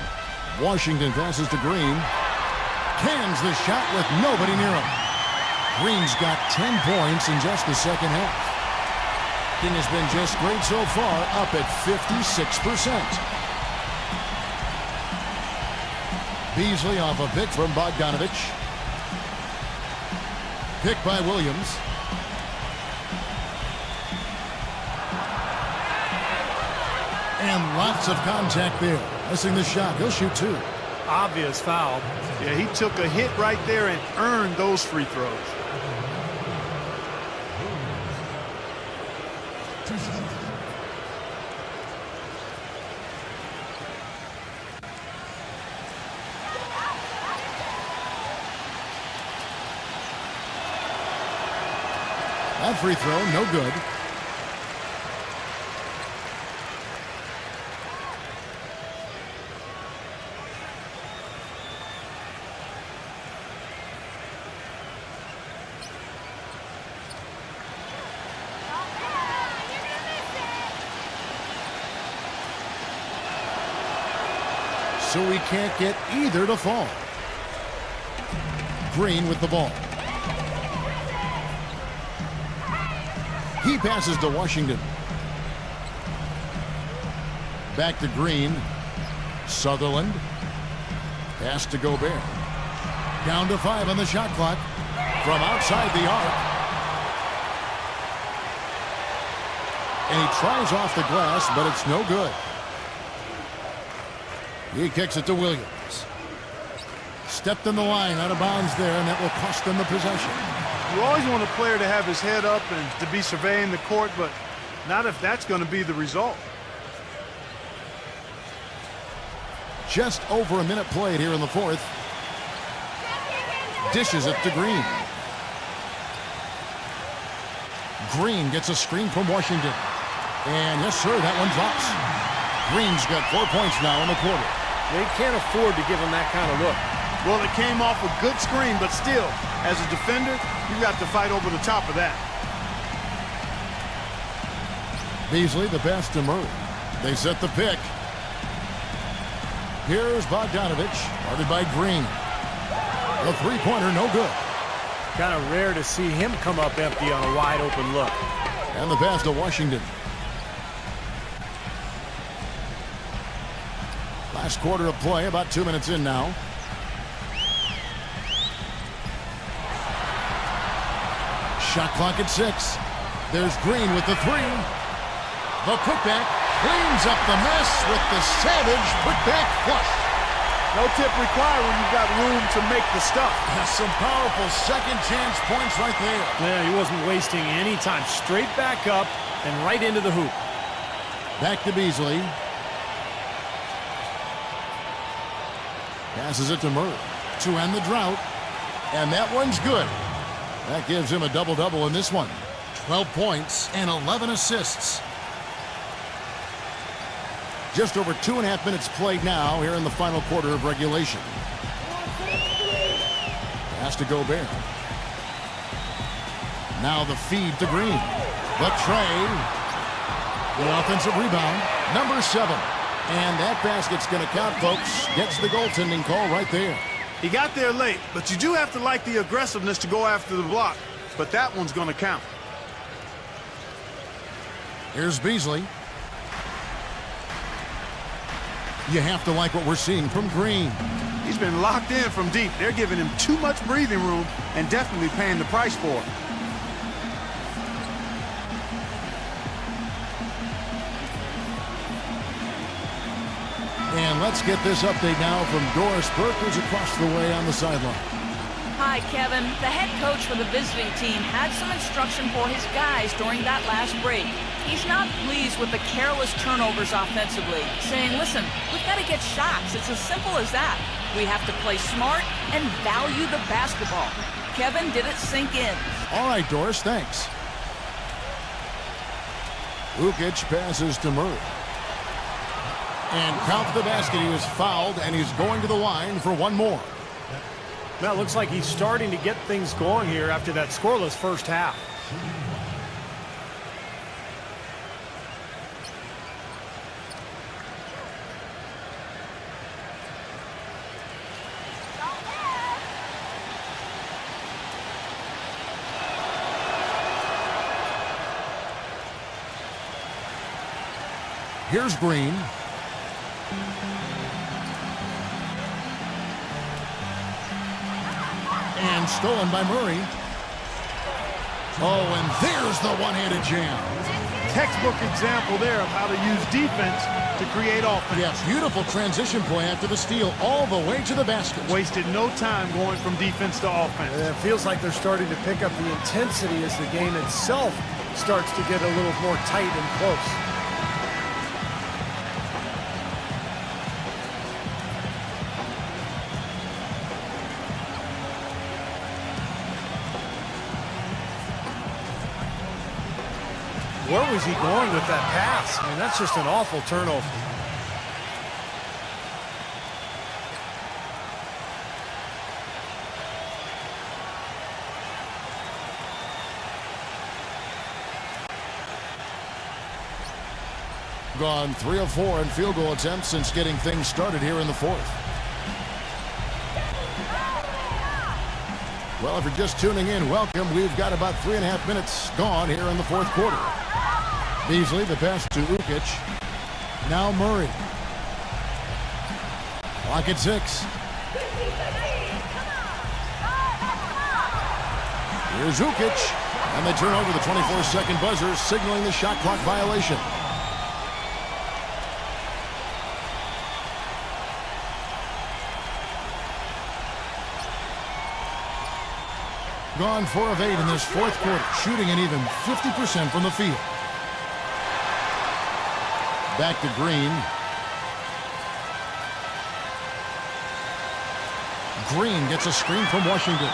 Washington passes to Green. Cans the shot with nobody near him. Green's got 10 points in just the second half. King has been just great so far, up at 56%. Beasley off a pick from Bogdanovich. Pick by Williams. And lots of contact there. Missing the shot. He'll shoot 2. Obvious foul. Yeah, he took a hit right there and earned those free throws. That free throw, no good. So we can't get either to fall. Green with the ball. He passes to Washington. Back to Green. Sutherland. Pass to Gobert. Down to 5 on the shot clock. From outside the arc. And he tries off the glass, but it's no good. He kicks it to Williams. Stepped in the line, out of bounds there, and that will cost them the possession. You always want a player to have his head up and to be surveying the court, but not if that's going to be the result. Just over a minute played here in the fourth. Dishes it to Green. Green gets a screen from Washington. And yes, sir, that one drops. Green's got 4 points now in the quarter. They can't afford to give him that kind of look. Well, it came off a good screen, but still, as a defender, you got to fight over the top of that. Beasley, the pass to Murray. They set the pick. Here's Bogdanovich, guarded by Green. The three-pointer, no good. Kind of rare to see him come up empty on a wide-open look. And the pass to Washington. Last quarter of play, about 2 minutes in now. Shot clock at 6. There's Green with the 3. The putback cleans up the mess with the savage putback flush. No tip required when you've got room to make the stuff. That's some powerful second chance points right there. Yeah, he wasn't wasting any time. Straight back up and right into the hoop. Back to Beasley. Passes it to Murray to end the drought. And that one's good. That gives him a double-double in this one. 12 points and 11 assists. Just over 2.5 minutes played now here in the final quarter of regulation. Pass to Gobert. Now the feed to Green. The tray. The offensive rebound. Number 7. And that basket's going to count, folks. Gets the goaltending call right there. He got there late, but you do have to like the aggressiveness to go after the block. But that one's going to count. Here's Beasley. You have to like what we're seeing from Green. He's been locked in from deep. They're giving him too much breathing room and definitely paying the price for it. And let's get this update now from Doris Burke, who's across the way on the sideline. Hi, Kevin. The head coach for the visiting team had some instruction for his guys during that last break. He's not pleased with the careless turnovers offensively, saying, listen, we've got to get shots. It's as simple as that. We have to play smart and value the basketball. Kevin, did it sink in? All right, Doris, thanks. Ukic passes to Murray. And count the basket. He was fouled, and he's going to the line for one more. That looks like he's starting to get things going here after that scoreless first half. Here's Green. And stolen by Murray. Oh, and there's the one-handed jam. Textbook example there of how to use defense to create offense. Yeah, beautiful transition play after the steal all the way to the basket. Wasted no time going from defense to offense. It feels like they're starting to pick up the intensity as the game itself starts to get a little more tight and close. Where was he going with that pass? I mean, that's just an awful turnover. Gone 3 of 4 in field goal attempts since getting things started here in the fourth. Well, if you're just tuning in, welcome. We've got about 3.5 minutes gone here in the fourth quarter. Beasley, the pass to Ukic. Now Murray. Clock at 6. Here's Ukic. And they turn over the 24-second buzzer, signaling the shot clock violation. Gone 4 of 8 in this fourth quarter, shooting an even 50% from the field. Back to Green. Green gets a screen from Washington.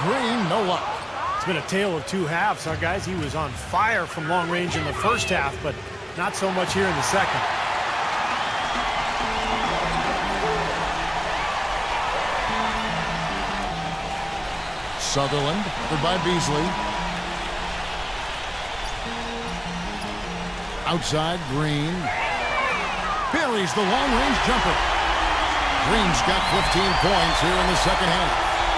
Green, no luck. It's been a tale of two halves, huh, guys? He was on fire from long range in the first half, but not so much here in the second. Sutherland, covered by Beasley. Outside, Green. Buries the long-range jumper. Green's got 15 points here in the second half.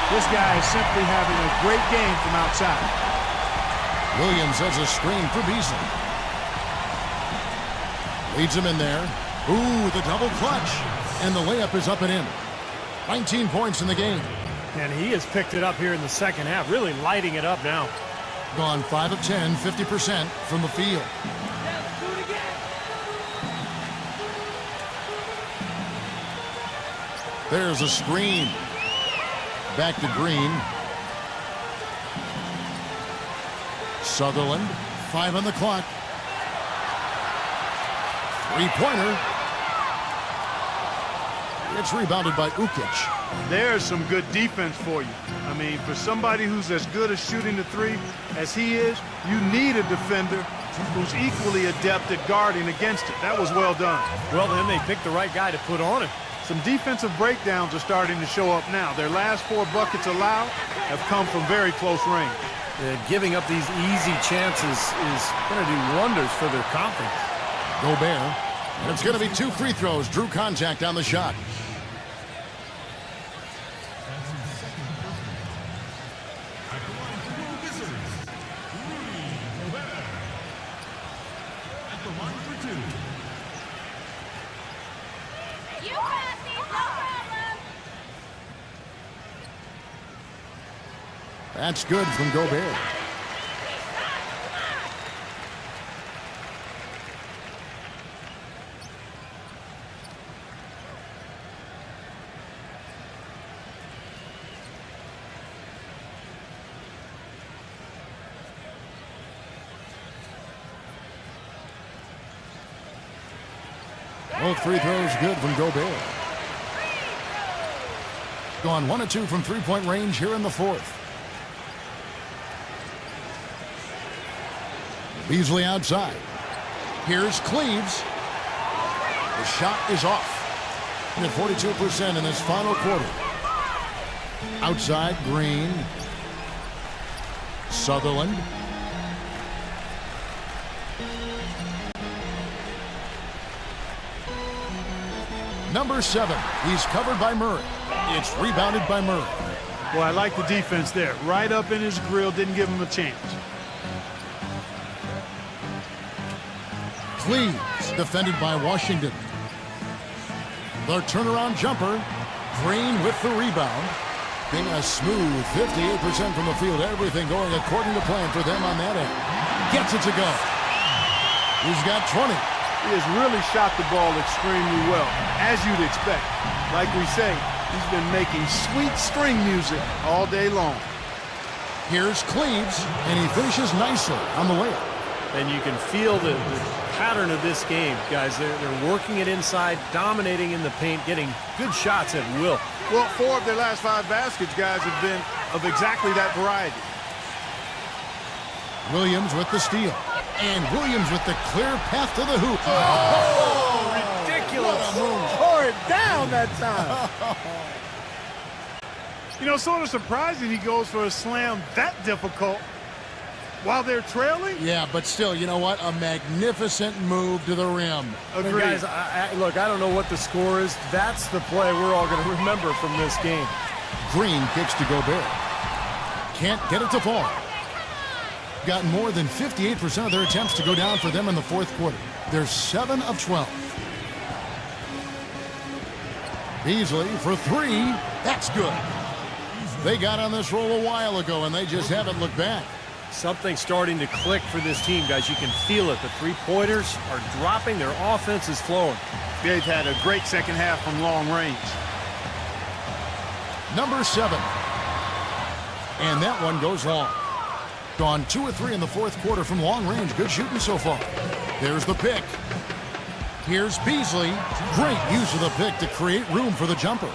This guy is simply having a great game from outside. Williams has a screen for Beasley. Leads him in there. Ooh, the double clutch. And the layup is up and in. 19 points in the game. And he has picked it up here in the second half, really lighting it up now. Gone 5 of 10, 50% from the field. Let's do it again. There's a screen. Back to Green. Sutherland, 5 on the clock. Three-pointer. It's rebounded by Ukic. There's some good defense for you. I mean, for somebody who's as good at shooting the three as he is, you need a defender who's equally adept at guarding against it. That was well done. Well, then they picked the right guy to put on it. Some defensive breakdowns are starting to show up now. Their last 4 buckets allowed have come from very close range. Giving up these easy chances is going to do wonders for their confidence. Gobert. And it's going to be 2 free throws. Drew contact on the shot. You got these, no problem. That's good from Gobert. Both free throws good from Gobert. Gone 1 of 2 from three-point range here in the fourth. Beasley outside. Here's Cleaves. The shot is off. And at 42% in this final quarter. Outside, Green. Sutherland. Number 7. He's covered by Murray. It's rebounded by Murray. Well, I like the defense there. Right up in his grill, didn't give him a chance. Cleaves, defended by Washington. The turnaround jumper. Green with the rebound. Being a smooth 58% from the field. Everything going according to plan for them on that end. Gets it to go. He's got 20. He has really shot the ball extremely well, as you'd expect. Like we say, he's been making sweet string music all day long. Here's Cleaves, and he finishes nicely on the layup. And you can feel the pattern of this game, guys. They're working it inside, dominating in the paint, getting good shots at will. Well, 4 of their last 5 baskets, guys, have been of exactly that variety. Williams with the steal. And Williams with the clear path to the hoop. Oh, ridiculous. Tore it down that time. You know, sort of surprising he goes for a slam that difficult while they're trailing. Yeah, but still, you know what? A magnificent move to the rim. Agreed. Guys, look, I don't know what the score is. That's the play we're all going to remember from this game. Green kicks to Gobert. Can't get it to fall. Got more than 58% of their attempts to go down for them in the fourth quarter. They're 7 of 12. Beasley for 3. That's good. They got on this roll a while ago, and they just haven't looked back. Something's starting to click for this team, guys. You can feel it. The three-pointers are dropping. Their offense is flowing. They've had a great second half from long range. Number 7. And that one goes long. Gone 2 of 3 in the fourth quarter from long range. Good shooting so far. There's the pick. Here's Beasley. Great use of the pick to create room for the jumper.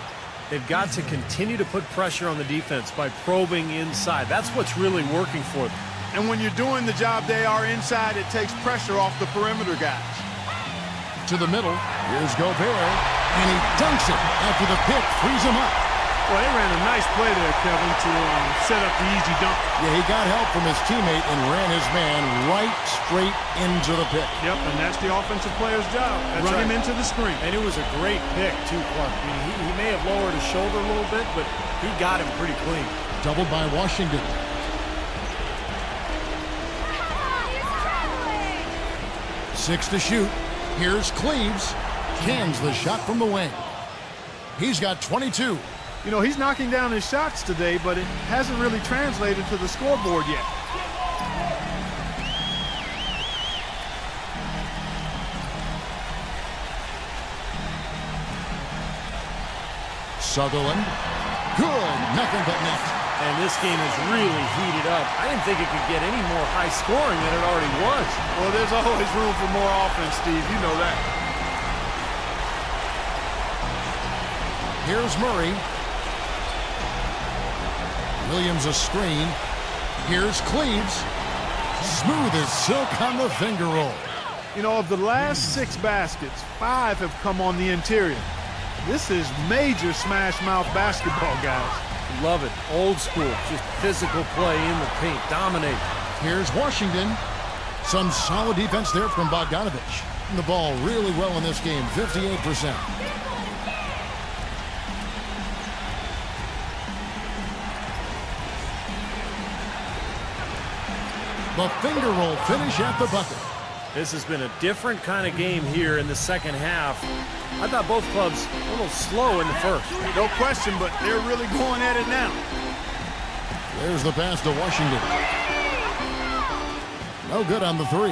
They've got to continue to put pressure on the defense by probing inside. That's what's really working for them. And when you're doing the job they are inside, it takes pressure off the perimeter guys. To the middle. Here's Gobert. And he dunks it after the pick frees him up. Well, they ran a nice play there, Kevin, to set up the easy dunk. Yeah, he got help from his teammate and ran his man right straight into the pick. Yep, and that's the offensive player's job. Run him into the screen. And it was a great pick, too, Clark. I mean, he may have lowered his shoulder a little bit, but he got him pretty clean. Doubled by Washington. He's traveling. 6 to shoot. Here's Cleaves. Cans the shot from the wing. He's got 22. You know, he's knocking down his shots today, but it hasn't really translated to the scoreboard yet. Sutherland. Good. Nothing but net. And this game is really heated up. I didn't think it could get any more high scoring than it already was. Well, there's always room for more offense, Steve. You know that. Here's Murray. Williams a screen. Here's Cleaves. Smooth as silk on the finger roll. You know, of the last 6 baskets, 5 have come on the interior. This is major smash mouth basketball, guys. Love it. Old school. Just physical play in the paint. Dominate. Here's Washington. Some solid defense there from Bogdanovich. The ball really well in this game, 58%. The finger roll finish at the bucket. This has been a different kind of game here in the second half. I thought both clubs a little slow in the first. No question, but they're really going at it now. There's the pass to Washington. No good on the 3.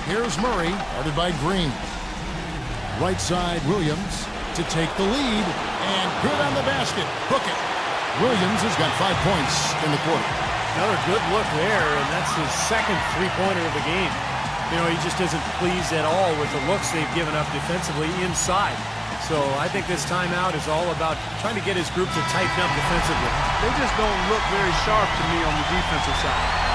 Here's Murray, guarded by Green. Right side, Williams to take the lead. And good on the basket. Hook it. Williams has got 5 points in the quarter. Another good look there, and that's his second three-pointer of the game. You know, he just isn't pleased at all with the looks they've given up defensively inside. So I think this timeout is all about trying to get his group to tighten up defensively. They just don't look very sharp to me on the defensive side.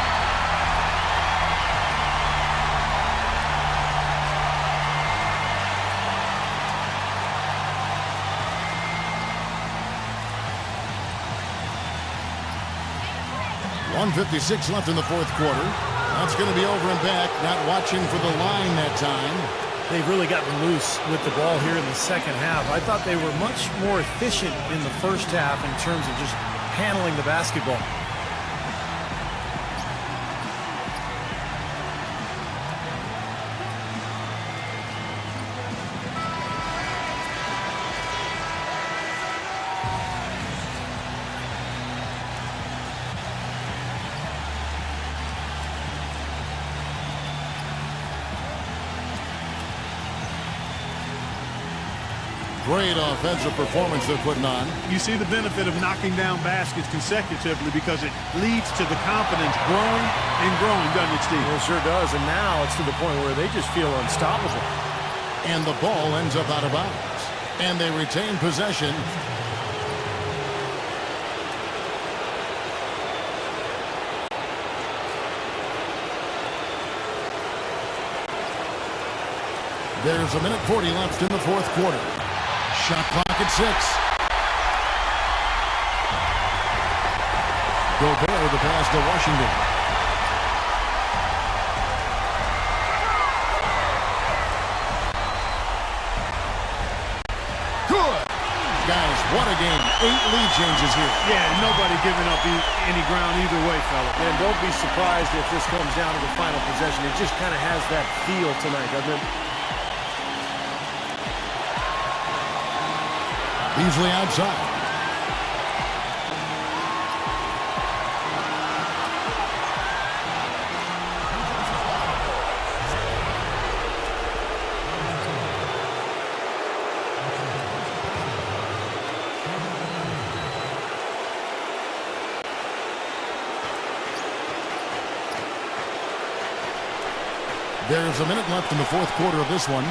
.156 left in the fourth quarter. That's going to be over and back. Not watching for the line that time. They've really gotten loose with the ball here in the second half. I thought they were much more efficient in the first half in terms of just handling the basketball. Great offensive performance they're putting on. You see the benefit of knocking down baskets consecutively because it leads to the confidence growing and growing, doesn't it, Steve? It sure does, and now it's to the point where they just feel unstoppable. And the ball ends up out of bounds. And they retain possession. There's 1:40 left in the fourth quarter. Shot clock at 6. Gobert with the pass to Washington. Good. Guys, what a game. 8 lead changes here. Yeah, nobody giving up any ground either way, fella. And don't be surprised if this comes down to the final possession. It just kind of has that feel tonight, doesn't it? Beasley outside. There's a minute left in the fourth quarter of this one.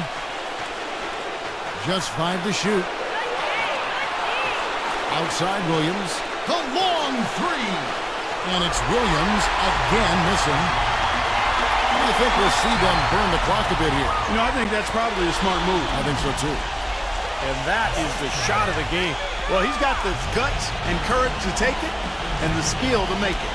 Just 5 to shoot. Outside Williams. The long 3. And it's Williams again missing. What do you think we'll see them burn the clock a bit here? You know, I think that's probably a smart move. I think so too. And that is the shot of the game. Well, he's got the guts and courage to take it and the skill to make it.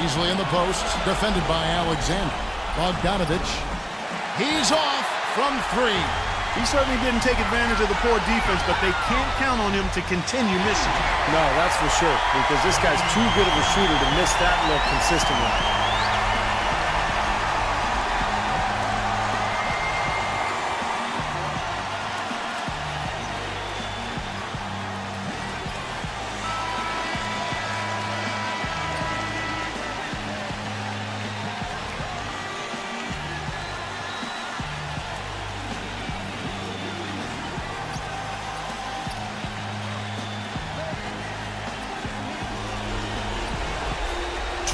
Easily in the post, defended by Alexander. Bogdanovich. He's off from 3. He certainly didn't take advantage of the poor defense, but they can't count on him to continue missing. No, that's for sure, because this guy's too good of a shooter to miss that look consistently.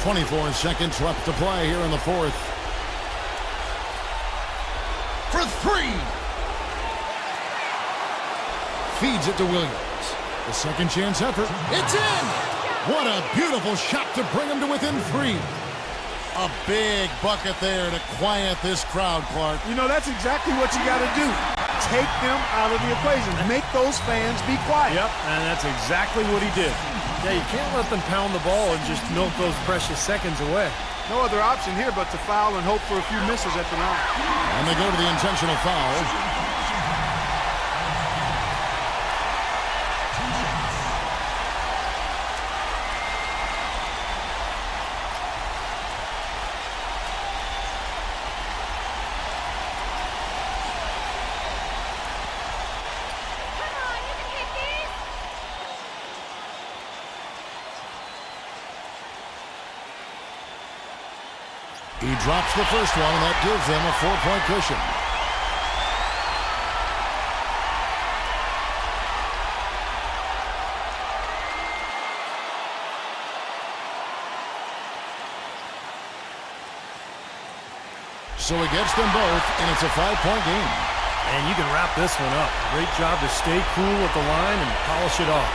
.24 seconds left to play here in the fourth. For three. Feeds it to Williams. The second chance effort. It's in! What a beautiful shot to bring him to within three. A big bucket there to quiet this crowd, Clark. You know, that's exactly what you got to do. Take them out of the equation. Make those fans be quiet. Yep, and that's exactly what he did. Yeah, you can't let them pound the ball and just milk those precious seconds away. No other option here but to foul and hope for a few misses at the line. And they go to the intentional foul. He drops the first one, and that gives them a 4-point cushion. So he gets them both, and it's a 5-point game. And you can wrap this one up. Great job to stay cool at the line and polish it off.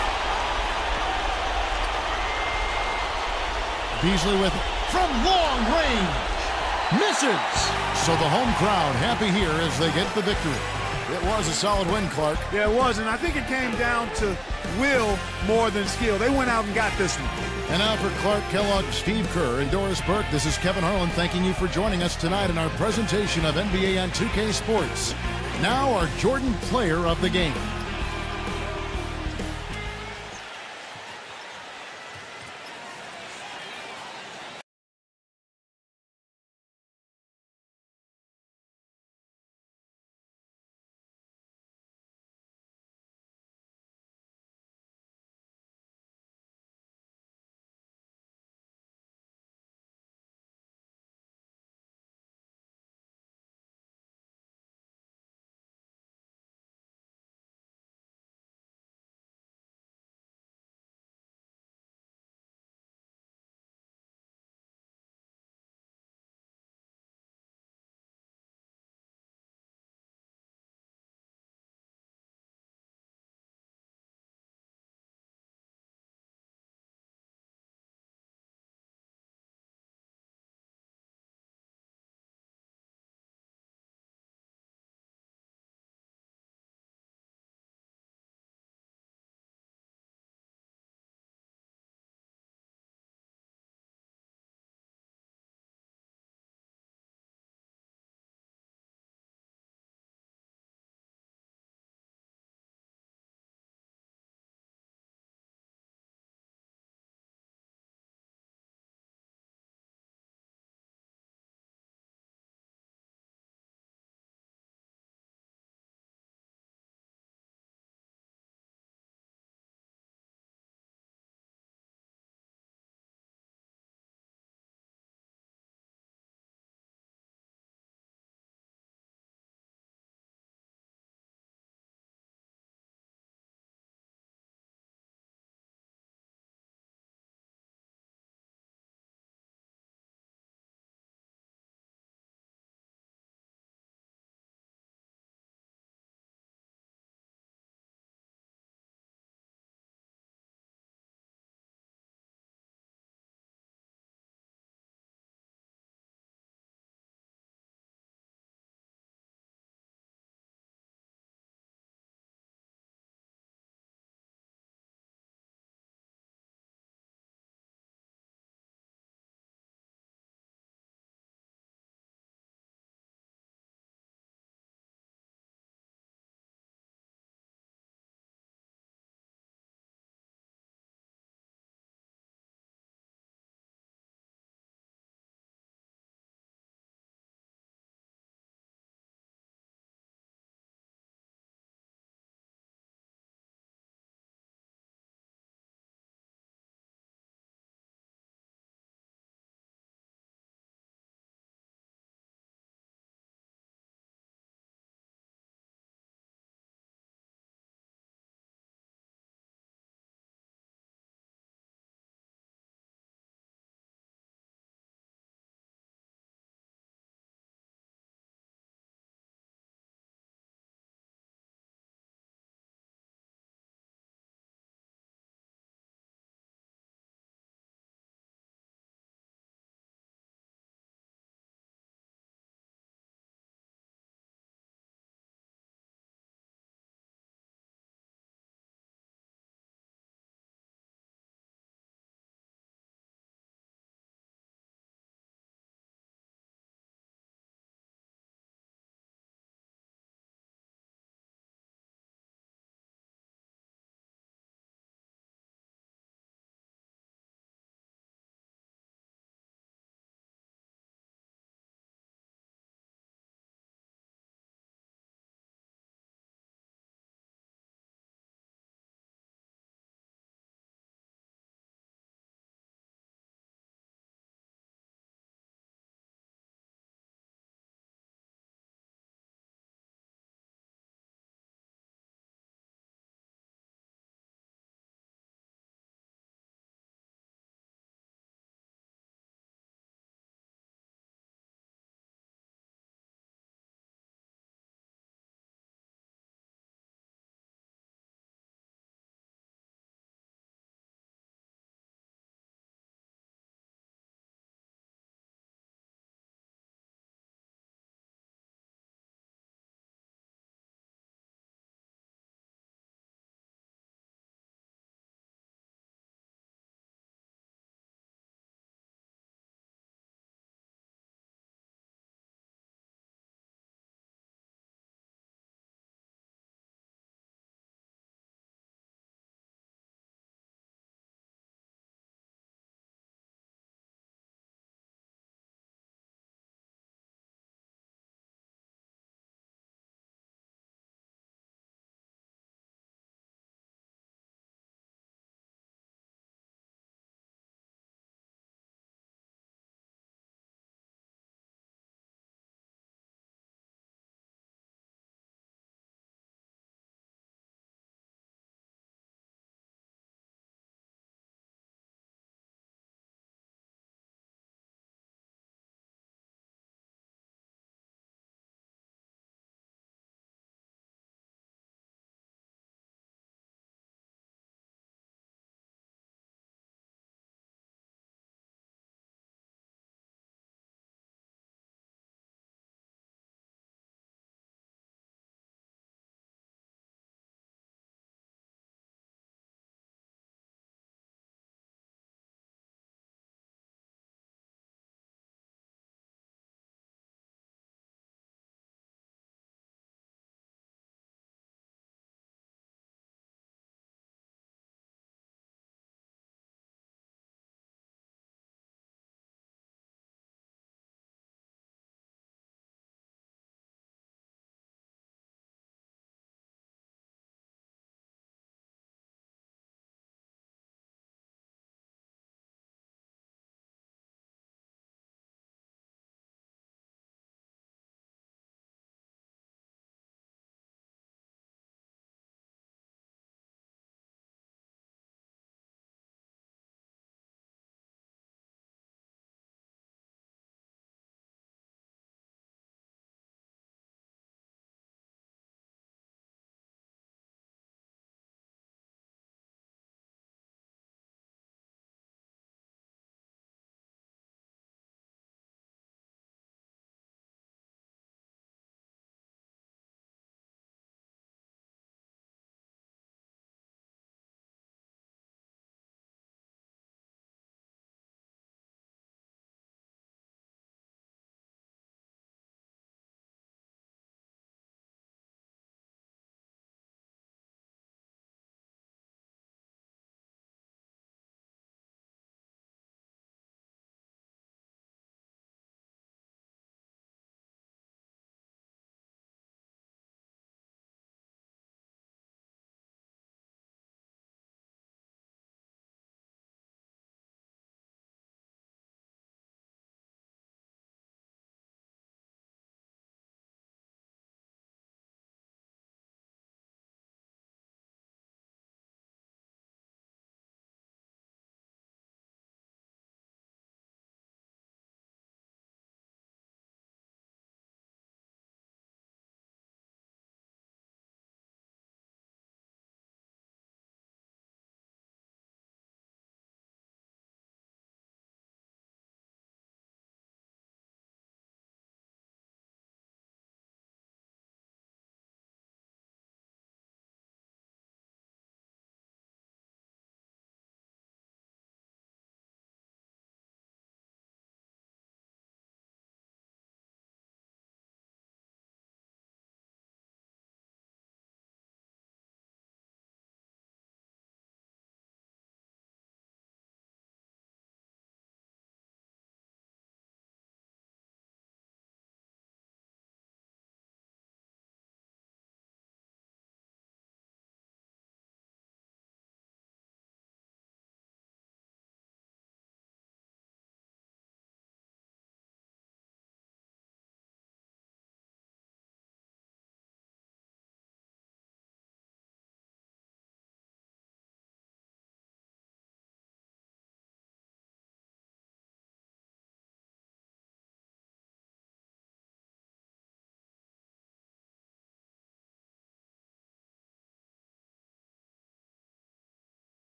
Beasley with it from long range. Misses. So the home crowd happy here as they get the victory. It was a solid win, Clark. Yeah, it was, and I think it came down to will more than skill. They went out and got this one. And now for Clark Kellogg, Steve Kerr, and Doris Burke, this is Kevin Harlan thanking you for joining us tonight in our presentation of NBA on 2K Sports. Now our Jordan Player of the Game.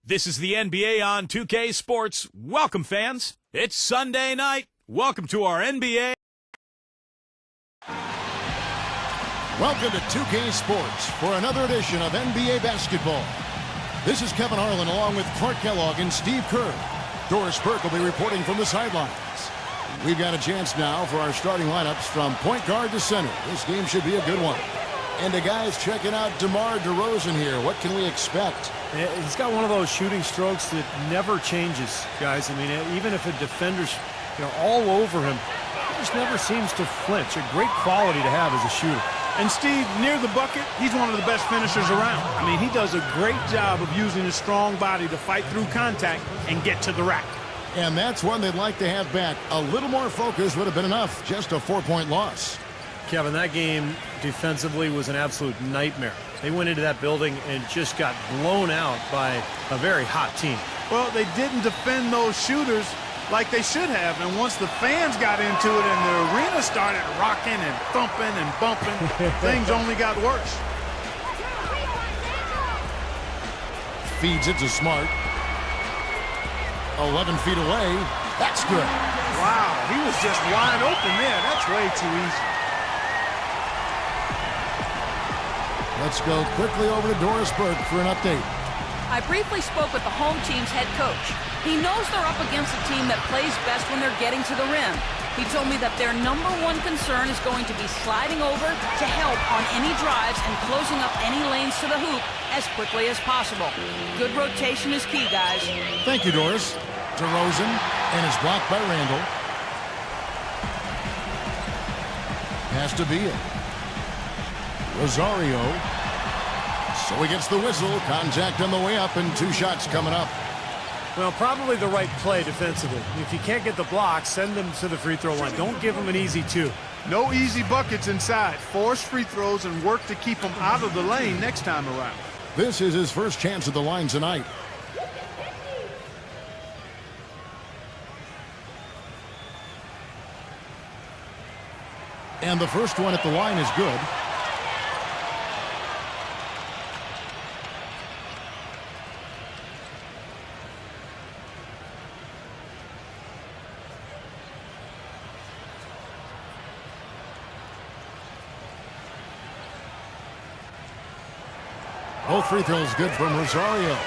This is the NBA on 2K Sports. Welcome, fans. It's Sunday night. Welcome to our NBA. Welcome to 2K Sports for another edition of NBA basketball. This is Kevin Harlan along with Clark Kellogg and Steve Kerr. Doris Burke will be reporting from the sidelines. We've got a chance now for our starting lineups from point guard to center. This game should be a good one. And the guys checking out DeMar DeRozan here. What can we expect? He's got one of those shooting strokes that never changes, guys. I mean, even if a defender's all over him, he just never seems to flinch. A great quality to have as a shooter. And Steve, near the bucket, he's one of the best finishers around. I mean, he does a great job of using his strong body to fight through contact and get to the rack. And that's one they'd like to have back. A little more focus would have been enough. Just a 4-point loss. Kevin, that game defensively was an absolute nightmare. They went into that building and just got blown out by a very hot team. Well, they didn't defend those shooters like they should have. And once the fans got into it and the arena started rocking and thumping and bumping, things only got worse. Feeds it to Smart. 11 feet away. That's good. Wow, he was just wide open there. That's way too easy. Let's go quickly over to Doris Burke for an update. I briefly spoke with the home team's head coach. He knows they're up against a team that plays best when they're getting to the rim. He told me that their number one concern is going to be sliding over to help on any drives and closing up any lanes to the hoop as quickly as possible. Good rotation is key, guys. Thank you, Doris. DeRozan and is blocked by Randall. Pass to Beal. Rosario. So he gets the whistle. Contact on the way up and 2 shots coming up. Well, probably the right play defensively. If you can't get the block, send them to the free throw line. Don't give them an easy 2. No easy buckets inside. Force free throws and work to keep them out of the lane next time around. This is his first chance at the line tonight. And the first one at the line is good. Both free throws good from Rosario.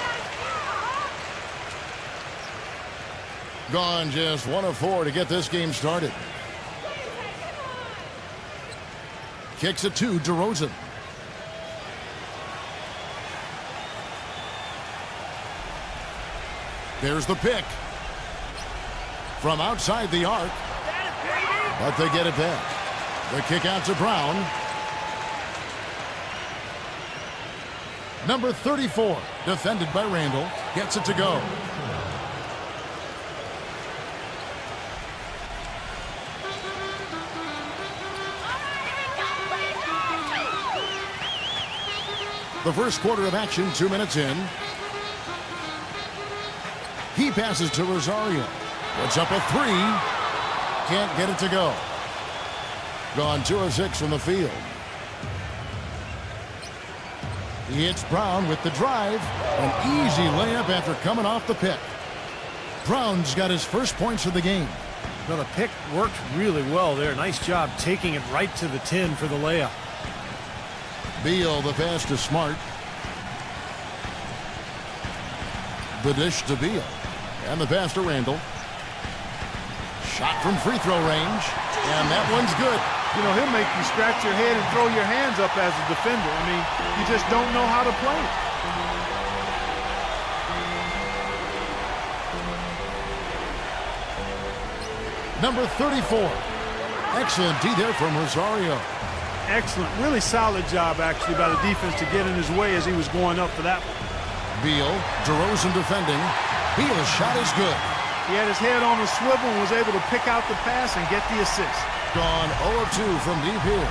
Gone just 1 of 4 to get this game started. Kicks it to DeRozan. There's the pick. From outside the arc. But they get it back. The kick out to Brown. Number 34, defended by Randall, gets it to go. The first quarter of action, 2 minutes in. He passes to Rosario. Puts up a 3. Can't get it to go. Gone 2 of 6 from the field. He hits Brown with the drive. An easy layup after coming off the pick. Brown's got his first points of the game. Well, the pick worked really well there. Nice job taking it right to the tin for the layup. Beal the pass to Smart. The dish to Beal. And the pass to Randall. Shot from free throw range. And that one's good. You know, he'll make you scratch your head and throw your hands up as a defender. I mean, you just don't know how to play it. Number 34. Excellent D there from Rosario. Excellent. Really solid job, actually, by the defense to get in his way as he was going up for that one. Beal, DeRozan defending. Beal's shot is good. He had his head on a swivel and was able to pick out the pass and get the assist. Gone 0 of 2 from deep here.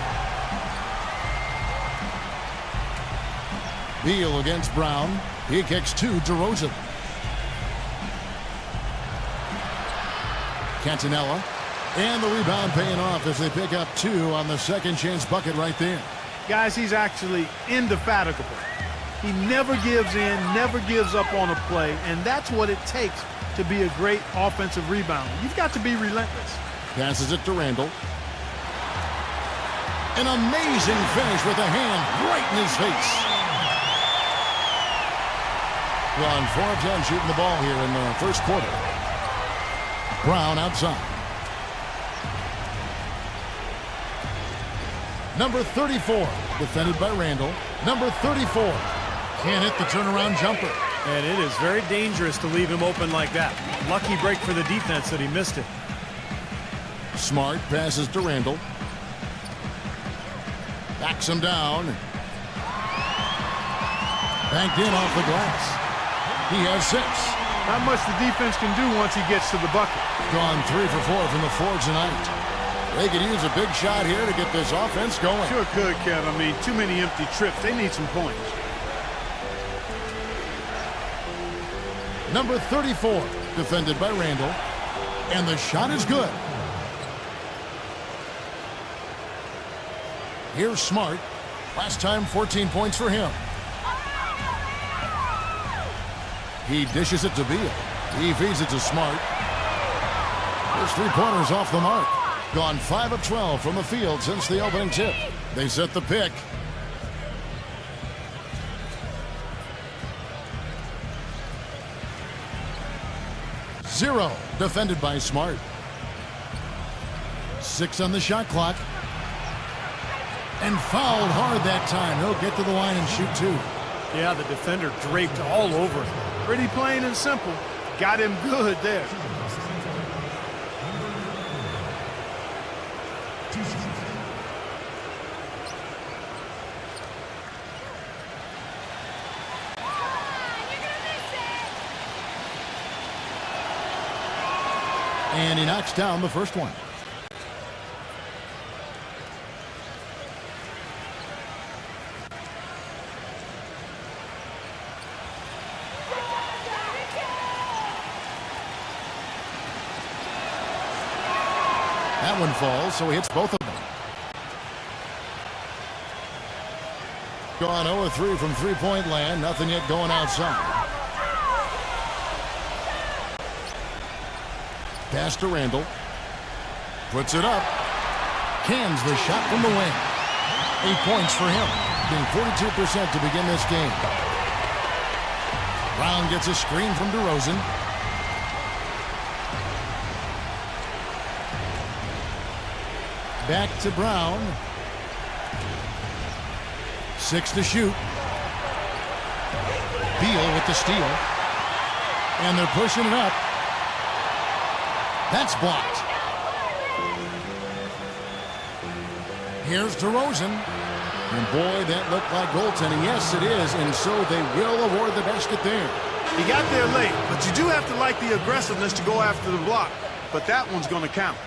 Beal against Brown. He kicks to DeRozan. Cantonella. And the rebound paying off as they pick up 2 on the second chance bucket right there. Guys, he's actually indefatigable. He never gives in, never gives up on a play, and that's what it takes to be a great offensive rebounder. You've got to be relentless. Passes it to Randall. An amazing finish with a hand right in his face. Gone 4 of 10 shooting the ball here in the first quarter. Brown outside. Number 34, defended by Randall. Number 34, can't hit the turnaround jumper. And it is very dangerous to leave him open like that. Lucky break for the defense that he missed it. Smart passes to Randall. Backs him down. Banked in off the glass. He has 6. Not much the defense can do once he gets to the bucket. Gone 3 for 4 from the floor tonight. They could use a big shot here to get this offense going. Sure could, Kev. I mean, too many empty trips. They need some points. Number 34, defended by Randall. And the shot is good. Here's Smart. Last time, 14 points for him. He dishes it to Beal. He feeds it to Smart. His 3-pointers off the mark. Gone 5 of 12 from the field since the opening tip. They set the pick. Zero, defended by Smart. 6 on the shot clock. And fouled hard that time. He'll get to the line and shoot 2. Yeah, the defender draped all over him. Pretty plain and simple. Got him good there. And he knocks down the first one. That one falls, so he hits both of them. Gone 0 of 3 from three-point land. Nothing yet going outside. Pass to Randall. Puts it up. Cans the shot from the wing. 8 points for him. Being 42% to begin this game. Brown gets a screen from DeRozan. Back to Brown. 6 to shoot. Beal with the steal. And they're pushing it up. That's blocked. Here's DeRozan. And boy, that looked like goaltending. Yes, it is. And so they will award the basket there. He got there late, but you do have to like the aggressiveness to go after the block. But that one's going to count.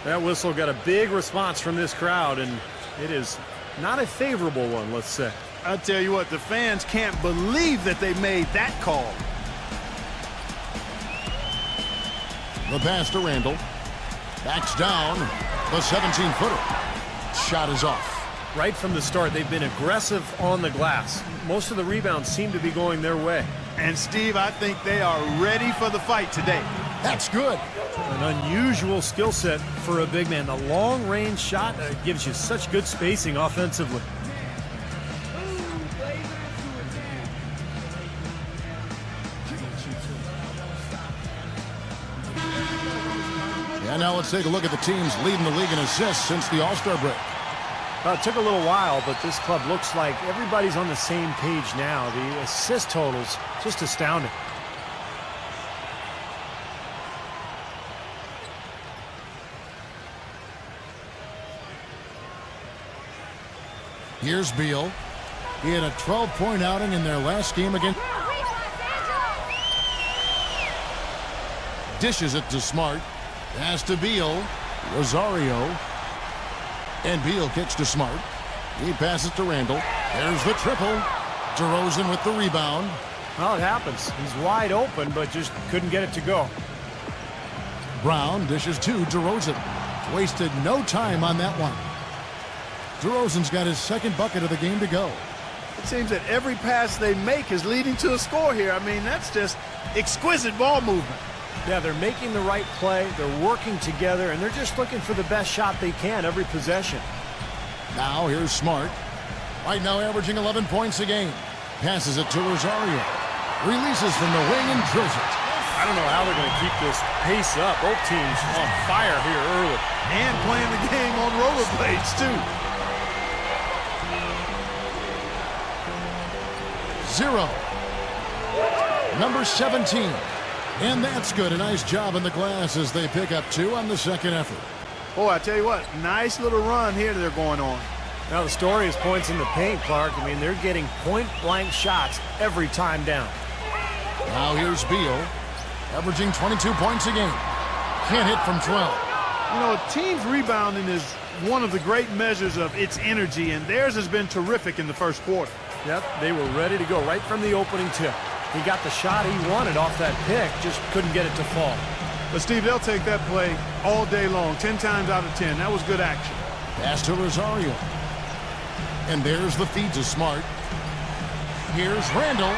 That whistle got a big response from this crowd, and it is not a favorable one, let's say. I'll tell you what, the fans can't believe that they made that call. The pass to Randall. Backs down. The 17-footer. Shot is off. Right from the start, they've been aggressive on the glass. Most of the rebounds seem to be going their way. And, Steve, I think they are ready for the fight today. That's good. An unusual skill set for a big man. The long-range shot gives you such good spacing offensively. And now let's take a look at the teams leading the league in assists since the All-Star break. It took a little while, but this club looks like everybody's on the same page now. The assist totals, just astounding. Here's Beal. He had a 12-point outing in their last game against. Dishes it to Smart. Pass to Beal. Rosario. And Beal kicks to Smart. He passes to Randall. There's the triple. DeRozan with the rebound. Well, it happens. He's wide open, but just couldn't get it to go. Brown dishes to DeRozan. Wasted no time on that one. DeRozan's got his second bucket of the game to go. It seems that every pass they make is leading to a score here. I mean, that's just exquisite ball movement. Yeah, they're making the right play, they're working together, and they're just looking for the best shot they can every possession. Now here's Smart. Right now averaging 11 points a game. Passes it to Rosario. Releases from the wing and drills it. I don't know how they're going to keep this pace up. Both teams on fire here early. And playing the game on rollerblades, too. 0. Number 17. And that's good. A nice job in the glass as they pick up 2 on the second effort. Boy, I tell you what, nice little run here they're going on. Now the story is points in the paint, Clark. I mean, they're getting point-blank shots every time down. Now here's Beal, averaging 22 points a game. Can't hit from 12. You know, a team's rebounding is one of the great measures of its energy, and theirs has been terrific in the first quarter. Yep, they were ready to go right from the opening tip. He got the shot he wanted off that pick, just couldn't get it to fall. But, Steve, they'll take that play all day long, 10 times out of 10. That was good action. Pass to Rosario. And there's the feed to Smart. Here's Randall.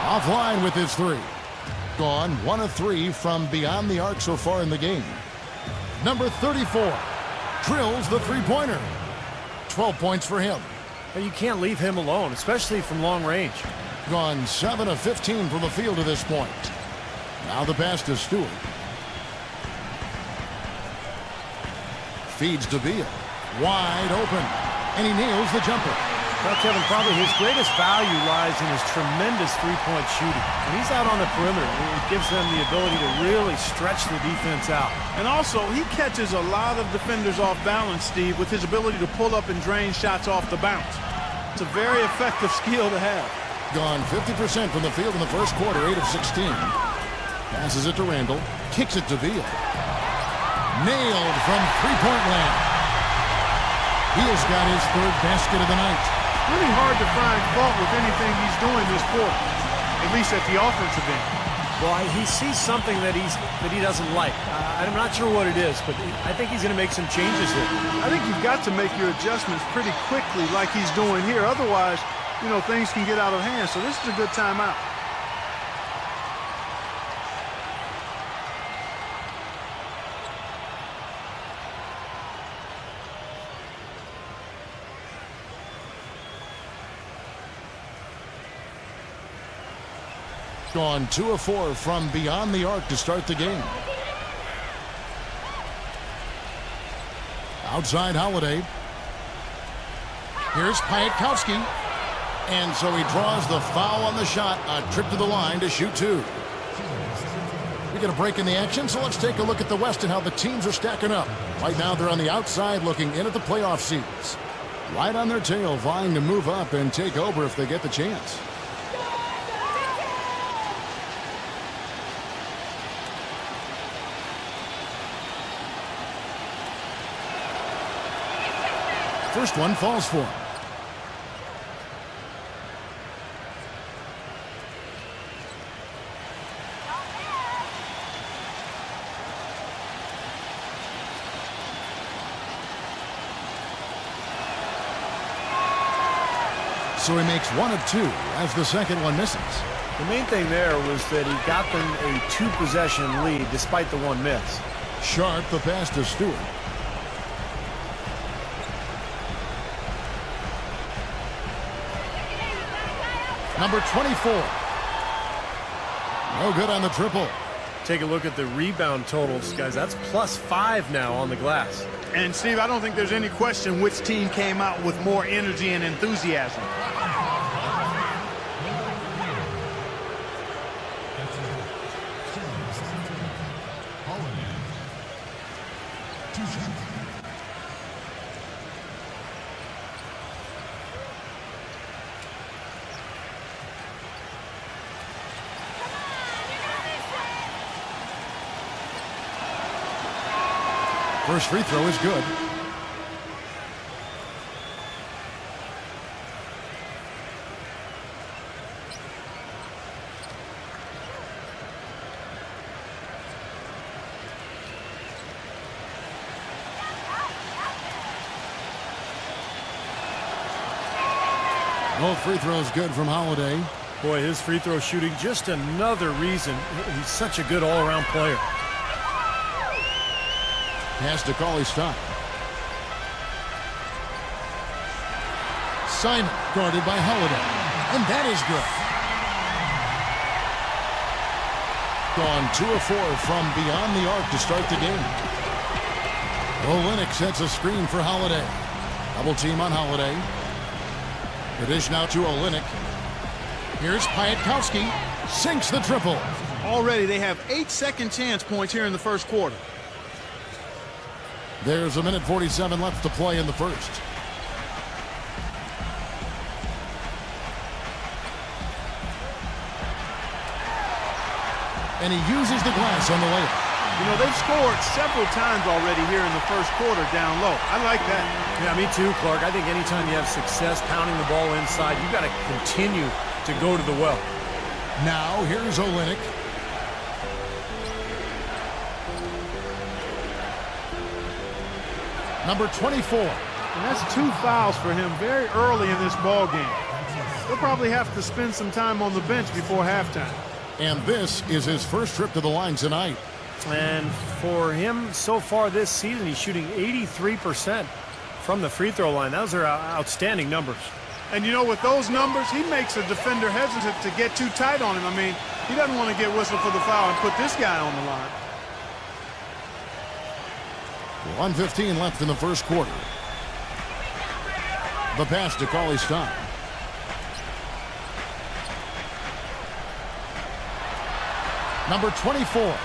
Offline with his 3. Gone 1 of 3 from beyond the arc so far in the game. Number 34 drills the three-pointer. 12 points for him. But you can't leave him alone, especially from long range. Gone 7 of 15 from the field to this point. Now the pass to Stewart. Feeds to Beal. Wide open. And he nails the jumper. Well, Kevin, probably his greatest value lies in his tremendous three-point shooting. When he's out on the perimeter, it gives them the ability to really stretch the defense out. And also, he catches a lot of defenders off balance, Steve, with his ability to pull up and drain shots off the bounce. It's a very effective skill to have. Gone 50% from the field in the first quarter, 8 of 16. Passes it to Randall. Kicks it to Beal. Nailed from three-point land. Beal's got his 3rd basket of the night. Really hard to find fault with anything he's doing this quarter, at least at the offensive end. Well, he sees something that he doesn't like. I'm not sure what it is, but I think he's going to make some changes here. I think you've got to make your adjustments pretty quickly like he's doing here. Otherwise, you know, things can get out of hand. So this is a good timeout. Gone 2 of 4 from beyond the arc to start the game. Outside Holiday. Here's Piatkowski. And so he draws the foul on the shot. A trip to the line to shoot 2. We get a break in the action, so let's take a look at the West and how the teams are stacking up. Right now they're on the outside looking in at the playoff seeds. Right on their tail, vying to move up and take over if they get the chance. First one falls for him. So he makes 1 of 2 as the second one misses. The main thing there was that he got them a 2-possession lead despite the 1 miss. Sharp the pass to Stewart. Number 24. No good on the triple. Take a look at the rebound totals, guys. That's +5 now on the glass. And, Steve, I don't think there's any question which team came out with more energy and enthusiasm. First free throw is good. Both free throws good from Holiday. Boy, his free throw shooting, just another reason he's such a good all-around player. Pass to Cauley-Stein. Simon guarded by Holiday. And that is good. Gone 2 of 4 from beyond the arc to start the game. Olynyk sets a screen for Holiday. Double team on Holiday. The dish now to Olynyk. Here's Piatkowski. Sinks the triple. Already they have 8 second chance points here in the first quarter. There's 1:47 left to play in the first. And he uses the glass on the layup. You know, they've scored several times already here in the first quarter down low. I like that. Yeah, me too, Clark. I think anytime you have success pounding the ball inside, you've got to continue to go to the well. Now here's Olynyk. Number 24. And that's 2 fouls for him very early in this ball game. He'll probably have to spend some time on the bench before halftime. And this is his first trip to the line tonight. And for him so far this season, he's shooting 83% from the free throw line. Those are outstanding numbers. And you know, with those numbers, he makes a defender hesitant to get too tight on him. I mean, he doesn't want to get whistled for the foul and put this guy on the line. 1:15 left in the first quarter. The pass to Cauley-Stein. Number 24.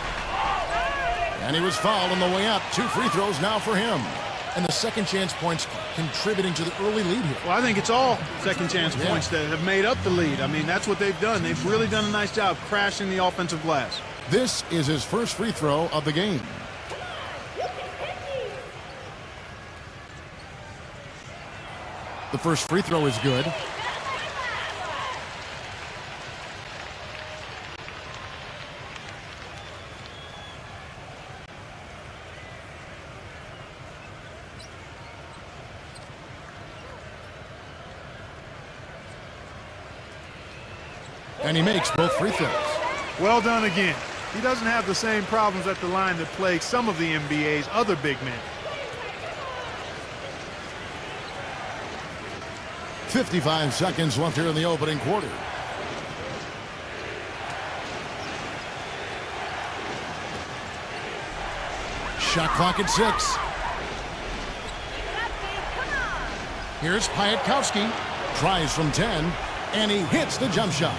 And he was fouled on the way up. 2 free throws now for him. And the second chance points contributing to the early lead here. Well, I think it's all second chance points that have made up the lead. I mean, that's what they've done. They've really done a nice job crashing the offensive glass. This is his first free throw of the game. The first free throw is good. And he makes both free throws. Well done again. He doesn't have the same problems at the line that plague some of the NBA's other big men. 55 seconds left here in the opening quarter. Shot clock at 6. Here's Piatkowski. Tries from 10, and he hits the jump shot.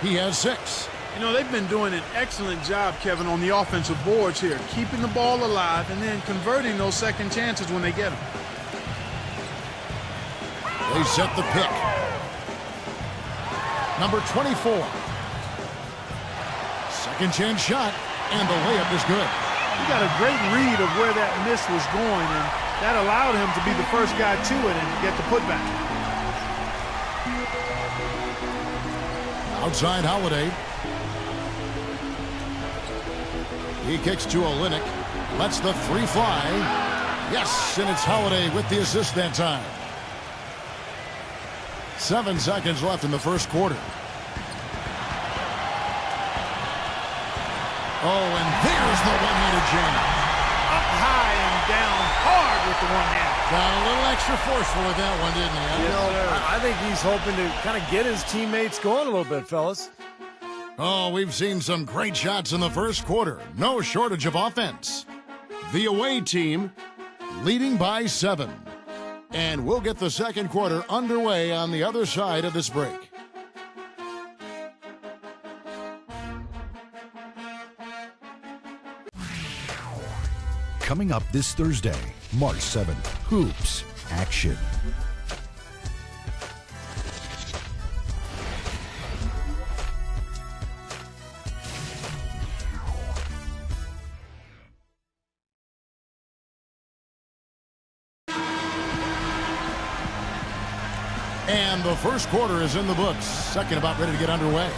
He has 6. You know, they've been doing an excellent job, Kevin, on the offensive boards here, keeping the ball alive and then converting those second chances when they get them. They set the pick. Number 24. Second chance shot, and the layup is good. He got a great read of where that miss was going, and that allowed him to be the first guy to it and get the putback. Outside Holiday. He kicks to Olynyk. Lets the 3 fly. Yes, and it's Holiday with the assist that time. 7 seconds left in the first quarter. Oh, and there's the one-handed jam. Up high and down hard with the one hand. Got a little extra forceful with that one, didn't he? You know, I think he's hoping to kind of get his teammates going a little bit, fellas. Oh, we've seen some great shots in the first quarter. No shortage of offense. The away team leading by 7. And we'll get the second quarter underway on the other side of this break. Coming up this Thursday, March 7th, Hoops Action. And the first quarter is in the books. Second about ready to get underway.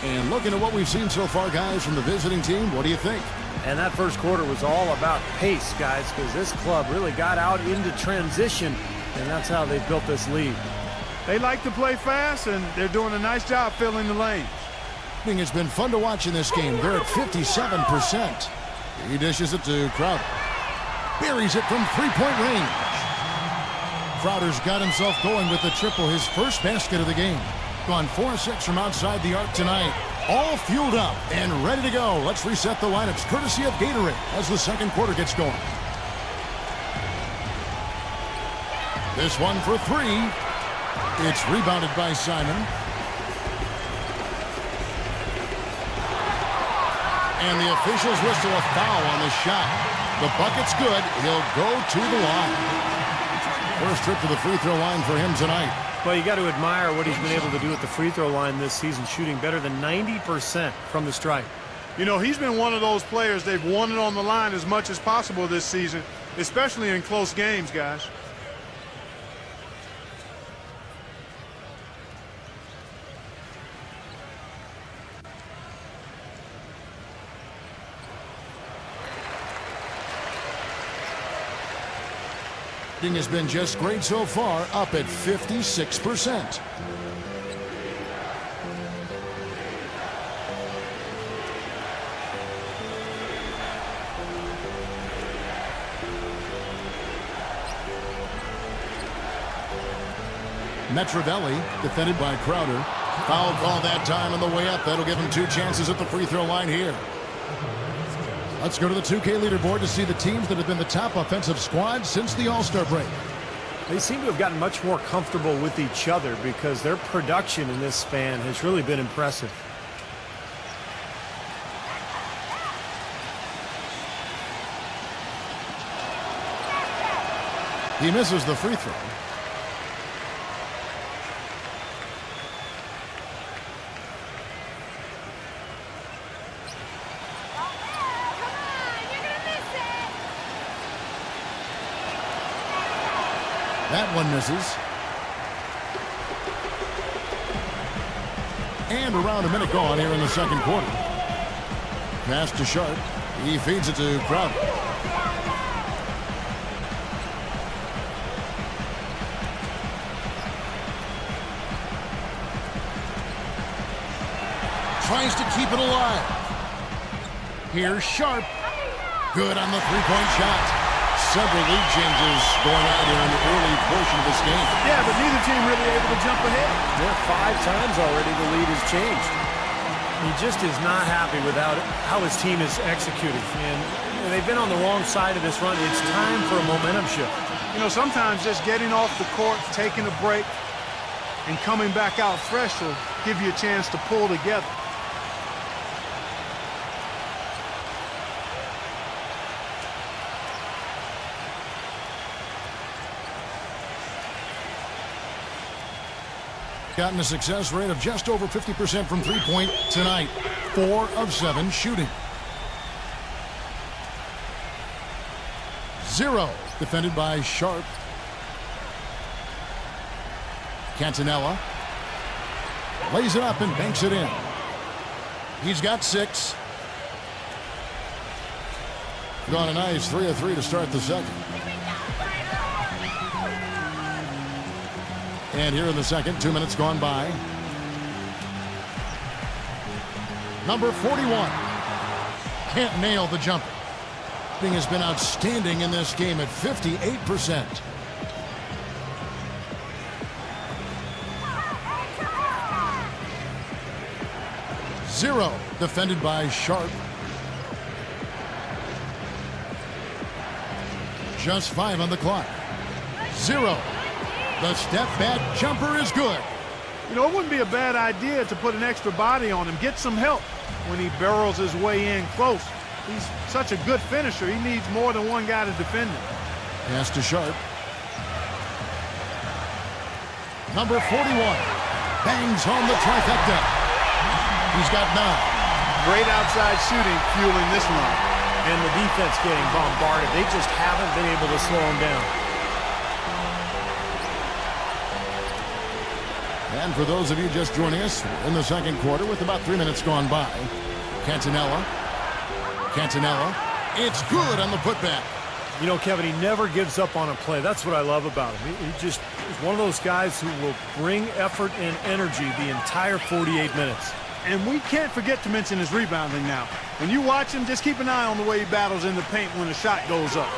And looking at what we've seen so far, guys, from the visiting team, what do you think? And that first quarter was all about pace, guys, because this club really got out into transition, and that's how they built this lead. They like to play fast, and they're doing a nice job filling the lanes. It's been fun to watch in this game. They're at 57%. He dishes it to Crowder. Buries it from three-point range. Crowder's got himself going with the triple, his first basket of the game. Gone 4-6 from outside the arc tonight. All fueled up and ready to go. Let's reset the lineups courtesy of Gatorade as the second quarter gets going. This one for three. It's rebounded by Simon. And the officials whistle a foul on the shot. The bucket's good. He'll go to the line. First trip to the free throw line for him tonight. Well, you got to admire what he's been able to do at the free throw line this season, shooting better than 90% from the stripe. You know, he's been one of those players they've wanted on the line as much as possible this season, especially in close games, guys. Has been just great so far, up at 56%. Metrovelli, defended by Crowder. Foul call that time on the way up. That'll give him two chances at the free throw line here. Let's go to the 2K leaderboard to see the teams that have been the top offensive squad since the All-Star break. They seem to have gotten much more comfortable with each other because their production in this span has really been impressive. He misses the free throw. That one misses. And around a minute gone here in the second quarter. Pass to Sharp. He feeds it to Crowder. Tries to keep it alive. Here's Sharp. Good on the three-point shot. Several lead changes going on here in the early portion of this game. Yeah, but neither team really able to jump ahead. Yeah, 5 times already the lead has changed. He just is not happy with how his team is executing. And they've been on the wrong side of this run. It's time for a momentum shift. You know, sometimes just getting off the court, taking a break, and coming back out fresh will give you a chance to pull together. Gotten a success rate of just over 50% from three-point tonight. 4 of 7 shooting. 0 defended by Sharp. Cantanella lays it up and banks it in. He's got 6. Gone a nice 3 of 3 to start the second. And here in the second, 2 minutes gone by. Number 41. Can't nail the jumper. Thing has been outstanding in this game at 58%. Zero defended by Sharp. Just 5 on the clock. 0. The step-back jumper is good. You know, it wouldn't be a bad idea to put an extra body on him, get some help when he barrels his way in close. He's such a good finisher. He needs more than one guy to defend him. Pass to Sharp. Number 41 bangs home the trifecta. He's got 9. Great outside shooting fueling this run. And the defense getting bombarded. They just haven't been able to slow him down. And for those of you just joining us, we're in the second quarter with about 3 minutes gone by. Cantanella. It's good on the putback. You know, Kevin, he never gives up on a play. That's what I love about him. He just is one of those guys who will bring effort and energy the entire 48 minutes. And we can't forget to mention his rebounding now. When you watch him, just keep an eye on the way he battles in the paint when a shot goes up.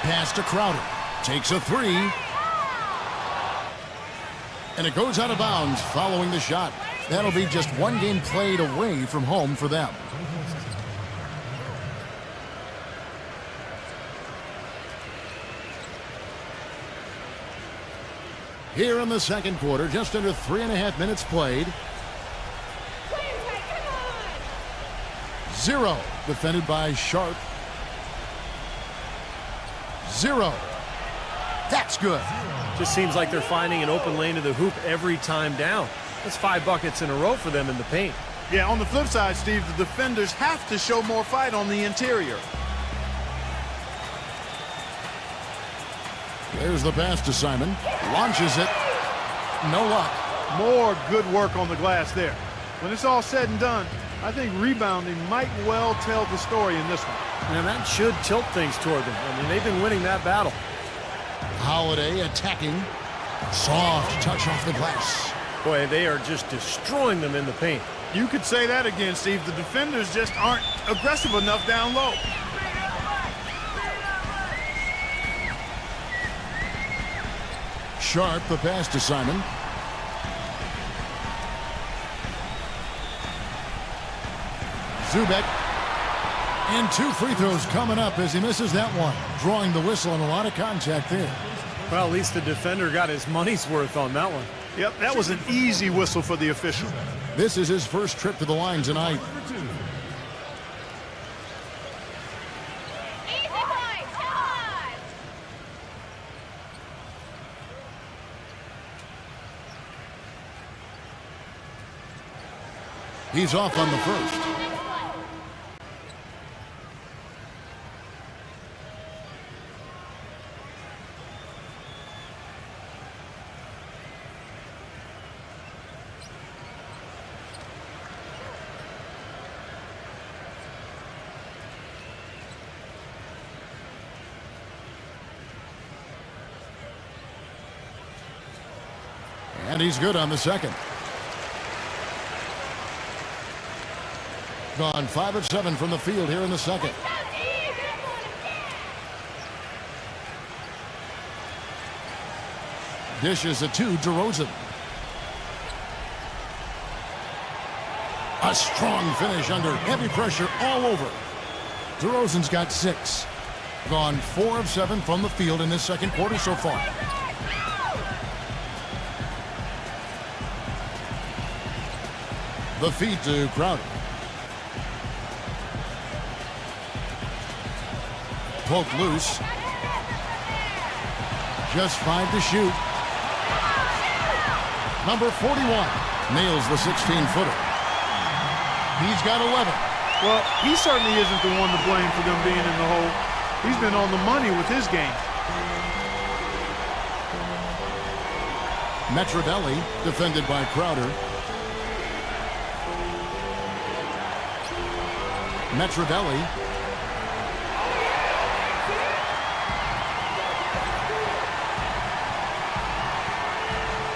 Pass to Crowder. Takes a three. And it goes out of bounds following the shot. That'll be just one game played away from home for them. Here in the second quarter, just under 3.5 minutes played. 0 defended by Sharp. 0. That's good. Just seems like they're finding an open lane to the hoop every time down. That's 5 buckets in a row for them in the paint. Yeah, on the flip side, Steve, the defenders have to show more fight on the interior. There's the pass to Simon. Launches it. No luck. More good work on the glass there. When it's all said and done, I think rebounding might well tell the story in this one. And that should tilt things toward them. I mean, they've been winning that battle. Holiday attacking. Soft touch off the glass. Boy, they are just destroying them in the paint. You could say that again, Steve. The defenders just aren't aggressive enough down low. Sharp, the pass to Simon. Zubek. And 2 free throws coming up as he misses that one. Drawing the whistle and a lot of contact there. Well, at least the defender got his money's worth on that one. Yep, that was an easy whistle for the official. This is his first trip to the line tonight. Easy boys, come on! He's off on the first. And he's good on the second. Gone 5 of 7 from the field here in the second. Dishes it to DeRozan. A strong finish under heavy pressure all over. DeRozan's got 6. Gone 4 of 7 from the field in this second quarter so far. The feed to Crowder. Poke loose. Just 5 to shoot. Number 41 nails the 16-footer. He's got 11. Well, he certainly isn't the one to blame for them being in the hole. He's been on the money with his game. Metrodelli defended by Crowder. Metrodelli.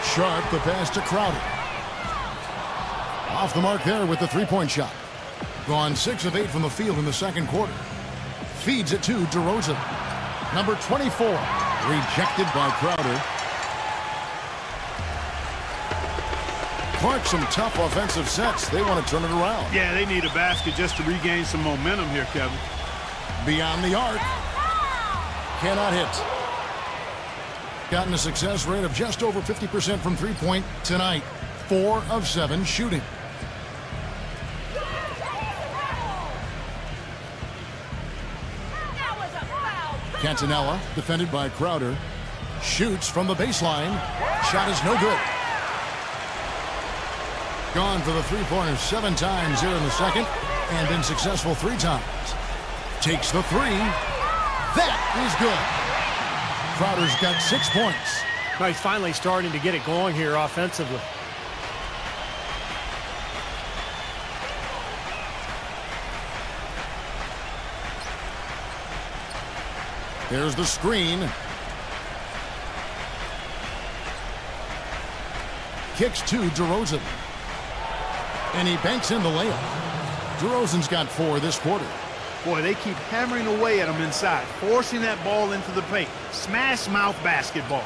Sharp, the pass to Crowder. Off the mark there with the three-point shot. Gone 6 of 8 from the field in the second quarter. Feeds it to DeRozan. Number 24. Rejected by Crowder. Clark, some tough offensive sets. They want to turn it around. Yeah, they need a basket just to regain some momentum here, Kevin. Beyond the arc. Cannot hit. Gotten a success rate of just over 50% from three-point tonight. 4 of 7 shooting. Cantanella, defended by Crowder. Shoots from the baseline. Shot is no good. Gone for the three-pointer 7 times here in the second, and been successful 3 times. Takes the 3. That is good. Crowder's got 6 points. Well, he's finally starting to get it going here offensively. There's the screen. Kicks to DeRozan. And he banks in the layup. DeRozan's got 4 this quarter. Boy, they keep hammering away at him inside, forcing that ball into the paint. Smash mouth basketball.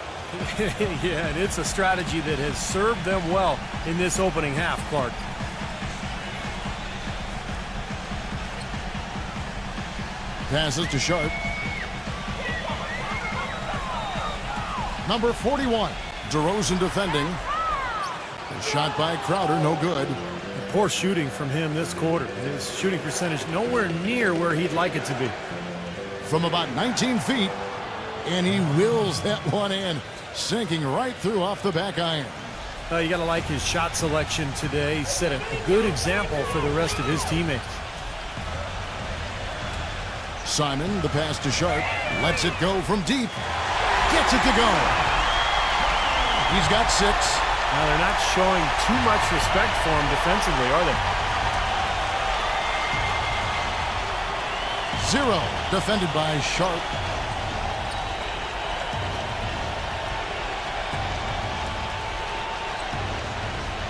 Yeah, and it's a strategy that has served them well in this opening half, Clark. Passes to Sharp. Number 41, DeRozan defending. A shot by Crowder, no good. Poor shooting from him this quarter. His shooting percentage nowhere near where he'd like it to be. From about 19 feet, and he wills that one in, sinking right through off the back iron. You got to like his shot selection today. He set a good example for the rest of his teammates. Simon, the pass to Sharp, lets it go from deep. Gets it to go. He's got 6. Now, they're not showing too much respect for him defensively, are they? 0, defended by Sharp.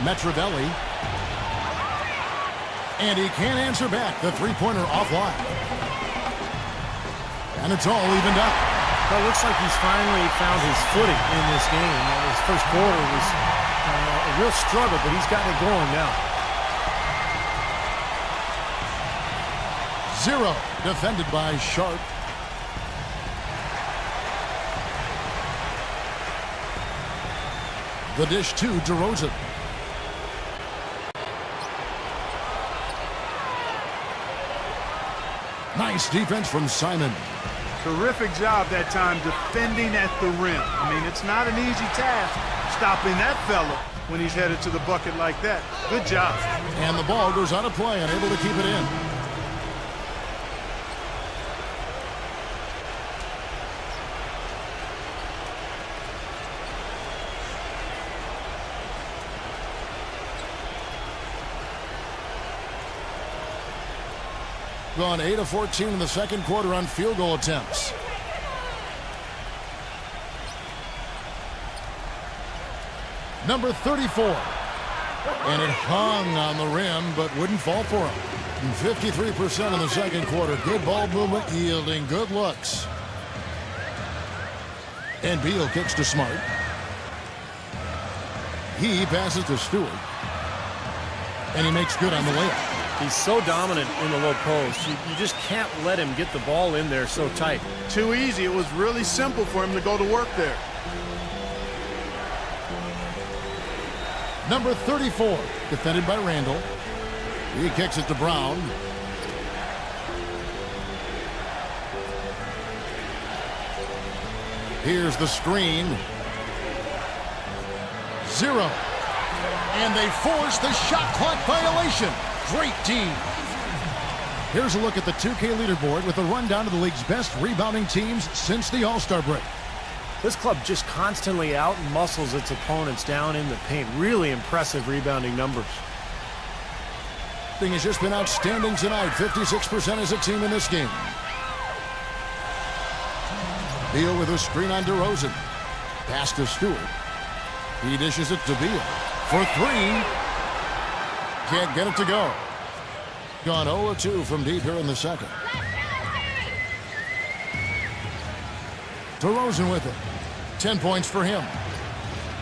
Metrovelli. And he can't answer back. The three-pointer offline. And it's all evened up. Well, it looks like he's finally found his footing in this game. His first quarter was a real struggle, but he's got it going now. 0, defended by Sharp. The dish to DeRozan. Nice defense from Simon. Terrific job that time defending at the rim. I mean, it's not an easy task stopping that fella when he's headed to the bucket like that. Good job. And the ball goes out of play, unable to keep it in. Gone 8 of 14 in the second quarter on field goal attempts. Number 34. And it hung on the rim, but wouldn't fall for him. 53% in the second quarter. Good ball movement, yielding good looks. And Beal kicks to Smart. He passes to Stewart. And he makes good on the layup. He's so dominant in the low post. You just can't let him get the ball in there so tight. Too easy. It was really simple for him to go to work there. Number 34, defended by Randall. He kicks it to Brown. Here's the screen. 0. And they force the shot clock violation. Great team. Here's a look at the 2K leaderboard with a rundown of the league's best rebounding teams since the All-Star break. This club just constantly out-muscles its opponents down in the paint. Really impressive rebounding numbers. Thing has just been outstanding tonight. 56% as a team in this game. Beal with a screen on DeRozan. Pass to Stewart. He dishes it to Beal. For 3. Can't get it to go. Gone 0-2 from deep here in the second. DeRozan with it. 10 points for him.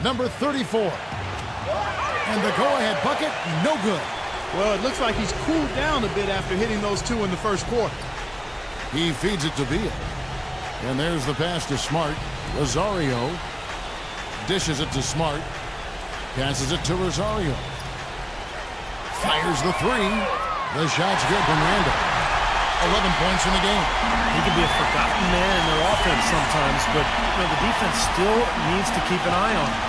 Number 34. And the go-ahead bucket, no good. Well, it looks like he's cooled down a bit after hitting those 2 in the first quarter. He feeds it to Beal. And there's the pass to Smart. Rosario dishes it to Smart. Passes it to Rosario. Fires the 3. The shot's good from Randall. 11 points in the game. He can be a forgotten man in their offense sometimes, but the defense still needs to keep an eye on him.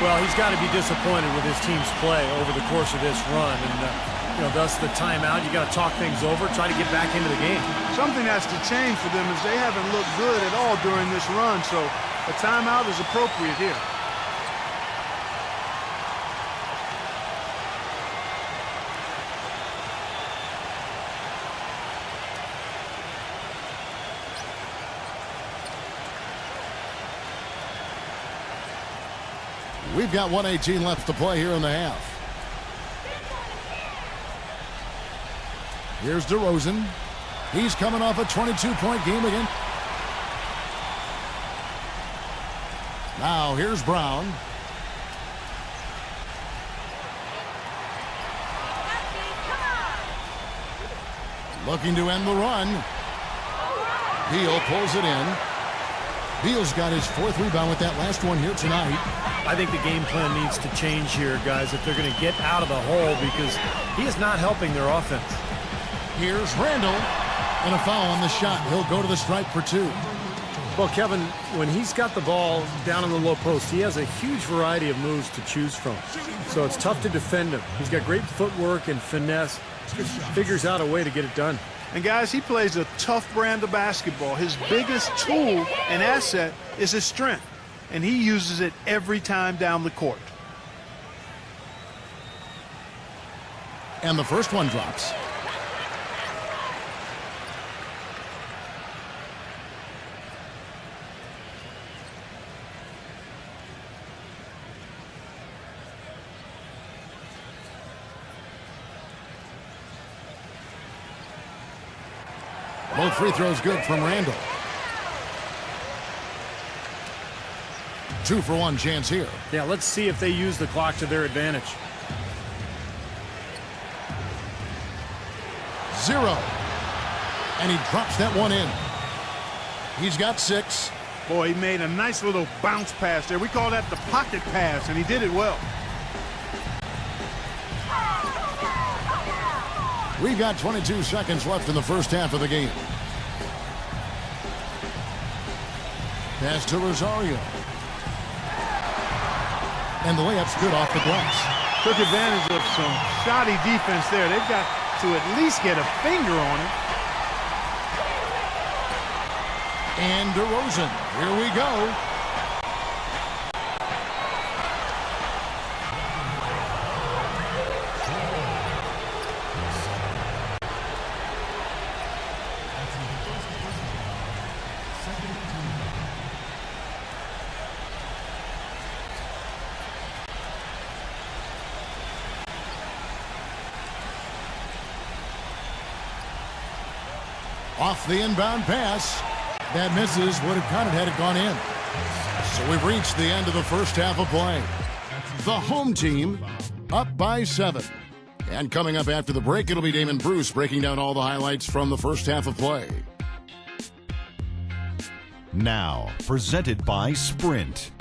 Well, he's got to be disappointed with his team's play over the course of this run, and thus the timeout. You got to talk things over, try to get back into the game. Something has to change for them as they haven't looked good at all during this run, so a timeout is appropriate here. We've got 1:18 left to play here in the half. Here's DeRozan. He's coming off a 22-point game again. Now here's Brown. Looking to end the run. Beal pulls it in. Beal's got his 4th rebound with that last one here tonight. I think the game plan needs to change here, guys, if they're going to get out of the hole, because he is not helping their offense. Here's Randall. And a foul on the shot. He'll go to the stripe for 2. Well, Kevin, when he's got the ball down in the low post, he has a huge variety of moves to choose from. So it's tough to defend him. He's got great footwork and finesse. Just figures out a way to get it done. And guys, he plays a tough brand of basketball. His biggest tool and asset is his strength, and he uses it every time down the court. And the first one drops. Both free throws good from Randall. 2-for-1 chance here. Yeah, let's see if they use the clock to their advantage. 0. And he drops that one in. He's got 6. Boy, he made a nice little bounce pass there. We call that the pocket pass, and he did it well. We've got 22 seconds left in the first half of the game. Pass to Rosario. And the layup's good off the glass. Took advantage of some shoddy defense there. They've got to at least get a finger on it. And DeRozan. Here we go. Off the inbound pass. That misses. Would have counted had it gone in. So we've reached the end of the first half of play. The home team up by 7. And coming up after the break, it'll be Damon Bruce breaking down all the highlights from the first half of play. Now, presented by Sprint.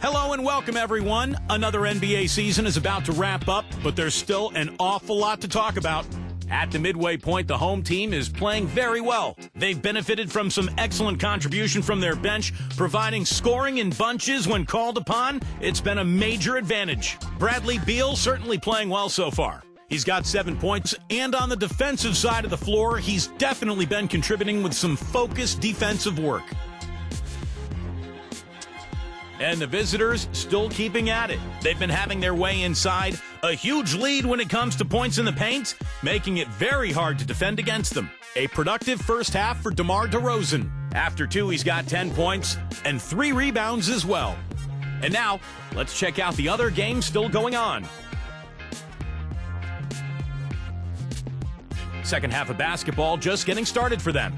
Hello and welcome, everyone. Another NBA season is about to wrap up, but there's still an awful lot to talk about. At the midway point, the home team is playing very well. They've benefited from some excellent contribution from their bench, providing scoring in bunches when called upon. It's been a major advantage. Bradley Beal certainly playing well so far. He's got 7 points, and on the defensive side of the floor, he's definitely been contributing with some focused defensive work. And the visitors still keeping at it. They've been having their way inside. A huge lead when it comes to points in the paint, making it very hard to defend against them. A productive first half for DeMar DeRozan. After 2, he's got 10 points and 3 rebounds as well. And now, let's check out the other games still going on. Second half of basketball just getting started for them.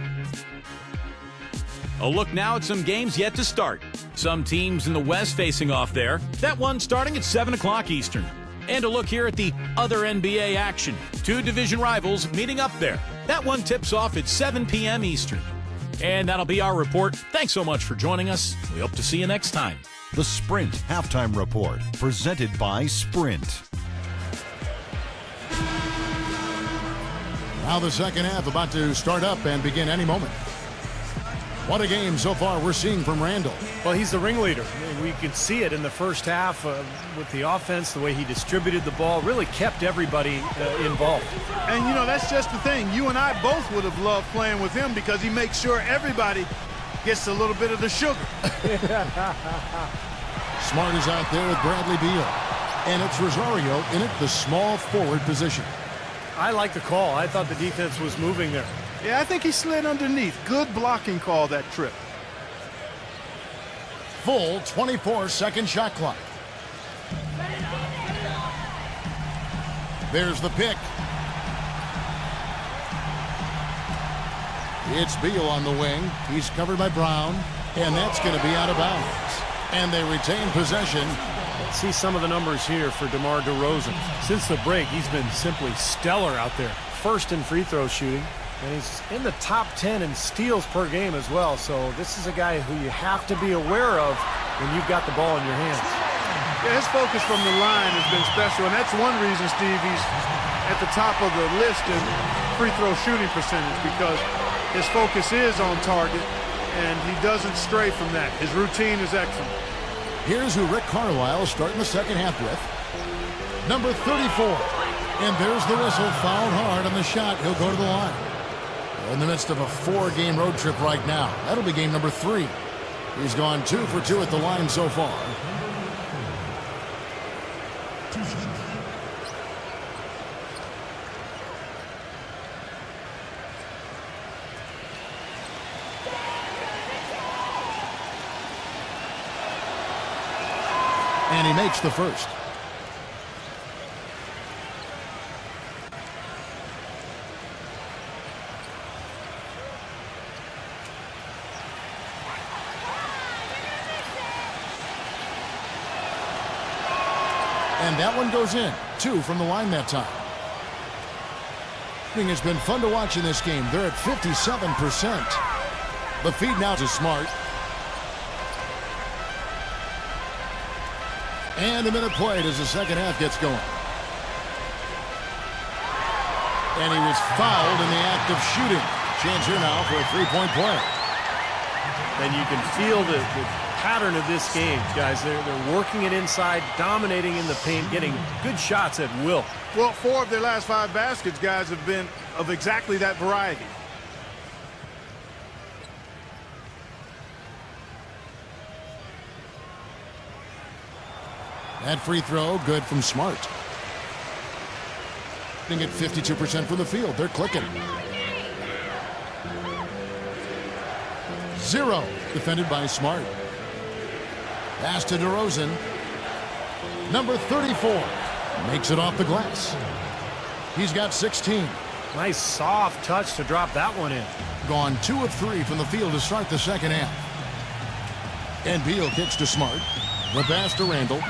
A look now at some games yet to start. Some teams in the West facing off there. That one starting at 7 o'clock Eastern. And a look here at the other NBA action. 2 division rivals meeting up there. That one tips off at 7 p.m. Eastern. And that'll be our report. Thanks so much for joining us. We hope to see you next time. The Sprint Halftime Report, presented by Sprint. Now the second half about to start up and begin any moment. What a game so far we're seeing from Randall. Well, he's the ringleader. We could see it in the first half with the offense, the way he distributed the ball, really kept everybody involved. And, you know, that's just the thing. You and I both would have loved playing with him because he makes sure everybody gets a little bit of the sugar. Smart is out there with Bradley Beal. And it's Rosario in it, the small forward position. I like the call. I thought the defense was moving there. Yeah, I think he slid underneath. Good blocking call that trip. full 24-second shot clock. There's the pick. It's Beal on the wing. He's covered by Brown, and that's going to be out of bounds. And they retain possession. Let's see some of the numbers here for DeMar DeRozan. Since the break, he's been simply stellar out there. First in free throw shooting, and he's in the top 10 in steals per game as well. So this is a guy who you have to be aware of when you've got the ball in your hands. Yeah, his focus from the line has been special, and that's one reason, Steve, he's at the top of the list in free throw shooting percentage, because his focus is on target, and he doesn't stray from that. His routine is excellent. Here's who Rick Carlisle is starting the second half with. Number 34. And there's the whistle. Fouled hard on the shot. He'll go to the line. They're in the midst of a 4-game road trip right now. That'll be game number 3. He's gone 2 for 2 at the line so far. And he makes the first. And that one goes in. 2 from the line that time. It's been fun to watch in this game. They're at 57%. The feed now to Smart. And a minute played as the second half gets going. And he was fouled in the act of shooting. Chance here now for a three-point play. And you can feel the pattern of this game, guys. They're working it inside, dominating in the paint, getting good shots at will. Well, 4 of their last 5 baskets, guys, have been of exactly that variety. That free throw, good from Smart. They get 52% from the field. They're clicking. 0, defended by Smart. Pass to DeRozan. Number 34 makes it off the glass. He's got 16. Nice soft touch to drop that one in. Gone 2 of 3 from the field to start the second half. And Beal kicks to Smart. The pass to Randall.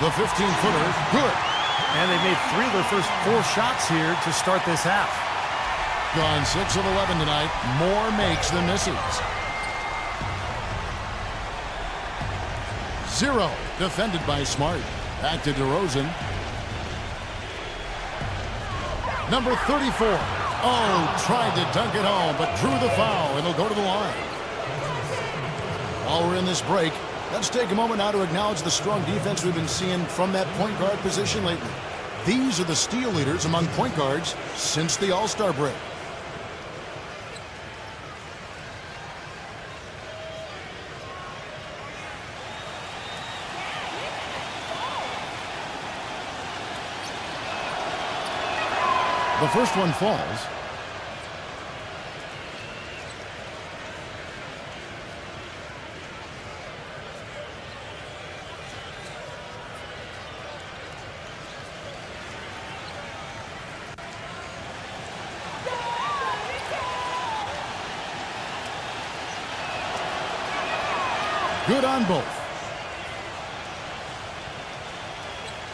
The 15-footer, good. And they made 3 of their first 4 shots here to start this half. Gone 6 of 11 tonight. More makes than misses. 0, defended by Smart. Back to DeRozan. Number 34. Oh, tried to dunk it home, but drew the foul. It'll go to the line. While we're in this break, let's take a moment now to acknowledge the strong defense we've been seeing from that point guard position lately. These are the steal leaders among point guards since the All-Star break. The first one falls. Good on both.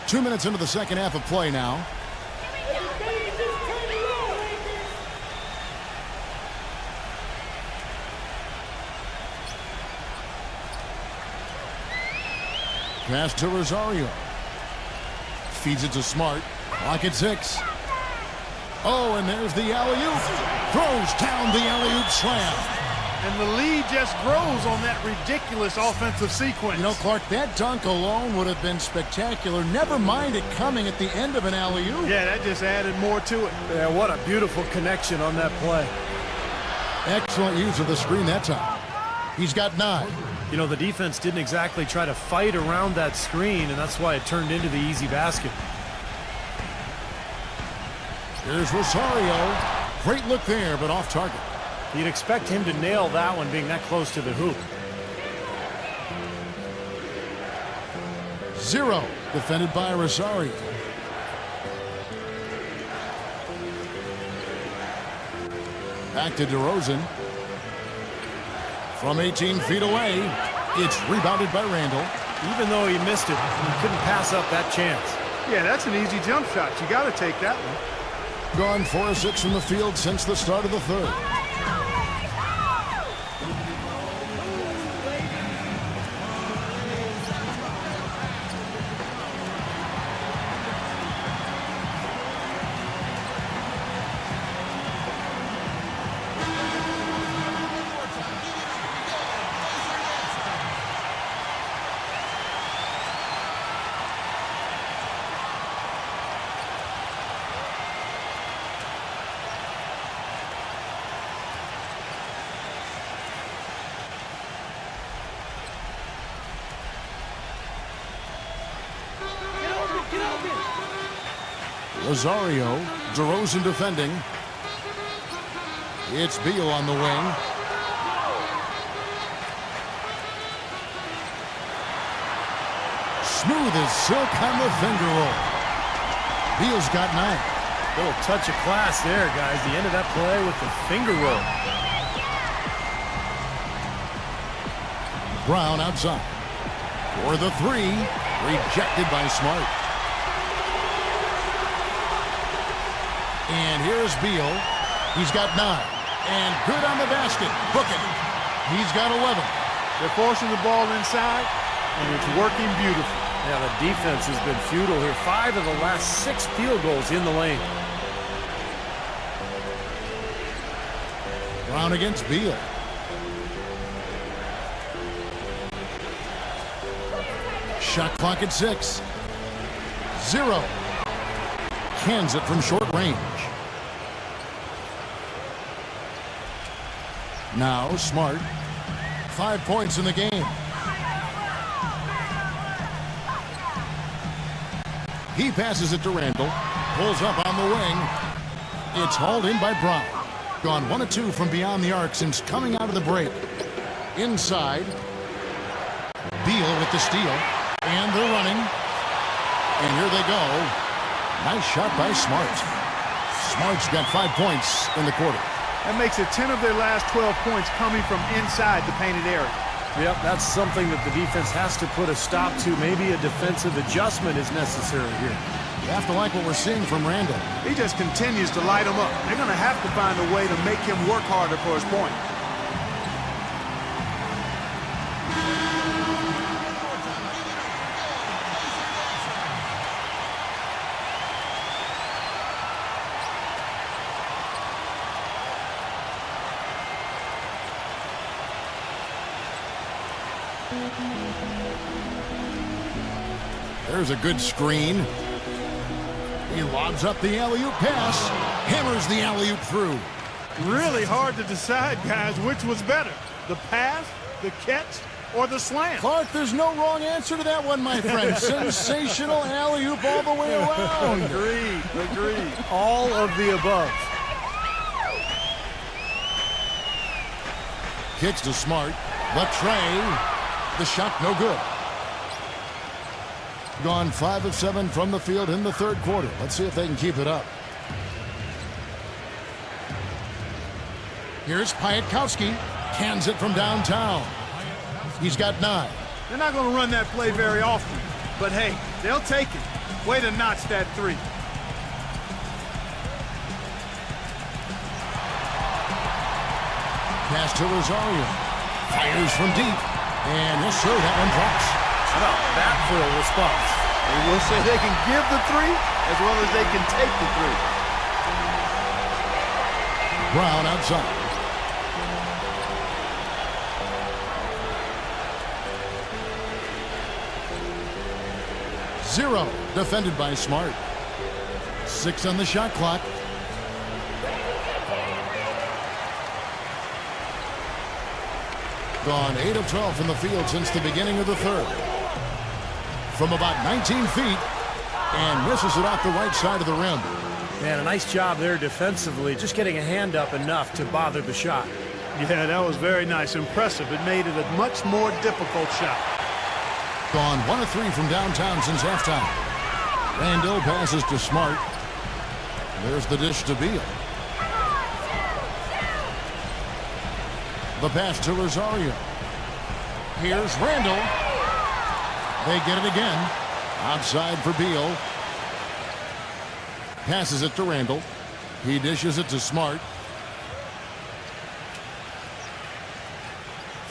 2 minutes into the second half of play now. Pass to Rosario. Feeds it to Smart. Clock at 6. Oh, and there's the alley-oop. Throws down the alley-oop slam. And the lead just grows on that ridiculous offensive sequence. You know, Clark, that dunk alone would have been spectacular. Never mind it coming at the end of an alley-oop. Yeah, that just added more to it. Yeah, what a beautiful connection on that play. Excellent use of the screen that time. He's got 9. You know, the defense didn't exactly try to fight around that screen, and that's why it turned into the easy basket. Here's Rosario. Great look there, but off target. You'd expect him to nail that one being that close to the hoop. 0, defended by Rosario. Back to DeRozan. From 18 feet away, it's rebounded by Randall. Even though he missed it, he couldn't pass up that chance. Yeah, that's an easy jump shot. You got to take that one. Gone 4 of 6 from the field since the start of the third. Rosario, DeRozan defending. It's Beal on the wing. Smooth as silk on the finger roll. Beal's got 9. Little touch of class there, guys. The end of that play with the finger roll. Brown outside. For the 3, rejected by Smart. And here's Beal. He's got 9. And good on the basket. Book it. He's got 11. They're forcing the ball inside, and it's working beautifully. Yeah, the defense has been futile here. 5 of the last 6 field goals in the lane. Brown against Beal. Shot clock at 6. 0. Cans it from short range. Now Smart. 5 points in the game. He passes it to Randall. Pulls up on the wing. It's hauled in by Brown. Gone 1 of 2 from beyond the arc since coming out of the break. Inside. Beal with the steal. And they're running. And here they go. Nice shot by Smart. Smart's got 5 points in the quarter. That makes it 10 of their last 12 points coming from inside the painted area. Yep, that's something that the defense has to put a stop to. Maybe a defensive adjustment is necessary here. You have to like what we're seeing from Randall. He just continues to light them up. They're going to have to find a way to make him work harder for his point. There's a good screen. He lobs up the alley-oop pass. Hammers the alley-oop through. Really hard to decide, guys, which was better. The pass, the catch, or the slam. Clark, there's no wrong answer to that one, my friend. Sensational alley-oop all the way around. Agreed. All of the above. Kicks to Smart. The tray. The shot no good. Gone 5 of 7 from the field in the third quarter. Let's see if they can keep it up. Here's Piatkowski. Cans it from downtown. He's got 9. They're not going to run that play very often. But, hey, they'll take it. Way to notch that 3. Pass to Rosario. Fires from deep. And yes, sir, that one drops. How about that for a response? They will say they can give the 3 as well as they can take the 3. Brown outside. Zero, defended by Smart. 6 on the shot clock. Gone 8 of 12 from the field since the beginning of the third. From about 19 feet, and misses it off the right side of the rim. Man, a nice job there defensively, just getting a hand up enough to bother the shot. Yeah, that was very nice. Impressive. It made it a much more difficult shot. Gone 1 of 3 from downtown since halftime. Randall passes to Smart. There's the dish to Beal. The pass to Rosario. Here's Randall. They get it again. Outside for Beal. Passes it to Randall. He dishes it to Smart.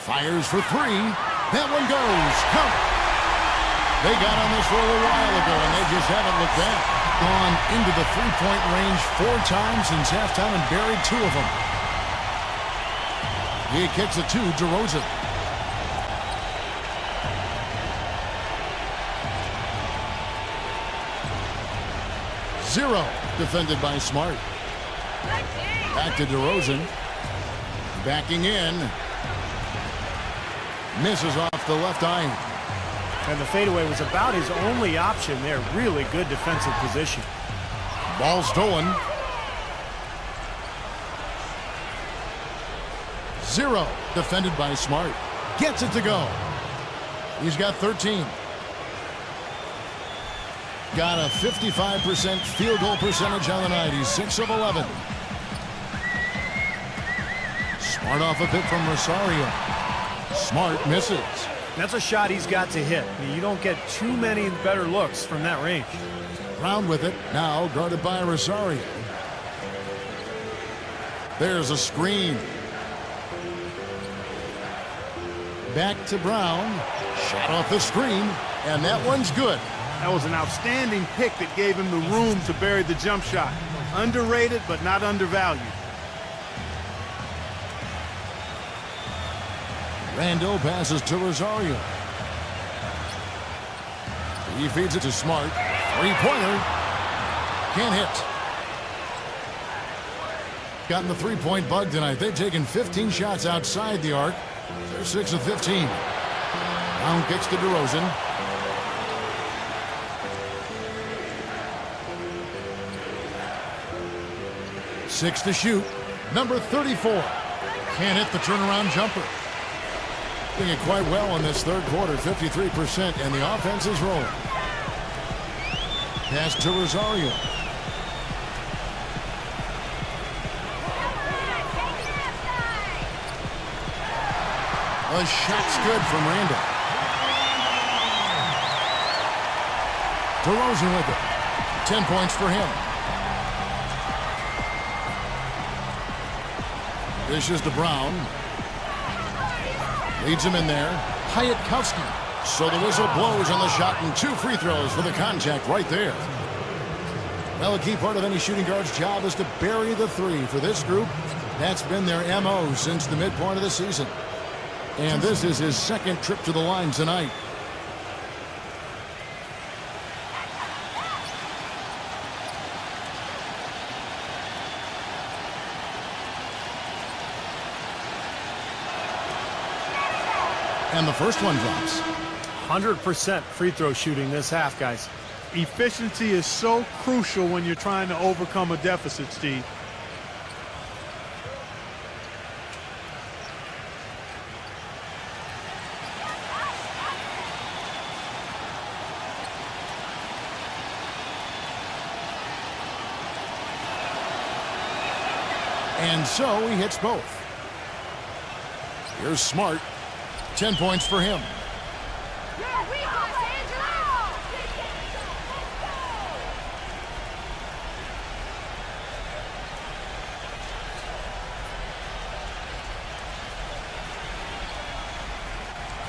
Fires for 3. That one goes. Count. They got on this roll a while ago, and they just haven't looked back. Gone into the three-point range 4 times since halftime and buried 2 of them. He kicks it to DeRozan. Zero defended by Smart. Back to DeRozan. Backing in. Misses off the left eye. And the fadeaway was about his only option there. Really good defensive position. Ball stolen. 0 defended by Smart. Gets it to go. He's got 13. Got a 55% field goal percentage on the night. He's 6 of 11. Smart off a pick from Rosario. Smart misses. That's a shot he's got to hit. I mean, you don't get too many better looks from that range. Brown with it. Now guarded by Rosario. There's a screen. Back to Brown. Shot off the screen. And that one's good. That was an outstanding pick that gave him the room to bury the jump shot. Underrated, but not undervalued. Randall passes to Rosario. He feeds it to Smart. Three-pointer. Can't hit. Gotten the three-point bug tonight. They've taken 15 shots outside the arc. They're 6 of 15. Brown kicks to DeRozan. Six to shoot. Number 34. Can't hit the turnaround jumper. Doing it quite well in this third quarter, 53%, and the offense is rolling. Pass to Rosario. A shot's good from Randall. DeRozan with it. 10 points for him. Dishes to Brown. Leads him in there. Hayatkowski. So the whistle blows on the shot and 2 free throws for the contact right there. Well, a key part of any shooting guard's job is to bury the 3. For this group, that's been their MO since the midpoint of the season. And this is his second trip to the line tonight. And the first one drops. 100% free throw shooting this half, guys. Efficiency is so crucial when you're trying to overcome a deficit, Steve. And so he hits both. Here's Smart. 10 points for him.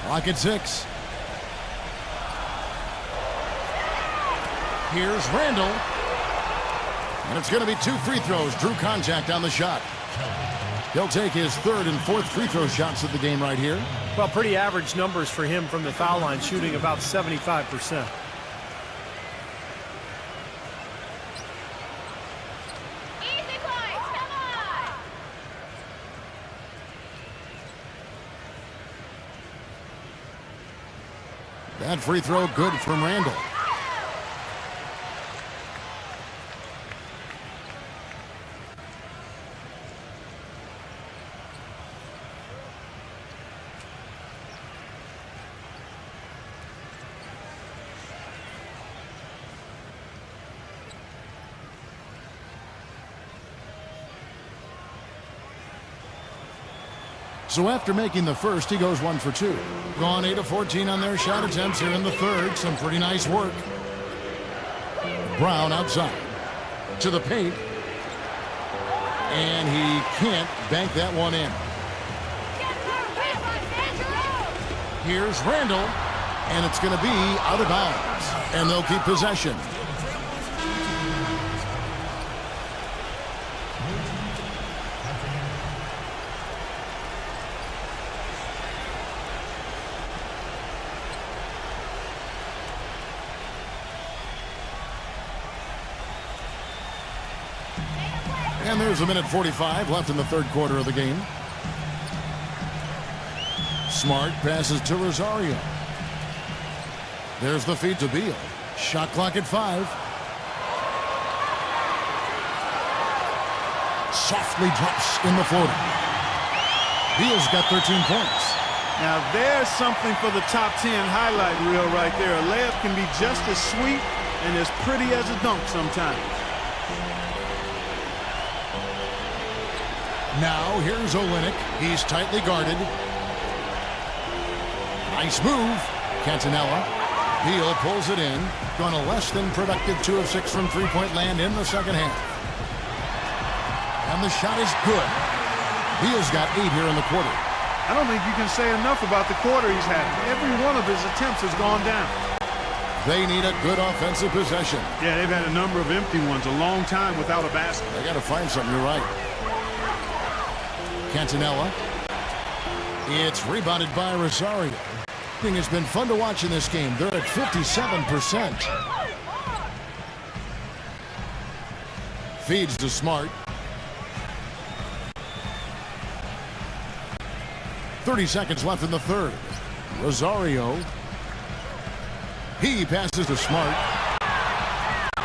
Clock at 6. Here's Randall. And it's going to be 2 free throws. Drew contact on the shot. He'll take his 3rd and 4th free throw shots of the game right here. Well, pretty average numbers for him from the foul line, shooting about 75%. That free throw good from Randall. So after making the first, he goes 1 for 2. Gone 8 of 14 on their shot attempts here in the third. Some pretty nice work. Brown outside to the paint. And he can't bank that one in. Here's Randall. And it's going to be out of bounds. And they'll keep possession. And there's a minute 45 left in the third quarter of the game. Smart passes to Rosario. There's the feed to Beal. Shot clock at 5. Softly drops in the floater. Beal's got 13 points. Now there's something for the top 10 highlight reel right there. A layup can be just as sweet and as pretty as a dunk sometimes. Now here's Olynyk. He's tightly guarded. Nice move. Cantonella. Beal pulls it in. Gone a less than productive 2 of 6 from three-point land in the second half. And the shot is good. Beal's got 8 here in the quarter. I don't think you can say enough about the quarter he's had. Every one of his attempts has gone down. They need a good offensive possession. Yeah, they've had a number of empty ones, a long time without a basket. They got to find something. You're right. Cantonella. It's rebounded by Rosario. It's been fun to watch in this game. They're at 57%. Feeds to Smart. 30 seconds left in the third. Rosario. He passes to Smart.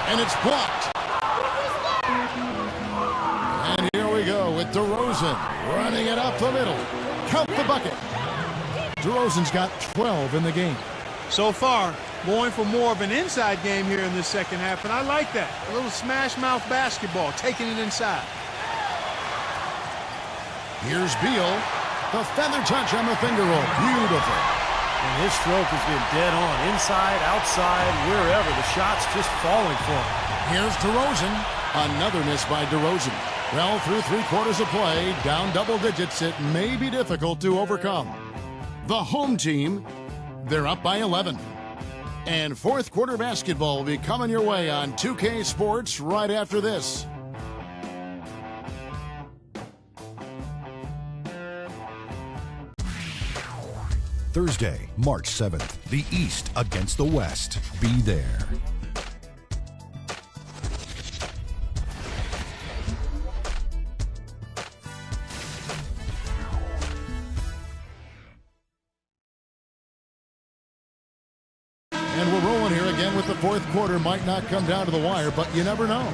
And it's blocked. And here we go with DeRozan running it up the middle. Count the bucket. DeRozan's got 12 in the game. So far, going for more of an inside game here in this second half, and I like that. A little smash mouth basketball, taking it inside. Here's Beal. The feather touch on the finger roll. Beautiful. And his stroke has been dead on. Inside, outside, wherever. The shot's just falling for him. Here's DeRozan. Another miss by DeRozan. Well, through 3 quarters of play, down double digits, it may be difficult to overcome. The home team, they're up by 11. And fourth quarter basketball will be coming your way on 2K Sports right after this. Thursday, March 7th, the East against the West. Be there. And we're rolling here again with the fourth quarter. Might not come down to the wire, but you never know.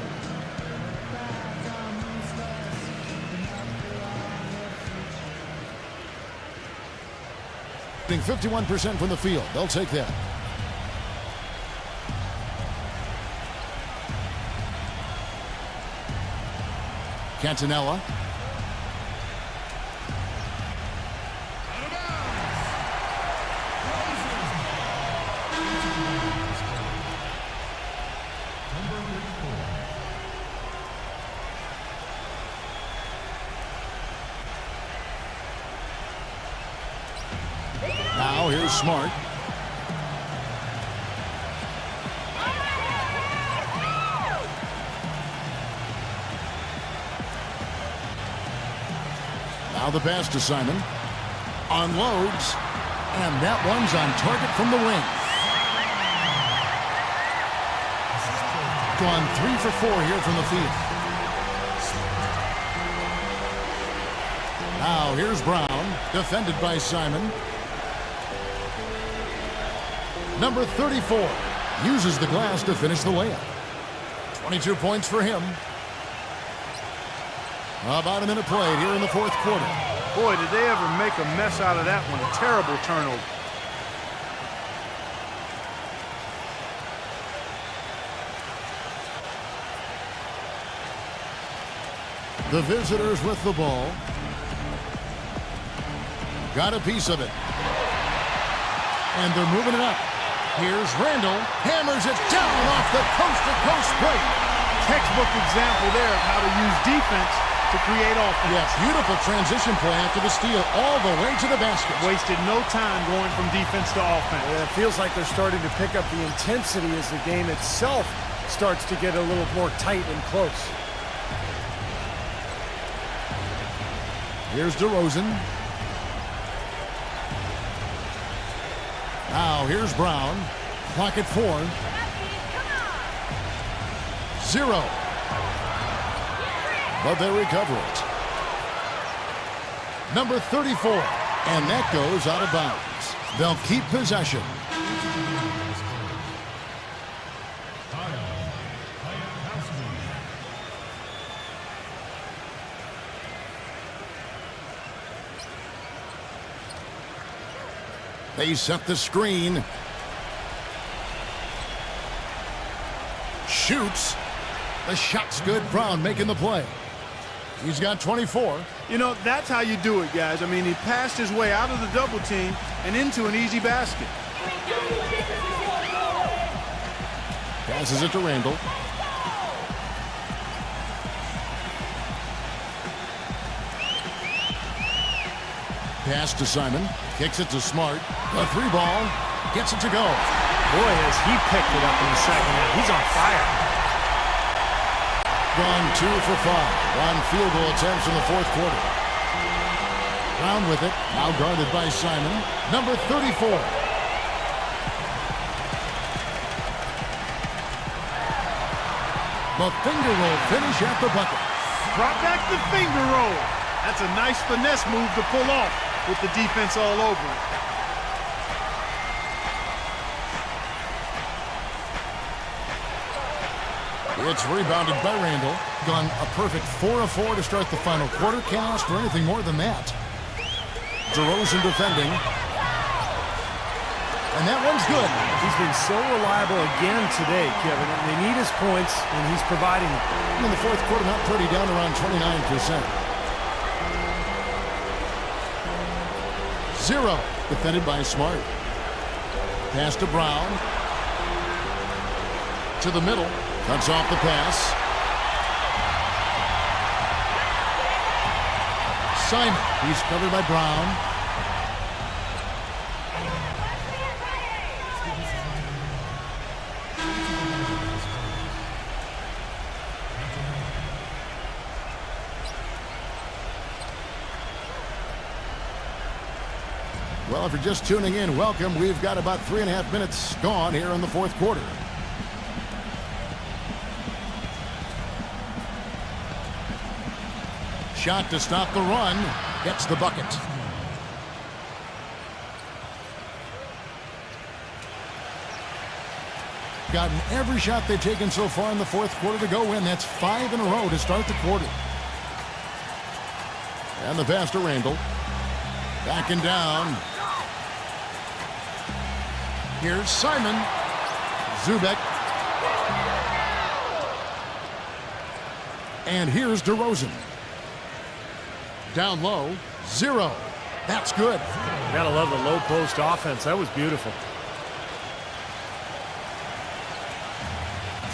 Shooting 51% from the field. They'll take that. Cantonella. Now here's Smart. Now the pass to Simon. Unloads. And that one's on target from the wing. Gone 3 for 4 here from the field. Now here's Brown. Defended by Simon. Number 34 uses the glass to finish the layup. 22 points for him. About a minute played here in the fourth quarter. Boy, did they ever make a mess out of that one. A terrible turnover. The visitors with the ball. got a piece of it. And they're moving it up. Here's Randall. Hammers it down off the coast-to-coast break. Textbook example there of how to use defense to create offense. Yes, beautiful transition play after the steal all the way to the basket. Wasted no time going from defense to offense. Yeah, it feels like they're starting to pick up the intensity as the game itself starts to get a little more tight and close. Here's DeRozan. Now here's Brown. Clock at 4. 0. But they recover it. Number 34. And that goes out of bounds. They'll keep possession. They set the screen. Shoots. The shot's good. Brown making the play. He's got 24. You know, that's how you do it, guys. I mean, he passed his way out of the double team and into an easy basket. Passes it to Randall. Pass to Simon. Kicks it to Smart. The 3-ball. Gets it to go. Boy, has he picked it up in the second half. He's on fire. Gone 2 for 5 on field goal attempts in the fourth quarter. Brown with it. Now guarded by Simon. Number 34. The finger roll finish at the bucket. Drop back the finger roll. That's a nice finesse move to pull off with the defense all over it. It's rebounded by Randall. Gone a perfect 4 of 4 to start the final quarter. Can't ask for anything more than that. DeRozan defending. And that one's good. He's been so reliable again today, Kevin. They need his points, and he's providing them. In the fourth quarter, not pretty, down around 29%. 0. Defended by Smart. Pass to Brown. To the middle. Cuts off the pass. Simon. He's covered by Brown. Well, if you're just tuning in, welcome. We've got about 3.5 minutes gone here in the fourth quarter. Shot to stop the run. Gets the bucket. Gotten every shot they've taken so far in the fourth quarter to go in. That's 5 in a row to start the quarter. And the pass to Randall. Backing down. Here's Simon. Zubek. And here's DeRozan. Down low. 0. That's good. You gotta love the low post offense. That was beautiful.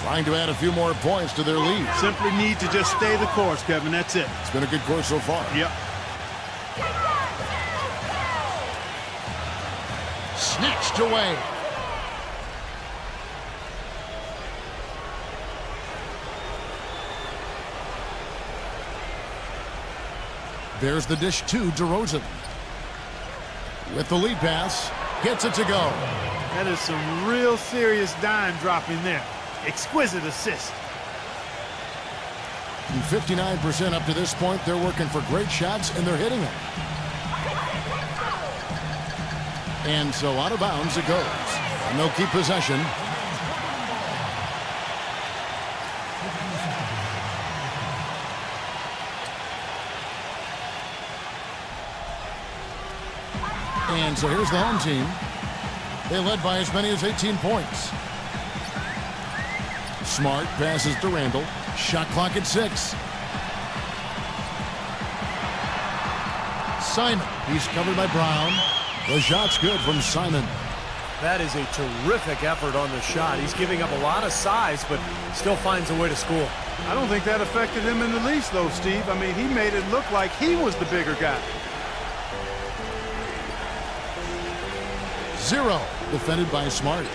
Trying to add a few more points to their lead. Simply need to just stay the course, Kevin. That's it. It's been a good course so far. Yep. Snatched away. There's the dish to DeRozan. With the lead pass, gets it to go. That is some real serious dime dropping there. Exquisite assist. And 59% up to this point. They're working for great shots, and they're hitting them. And so out of bounds it goes. And they'll keep possession. And so here's the home team. They led by as many as 18 points. Smart passes to Randall. Shot clock at 6. Simon. He's covered by Brown. The shot's good from Simon. That is a terrific effort on the shot. He's giving up a lot of size, but still finds a way to score. I don't think that affected him in the least, though, Steve. I mean, he made it look like he was the bigger guy. 0, defended by Smart.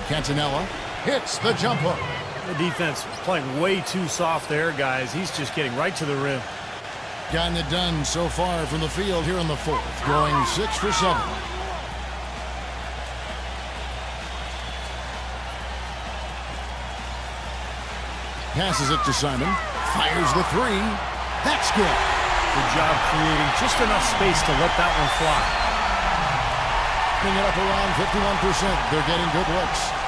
Cantanella hits the jump hook. The defense playing way too soft there, guys. He's just getting right to the rim. Gotten it done so far from the field here in the fourth, going 6 for 7. Passes it to Simon. Fires the 3. That's good. Good job creating just enough space to let that one fly. Picking it up around 51%. They're getting good looks.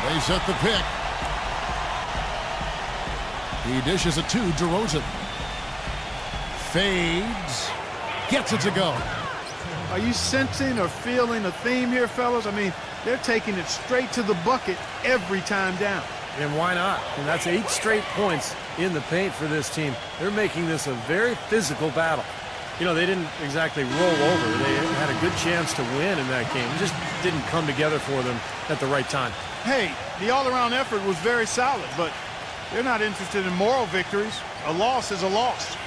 They set the pick. He dishes it to DeRozan. Fades. Gets it to go. Are you sensing or feeling a theme here, fellas? I mean, they're taking it straight to the bucket every time down. And why not? And that's 8 straight points in the paint for this team. They're making this a very physical battle. You know, they didn't exactly roll over. They had a good chance to win in that game. It just didn't come together for them at the right time. Hey, the all-around effort was very solid, but they're not interested in moral victories. A loss is a loss.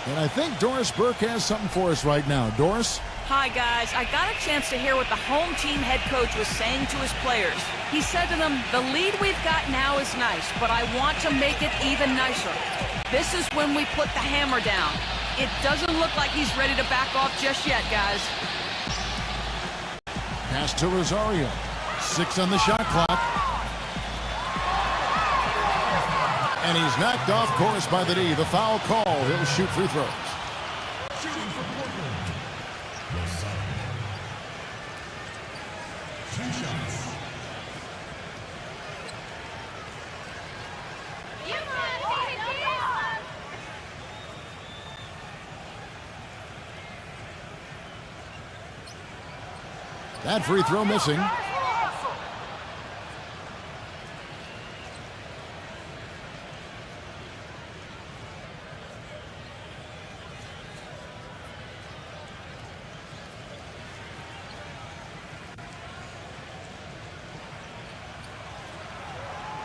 And I think Doris Burke has something for us right now. Doris? Hi, guys. I got a chance to hear what the home team head coach was saying to his players. He said to them, the lead we've got now is nice, but I want to make it even nicer. This is when we put the hammer down. It doesn't look like he's ready to back off just yet, guys. Pass to Rosario. 6 on the shot clock. And he's knocked off course by the D. The foul call. He'll shoot free throws. That free throw missing.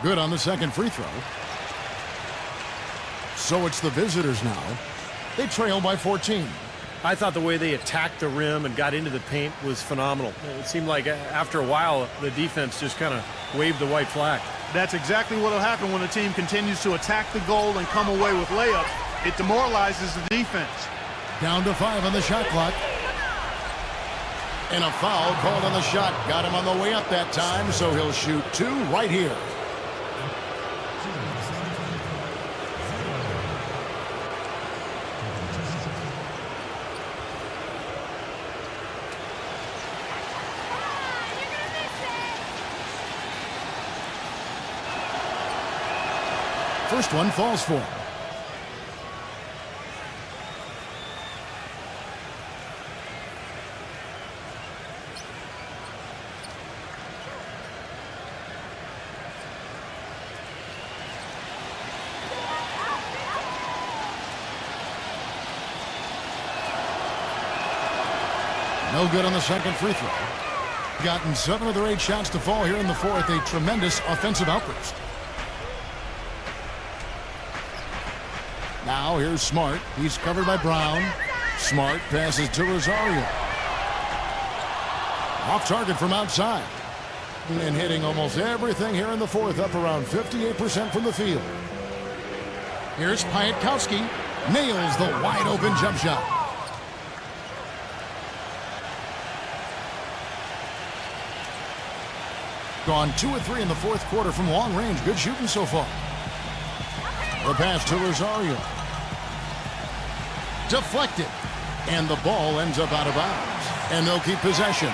Good on the second free throw. So it's the visitors now. They trail by 14. I thought the way they attacked the rim and got into the paint was phenomenal. It seemed like after a while, the defense just kind of waved the white flag. That's exactly what will happen when a team continues to attack the goal and come away with layups. It demoralizes the defense. Down to 5 on the shot clock. And a foul called on the shot. Got him on the way up that time, so he'll shoot 2 right here. First one falls for him. No good on the second free throw. Gotten 7 of their 8 shots to fall here in the fourth. A tremendous offensive outburst. Now here's Smart. He's covered by Brown. Smart passes to Rosario. Off target from outside. And hitting almost everything here in the fourth, up around 58% from the field. Here's Piatkowski. Nails the wide open jump shot. Gone 2 of 3 in the fourth quarter from long range. Good shooting so far. The pass to Rosario. Deflected. And the ball ends up out of bounds. And they'll keep possession.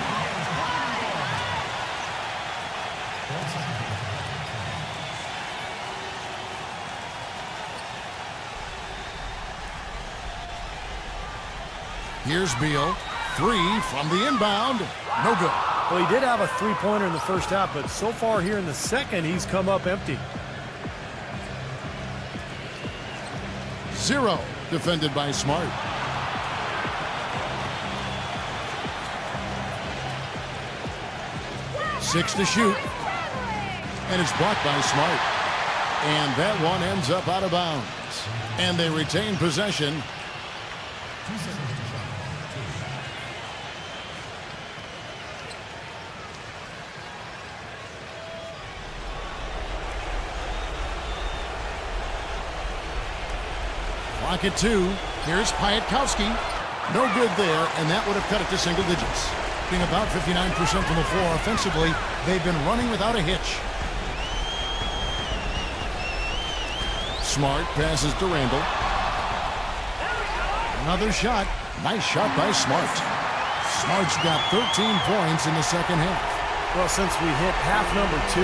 Here's Beal. 3 from the inbound. No good. Well, he did have a three-pointer in the first half, but so far here in the second, he's come up empty. 0, defended by Smart. Six to shoot. And it's blocked by Smart. And that one ends up out of bounds. And they retain possession. Clock at 2. Here's Piatkowski. No good there, and that would have cut it to single digits. Being about 59% from the floor offensively, they've been running without a hitch. Smart passes to Randall. Another shot. Nice shot by Smart. Smart's got 13 points in the second half. Well, since we hit half number 2,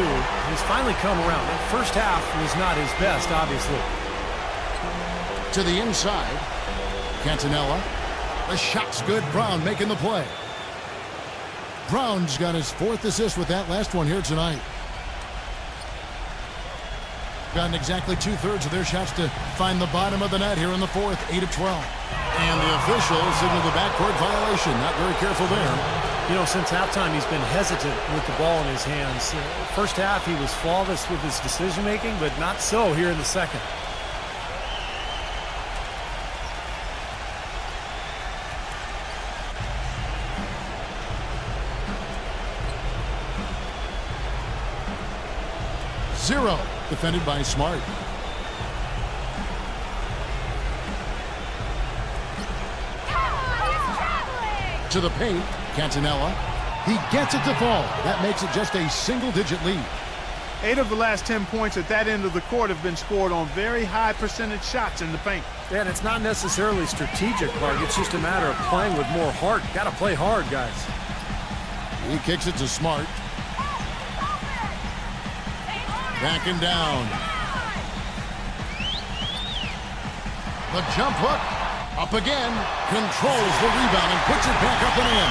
he's finally come around. That first half was not his best, obviously. To the inside. Cantonella. The shot's good. Brown making the play. Brown's got his 4th assist with that last one here tonight. Gotten exactly 2/3 of their shots to find the bottom of the net here in the 4th, 8 of 12. And the official signaled the backcourt violation. Not very careful there. You know, since halftime, he's been hesitant with the ball in his hands. First half, he was flawless with his decision-making, but not so here in the second. Zero, defended by Smart. To the paint, Cantonella. He gets it to fall. That makes it just a single-digit lead. 8 of the last 10 points at that end of the court have been scored on very high percentage shots in the paint. Yeah, and it's not necessarily strategic, Clark. It's just a matter of playing with more heart. Got to play hard, guys. He kicks it to Smart. Backing down. The jump hook. Up again. Controls the rebound and puts it back up and in.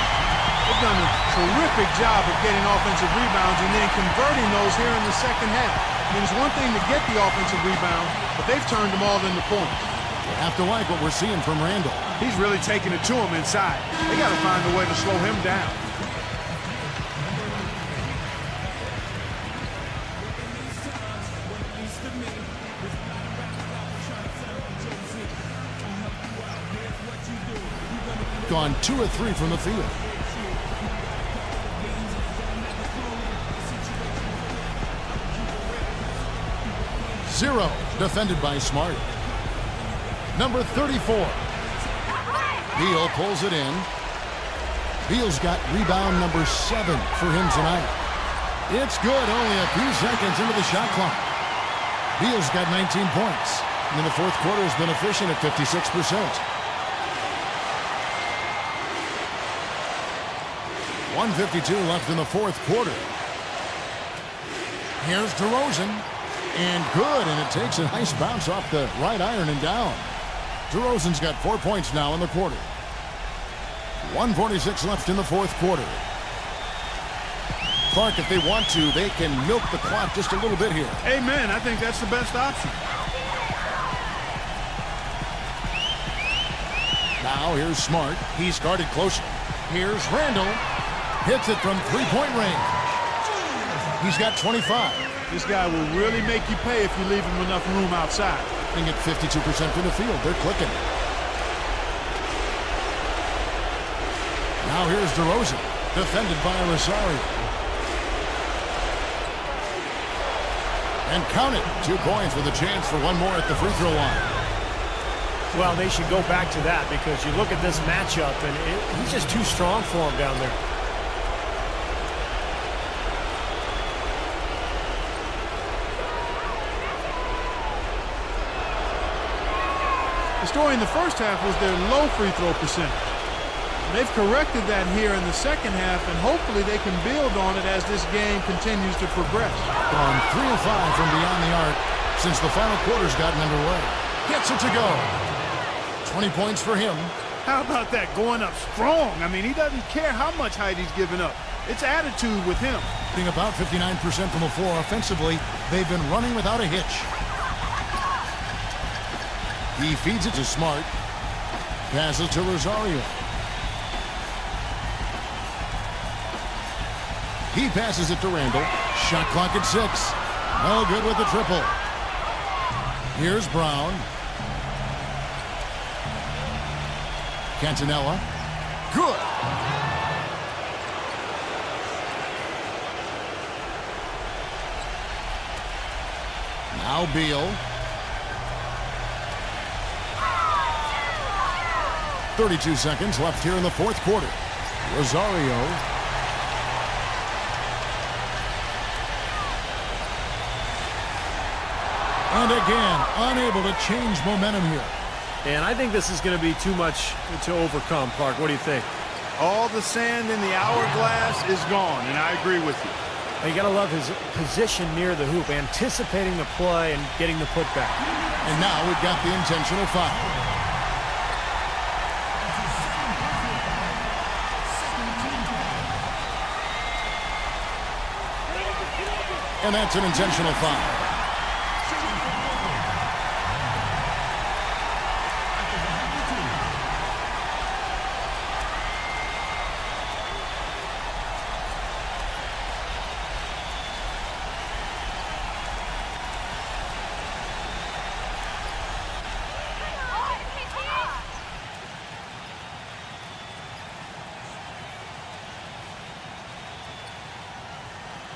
They've done a terrific job of getting offensive rebounds and then converting those here in the second half. I mean, it's one thing to get the offensive rebound, but they've turned them all into points. You have to like what we're seeing from Randall. He's really taking it to him inside. They got to find a way to slow him down. Gone 2 of 3 from the field. Zero, defended by Smart. Number 34. Beal pulls it in. Beal's got rebound number 7 for him tonight. It's good, only a few seconds into the shot clock. Beal's got 19 points. And in the fourth quarter has been efficient at 56%. 1:52 left in the fourth quarter. Here's DeRozan. And good, and it takes a nice bounce off the right iron and down. DeRozan's got 4 points now in the quarter. 1:46 left in the fourth quarter. Clark, if they want to, they can milk the clock just a little bit here. Amen. I think that's the best option. Now here's Smart. He's guarded closely. Here's Randall. Hits it from three-point range. He's got 25. This guy will really make you pay if you leave him enough room outside. Hitting at 52% from the field. They're clicking. Now here's DeRozan. Defended by Rosario. And count it. 2 points with a chance for one more at the free throw line. Well, they should go back to that because you look at this matchup and he's just too strong for him down there. The story in the first half was their low free throw percentage. They've corrected that here in the second half, and hopefully they can build on it as this game continues to progress. Gone 3 of 5 from beyond the arc since the final quarter's gotten underway. Gets it to go. 20 points for him. How about that, going up strong? I mean, he doesn't care how much height he's giving up. It's attitude with him. Being about 59% from the floor offensively, they've been running without a hitch. He feeds it to Smart. Passes to Rosario. He passes it to Randall. Shot clock at 6. No good with the triple. Here's Brown. Cantanella. Good. Now Beal. 32 seconds left here in the fourth quarter. Rosario. And again, unable to change momentum here. And I think this is going to be too much to overcome, Clark. What do you think? All the sand in the hourglass is gone, and I agree with you. You got to love his position near the hoop, anticipating the play and getting the putback. And now we've got the intentional foul. And that's an intentional foul.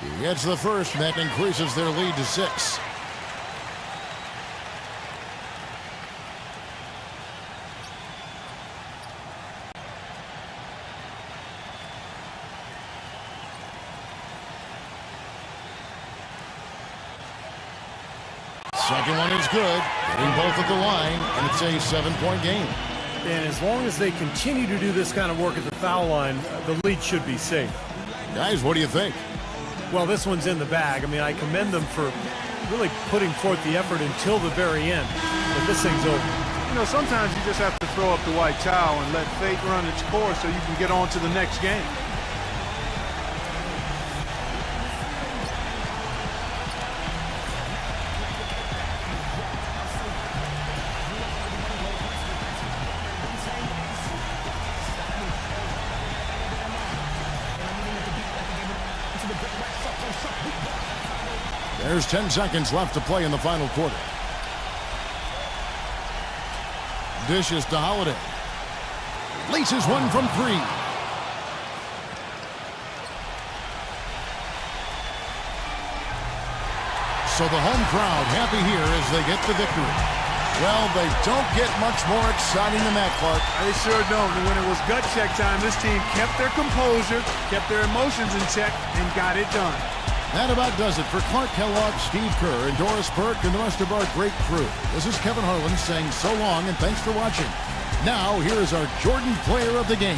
He gets the first, and that increases their lead to 6. Second one is good. Getting both at the line, and it's a 7-point game. And as long as they continue to do this kind of work at the foul line, the lead should be safe. Guys, what do you think? Well, this one's in the bag. I mean, I commend them for really putting forth the effort until the very end. But this thing's over. You know, sometimes you just have to throw up the white towel and let fate run its course so you can get on to the next game. There's 10 seconds left to play in the final quarter. Dishes to Holiday. Laces one from 3. So the home crowd happy here as they get the victory. Well, they don't get much more exciting than that, Clark. They sure don't. And when it was gut check time, this team kept their composure, kept their emotions in check, and got it done. That about does it for Clark Kellogg, Steve Kerr, and Doris Burke, and the rest of our great crew. This is Kevin Harlan saying so long and thanks for watching. Now, here is our Jordan Player of the Game.